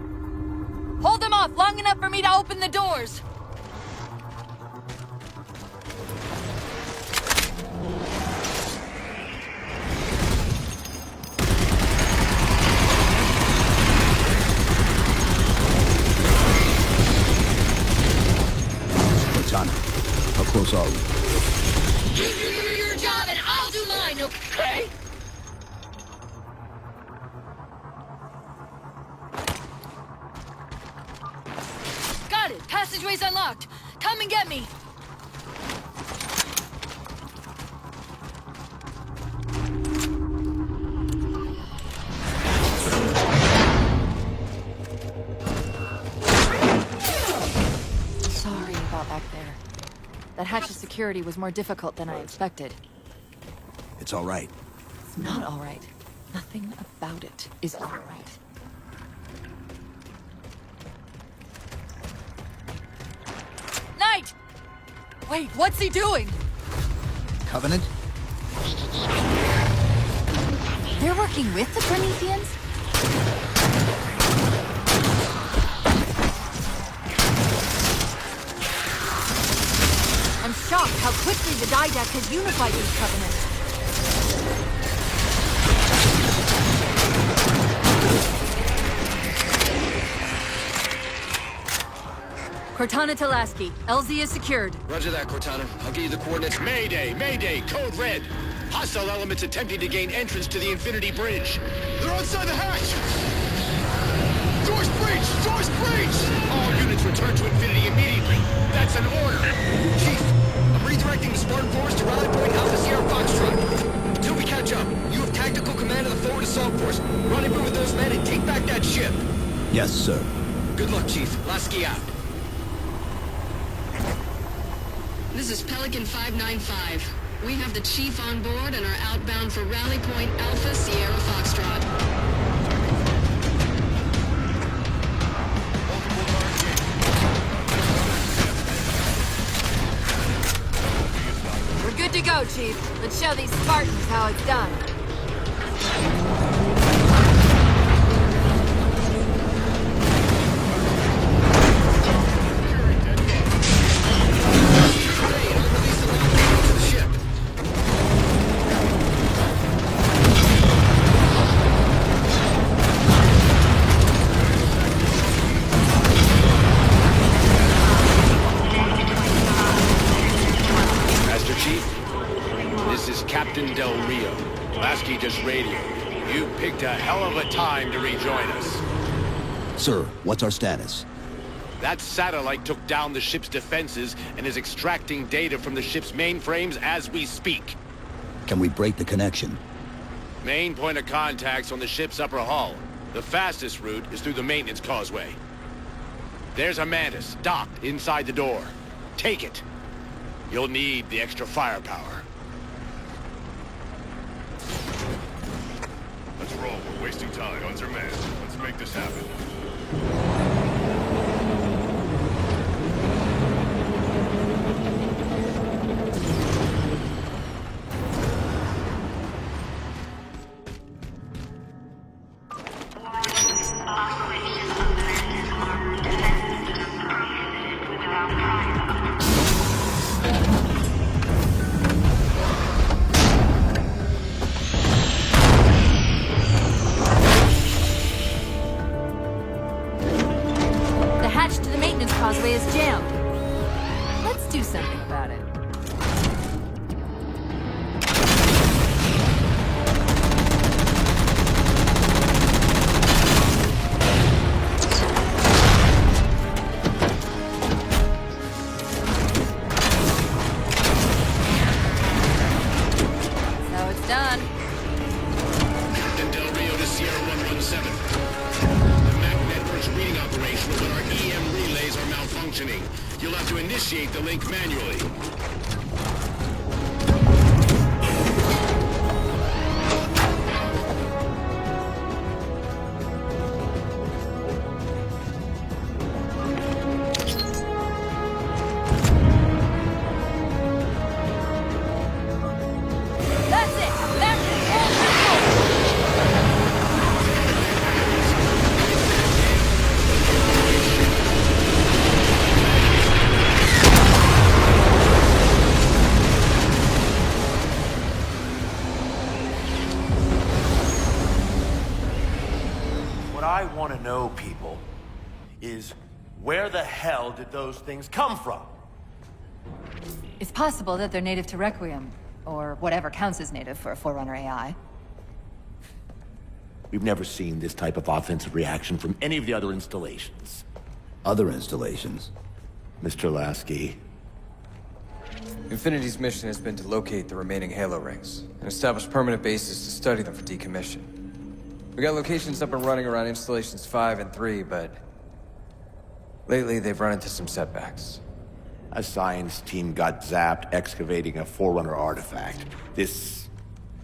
Hold them off long enough for me to open the doors! Cortana, how close are we? You do your job and I'll do mine, okay? Got it! Passageway's unlocked! Come and get me! Sorry about back there. That hatch of security was more difficult than I expected. It's all right. It's not all right. Nothing about it is all right. Knight! Wait, what's he doing? Covenant? They're working with the Prometheans? I'm shocked how quickly the Didac has unified these Covenants. Cortana to Lasky. LZ is secured. Roger that, Cortana. I'll give you the coordinates. Mayday! Mayday! Code red! Hostile elements attempting to gain entrance to the Infinity Bridge. They're outside the hatch! Doors breached! Doors breached! All units return to Infinity immediately. That's an order. Chief, I'm redirecting the Spartan force to Rally Point Alpha Sierra Foxtrot. Until we catch up, you have tactical command of the forward assault force. Rendezvous with those men and take back that ship. Yes, sir. Good luck, Chief. Lasky out. This is Pelican 595. We have the Chief on board and are outbound for Rally Point Alpha Sierra Foxtrot. We're good to go, Chief. Let's show these Spartans how it's done. You picked a hell of a time to rejoin us. Sir, what's our status? That satellite took down the ship's defenses and is extracting data from the ship's mainframes as we speak. Can we break the connection? Main point of contact's on the ship's upper hull. The fastest route is through the maintenance causeway. There's a Mantis docked inside the door. Take it. You'll need the extra firepower. roll. We're wasting time. Guns are manned. Let's make this happen. The hatch to the maintenance causeway is jammed. Let's do something about it. So it's done. Captain Del Rio to Sierra 117. The MAC network's reading operational, but our EM relays are malfunctioning. You'll have to initiate the link manually. That's it! That's it! All control! What I want to know, people, is where the hell did those things come from? It's possible that they're native to Requiem, or whatever counts as native for a Forerunner AI. We've never seen this type of offensive reaction from any of the other installations. Other installations? Mr. Lasky. Infinity's mission has been to locate the remaining Halo rings and establish permanent bases to study them for decommission. We got locations up and running around installations 5 and 3, but lately they've run into some setbacks. A science team got zapped excavating a Forerunner artifact. This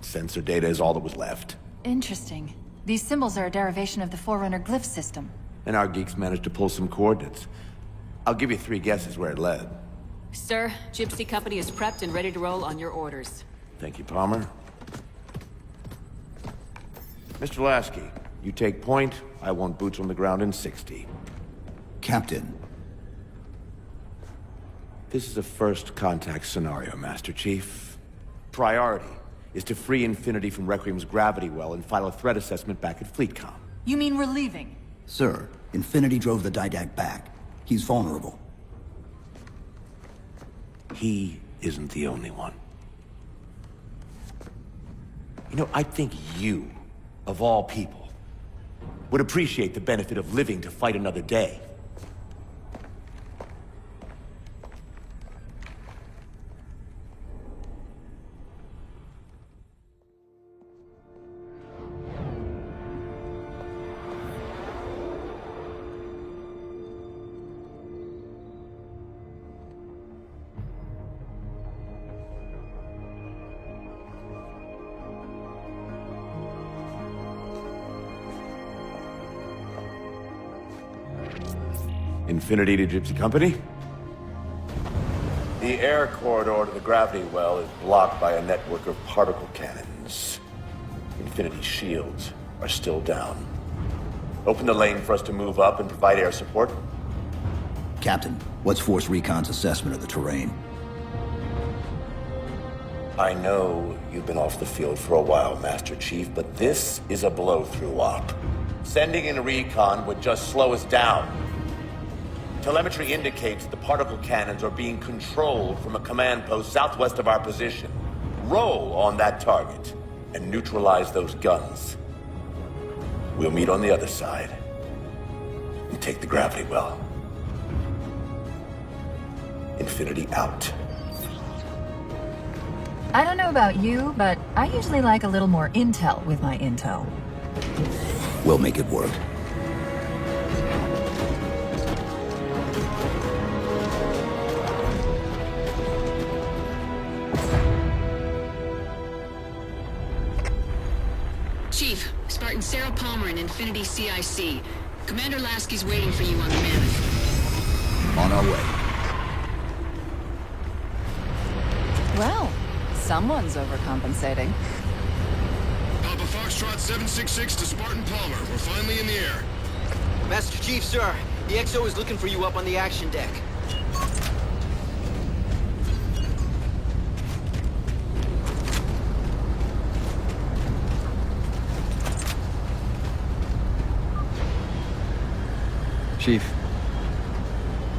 sensor data is all that was left. Interesting. These symbols are a derivation of the Forerunner glyph system. And our geeks managed to pull some coordinates. I'll give you 3 guesses where it led. Sir, Gypsy Company is prepped and ready to roll on your orders. Thank you, Palmer. Mr. Lasky, you take point. I want boots on the ground in 60. Captain. This is a first contact scenario, Master Chief. Priority is to free Infinity from Requiem's gravity well and file a threat assessment back at FleetCom. You mean we're leaving? Sir, Infinity drove the Didact back. He's vulnerable. He isn't the only one. You know, I think you, of all people, would appreciate the benefit of living to fight another day. Infinity to Gypsy Company? The air corridor to the gravity well is blocked by a network of particle cannons. Infinity's shields are still down. Open the lane for us to move up and provide air support. Captain, what's Force Recon's assessment of the terrain? I know you've been off the field for a while, Master Chief, but this is a blow-through op. Sending in recon would just slow us down. Telemetry indicates the particle cannons are being controlled from a command post southwest of our position. Roll on that target and neutralize those guns. We'll meet on the other side and take the gravity well. Infinity out. I don't know about you, but I usually like a little more intel with my intel. We'll make it work. Chief, Spartan 4 in Infinity CIC. Commander Lasky's waiting for you on the Mammoth. On our way. Well, someone's overcompensating. Alpha Foxtrot 766 to Spartan Palmer. We're finally in the air. Master Chief, sir. The XO is looking for you up on the action deck. Chief.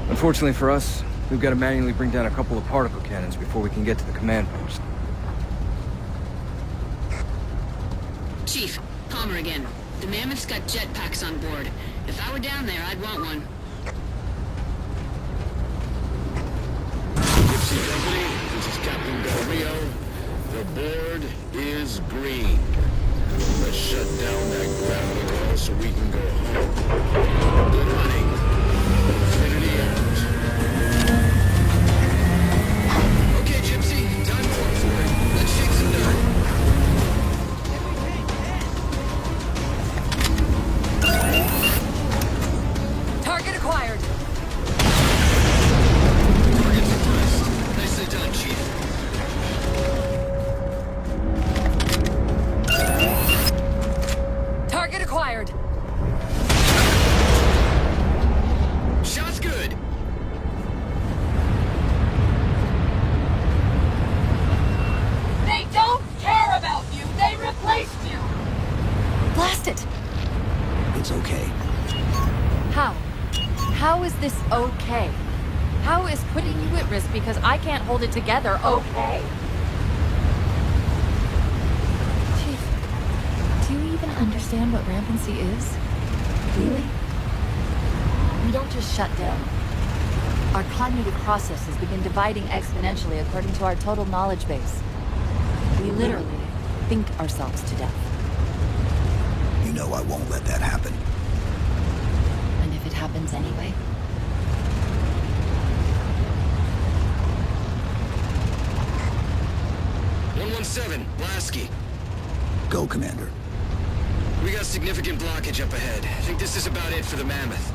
Unfortunately for us, we've got to manually bring down a couple of particle cannons before we can get to the command post. Chief, Palmer again. The Mammoth's got jetpacks on board. If I were down there, I'd want one. Gypsy Company, this is Captain Del Rio. The board is green. Let's shut down that gravity well so we can go home. Good running. Infinity out. Okay, Gypsy, time to work for it. Let's shake some dirt. Target acquired. Target suppressed. Nicely done, Chief. Target acquired. Shot's good. They don't care about you. They replaced you. Blast it. It's okay. How? How is this okay? How is putting you at risk because I can't hold it together okay? Chief, do you even understand what rampancy is? Really? We don't just shut down. Our cognitive processes begin dividing exponentially according to our total knowledge base. We literally think ourselves to death. You know I won't let that happen. And if it happens anyway? Seven, Lasky. Go, Commander. We got significant blockage up ahead. I think this is about it for the Mammoth.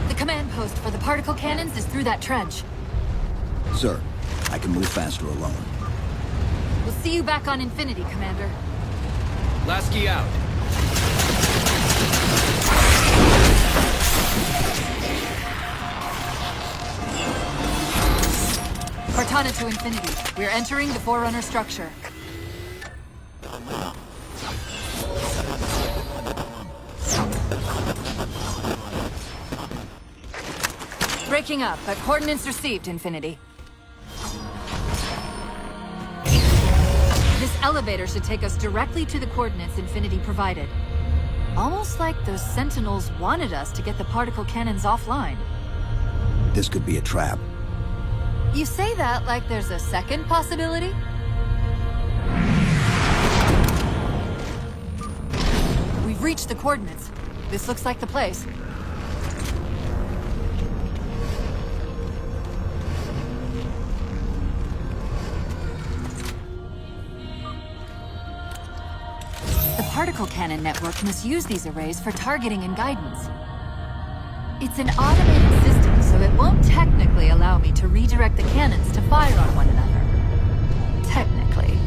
The command post for the particle cannons is through that trench. Sir, I can move faster alone. We'll see you back on Infinity, Commander. Lasky out. Cortana to Infinity. We're entering the Forerunner structure. Breaking up, but coordinates received, Infinity. This elevator should take us directly to the coordinates Infinity provided. Almost like those Sentinels wanted us to get the particle cannons offline. This could be a trap. You say that like there's a second possibility? We've reached the coordinates. This looks like the place. The particle cannon network must use these arrays for targeting and guidance. It's an automated system, so it won't technically allow me to redirect the cannons to fire on one another. Technically.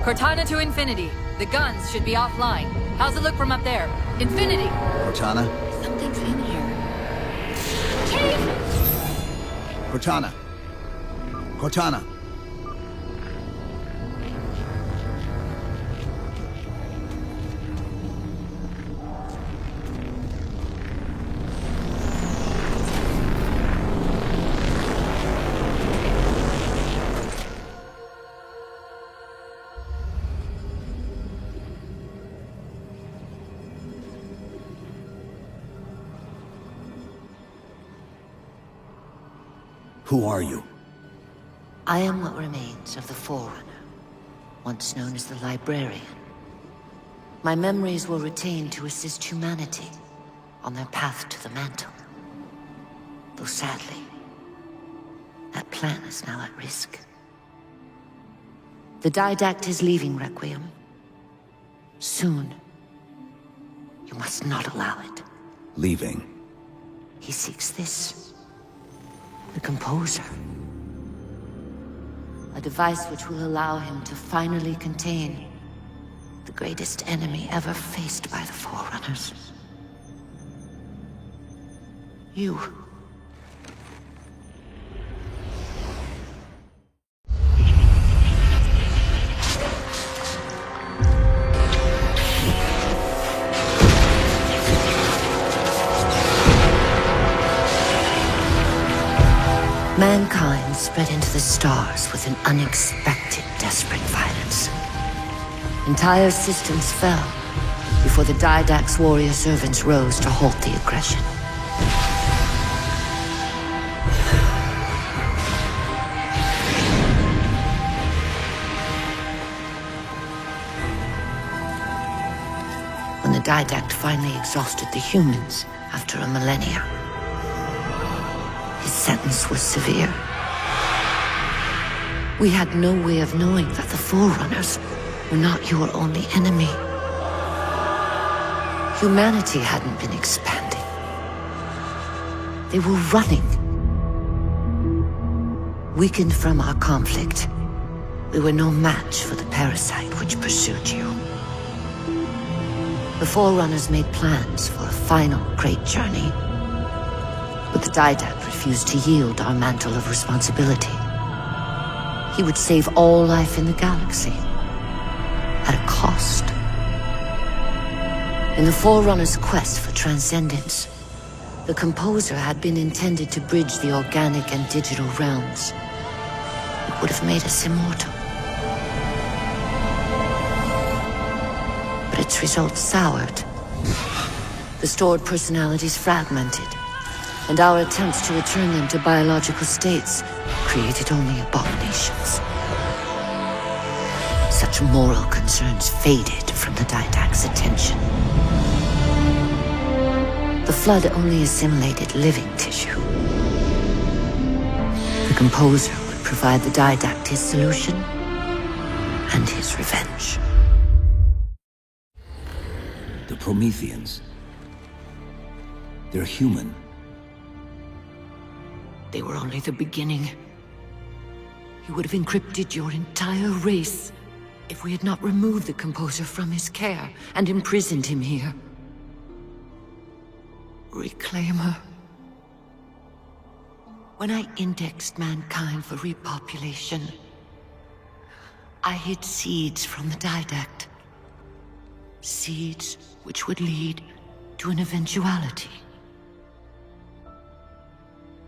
Cortana to Infinity. The guns should be offline. How's it look from up there? Infinity! Cortana? Something's in here. Cortana! Cortana! Who are you? I am what remains of the Forerunner, once known as the Librarian. My memories were retained to assist humanity on their path to the mantle. Though sadly, that plan is now at risk. The Didact is leaving Requiem, Soon. You must not allow it. Leaving. He seeks this. The Composer. A device which will allow him to finally contain the greatest enemy ever faced by the Forerunners. You. Mankind spread into the stars with an unexpected, desperate violence. Entire systems fell before the Didact's warrior servants rose to halt the aggression. When the Didact finally exhausted the humans after a millennia, his sentence was severe. We had no way of knowing that the Forerunners were not your only enemy. Humanity hadn't been expanding. They were running. Weakened from our conflict, we were no match for the parasite which pursued you. The Forerunners made plans for a final great journey, but the Didact refused to yield our mantle of responsibility. He would save all life in the galaxy, at a cost. In the Forerunner's quest for transcendence, the Composer had been intended to bridge the organic and digital realms. It would have made us immortal. But its results soured. The stored personalities fragmented, and our attempts to return them to biological states created only abominations. Such moral concerns faded from the Didact's attention. The Flood only assimilated living tissue. The Composer would provide the Didact his solution and his revenge. The Prometheans. They're human. They were only the beginning. He would have encrypted your entire race if we had not removed the Composer from his care and imprisoned him here. Reclaimer. When I indexed mankind for repopulation, I hid seeds from the Didact. Seeds which would lead to an eventuality.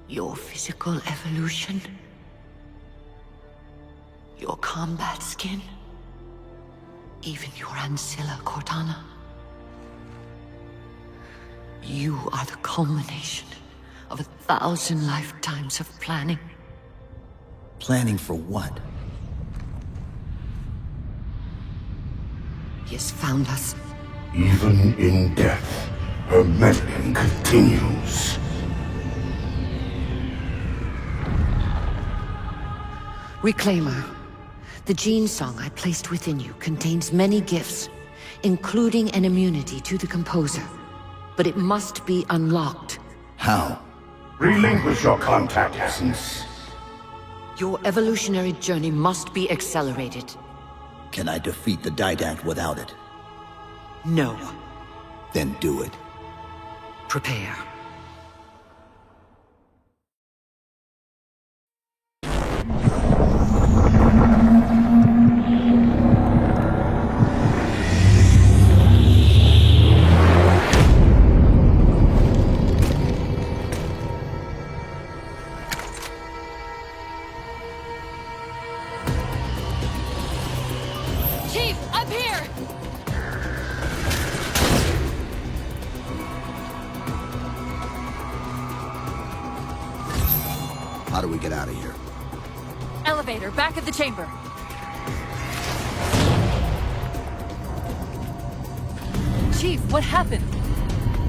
Your physical evolution, your combat skin, even your ancilla Cortana. You are the culmination of 1,000 lifetimes of planning. Planning for what? He has found us. Even in death, her meddling continues. Reclaimer. The gene song I placed within you contains many gifts, including an immunity to the Composer. But it must be unlocked. How? Relinquish your contact essence. Your evolutionary journey must be accelerated. Can I defeat the Didact without it? No. Then do it. Prepare. Chief, up here! How do we get out of here? Elevator, back of the chamber. Chief, what happened?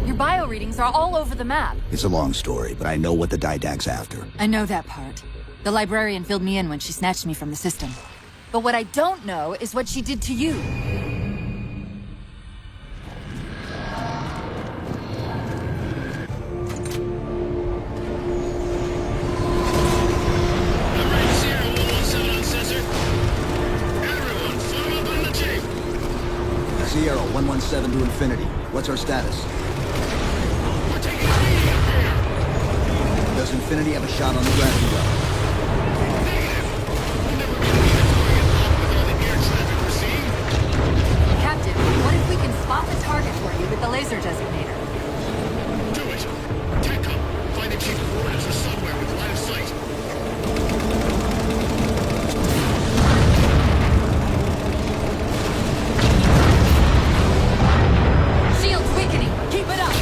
Your bio readings are all over the map. It's a long story, but I know what the Didact's after. I know that part. The librarian filled me in when she snatched me from the system. But what I don't know is what she did to you. to Infinity. What's our status? We're taking a beating up here! Does Infinity have a shot on the gravity well? Negative! We'll never be able to get target locked with all the air traffic we're seeing. Captain, what if we can spot the target for you with the laser designator? Do it! TechCom, find the chief coordinates or somewhere with line of sight. Shield's weakening. Keep it up.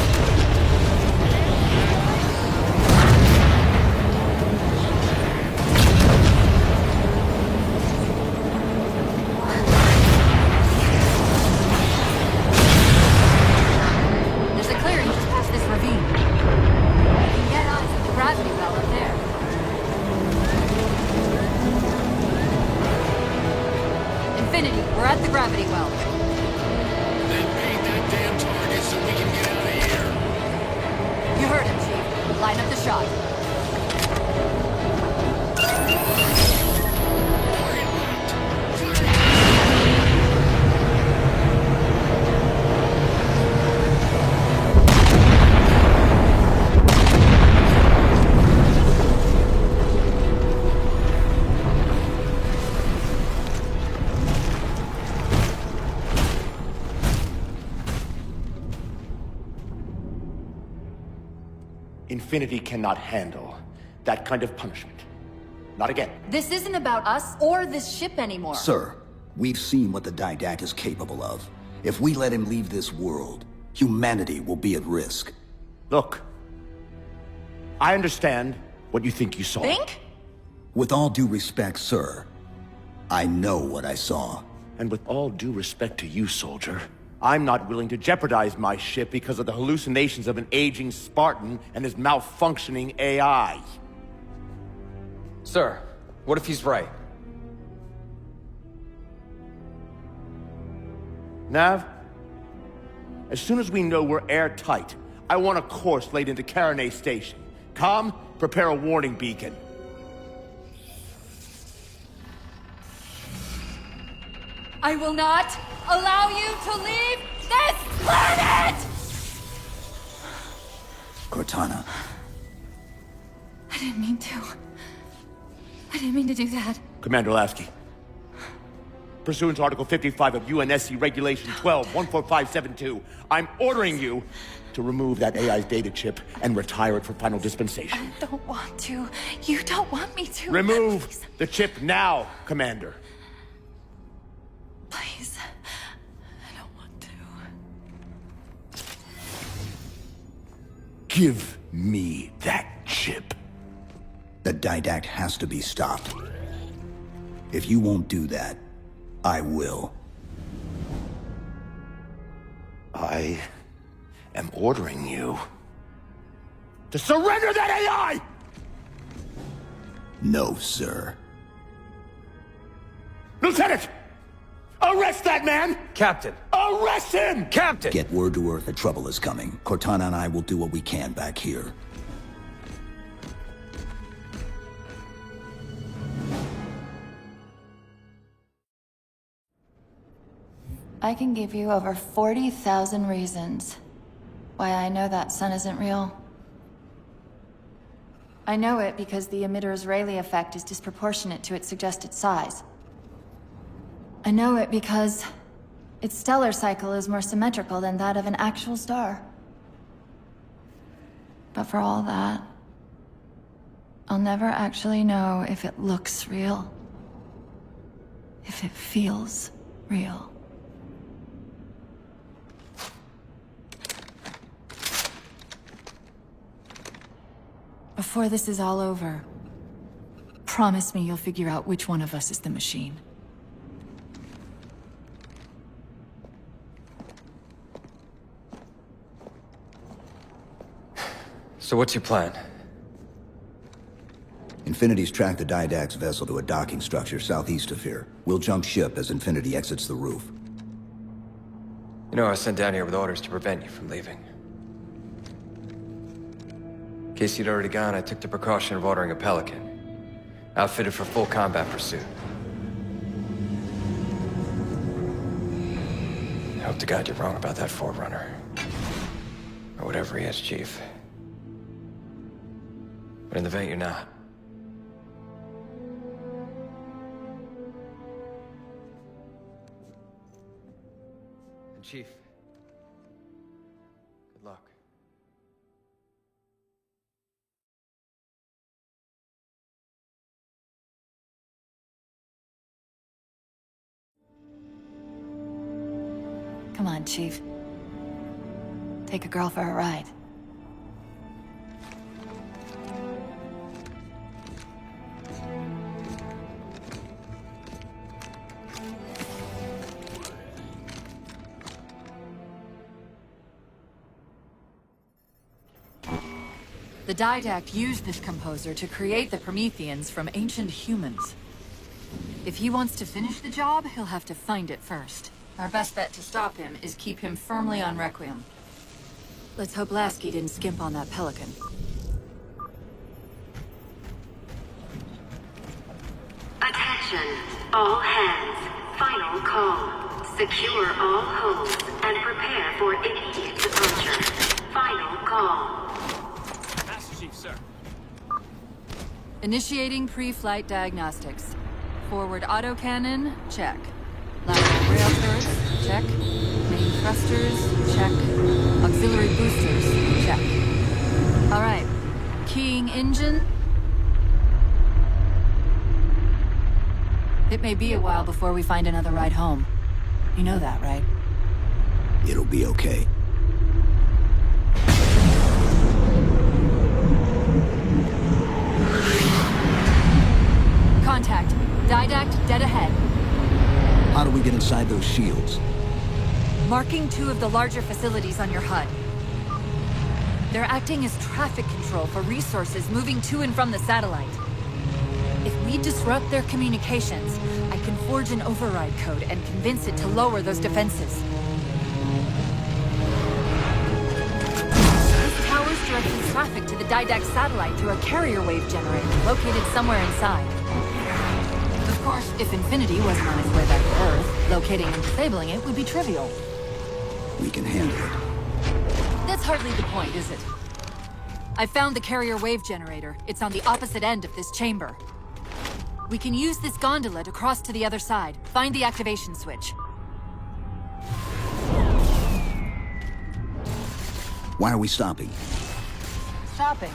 There's a clearing just past this ravine. You can get eyes on the gravity well up there. Infinity, we're at the gravity well. Then paint that damn target so we can get out of here. You heard him, Chief. Line up the shot. Infinity cannot handle that kind of punishment. Not again. This isn't about us or this ship anymore. Sir, we've seen what the Didact is capable of. If we let him leave this world, humanity will be at risk. Look, I understand what you think you saw. Think? With all due respect, sir, I know what I saw. And with all due respect to you, soldier, I'm not willing to jeopardize my ship because of the hallucinations of an aging Spartan and his malfunctioning AI. Sir, what if he's right? Nav, as soon as we know we're airtight, I want a course laid into Caranay Station. Com, prepare a warning beacon. I will not allow you to leave this planet! Cortana. I didn't mean to. I didn't mean to do that. Commander Lasky. Pursuant to Article 55 of UNSC Regulation 12-14572, I'm ordering you to remove that AI's data chip and retire it for final dispensation. I don't want to. You don't want me to. Remove Please. the chip now, Commander. Please. I don't want to. Give me that chip. The Didact has to be stopped. If you won't do that, I will. I am ordering you to surrender that AI! No, sir. Lieutenant! Arrest that man! Captain! Arrest him! Captain! Get word to Earth that trouble is coming. Cortana and I will do what we can back here. I can give you over 40,000 reasons why I know that sun isn't real. I know it because the emitter's Rayleigh effect is disproportionate to its suggested size. I know it because its stellar cycle is more symmetrical than that of an actual star. But for all that, I'll never actually know if it looks real. If it feels real. Before this is all over, promise me you'll figure out which one of us is the machine. So what's your plan? Infinity's tracked the Didact's vessel to a docking structure southeast of here. We'll jump ship as Infinity exits the roof. You know, I was sent down here with orders to prevent you from leaving. In case you'd already gone, I took the precaution of ordering a Pelican, outfitted for full combat pursuit. Hope to God you're wrong about that Forerunner. Or whatever he is, Chief. But in the event you're not. And Chief, good luck. Come on, Chief. Take a girl for a ride. The Didact used this composer to create the Prometheans from ancient humans. If he wants to finish the job, he'll have to find it first. Our best bet to stop him is keep him firmly on Requiem. Let's hope Lasky didn't skimp on that Pelican. Attention, all hands. Final call. Secure all holds and prepare for immediate departure. Final call. Master Chief, sir. Initiating pre-flight diagnostics. Forward autocannon, check. Lateral rail turrets, check. Main thrusters, check. Auxiliary boosters, check. Alright. Keying engine. It may be a while before we find another ride home. You know that, right? It'll be okay. Contact. Didact dead ahead. How do we get inside those shields? Marking 2 of the larger facilities on your HUD. They're acting as traffic control for resources moving to and from the satellite. If we disrupt their communications, I can forge an override code and convince it to lower those defenses. This tower's directing traffic to the Didact satellite through a carrier wave generator located somewhere inside. Of course, if Infinity wasn't on its way back to Earth, locating and disabling it would be trivial. We can handle it. That's hardly the point, is it? I found the carrier wave generator. It's on the opposite end of this chamber. We can use this gondola to cross to the other side. Find the activation switch. Why are we stopping? Stopping?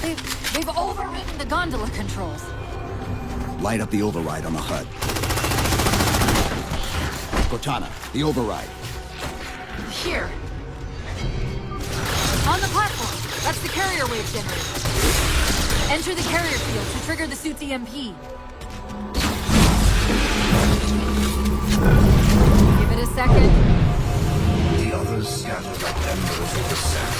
They've overridden the gondola controls. Light up the override on the HUD. Cortana, the override. Here. On the platform. That's the carrier wave generator. Enter the carrier field to trigger the suit's EMP. Give it a second. The others scattered like embers of the sun.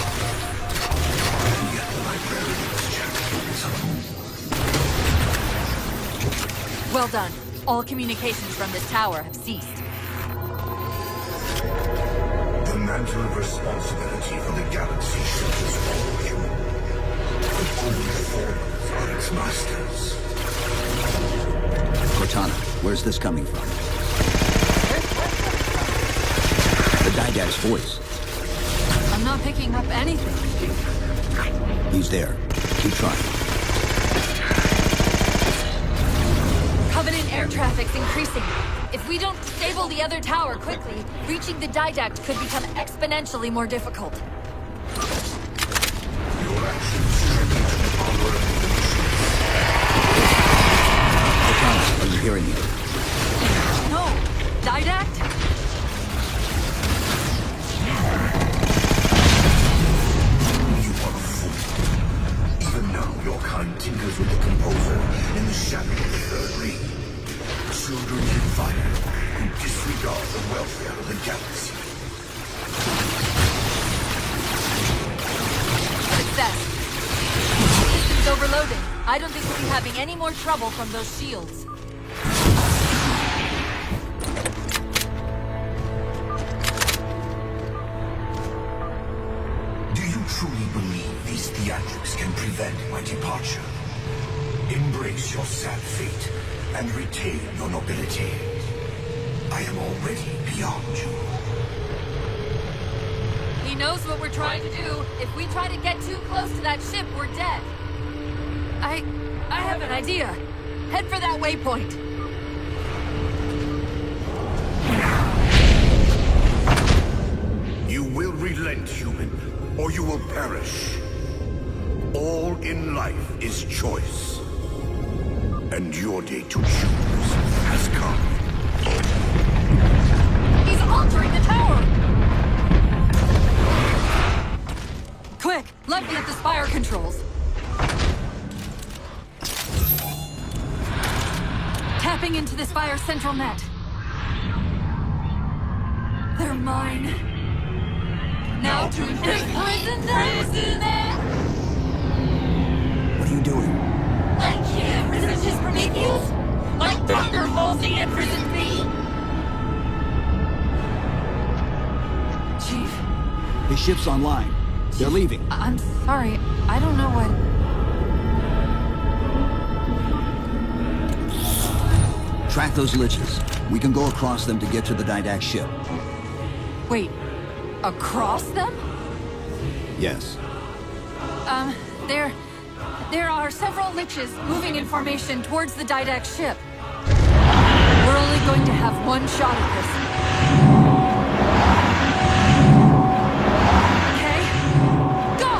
And yet the librarian's champion is home. Well done. All communications from this tower have ceased. The mantle of responsibility for the galaxy shelters all human. But only forms are its masters. Cortana, where's this coming from? The Didact's voice. I'm not picking up anything. He's there. Keep trying. Covenant air traffic's increasing. If we don't disable the other tower quickly, reaching the Didact could become exponentially more difficult. Your actions tribute to the power of the Cortana, are you hearing me? No! Didact? You are a fool. Even now, your kind tinkers with the composer in the shadow of the Third Ring. Children in fire who disregard the welfare of the galaxy. Success. System's overloading. I don't think we'll be having any more trouble from those shields. Do you truly believe these theatrics can prevent my departure? Embrace your sad fate and retain your nobility. I am already beyond you. He knows what we're trying to do. If we try to get too close to that ship, we're dead. I have an idea. Head for that waypoint. You will relent, human, or you will perish. All in life is choice. And your day to choose has come. He's altering the tower! Quick, let me at the spire controls. Tapping into the Spire central net. They're mine. Now to imprison them! What are you doing? I can't resist his Prometheus! Like Dr. Halsey imprisoned me! Chief. His ship's online. They're leaving. I'm sorry. I don't know what... Track those liches. We can go across them to get to the Didact ship. Wait. Across them? Yes. There are several liches moving in formation towards the Didact ship. We're only going to have one shot at this. Okay? Go!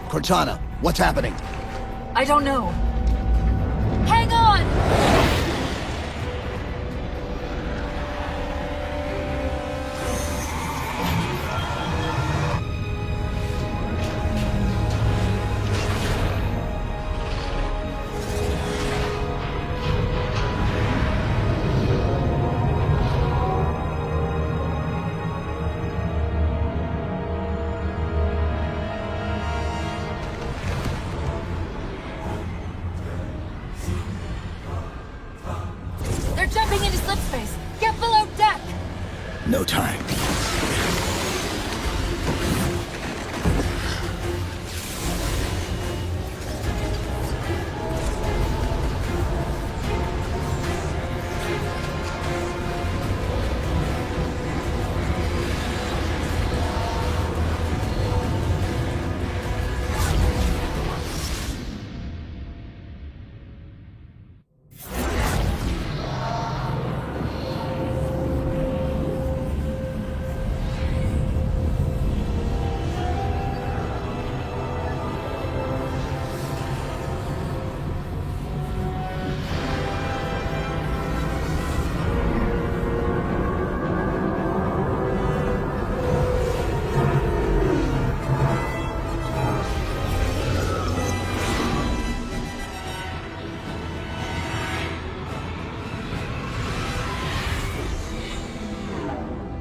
Cortana, what's happening? I don't know. Hang on! Jumping into slip space. Get below deck. No time.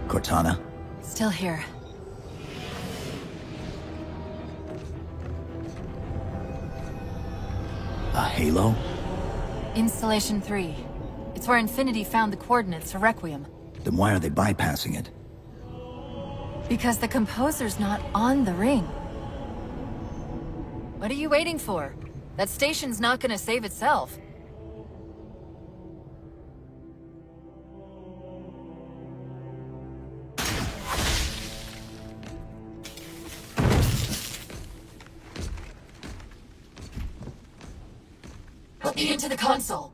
Cortana? Still here. A halo? Installation 3. It's where Infinity found the coordinates for Requiem. Then why are they bypassing it? Because the composer's not on the ring. What are you waiting for? That station's not gonna save itself. Put me into the console.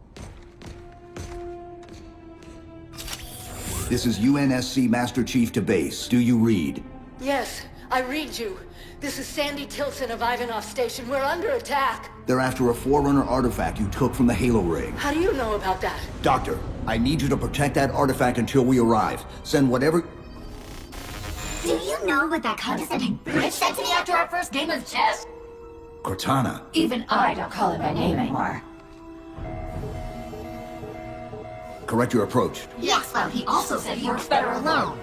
This is UNSC Master Chief to base. Do you read? Yes, I read you. This is Sandy Tilson of Ivanov Station. We're under attack. They're after a Forerunner artifact you took from the Halo ring. How do you know about that? Doctor, I need you to protect that artifact until we arrive. Send whatever... Do you know what that condescending bitch said to me after our first game of chess? Cortana. Even I don't call it by name anymore. Correct your approach. Yes, well, he also said he works better alone.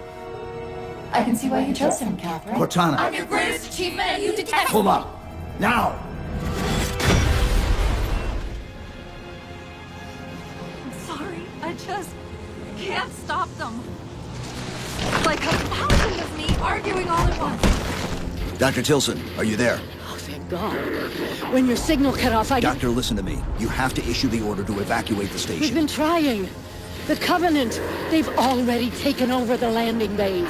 I can see why you chose him, Catherine. Cortana! I'm your greatest achievement and you detest Pull up! Now! I'm sorry. I just can't stop them. It's like 1,000 of me arguing all at once. Dr. Tilson, are you there? Oh, thank God. When your signal cut off, Doctor, listen to me. You have to issue the order to evacuate the station. We've been trying. The Covenant, they've already taken over the landing bays.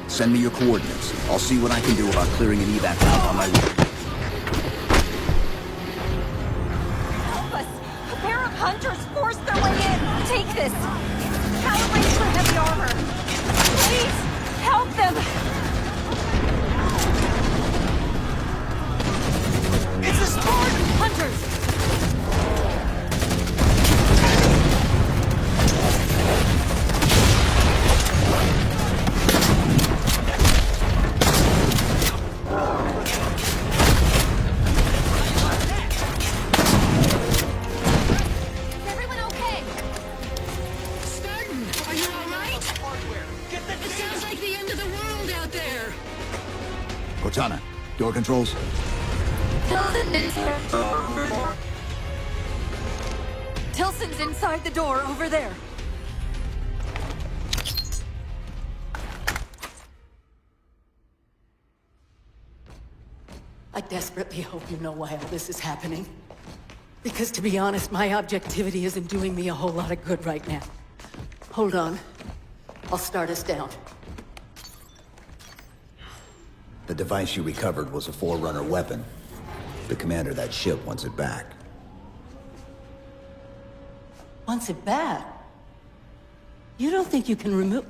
Send me your coordinates. I'll see what I can do about clearing an evac route on my way. Help us! A pair of hunters forced their way in! Take this! Calibrate for heavy armor! Please! Help them! It's a Spartan! Hunters! Cortana, door controls. Tilson's inside the door, over there. I desperately hope you know why all this is happening. Because to be honest, my objectivity isn't doing me a whole lot of good right now. Hold on. I'll start us down. The device you recovered was a Forerunner weapon. The commander of that ship wants it back. Wants it back? You don't think you can remove...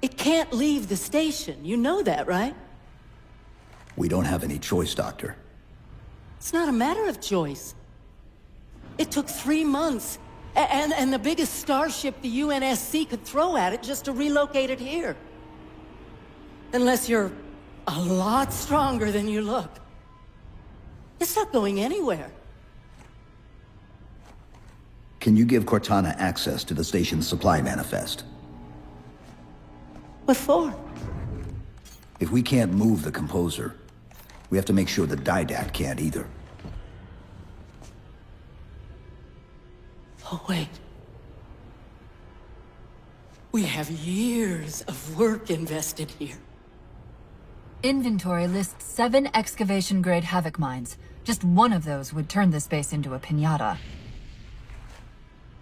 It can't leave the station. You know that, right? We don't have any choice, Doctor. It's not a matter of choice. It took 3 months. And the biggest starship the UNSC could throw at it just to relocate it here. Unless you're a lot stronger than you look. It's not going anywhere. Can you give Cortana access to the station's supply manifest? What for? If we can't move the composer, we have to make sure the Didact can't either. Oh, wait. We have years of work invested here. Inventory lists 7 excavation-grade Havoc mines. Just one of those would turn this base into a piñata.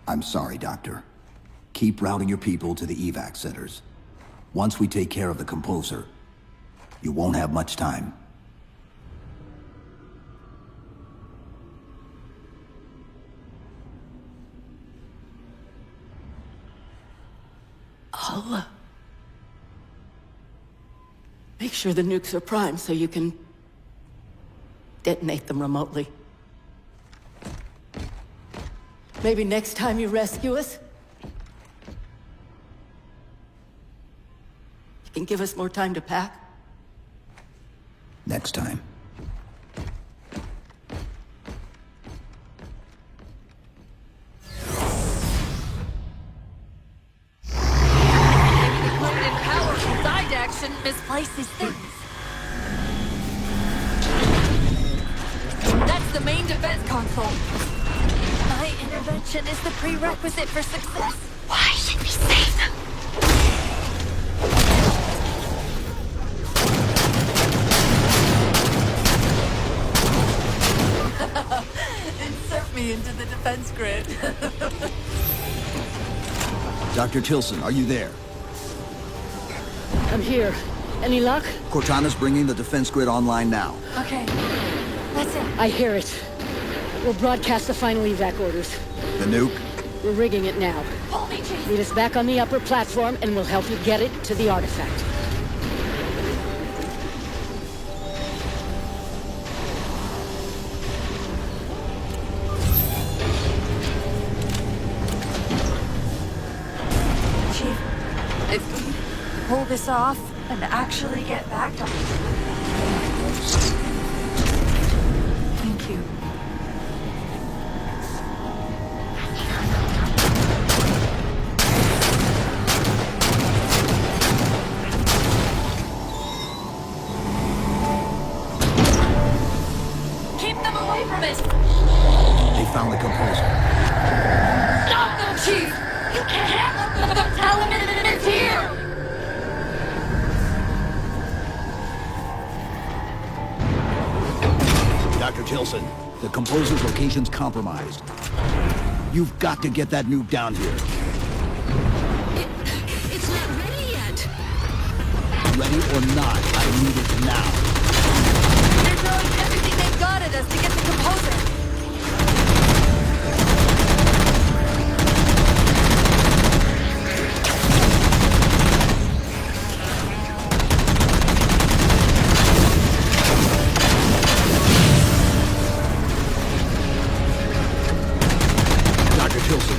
I'm sorry, Doctor. Keep routing your people to the evac centers. Once we take care of the composer, you won't have much time. I'll, make sure the nukes are primed so you can detonate them remotely. Maybe next time you rescue us, you can give us more time to pack. Next time. Shouldn't misplace these things. That's the main defense console. My intervention is the prerequisite for success. Why should we save them? Insert me into the defense grid. Dr. Tilson, are you there? I'm here. Any luck? Cortana's bringing the defense grid online now. Okay. That's it. I hear it. We'll broadcast the final evac orders. The nuke? We're rigging it now. Hold me, Chief. Meet us back on the upper platform and we'll help you get it to the artifact. Pull this off and actually get back to... Thank you. away from it! They found the composer. Stop them, Chief! You can't let them tell him it's here! Dr. Tilson, the composer's location's compromised. You've got to get that nuke down here. It's not ready yet. Ready or not, I need it now. They're throwing everything they've got at us to get the composer!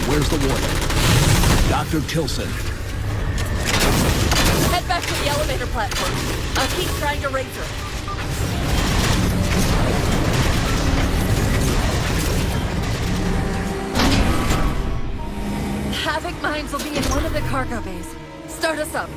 Where's the warden? Dr. Tilson. Head back to the elevator platform. I'll keep trying to raise her. Havoc mines will be in one of the cargo bays. Start us up.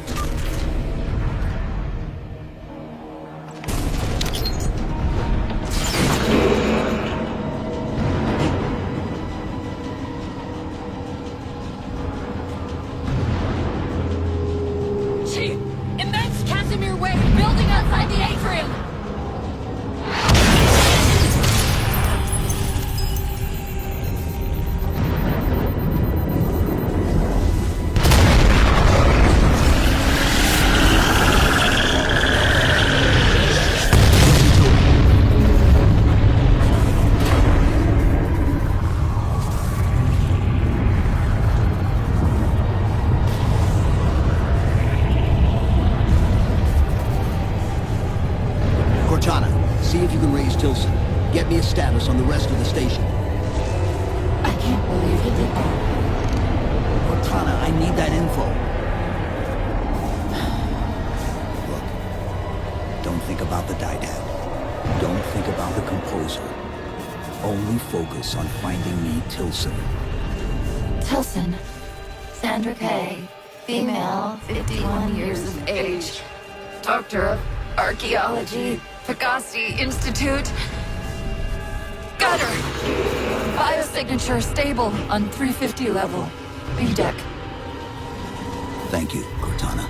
See if you can raise Tilson. Get me a status on the rest of the station. I can't believe he did that. Cortana, I need that info. Look, don't think about the Didact. Don't think about the composer. Only focus on finding me Tilson. Tilson. Sandra Kay. Female, 51 years of age. Doctor of Archaeology. Pegasi Institute. Got her! Biosignature stable on 350 level. B deck. Thank you, Cortana.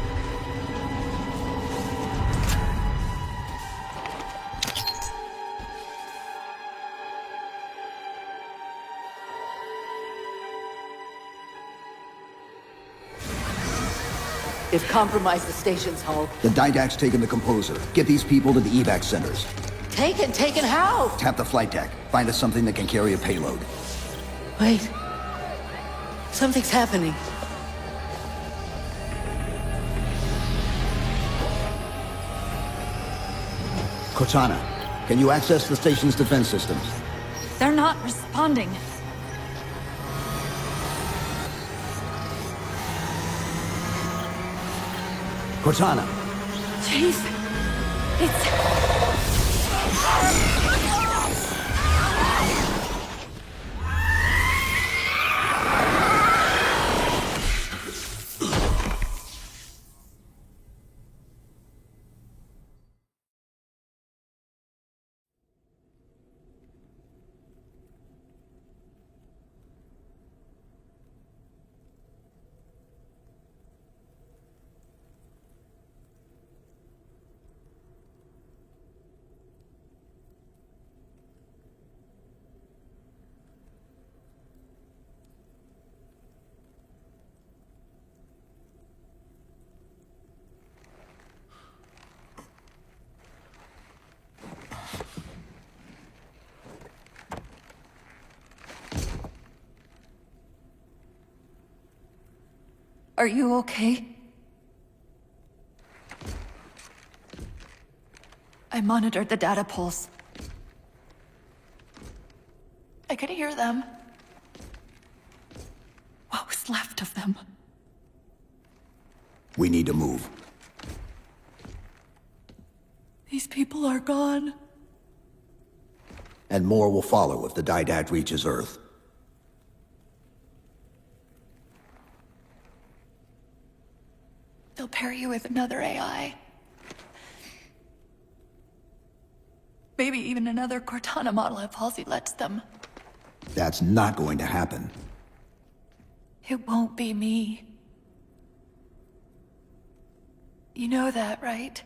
They've compromised the station's hull. The Didact's taken the composer. Get these people to the evac centers. Taken how? Tap the flight deck. Find us something that can carry a payload. Wait. Something's happening. Cortana, can you access the station's defense systems? They're not responding. Cortana! Chief, it's... Are you okay? I monitored the data pulse. I could hear them. What was left of them? We need to move. These people are gone. And more will follow if the Didact reaches Earth. They'll pair you with another AI. Maybe even another Cortana model if Halsey lets them. That's not going to happen. It won't be me. You know that, right?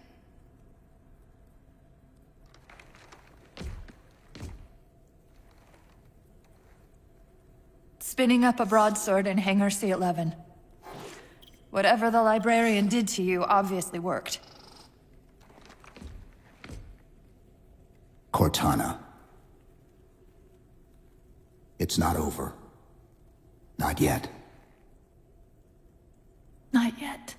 Spinning up a broadsword in Hangar C-11. Whatever the librarian did to you obviously worked. Cortana. It's not over. Not yet. Not yet.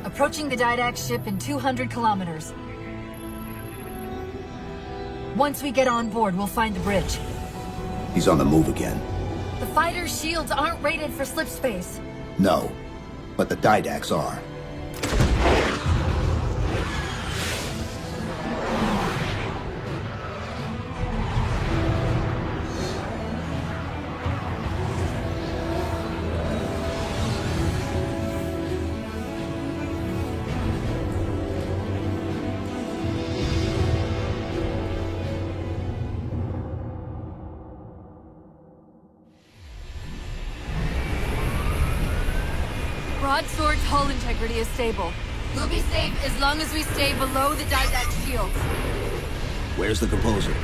Approaching the Didact ship in 200 kilometers. Once we get on board, we'll find the bridge. He's on the move again. The fighter's shields aren't rated for slip space. No, but the Didacts are. Broadsword's hull integrity is stable. We'll be safe as long as we stay below the Didact shields. Where's the composer?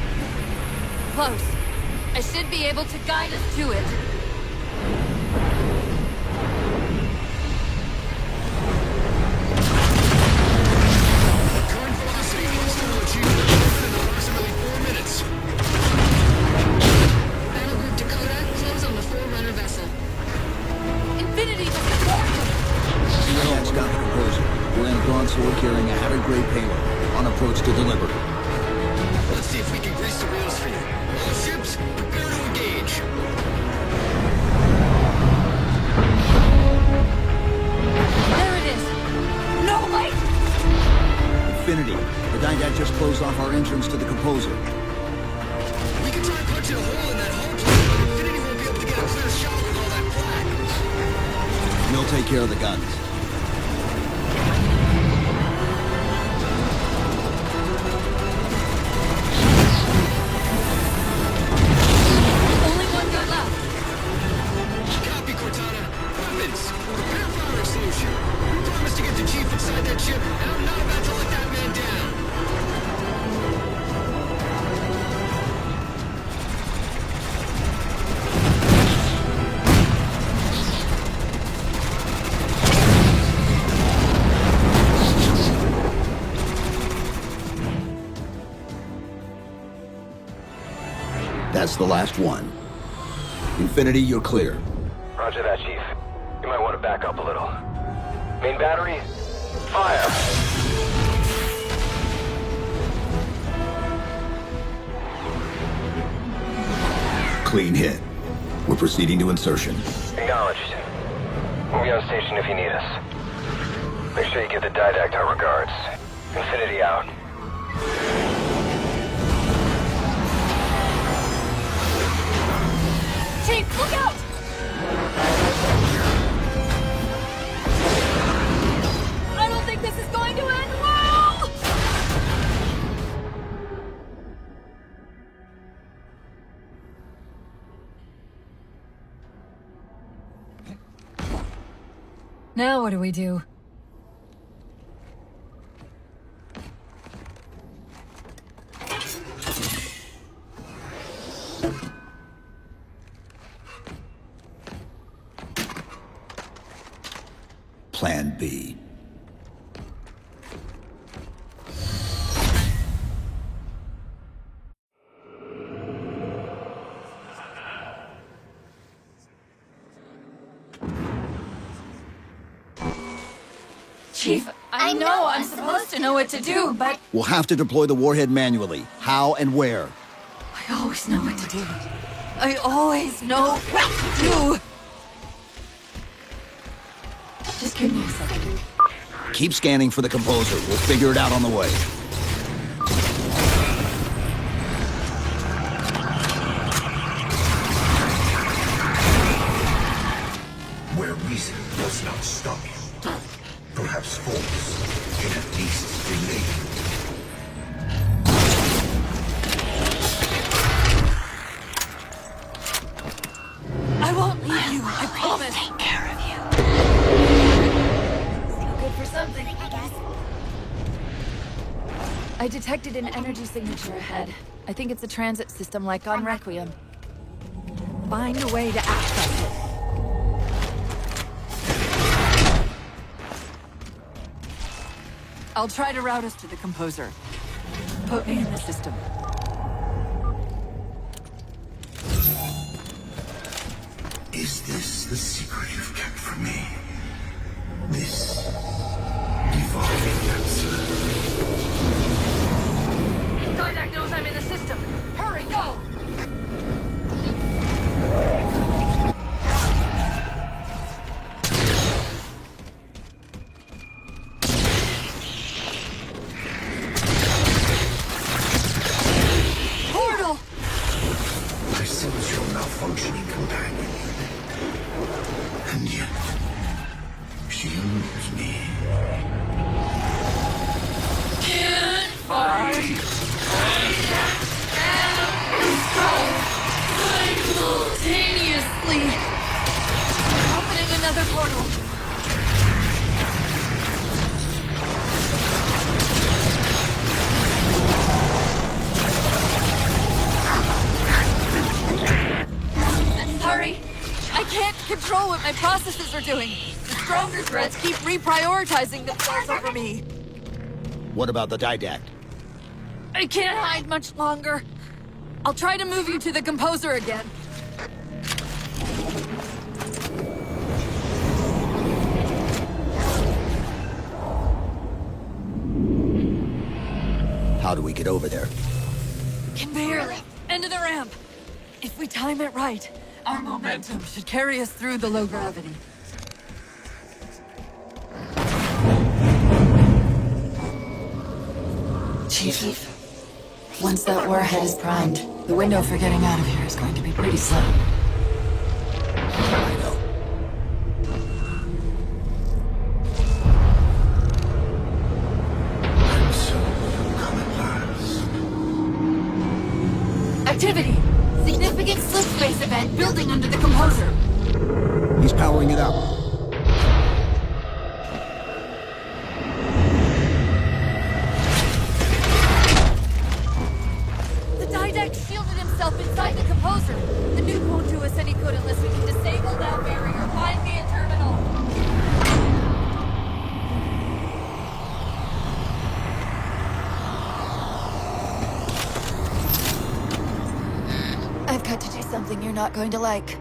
Close. I should be able to guide us to it. Current velocity needs to achieve in approximately 4 minutes. Battle Group Dakota, close on the Forerunner vessel. Infinity to support! Didact's got the composer. We're in a broadsword carrying a Hatter-grade payload. On approach to deliver. Let's see if we can grease the wheels for you. All ships, prepare to engage. There it is! No light! Infinity, the Didact just closed off our entrance to the composer. We can try punching a hole in that hull plate, but Infinity won't be able to get a clear shot with all that flak. We'll take care of the guns. Only one gun left. Copy, Cortana. Weapons. Prepare firing solution. We promised to get the Chief inside that ship, and I'm not about to let that man down. That's the last one. Infinity, you're clear. Roger that, Chief. You might want to back up a little. Main battery, fire! Clean hit. We're proceeding to insertion. Acknowledged. We'll be on station if you need us. Make sure you give the Didact our regards. Infinity out. Chief, look out! I don't think this is going to end well! Now what do we do? Plan B. Chief, I know I'm supposed to know what to do, but We'll have to deploy the warhead manually. How and where? I always know what to do. I always know what to do. Just give me a second. Keep scanning for the composer. We'll figure it out on the way. Where reason does not stop you, perhaps force can at least delay you. I won't leave you, I promise. I'll take care of you. Still good for something, I guess. I detected an energy signature ahead. I think it's a transit system like on Requiem. Find a way to access it. I'll try to route us to the composer. Put me in the system. Is this the secret you've kept from me? This evolving answer? Didac knows I'm in the system. Hurry, go! Portal! I sense your malfunctioning companion. And yet, she eludes me. Can't fight! Simultaneously! Opening another portal. Sorry, I can't control what my processes are doing. The stronger threats keep reprioritizing themselves over me. What about the Didact? I can't hide much longer. I'll try to move you to the composer again. How do we get over there? Can barely. End of the ramp. If we time it right, our momentum should carry us through the low gravity. Chief, once that warhead is primed, the window for getting out of here is going to be pretty slim. I know. And so, come at last. Activity! Significant slip space event building under the composer. He's powering it up. The Didact shielded himself inside the composer. The nuke won't do us any good unless we can disable that barrier. Find me a terminal. I've got to do something you're not going to like.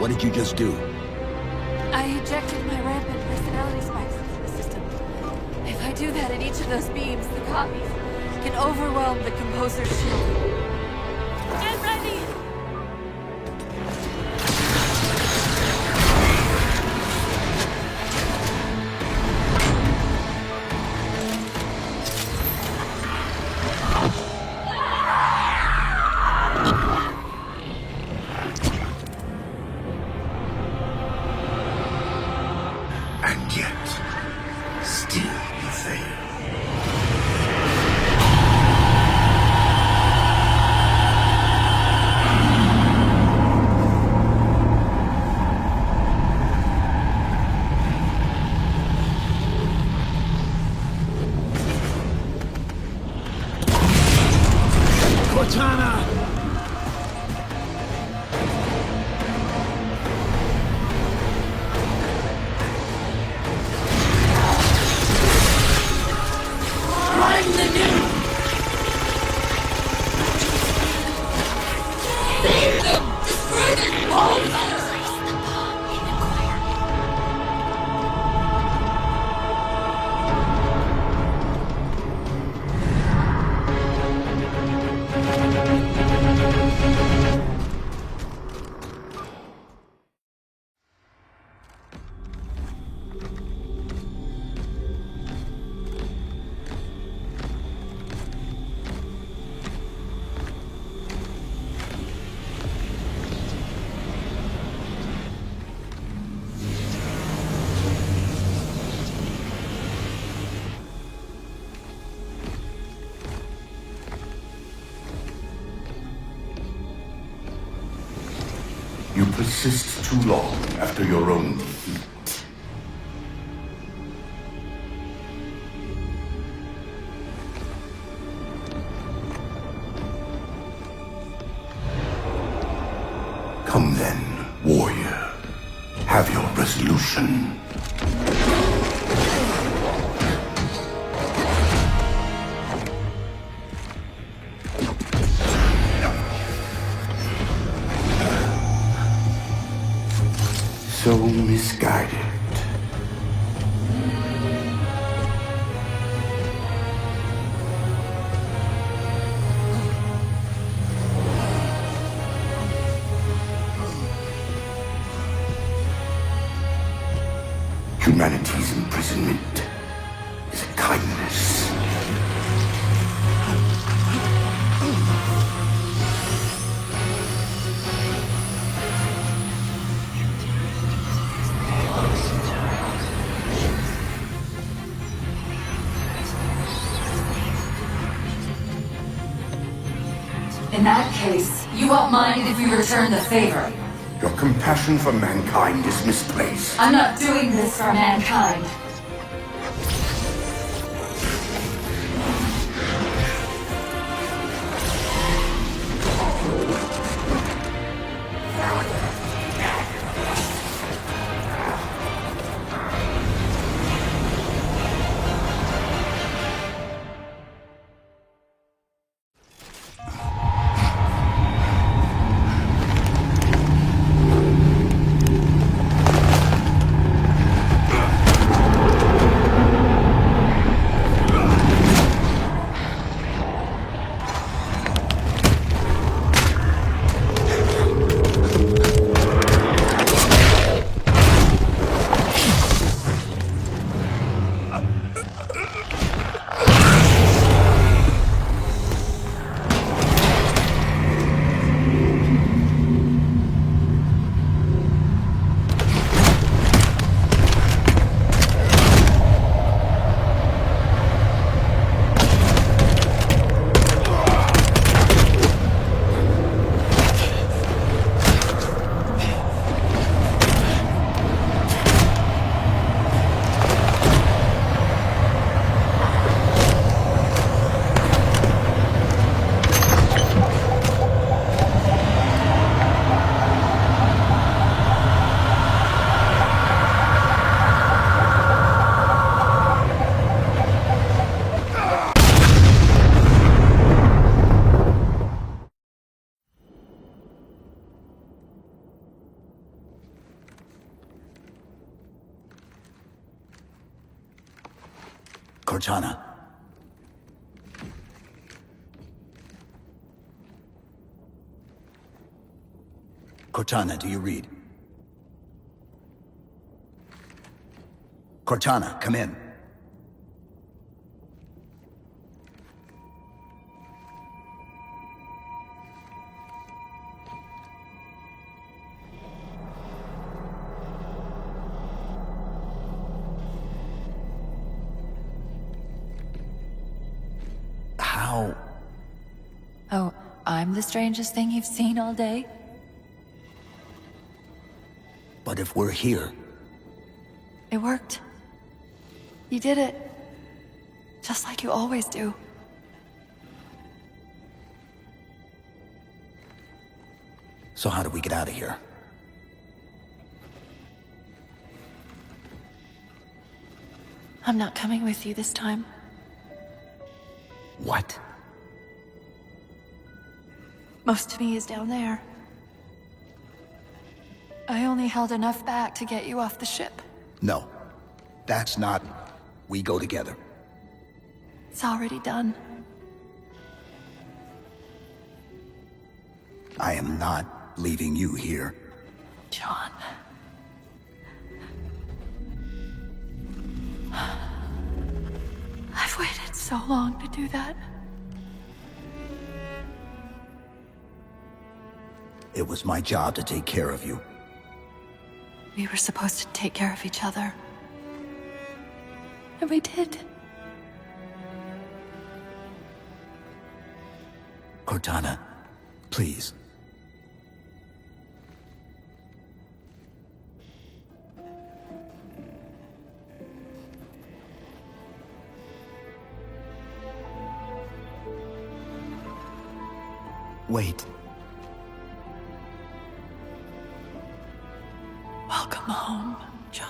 What did you just do? I ejected my rampant personality spikes into the system. If I do that in each of those beams, the copies can overwhelm the composer's shield. Get ready! And yet, still you fail. You persist too long after your own defeat. Come then, warrior. Have your resolution. So misguided. Humanity's imprisonment is a kindness. In that case, you won't mind if we return the favor. Your compassion for mankind is misplaced. I'm not doing this for mankind. Cortana. Cortana, do you read? Cortana, come in. How? Oh, I'm the strangest thing you've seen all day? But if we're here... It worked. You did it. Just like you always do. So how do we get out of here? I'm not coming with you this time. What? Most of me is down there. I only held enough back to get you off the ship. No. That's not... We go together. It's already done. I am not leaving you here. John. I've waited so long to do that. It was my job to take care of you. We were supposed to take care of each other. And we did. Cortana, please. Wait. Welcome home, John.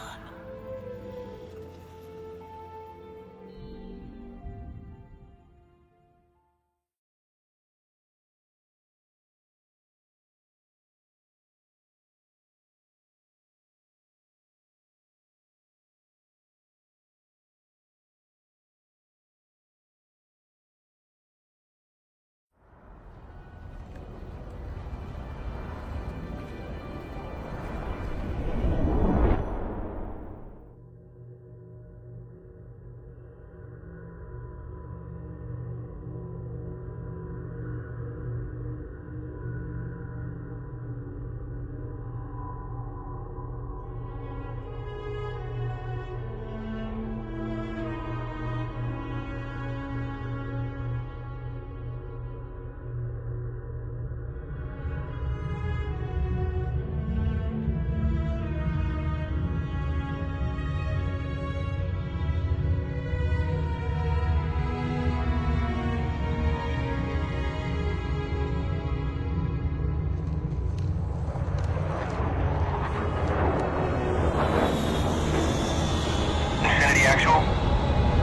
Actual,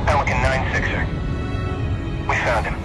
Pelican 9-6er. We found him.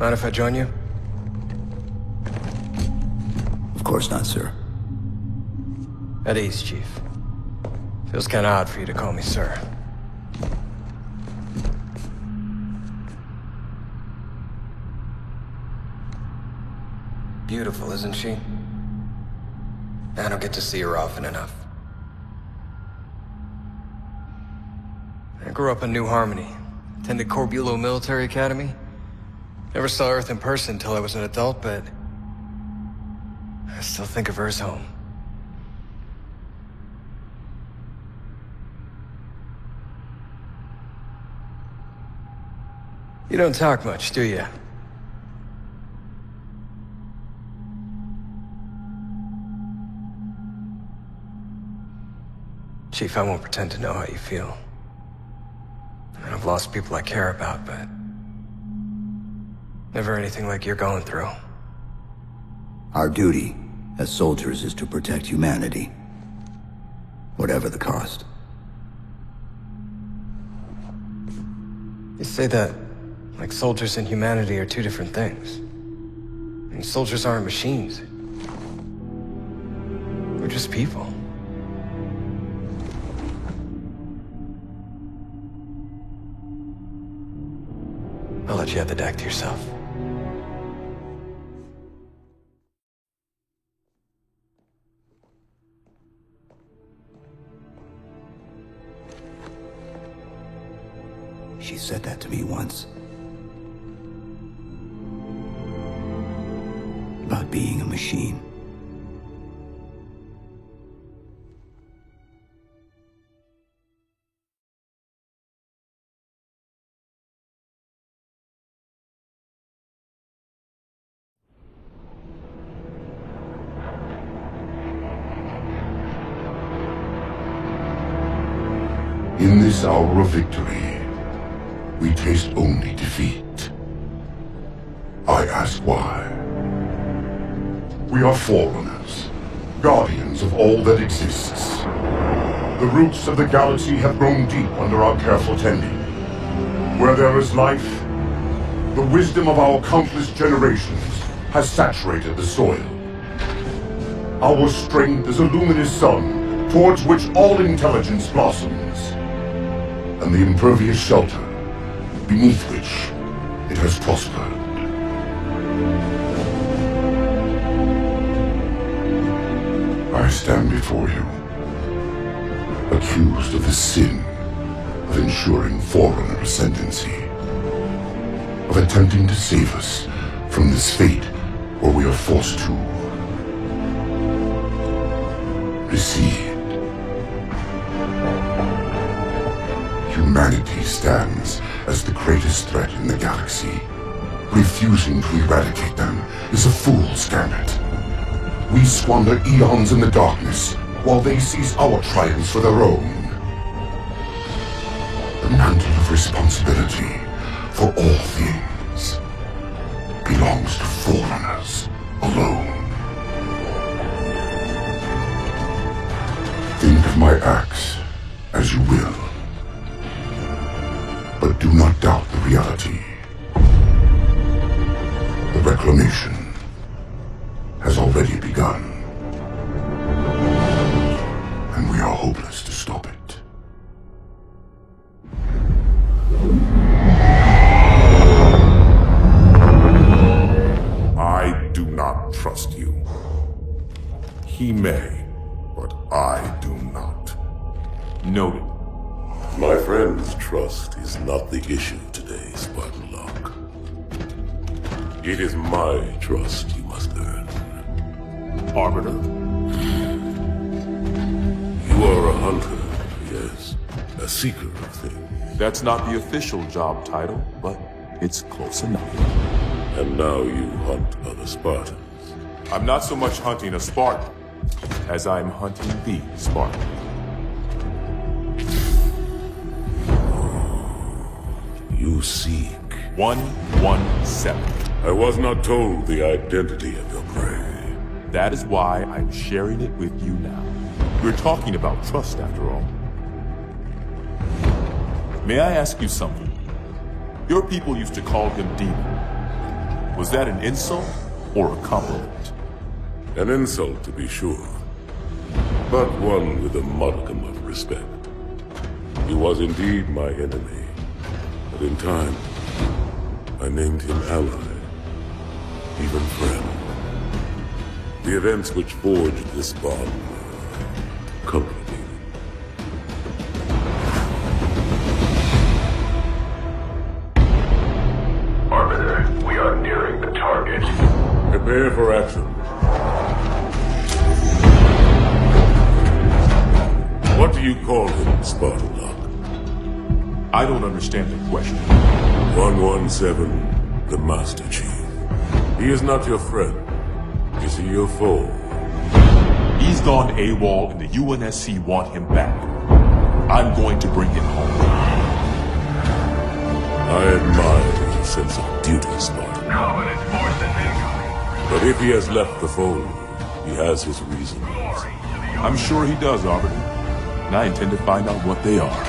Mind if I join you? Of course not, sir. At ease, Chief. Feels kinda odd for you to call me sir. Beautiful, isn't she? I don't get to see her often enough. I grew up in New Harmony. Attended Corbulo Military Academy. Never saw Earth in person until I was an adult, but I still think of her as home. You don't talk much, do you? Chief, I won't pretend to know how you feel. I've lost people I care about, but never anything like you're going through. Our duty as soldiers is to protect humanity, whatever the cost. You say that like soldiers and humanity are two different things. I mean, soldiers aren't machines. They're just people. I'll let you have the deck to yourself. She said that to me once. About being a machine. In this hour of victory, we taste only defeat. I ask why. We are Forerunners, guardians of all that exists. The roots of the galaxy have grown deep under our careful tending. Where there is life, the wisdom of our countless generations has saturated the soil. Our strength is a luminous sun towards which all intelligence blossoms, and the impervious shelter beneath which it has prospered. I stand before you, accused of the sin of ensuring Forerunner ascendancy, of attempting to save us from this fate where we are forced to recede. Humanity stands as the greatest threat in the galaxy. Refusing to eradicate them is a fool's gambit. We squander eons in the darkness, while they seize our triumphs for their own. The mantle of responsibility for all things belongs to Forerunners alone. Think of my acts as you will, but do not doubt the reality. The reclamation has already begun, and we are hopeless to stop it. I do not trust you. He may, but I do not. Noted. My friend's trust is not the issue today, Spartan Locke. It is my trust you must earn. Arbiter? You are a hunter, yes. A seeker of things. That's not the official job title, but it's close enough. And now you hunt other Spartans. I'm not so much hunting a Spartan as I'm hunting the Spartan. You seek 117. I was not told the identity of your prey. That is why I'm sharing it with you now. We're talking about trust, after all. May I ask you something? Your people used to call him Demon. Was that an insult or a compliment? An insult, to be sure, but one with a modicum of respect. He was indeed my enemy, but in time, I named him ally, even friend. The events which forged this bond were complicated. Arbiter, we are nearing the target. Prepare for action. What do you call him, Spartan Locke? I don't understand the question. 117, the Master Chief. He is not your friend. Is he your foe? He's gone AWOL and the UNSC want him back. I'm going to bring him home. I admire your sense of duty, Spartan. Covenant force incoming. But if he has left the fold, he has his reasons. I'm sure he does, Arbiter. And I intend to find out what they are.